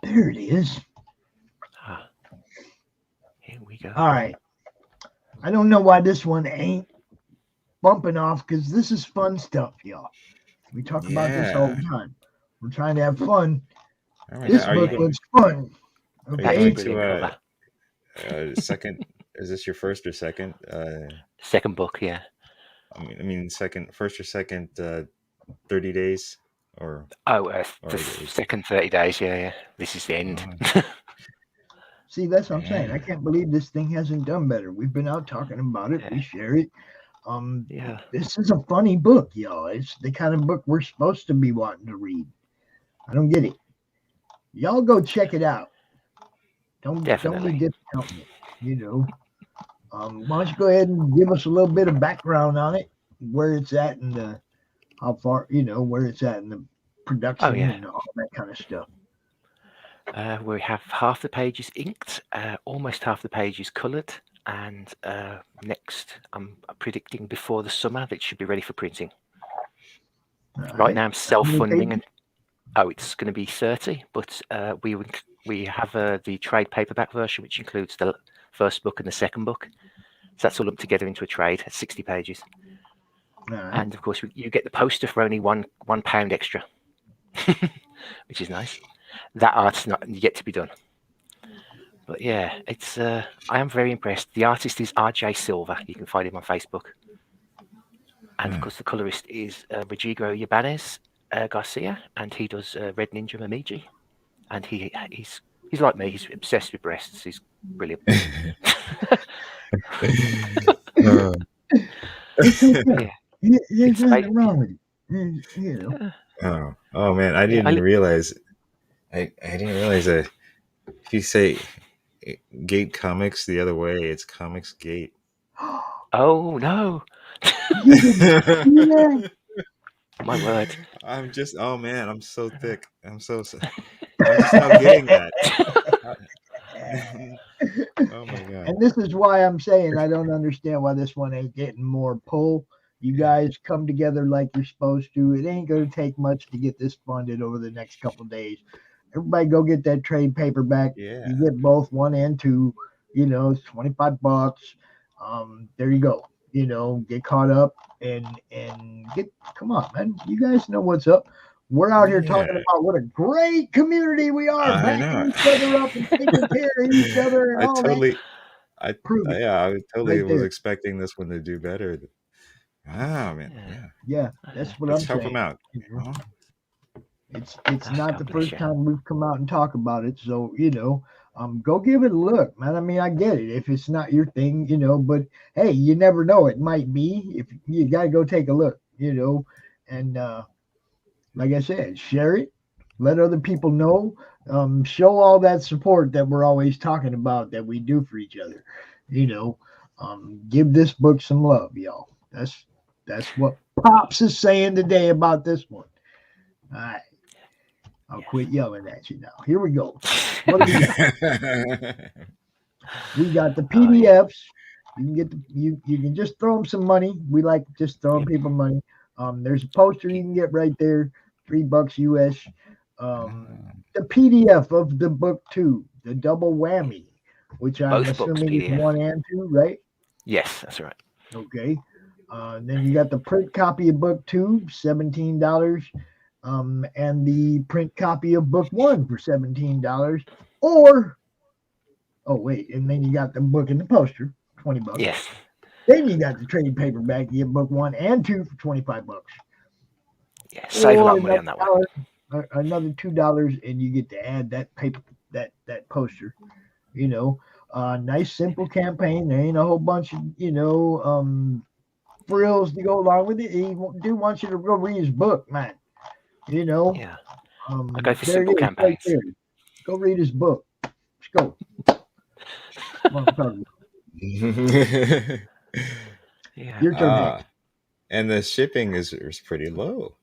There it is. Here we go. All right. I don't know why this one ain't bumping off, because this is fun stuff, y'all. We talk about this all the time. We're trying to have fun. Right, this book looks fun. Okay. Okay. Are you going to second? Is this your first or second? Second book, yeah. I mean, first or second 30 days? Or the second 30 days, yeah. This is the end. See, that's what I'm saying. I can't believe this thing hasn't done better. We've been out talking about it. We share it. This is a funny book, y'all. It's the kind of book we're supposed to be wanting to read. I don't get it. Y'all go check it out. Don't be discounting it. You know. Why don't you go ahead and give us a little bit of background on it, where it's at, and how far, where it's at in the production and all that kind of stuff. We have half the pages inked, almost half the pages coloured, and next I'm predicting before the summer that it should be ready for printing. Right now I'm self-funding, and it's going to be 30, but we have the trade paperback version, which includes the first book and the second book. So that's all lumped together into a trade at 60 pages. And of course, you get the poster for only £1 extra, which is nice. That art's not yet to be done. But yeah, it's I am very impressed. The artist is RJ Silva. You can find him on Facebook. And of course, the colorist is Rodrigo Yabanez Garcia, and he does Red Ninja Momiji. And he's like me. He's obsessed with breasts. He's brilliant. There's nothing wrong with it. Oh man, I didn't realize. I didn't realize that if you say Gate Comics the other way, it's Comics Gate. Oh no! My word! I'm just. Oh man, I'm so thick. I'm just not getting that. Oh my god! And this is why I'm saying I don't understand why this one ain't getting more pull. You guys come together like you're supposed to. It ain't going to take much to get this funded over the next couple of days. Everybody go get that trade paperback. Yeah. You get both 1 and 2, it's $25. There you go. Get caught up and come on, man. You guys know what's up. We're out here Yeah. talking about what a great community we are, I backing know. each other up and taking care of each other and I all totally, that. I Prove it I totally right was there. expecting this one to do better. Ah, man, yeah. Yeah, that's what Let's I'm help saying. him out. You know? Huh? It's not the God bless first you. time we've come out and talk about it, so go give it a look, man. I mean, I get it if it's not your thing, but hey, you never know, it might be. If you got to go take a look, and like I said, share it, let other people know, show all that support that we're always talking about that we do for each other. Give this book some love, y'all. That's what Pops is saying today about this one. All right. I'll quit yelling at you now. Here we go. What do we got? We got the PDFs. You can get you can just throw them some money. We like just throwing people money. There's a poster you can get right there, $3 US. The PDF of the book 2, the double whammy, which I'm Both books assuming is PDF. 1 and 2, right? Yes, that's right. Okay. Then you got the print copy of book 2, $17. And the print copy of book 1 for $17. Or, and then you got the book and the poster, $20. Yes. Then you got the trade paperback. You get book 1 and 2 for $25. Yeah, save a lot of money on another that one. Another $2, and you get to add that paper, that poster. Nice simple campaign. There ain't a whole bunch of frills to go along with it. He do want you to go read his book, man. Yeah. I go for there simple it is, campaigns. right there. Go read his book. Let's go. What I'm talking about. Yeah. Your turn. Hank. And the shipping is pretty low.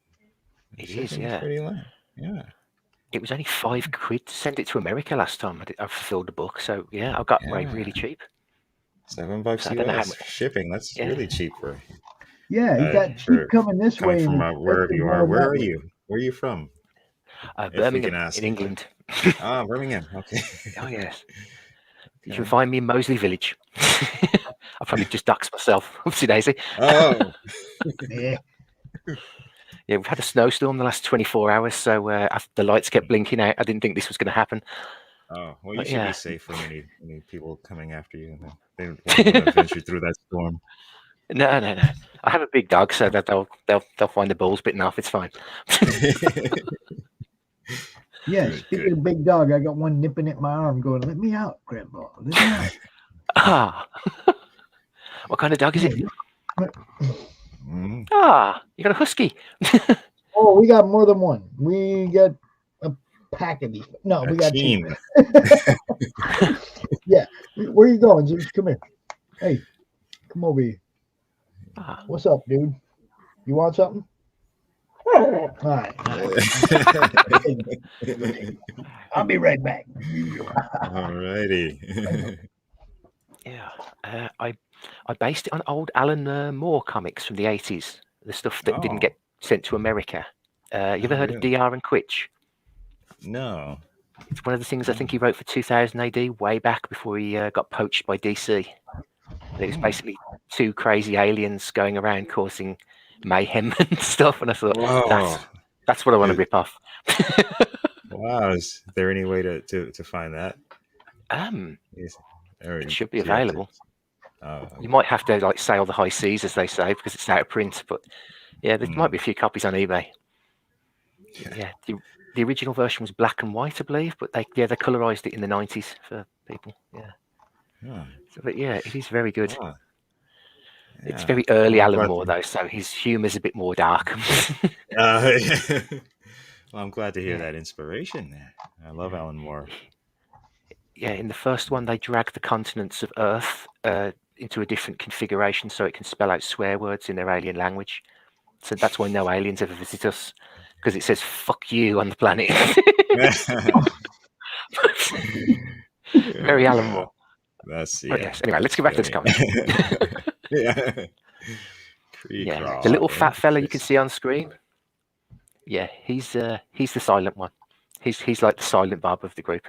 It is, yeah. Pretty low. Yeah. It was only £5 to send it to America last time. I fulfilled the book, so yeah, I got really cheap. $7 So I don't know how US much shipping. That's really cheap for. Yeah, it got cheap coming this way. From and wherever you are. going Where that are way. you? Where are you from? Birmingham, in England. Birmingham. Okay. Oh yes. You can find me in Moseley Village. I probably just doxed myself. Oopsie daisy. Oh. Yeah. Yeah, we've had a snowstorm the last 24 hours, so after the lights kept blinking out, I didn't think this was going to happen. Oh, well, you But should be safe from any people coming after you. They don't want to venture through that storm. No. I have a big dog, so that they'll find the balls bitten off. It's fine. Yeah, speaking of big dog, I got one nipping at my arm going, let me out, Grandpa. Let me out. What kind of dog is it? Mm. You got a husky. Oh, we got more than one. We got a pack of these. No, we got team. 2. Yeah. Where you going, James? Come here. Hey, come over here. What's up, dude? You want something? All right. I'll be right back. All righty. Yeah. I based it on old Alan Moore comics from the 80s. The stuff that didn't get sent to America. You ever heard of DR and Quitch? No. It's one of the things I think he wrote for 2000 AD, way back before he got poached by DC. And it was basically 2 crazy aliens going around causing mayhem and stuff. And I thought, that's what I want to rip off. Wow. Is there any way to find that? It should be available. You might have to sail the high seas, as they say, because it's out of print. But yeah, there might be a few copies on eBay. Yeah, the original version was black and white, I believe, but they colorized it in the 90s for people. Yeah. But yeah, it is very good. It's very early Alan Moore, though, so his humor's a bit more dark. Well, I'm glad to hear that inspiration there. I love Alan Moore. Yeah, in the first one, they drag the continents of Earth into a different configuration so it can spell out swear words in their alien language. So that's why no aliens ever visit us, because it says "fuck you" on the planet. Very Alan Moore. Yes. Anyway, let's get back to this comic. Yeah, the little fat fella you can see on screen. Yeah, he's the silent one. He's like the silent Bob of the group.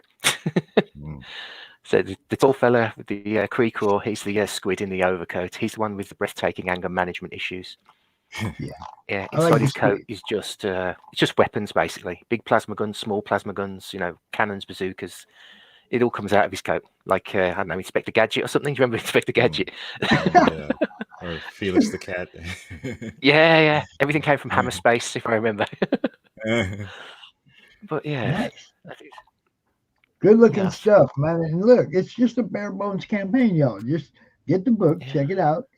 So the tall fella with the Crue, he's the squid in the overcoat. He's the one with the breathtaking anger management issues. Yeah. Yeah, I like inside the his coat spirit. is just it's just weapons basically. Big plasma guns, small plasma guns, cannons, bazookas. It all comes out of his coat. Like I don't know, Inspector Gadget or something. Do you remember Inspector Gadget? Yeah. Or Felix the Cat. Yeah. Everything came from Hammer Space, if I remember. But yeah. Nice. that is- Good looking yeah. stuff, man. And look, it's just a bare bones campaign, y'all. Just get the book, check it out.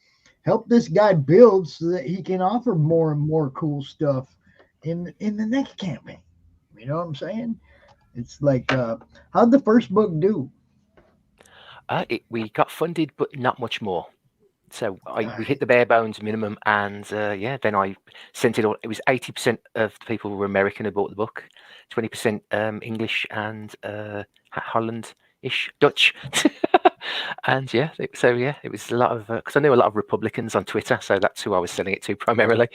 Help this guy build so that he can offer more and more cool stuff in the next campaign. You know what I'm saying? It's like, how'd the first book do? We got funded, but not much more. So we hit the bare bones minimum, and then I sent it all. It was 80% of the people who were American who bought the book, 20% English and Holland-ish, Dutch. And it was a lot of because I knew a lot of Republicans on Twitter, so that's who I was selling it to primarily.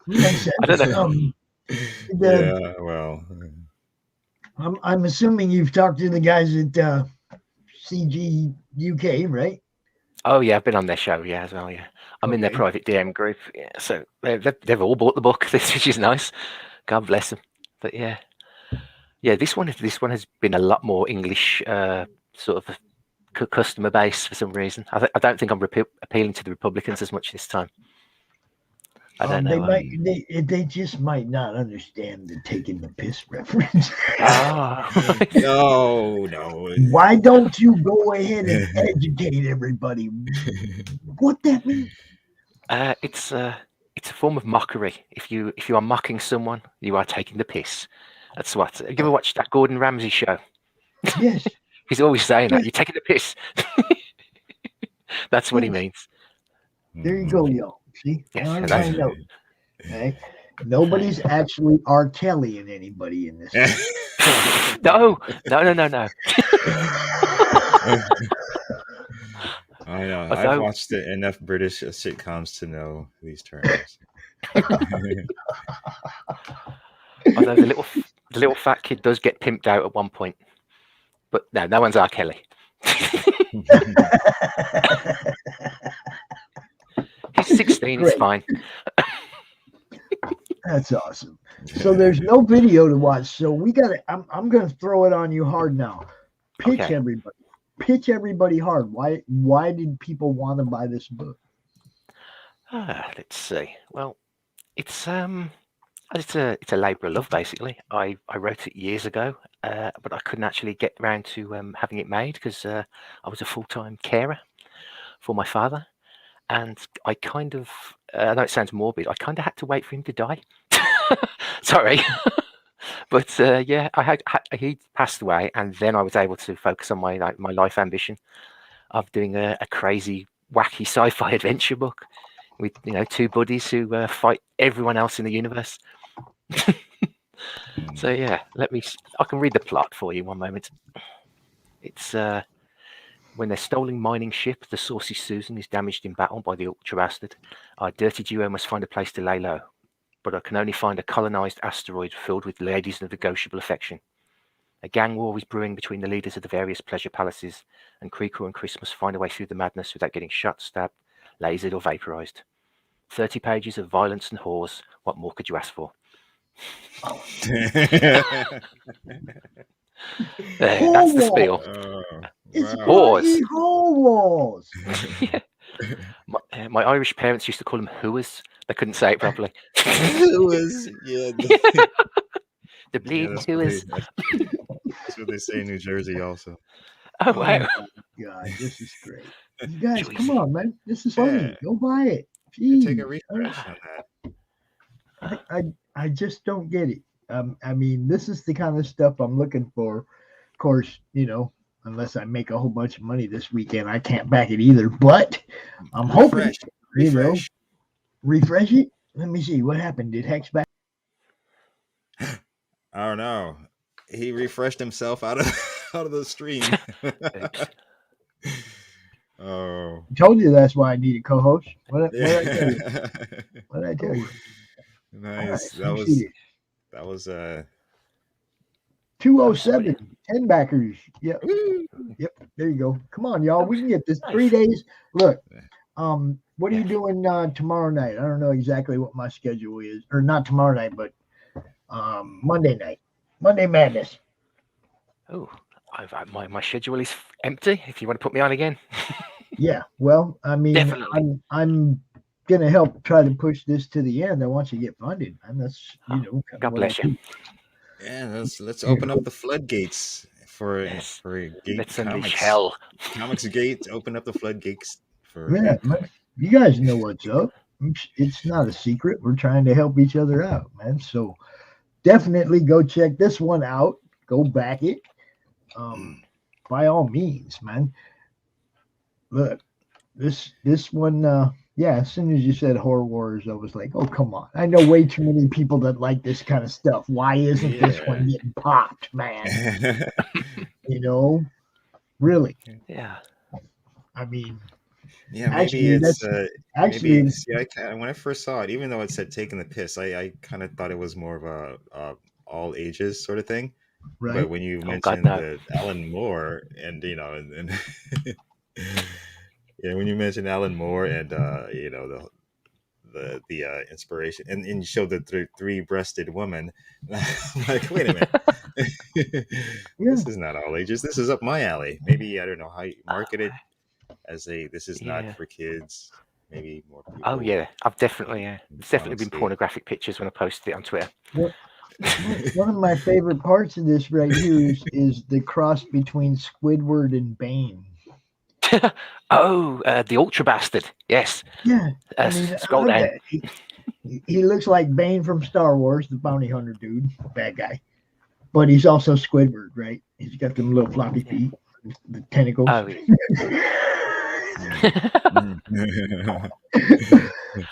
Makes sense. I don't know. Yeah, well, I'm assuming you've talked to the guys at CG UK, right? Oh yeah, I've been on their show, as well. Yeah, I'm in their Okay. private DM group. Yeah, so they've all bought the book, which is nice. God bless them. But yeah, this one has been a lot more English sort of customer base for some reason. I don't think I'm appealing to the Republicans as much this time. I don't know. They just might not understand the taking the piss reference. No. Why don't you go ahead and educate everybody what that means? It's a form of mockery. If you are mocking someone, you are taking the piss. That's what. Have you ever watched that Gordon Ramsay show? Yes. He's always saying that. You're taking the piss. That's what he means. There you go, y'all. See? Yes, Now that's- everybody knows. Okay? Nobody's actually R. Kelly in anybody in this. No. I know. I've Although- watched enough British sitcoms to know these terms. Although the little fat kid does get pimped out at one point, but no one's R. Kelly. He's 16. He's fine. That's awesome. So there's no video to watch. So we got to. I'm going to throw it on you hard now. Pitch Okay. everybody. Pitch everybody hard. Why did people want to buy this book? Let's see. Well, it's a labour of love, basically. I wrote it years ago, but I couldn't actually get around to having it made because I was a full-time carer for my father, and I kind of I know it sounds morbid. I kind of had to wait for him to die. Sorry, but he passed away, and then I was able to focus on my life ambition of doing a crazy, wacky sci-fi adventure book with two buddies who fight everyone else in the universe. So I can read the plot for you. One moment. It's when their stolen mining ship, the Saucy Susan, is damaged in battle by the Ultra Bastard. Our dirty duo must find a place to lay low, but I can only find a colonized asteroid filled with ladies of negotiable affection. A gang war is brewing between the leaders of the various pleasure palaces, and Crue and Chris must find a way through the madness without getting shot, stabbed, lasered, or vaporized. 30 pages of violence and whores. What more could you ask for? That's the spiel. It's Whores. whores. My Irish parents used to call them hooers. They couldn't say it properly. Hooers, yeah. The bleeding that's hooers. That's what they say in New Jersey also. Oh, wow. God, this is great. You guys, come on, man. This is funny. Go buy it. Take a Jeez. refresh on that. I just don't get it. I mean, this is the kind of stuff I'm looking for. Of course, unless I make a whole bunch of money this weekend, I can't back it either. But I'm hoping, refresh it. Let me see what happened. Did Hex back? I don't know. He refreshed himself out of the stream. Oh, I told you that's why I need a co-host. What did I tell you? What did I tell you? Nice. All right, that was 207 10 backers. Yep. There you go. Come on, y'all. We can get this 3 days. Look, What are you doing tomorrow night? I don't know exactly what my schedule is, or not tomorrow night, but Monday night, Monday Madness. Oh, my schedule is empty. If you want to put me on again. Yeah, well, I mean, Definitely. I'm gonna help try to push this to the end. I want you to get funded, and that's God bless you. Yeah, let's open up the floodgates for Gate Let's unleash Comics. hell. Comics Gate, open up the floodgates for. Yeah, you guys know what's up. It's not a secret. We're trying to help each other out, man. So definitely go check this one out. Go back it. By all means, man. Look, this one, as soon as you said Horror Wars, I was like, oh, come on. I know way too many people that like this kind of stuff. Why isn't this one getting popped, man? Really. Yeah. I mean, yeah, actually, maybe it's actually, when I first saw it, even though it said taking the piss, I kind of thought it was more of a all ages sort of thing. Right. But when you mentioned the Alan Moore and and yeah, when you mentioned Alan Moore and the inspiration and you showed the three-breasted woman, I'm like, wait a minute, this is not all ages. This is up my alley. Maybe I don't know how you market it as this is not for kids. Maybe more people. Oh yeah, I've definitely there's definitely been pornographic pictures when I posted it on Twitter. One of my favorite parts of this right here is the cross between Squidward and Bane. The Ultra Bastard. Yes. Yeah. Scroll down. He looks like Bane from Star Wars, the bounty hunter dude, bad guy. But he's also Squidward, right? He's got them little floppy feet, the tentacles. Oh,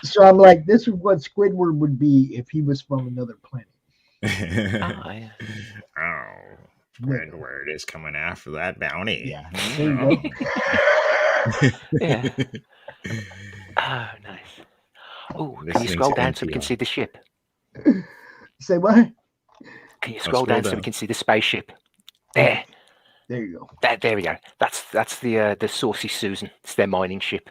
So I'm like, this is what Squidward would be if he was from another planet. Squidward is coming after that bounty. Yeah. There you go. Yeah. Oh, nice. Oh, can you scroll down so we can see the ship? Say what? Can you scroll down so we can see the spaceship? There. There you go. There we go. That's the Saucy Susan. It's their mining ship.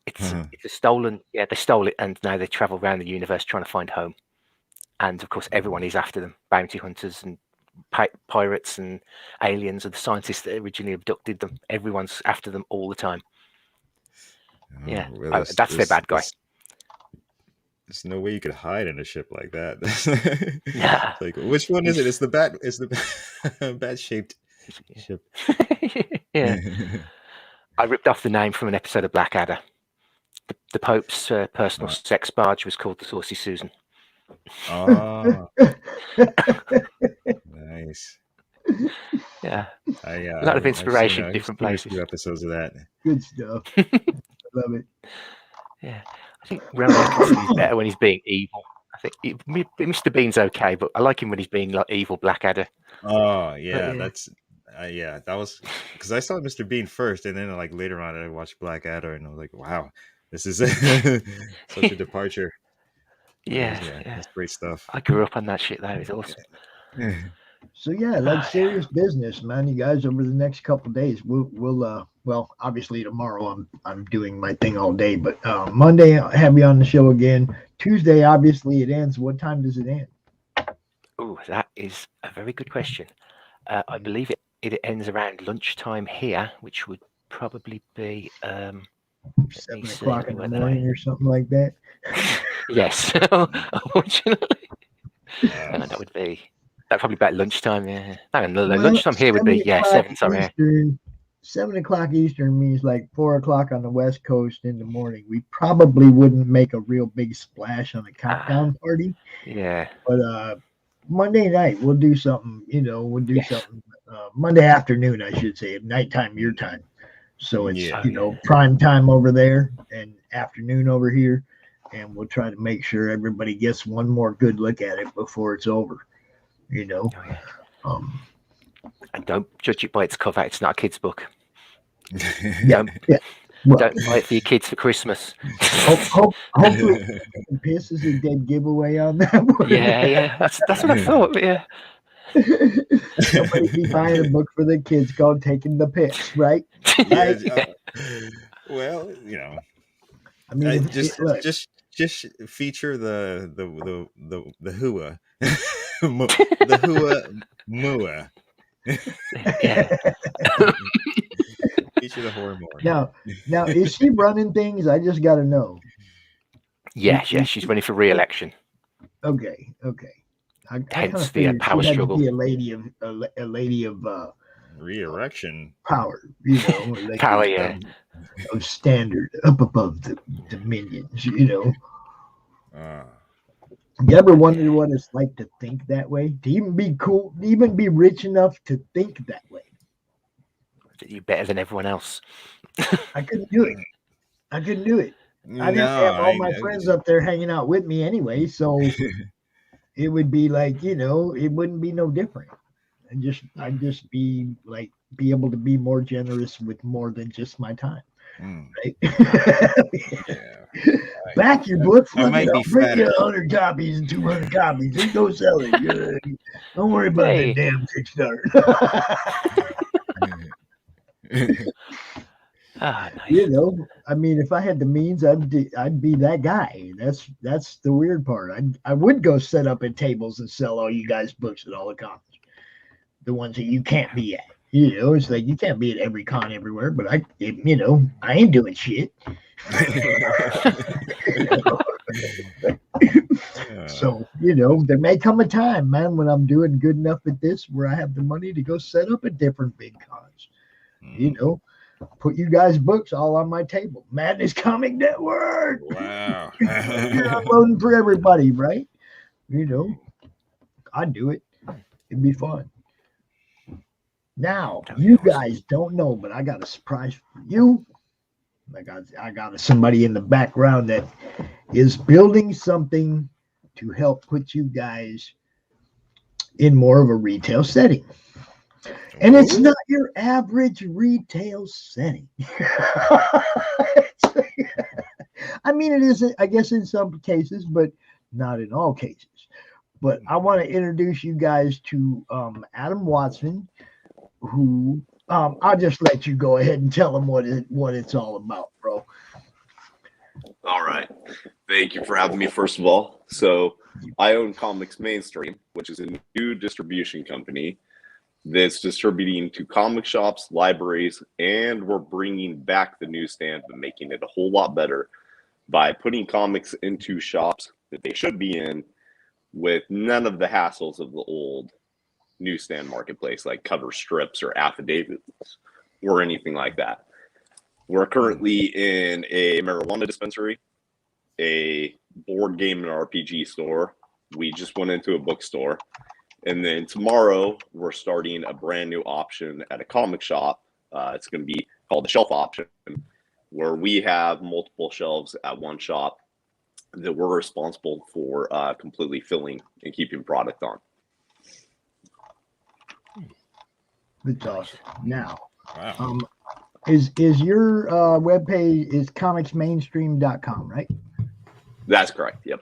It's a stolen. Yeah, they stole it, and now they travel around the universe trying to find home. And of course, everyone is after them: bounty hunters and pirates and aliens and the scientists that originally abducted them. Everyone's after them all the time. Yeah, that's their bad guy. There's no way you could hide in a ship like that. Yeah. Like, which one is it? It's the bat. It's the bat-shaped ship. Yeah. I ripped off the name from an episode of Blackadder. The Pope's personal sex barge was called the Saucy Susan. Oh, nice. Yeah, a lot of inspiration, different places. A few episodes of that. Good stuff. I love it. Yeah, I think Rowan is better when he's being evil. I think Mr. Bean's okay, but I like him when he's being like evil Blackadder. Oh yeah, that's that was because I saw Mr. Bean first, and then like later on I watched Blackadder, and I was like, wow, this is such a departure. Yeah, that's great stuff. I grew up on that shit. That is awesome. So yeah, like serious business, man. You guys, over the next couple of days, we'll well, obviously tomorrow I'm doing my thing all day, but Monday I'll have you on the show again. Tuesday, obviously it ends. What time does it end? Oh, that is a very good question. I believe it ends around lunchtime here, which would probably be 7 o'clock in the morning or something like that. Yes, unfortunately. That'd probably be about lunchtime. Yeah, lunchtime here would be 7. Sorry. 7 o'clock Eastern means like 4 o'clock on the West Coast in the morning. We probably wouldn't make a real big splash on a countdown party. Yeah. But Monday night we'll do something. We'll do something. Monday afternoon, I should say, nighttime your time. So it's prime time over there and afternoon over here, and we'll try to make sure everybody gets one more good look at it before it's over. And don't judge it by its cover. It's not a kid's book. Well, don't buy it for your kids for Christmas. Hopefully, piss is a dead giveaway on that one. Yeah. That's what I thought. Yeah. Somebody be buying a book for the kids called "Taking the Piss," right? Well, you know, I mean, just feature the hua, the hua mua. Feature the horror more. Now, is she running things? I just got to know. Yes, she's running for re-election. Okay. I kind Hence of the figured power she had struggle. to be a lady of re-erection power, you know, a lady Power, yeah. of standard, up above the minions, you know. You ever wonder what it's like to think that way? To even be cool, to even be rich enough to think that way? You're better than everyone else. I couldn't do it. I didn't have all my friends up there hanging out with me anyway, so it would be like, you know, it wouldn't be no different. I'd just be like, be able to be more generous with more than just my time. Right? Back your books. Look it up. Bring you 100 copies and 200 copies and go sell it. Don't worry about that damn Kickstarter. Nice. You know, I mean, if I had the means, I'd be that guy. That's the weird part. I would go set up at tables and sell all you guys' books at all the cons, the ones that you can't be at. You know, it's like you can't be at every con everywhere, but I ain't doing shit. So, you know, there may come a time, man, when I'm doing good enough at this where I have the money to go set up at different big cons. You know, put you guys' books all on my table. Madness Comic Network. Wow. You're unloading for everybody, right? You know, I'd do it. It'd be fun. Now, you guys don't know, but I got a surprise for you. I got somebody in the background that is building something to help put you guys in more of a retail setting. And it's not your average retail setting. I mean, it is, I guess, in some cases, but not in all cases. But I want to introduce you guys to Adam Watson, who I'll just let you go ahead and tell him what it's all about, bro. All right. Thank you for having me, first of all. So I own Comics Mainstream, which is a new distribution company that's distributing to comic shops, libraries, and we're bringing back the newsstand, but making it a whole lot better by putting comics into shops that they should be in with none of the hassles of the old newsstand marketplace, like cover strips or affidavits or anything like that. We're currently in a marijuana dispensary, a board game and RPG store. We just went into a bookstore. And then tomorrow, we're starting a brand new option at a comic shop. It's going to be called the Shelf Option, where we have multiple shelves at one shop that we're responsible for completely filling and keeping product on. That's awesome. Now, is your webpage is comicsmainstream.com, right? That's correct. Yep.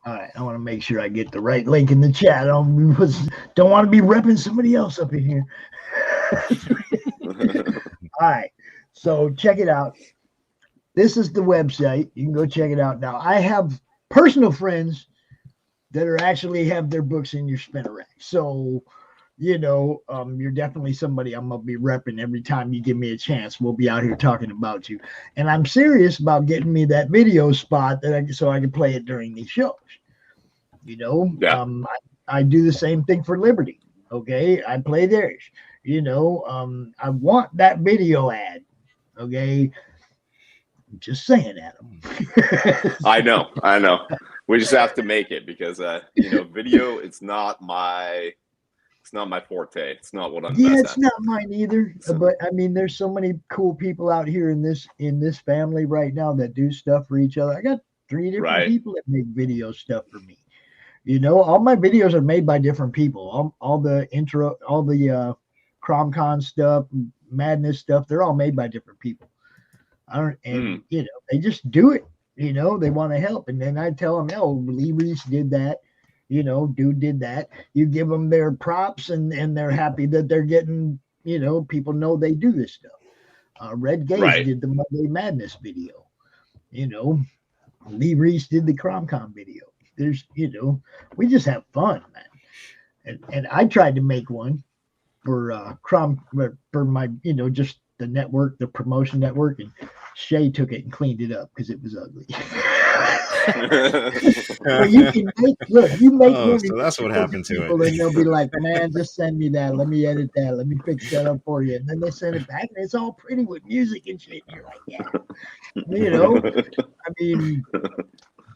All right. I want to make sure I get the right link in the chat. I don't want to be repping somebody else up in here. All right. So check it out. This is the website. You can go check it out. Now, I have personal friends that are actually have their books in your spinner rack. So, you know, you're definitely somebody I'm going to be repping every time you give me a chance. We'll be out here talking about you. And I'm serious about getting me that video spot so I can play it during these shows. You know, I do the same thing for Liberty. Okay. I play theirs. You know, I want that video ad. Okay. I'm just saying, Adam. I know. We just have to make it because, you know, video, it's not my forte. It's not what I'm best at. It's not mine either. But I mean, there's so many cool people out here in this family right now that do stuff for each other. I got 3 different people that make video stuff for me. You know, all my videos are made by different people. All the intro, all the CRoM CoN stuff, Madness stuff, they're all made by different people. You know, they just do it. You know, they want to help, and then I tell them, "Oh, Lee Reese did that. You know, dude did that." You give them their props, and they're happy that they're getting. You know, people know they do this stuff. Red Gage Right. did the Monday Madness video. You know, Lee Reese did the CRoM CoN video. There's, you know, we just have fun, man. And I tried to make one for for my, you know, just the network, the promotion network, and Shay took it and cleaned it up because it was ugly. But you can you make one. So that's what happened to people, it. and they'll be like, "Man, just send me that. Let me edit that. Let me fix that up for you." And then they send it back, and it's all pretty with music and shit. And you're like, "Yeah, you know." I mean,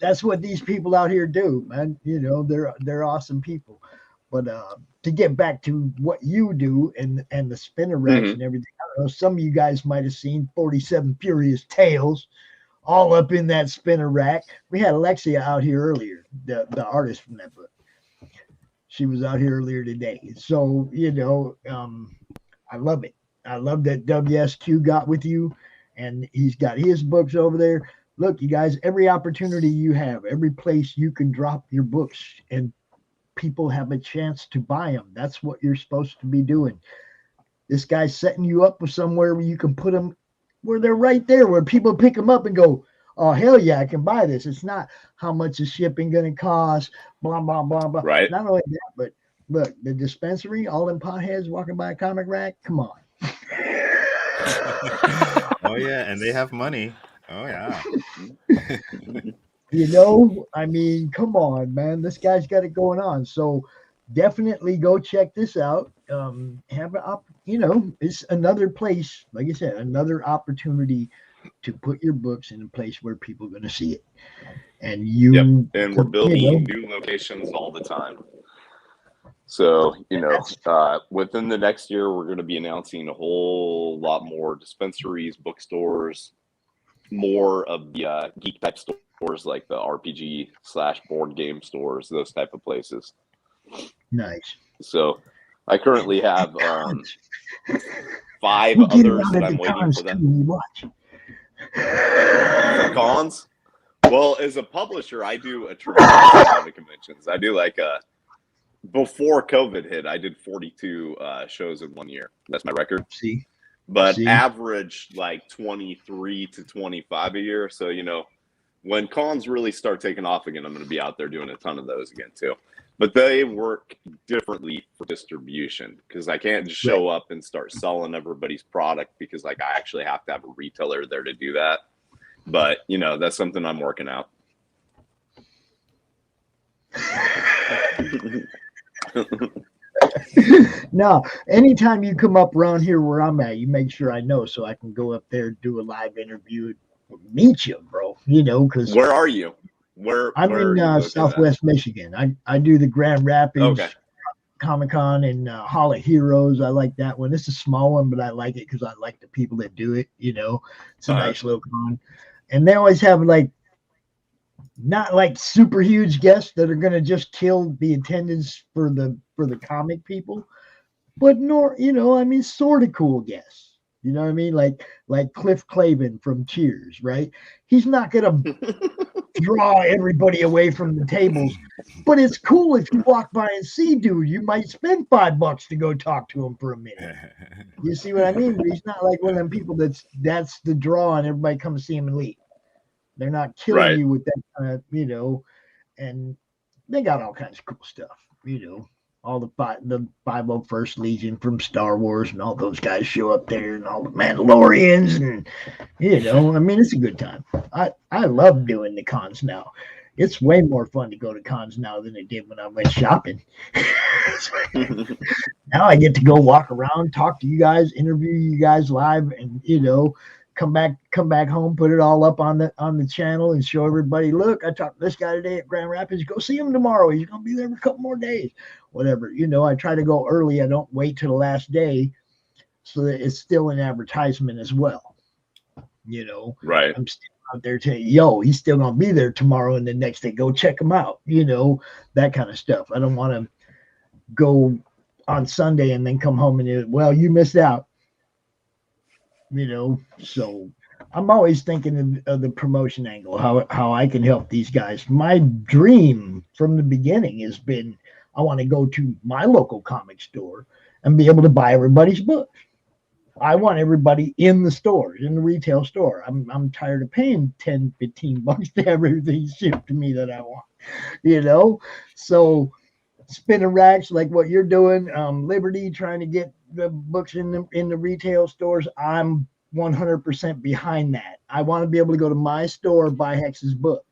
that's what these people out here do, man. You know, they're awesome people. But to get back to what you do and the spinner racks and everything, I don't know, some of you guys might have seen 47 Furious Tales all up in that spinner rack. We had Alexia out here earlier, the artist from that book. She was out here earlier today. So, you know, I love it. I love that WSQ got with you, and he's got his books over there. Look, you guys, every opportunity you have, every place you can drop your books and people have a chance to buy them. That's what you're supposed to be doing. This guy's setting you up with somewhere where you can put them where they're right there, where people pick them up and go, "Oh, hell yeah, I can buy this." It's not how much is shipping going to cost, blah, blah, blah, blah. Right. Not only that, but look, the dispensary, all them potheads walking by a comic rack, come on. Oh yeah, and they have money. Oh yeah. You know, I mean, come on, man. This guy's got it going on. So definitely go check this out. Have you know, it's another place, like I said, another opportunity to put your books in a place where people are going to see it. And you, and we're building you know, new locations all the time. So, you know, within the next year, we're going to be announcing a whole lot more dispensaries, bookstores, more of the geek type stores like the RPG/board game stores, those type of places. Nice. So I currently have 5 we get others out that at I'm the waiting cons for too, them. we watch. For cons? Well, as a publisher, I do a tremendous amount of conventions. I do like before COVID hit, I did 42 shows in 1 year. That's my record. See? But See? average like 23 to 25 a year. So, you know, when cons really start taking off again, I'm going to be out there doing a ton of those again too. But they work differently for distribution because I can't just show up and start selling everybody's product because like I actually have to have a retailer there to do that. But, you know, that's something I'm working out. Now, anytime you come up around here where I'm at, you make sure I know so I can go up there, do a live interview, meet you, bro. You know, because where are you? I'm in Southwest Michigan. I do the Grand Rapids Comic-Con and Hall of Heroes. I like that one. It's a small one, but I like it because I like the people that do it. You know, it's a nice little con. And they always have like not like super huge guests that are going to just kill the attendance for the comic people, but you know, I mean, sort of cool guests. You know what I mean? Like Cliff Clavin from Cheers, right? He's not going to draw everybody away from the tables, but it's cool if you walk by and see dude. You might spend $5 to go talk to him for a minute. You see what I mean? But he's not like one of them people that's the draw and everybody come to see him and leave. They're not killing you with that kind of, you know, and they got all kinds of cool stuff, you know. All the 501st Legion from Star Wars and all those guys show up there and all the Mandalorians and, you know, I mean, it's a good time. I love doing the cons now. It's way more fun to go to cons now than it did when I went shopping. Now I get to go walk around, talk to you guys, interview you guys live, and, you know, come back home, put it all up on the channel and show everybody, look, I talked to this guy today at Grand Rapids. Go see him tomorrow. He's going to be there for a couple more days. Whatever. You know, I try to go early. I don't wait till the last day so that it's still an advertisement as well. You know, right. I'm still out there telling you, yo, he's still going to be there tomorrow and the next day. Go check him out. You know, that kind of stuff. I don't want to go on Sunday and then come home and, well, you missed out. You know, so I'm always thinking of the promotion angle, how I can help these guys. My dream from the beginning has been I want to go to my local comic store and be able to buy everybody's books. I want everybody in the stores, in the retail store. I'm tired of paying $10, $15 to have everything shipped to me that I want, you know? So spinning racks like what you're doing, Liberty trying to get the books in the retail stores. I'm 100% behind that. I want to be able to go to my store, buy Hex's book.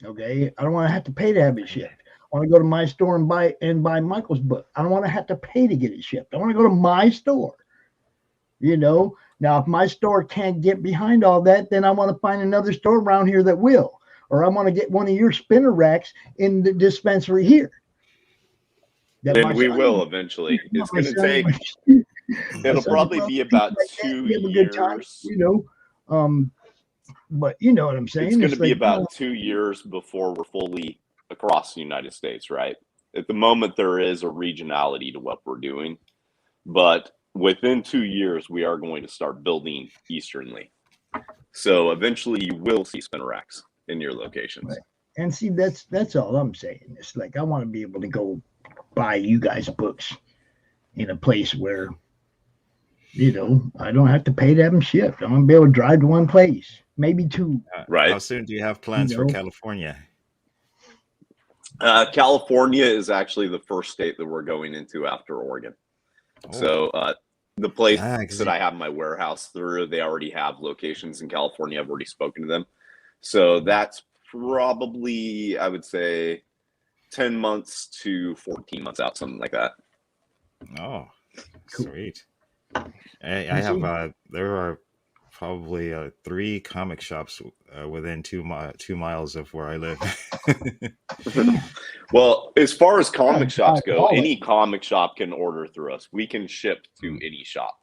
Okay. I don't want to have to pay to have it shipped. I want to go to my store and buy Michael's book. I don't want to have to pay to get it shipped. I want to go to my store. You know, now if my store can't get behind all that, then I want to find another store around here that will, or I want to get one of your spinner racks in the dispensary here. And we will eventually. It's going to take, it'll probably be about 2 years. You know, but you know what I'm saying? It's going to be about 2 years before we're fully across the United States, right? At the moment, there is a regionality to what we're doing, but within 2 years, we are going to start building easternly. So eventually you will see spinner racks in your locations. Right. And see, that's all I'm saying. It's like, I want to be able to go buy you guys books in a place where, you know, I don't have to pay to have them shipped. I'm going to be able to drive to one place, maybe two. Right. How soon do you have plans for California? California is actually the first state that we're going into after Oregon. So the place that I have my warehouse through, they already have locations in California. I've already spoken to them. So that's probably, I would say, 10 months to 14 months out, something like that. Oh, sweet. I have, there are probably 3 comic shops within 2 miles of where I live. Well, as far as comic shops go, any comic shop can order through us. We can ship to any shop.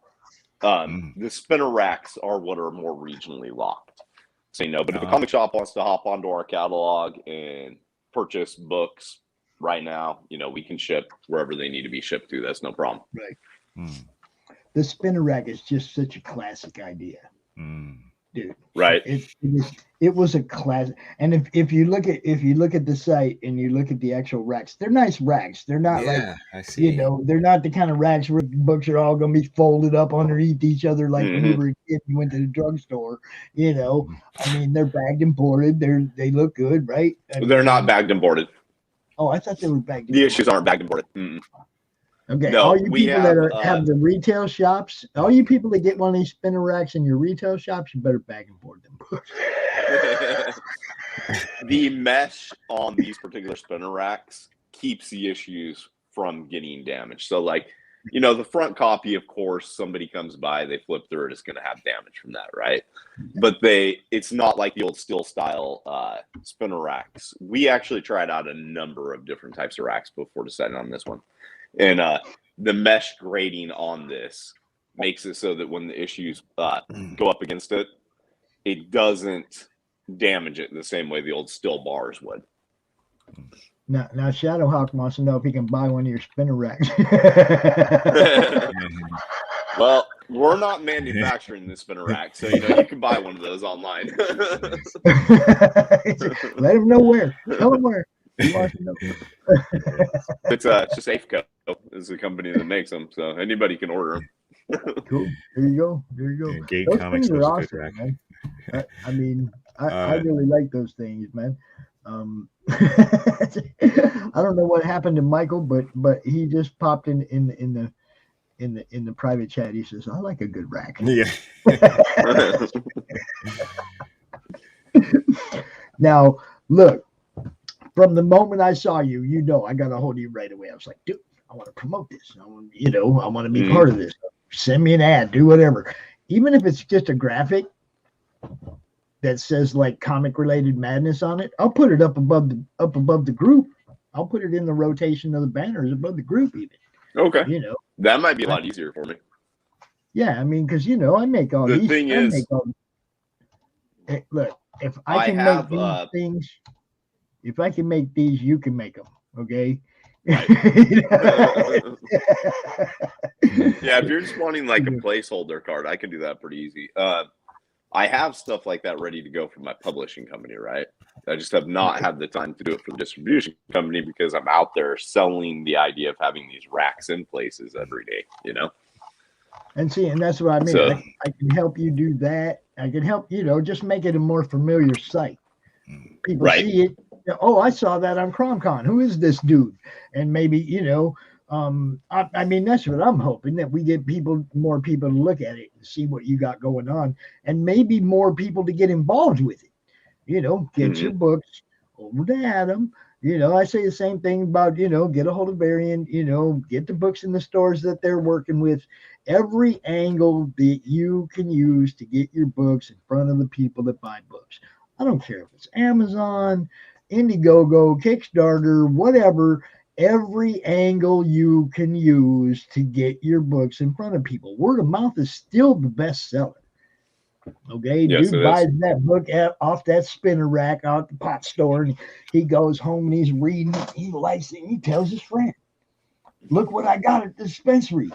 The spinner racks are what are more regionally locked. So, you know, but if a comic shop wants to hop onto our catalog and purchase books right now, you know, we can ship wherever they need to be shipped to. That's no problem. Right. The spinner rack is just such a classic idea. Dude, right? It was a class, and if you look at the site and you look at the actual racks, they're nice racks. They're not I see. you know, they're not the kind of racks where books are all going to be folded up underneath each other like when you were a kid and you went to the drugstore. You know, I mean, they're bagged and boarded. They look good, right? They're not bagged and boarded. Oh, I thought they were bagged. The issues aren't bagged and boarded. Okay, no, all you people that have the retail shops, all you people that get one of these spinner racks in your retail shops, you better bag and board them books. The mesh on these particular spinner racks keeps the issues from getting damaged. So, like, you know, the front copy, of course, somebody comes by, they flip through it, it's going to have damage from that, right? But it's not like the old steel style spinner racks. We actually tried out a number of different types of racks before deciding on this one. And the mesh grating on this makes it so that when the issues go up against it, it doesn't damage it in the same way the old steel bars would. Now Shadowhawk wants to know if he can buy one of your spinner racks. Well, we're not manufacturing the spinner rack, so you know you can buy one of those online. Let him know where. Tell him where. It's just Safeco is the company that makes them, so anybody can order them. Cool. There you go. Yeah, Gate those Comics things are was a good awesome, rack. man. I mean, I really like those things, man. I don't know what happened to Michael, but he just popped in the private chat. He says, "I like a good rack." Yeah. Now, look. From the moment I saw you, you know, I got a hold of you right away. I was like, dude, I want to promote this. I want to be part of this. Send me an ad, do whatever. Even if it's just a graphic that says like comic related madness on it, I'll put it up above the group. I'll put it in the rotation of the banners above the group even. Okay. You know, that might be a lot easier for me. Yeah, I mean, because you know, I make all these. The thing is, look, if I can make these things. If I can make these, you can make them. Okay. Yeah, if you're just wanting like a placeholder card, I can do that pretty easy. I have stuff like that ready to go for my publishing company, right? I just have not had the time to do it for the distribution company because I'm out there selling the idea of having these racks in places every day, you know? And see, and that's what I mean. So- I can help you do that. I can help, just make it a more familiar site. People Right. see it. Oh, I saw that on CRoM CoN. Who is this dude? And maybe, I mean, that's what I'm hoping, that we get more people to look at it and see what you got going on, and maybe more people to get involved with it. Get your books over to Adam. I say the same thing about, get a hold of Varian, get the books in the stores that they're working with. Every angle that you can use to get your books in front of the people that buy books. I don't care if it's Amazon, Indiegogo, Kickstarter, whatever. Every angle you can use to get your books in front of people. Word of mouth is still the best seller. Okay, Yes, dude it buys is. that book off that spinner rack out at the pot store, and he goes home and he's reading it. He likes it. And he tells his friend, "Look what I got at the dispensary."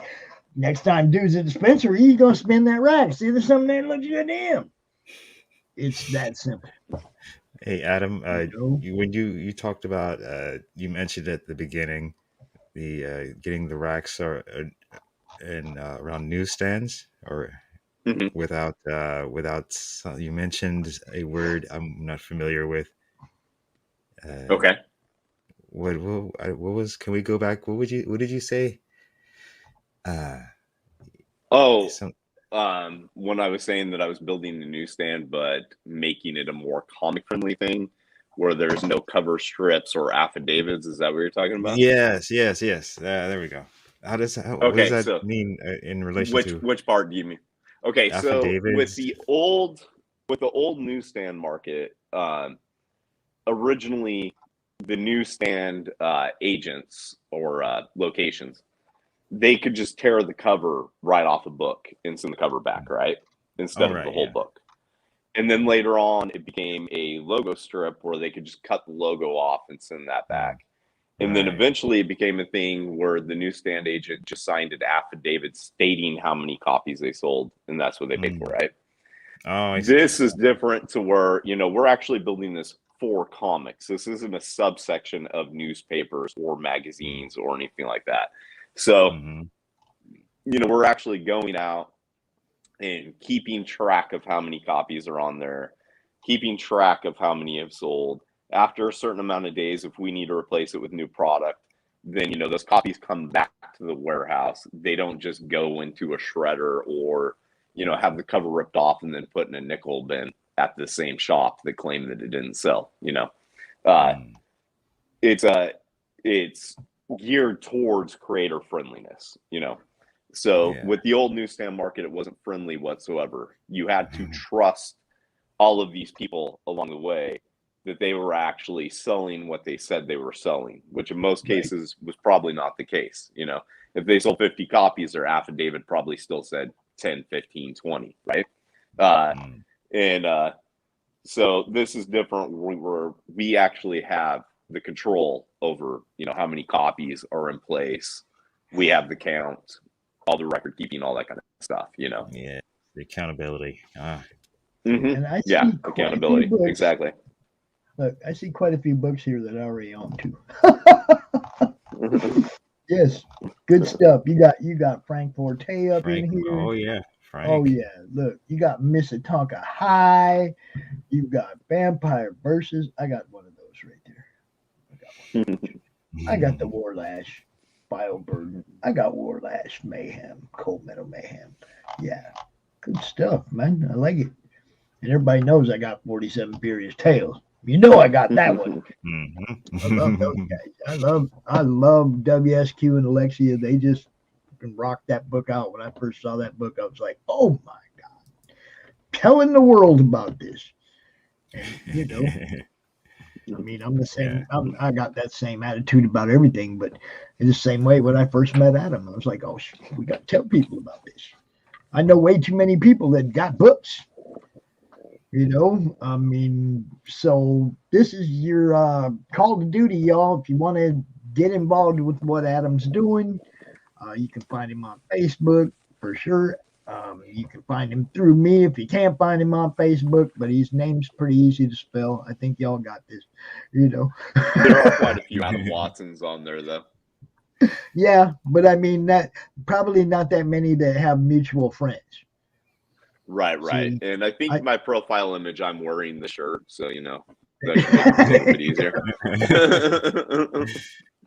Next time dude's at the dispensary, he's gonna spin that rack. See, there's something there that looks good to him. It's that simple. Hey Adam, when you talked about you mentioned at the beginning the getting the racks in around newsstands or without you mentioned a word I'm not familiar with. Okay. What was? Can we go back? What did you say? When I was saying that I was building a newsstand, but making it a more comic-friendly thing, where there's no cover strips or affidavits. Is that what you're talking about? Yes. There we go. What does that mean in relation to which part do you mean? Okay, so with the old newsstand market, originally the newsstand agents or locations, they could just tear the cover right off a book and send the cover back, right? Instead of the whole book. And then later on, it became a logo strip where they could just cut the logo off and send that back. And then eventually it became a thing where the newsstand agent just signed an affidavit stating how many copies they sold, and that's what they paid for, right? This is different to where, we're actually building this for comics. This isn't a subsection of newspapers or magazines or anything like that. So, we're actually going out and keeping track of how many copies are on there, keeping track of how many have sold. After a certain amount of days, if we need to replace it with new product, then, those copies come back to the warehouse. They don't just go into a shredder or, have the cover ripped off and then put in a nickel bin at the same shop that claimed that it didn't sell, It's geared towards creator friendliness, So with the old newsstand market, it wasn't friendly whatsoever. You had to trust all of these people along the way that they were actually selling what they said they were selling, which in most cases was probably not the case. If they sold 50 copies, their affidavit probably still said 10, 15, 20, right? So this is different where we actually have the control over, how many copies are in place. We have the count, all the record keeping, all that kind of stuff, Yeah, the accountability. And I see accountability, exactly. Look, I see quite a few books here that I already own too. Yes, good stuff. You got Frank Forte up in here. Oh yeah, Frank. Oh yeah, look, you got Minnetonka High. You got Vampire Versus. I got one of those right there. I got the Warlash Bioburden. I got Warlash Mayhem, Cold Metal Mayhem. Yeah, good stuff, man. I like it. And everybody knows I got 47 Furious Tales. I got that one. I love those guys. I love WSQ and Alexia. They just rocked that book out. When I first saw that book, I was like, oh my God. Telling the world about this. And, I'm the same. I got that same attitude about everything, but in the same way when I first met Adam, I was like, oh, we got to tell people about this. I know way too many people that got books. So this is your call to duty, y'all. If you want to get involved with what Adam's doing, you can find him on Facebook for sure. You can find him through me if you can't find him on Facebook, but his name's pretty easy to spell. I think y'all got this, There are quite a few Adam Watsons on there, though. Yeah, but I mean that probably not that many that have mutual friends. Right. See, And I think my profile image, I'm wearing the shirt, so that should make it a little bit easier.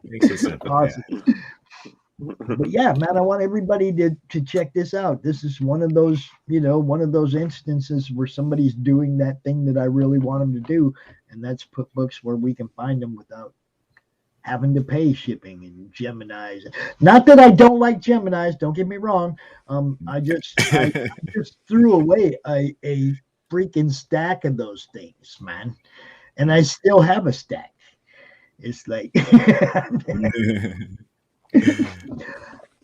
Makes it simple. Awesome. But yeah, man, I want everybody to check this out. This is one of those, one of those instances where somebody's doing that thing that I really want them to do, and that's put books where we can find them without having to pay shipping and Geminis. Not that I don't like Geminis, don't get me wrong. I just threw away a freaking stack of those things, man, and I still have a stack. It's like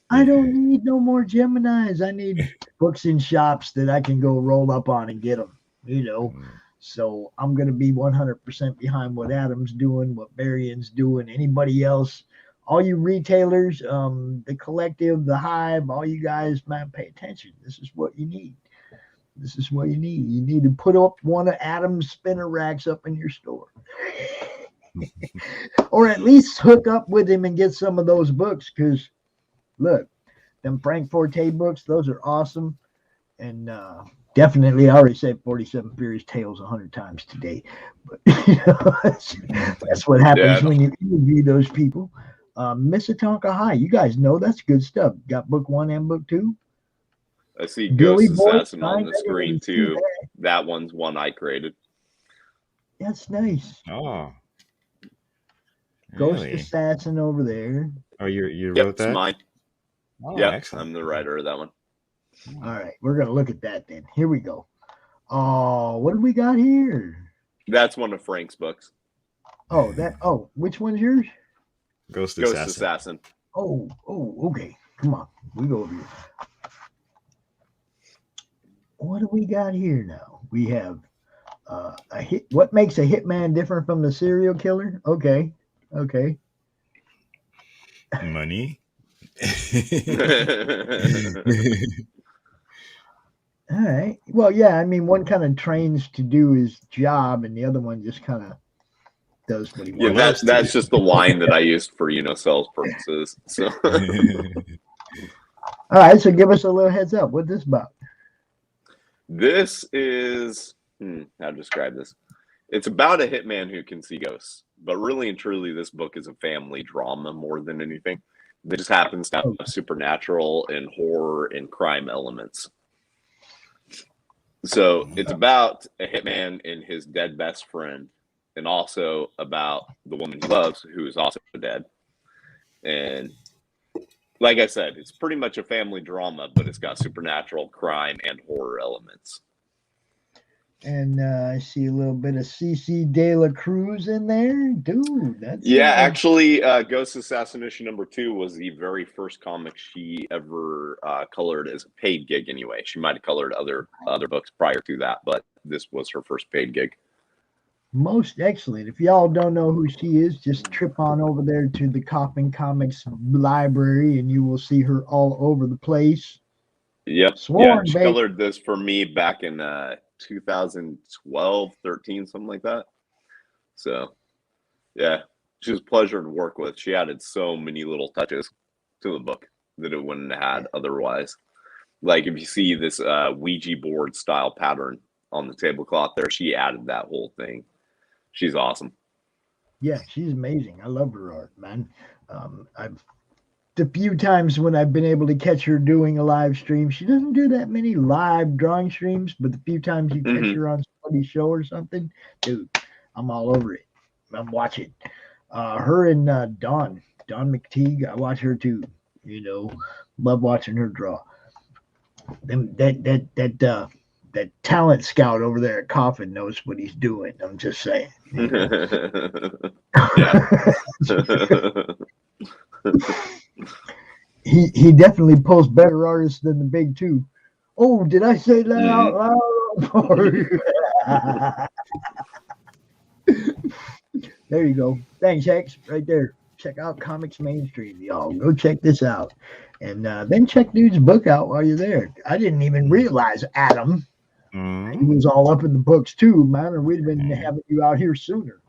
I don't need no more Geminis. I need books in shops that I can go roll up on and get them, So I'm going to be 100% behind what Adam's doing, what Barion's doing, anybody else, all you retailers, the collective, the hive, all you guys, man, pay attention. This is what you need. This is what you need. You need to put up one of Adam's spinner racks up in your store. Or at least hook up with him and get some of those books, because look, them Frank Forte books, those are awesome. And definitely, I already said 47 Furious Tales 100 times today, but that's what happens when you interview those people. Misatonka High, you guys know that's good stuff. Got book 1 and book 2. I see Billy Ghost Boy, Assassin on the screen too. That one's one I created. That's nice. Oh, Ghost really? Assassin over there. Oh, you Yep, wrote it's that? mine. Oh, Yeah, excellent. I'm the writer of that one. All right, we're gonna look at that then. Here we go. Oh, what do we got here? That's one of Frank's books. Oh, which one's yours? Ghost Assassin. Oh, okay. Come on, we go over here. What do we got here now? We have a hit. What makes a hitman different from the serial killer? Okay. Money. All right. Well, yeah. I mean, one kind of trains to do his job, and the other one just kind of does what he wants. Yeah, that's just the line that I used for sales purposes. So. All right. So give us a little heads up. What's this about? This is how to describe this. It's about a hitman who can see ghosts, but really and truly, this book is a family drama more than anything. It just happens to have supernatural and horror and crime elements. So it's about a hitman and his dead best friend, and also about the woman he loves, who is also dead. And like I said, it's pretty much a family drama, but it's got supernatural, crime, and horror elements. And I see a little bit of CC De La Cruz in there. Dude, that's Actually, Ghost Assassination #2 was the very first comic she ever colored as a paid gig anyway. She might have colored other books prior to that, but this was her first paid gig. most excellent. If y'all don't know who she is, just trip on over there to the Coffin Comics library and you will see her all over the place. Yep. Swan, she baby. colored this for me back in 2012, 13, something like that. So, yeah, she was a pleasure to work with. She added so many little touches to the book that it wouldn't have had otherwise. Like if you see this Ouija board style pattern on the tablecloth there, she added that whole thing. She's awesome. Yeah, she's amazing. I love her art, man. The few times when I've been able to catch her doing a live stream, she doesn't do that many live drawing streams, but the few times you catch her on somebody's show or something, dude, I'm all over it. I'm watching. Her and Dawn McTeague, I watch her too. You know, love watching her draw. That talent scout over there at Coffin knows what he's doing. I'm just saying. You know? He definitely pulls better artists than the big two. Oh, did I say that out loud? There you go. Thanks, Hex. Right there. Check out Comics Mainstream, y'all. Go check this out. And then check dude's book out while you're there. I didn't even realize Adam. He was all up in the books too, man, or we'd have been having you out here sooner.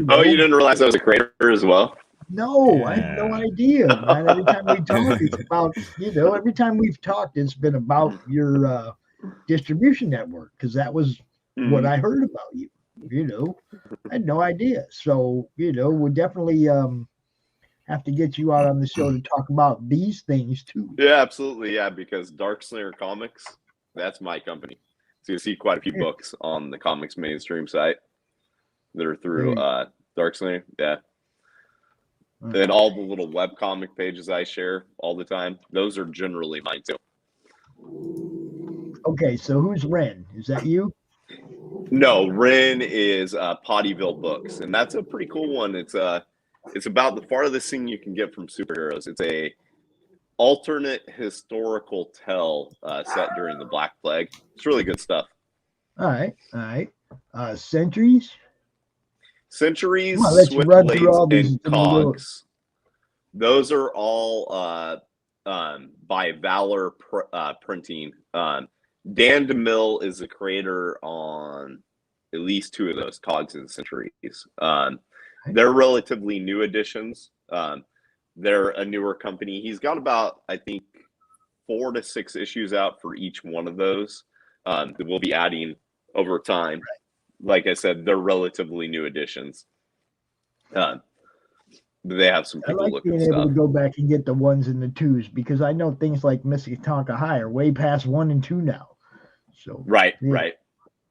Oh, you didn't realize I was a creator as well? No, I had no idea, man. Every time we talk, it's about, every time we've talked, it's been about your distribution network, because that was what I heard about you. I had no idea. So, we'll definitely have to get you out on the show to talk about these things too. Yeah, absolutely. Yeah, because Dark Slayer Comics, that's my company. So you see quite a few books on the Comics Mainstream site that are through Dark Slayer. Yeah. And all the little web comic pages I share all the time, those are generally mine too. Okay, so who's Ren? Is that you? No, Ren is Pottyville Books, and that's a pretty cool one. It's about the farthest thing you can get from superheroes. It's a alternate historical tale set during the Black Plague. It's really good stuff. All right. Centuries? Centuries, Switchblades, and Cogs. Those are all by Valor Printing. Dan DeMille is the creator on at least two of those, Cogs and Centuries. They're relatively new editions. They're a newer company. He's got about, I think, 4 to 6 issues out for each one of those that we'll be adding over time. Like I said, they're relatively new editions. They have some people looking being able to go back and get the 1s and the 2s, because I know things like Miskatonic High are way past 1 and 2 now. So right.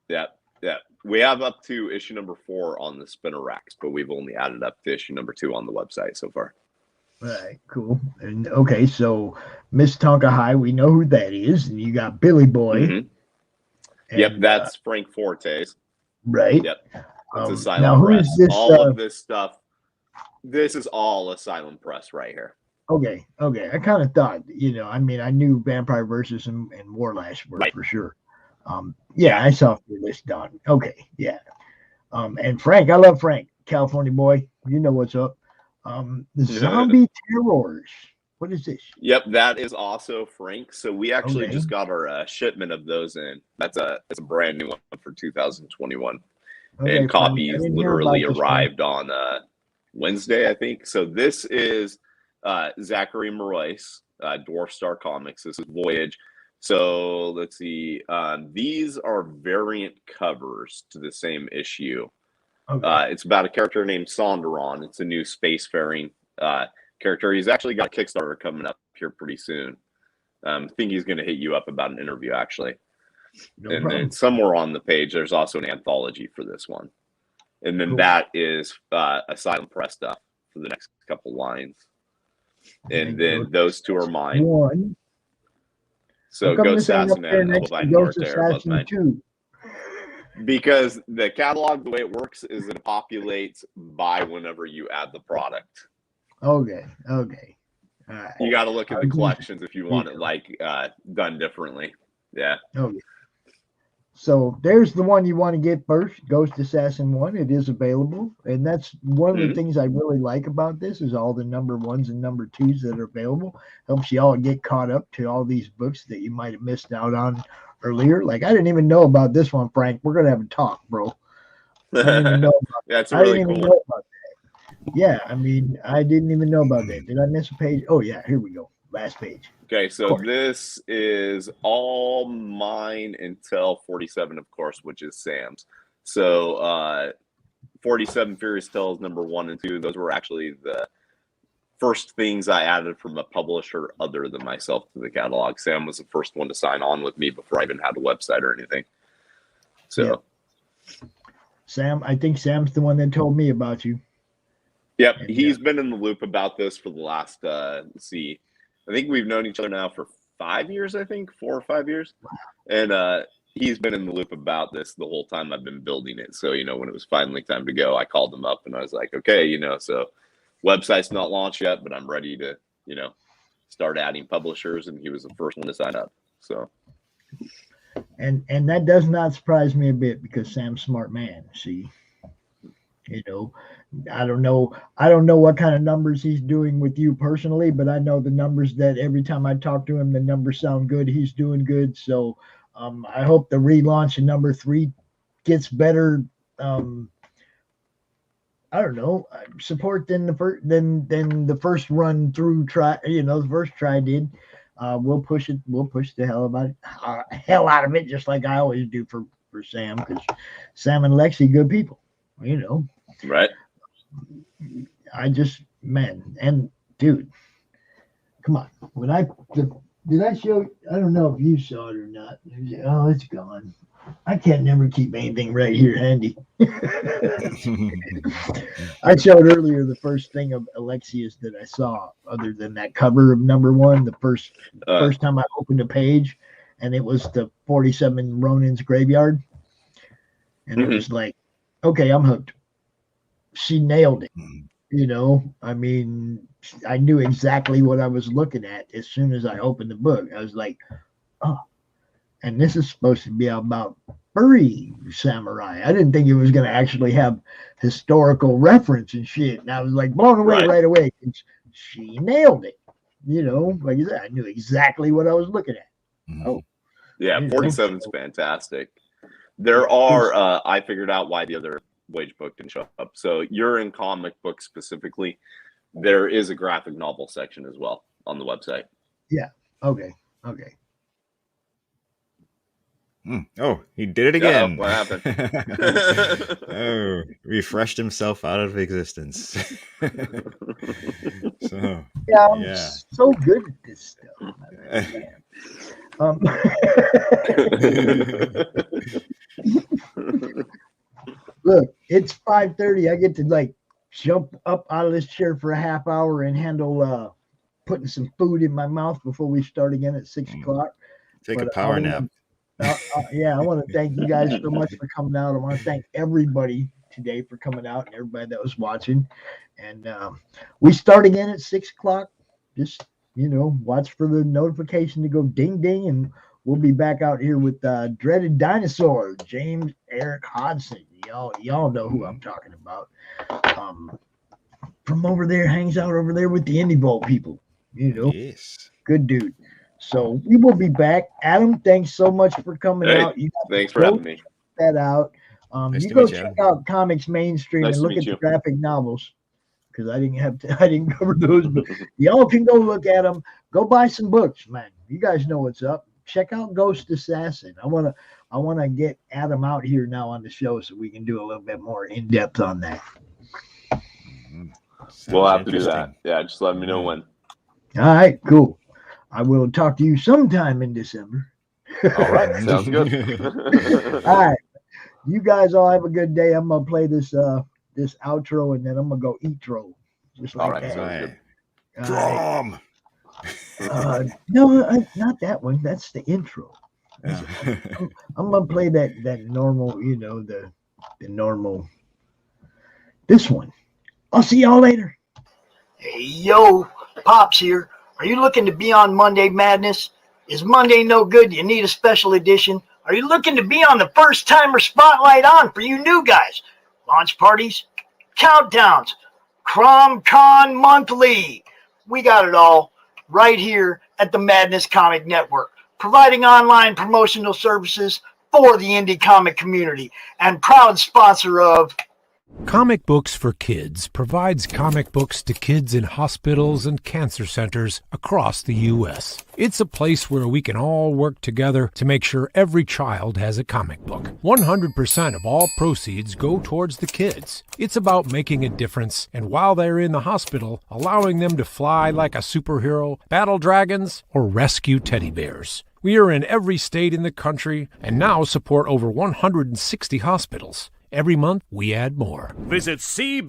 Yeah. We have up to issue number 4 on the spinner racks, but we've only added up to issue number 2 on the website so far. Right, cool. And okay, so Miss Tonka High, we know who that is, and you got Billy Boy. Mm-hmm. Yep, that's Frank Fortes. Right. Yep. It's Asylum now who Press. is this? All of this stuff. This is all Asylum Press right here. Okay. I kind of thought, I knew Vampire Versus and Warlash were for sure. I saw this done. Okay, yeah. And Frank, I love Frank, California boy. You know what's up. The Zombie Terrors. What is this? Yep, that is also Frank. So we actually just got our shipment of those in. That's a brand new one for 2021. And copies literally arrived on Wednesday, I think. So this is Zachary Moraes, Dwarf Star Comics. This is Voyage. So let's see. These are variant covers to the same issue. It's about a character named Sonderon. It's a new spacefaring character. He's actually got a Kickstarter coming up here pretty soon. I think he's going to hit you up about an interview, actually. And then somewhere on the page, there's also an anthology for this one. And then that is Asylum Press stuff for the next couple lines. And then those two are mine. So Ghost Assassin and Ohbaig are both mine. Because the catalog, the way it works is it populates by whenever you add the product. Okay. All right. You got to look at the collections if you want it done differently. Yeah. Okay. So there's the one you want to get first, Ghost Assassin 1. It is available, and that's one of the things I really like about this is all the number 1s and number 2s that are available. Helps you all get caught up to all these books that you might have missed out on earlier. Like I didn't even know about this one, Frank. We're gonna have a talk, bro. I didn't even know about That's really cool. Know about that. Yeah, I didn't even know about that. Did I miss a page? Oh yeah, here we go. Last page. Okay, so this is all mine until 47, of course, which is Sam's. So 47 Furious Tales number 1 and 2, those were actually the first things I added from a publisher other than myself to the catalog. Sam was the first one to sign on with me before I even had a website or anything. So Sam, I think Sam's the one that told me about you. Yep, he's been in the loop about this for the last, let's see, I think we've known each other now for 5 years, I think, 4 or 5 years. And he's been in the loop about this the whole time I've been building it. So, when it was finally time to go, I called him up and I was like, okay, so website's not launched yet, but I'm ready to, start adding publishers. And he was the first one to sign up. So. And that does not surprise me a bit because Sam's a smart man. See, I don't know what kind of numbers he's doing with you personally, but I know the numbers that every time I talk to him, the numbers sound good. He's doing good. So I hope the relaunch of number 3 gets better. I I don't know, support than the first run through try. The first try did. We'll push it. We'll push the hell out of it, just like I always do for Sam, because Sam and Lexi, good people. Right. I just, and dude, come on. Did I show? I don't know if you saw it or not. Oh, it's gone. I can't never keep anything right here handy. I showed earlier the first thing of Alexia's that I saw, other than that cover of #1, the first time I opened a page, and it was the 47 Ronin's graveyard. And it was like, okay, I'm hooked. She nailed it. I mean, I knew exactly what I was looking at as soon as I opened the book. I was like, oh. And this is supposed to be about furry samurai. I didn't think it was going to actually have historical reference and shit. And I was like blown away right away. She nailed it. Like I said, I knew exactly what I was looking at. Oh, yeah, 47's fantastic. There are, I figured out why the other Wage book didn't show up. So you're in comic book specifically. There is a graphic novel section as well on the website. Yeah. Okay. Oh, he did it again. What happened? Oh, refreshed himself out of existence. So, I'm so good at this stuff. Look, it's 5:30. I get to jump up out of this chair for a half hour and handle putting some food in my mouth before we start again at 6 o'clock. Take a power nap. I want to thank you guys so much for coming out. I want to thank everybody today for coming out and everybody that was watching. And we start again at 6 o'clock. Just, watch for the notification to go ding, ding. And we'll be back out here with Dreaded Dinosaur, James Eric Hodson. Y'all know who I'm talking about. From over there, hangs out over there with the Indie Vault people. Yes. Good dude. So we will be back. Adam, thanks so much for coming out. Thanks for having me. That out. You go check out Comics Mainstream and look at the graphic novels, because I didn't cover those, but y'all can go look at them. Go buy some books, man. You guys know what's up. Check out Ghost Assassin. I wanna get Adam out here now on the show so we can do a little bit more in depth on that. We'll have to do that. Yeah, just let me know when. All right, cool. I will talk to you sometime in December. All right, sounds good. All right, you guys all have a good day. I'm gonna play this outro, and then I'm gonna go intro. Just like that. Sounds good. CRoM. No, not that one. That's the intro. I'm gonna play that normal, the normal. This one. I'll see y'all later. Hey, yo, Pops here. Are you looking to be on Monday Madness? Is Monday no good? You need a special edition? Are you looking to be on the first timer spotlight on for you new guys? Launch parties, countdowns, CRoM CoN monthly. We got it all right here at the Madness Comic Network, providing online promotional services for the indie comic community and proud sponsor of Comic Books for Kids provides comic books to kids in hospitals and cancer centers across the U.S. It's a place where we can all work together to make sure every child has a comic book. 100% of all proceeds go towards the kids. It's about making a difference, and while they're in the hospital, allowing them to fly like a superhero, battle dragons, or rescue teddy bears. We are in every state in the country and now support over 160 hospitals. Every month, we add more. Visit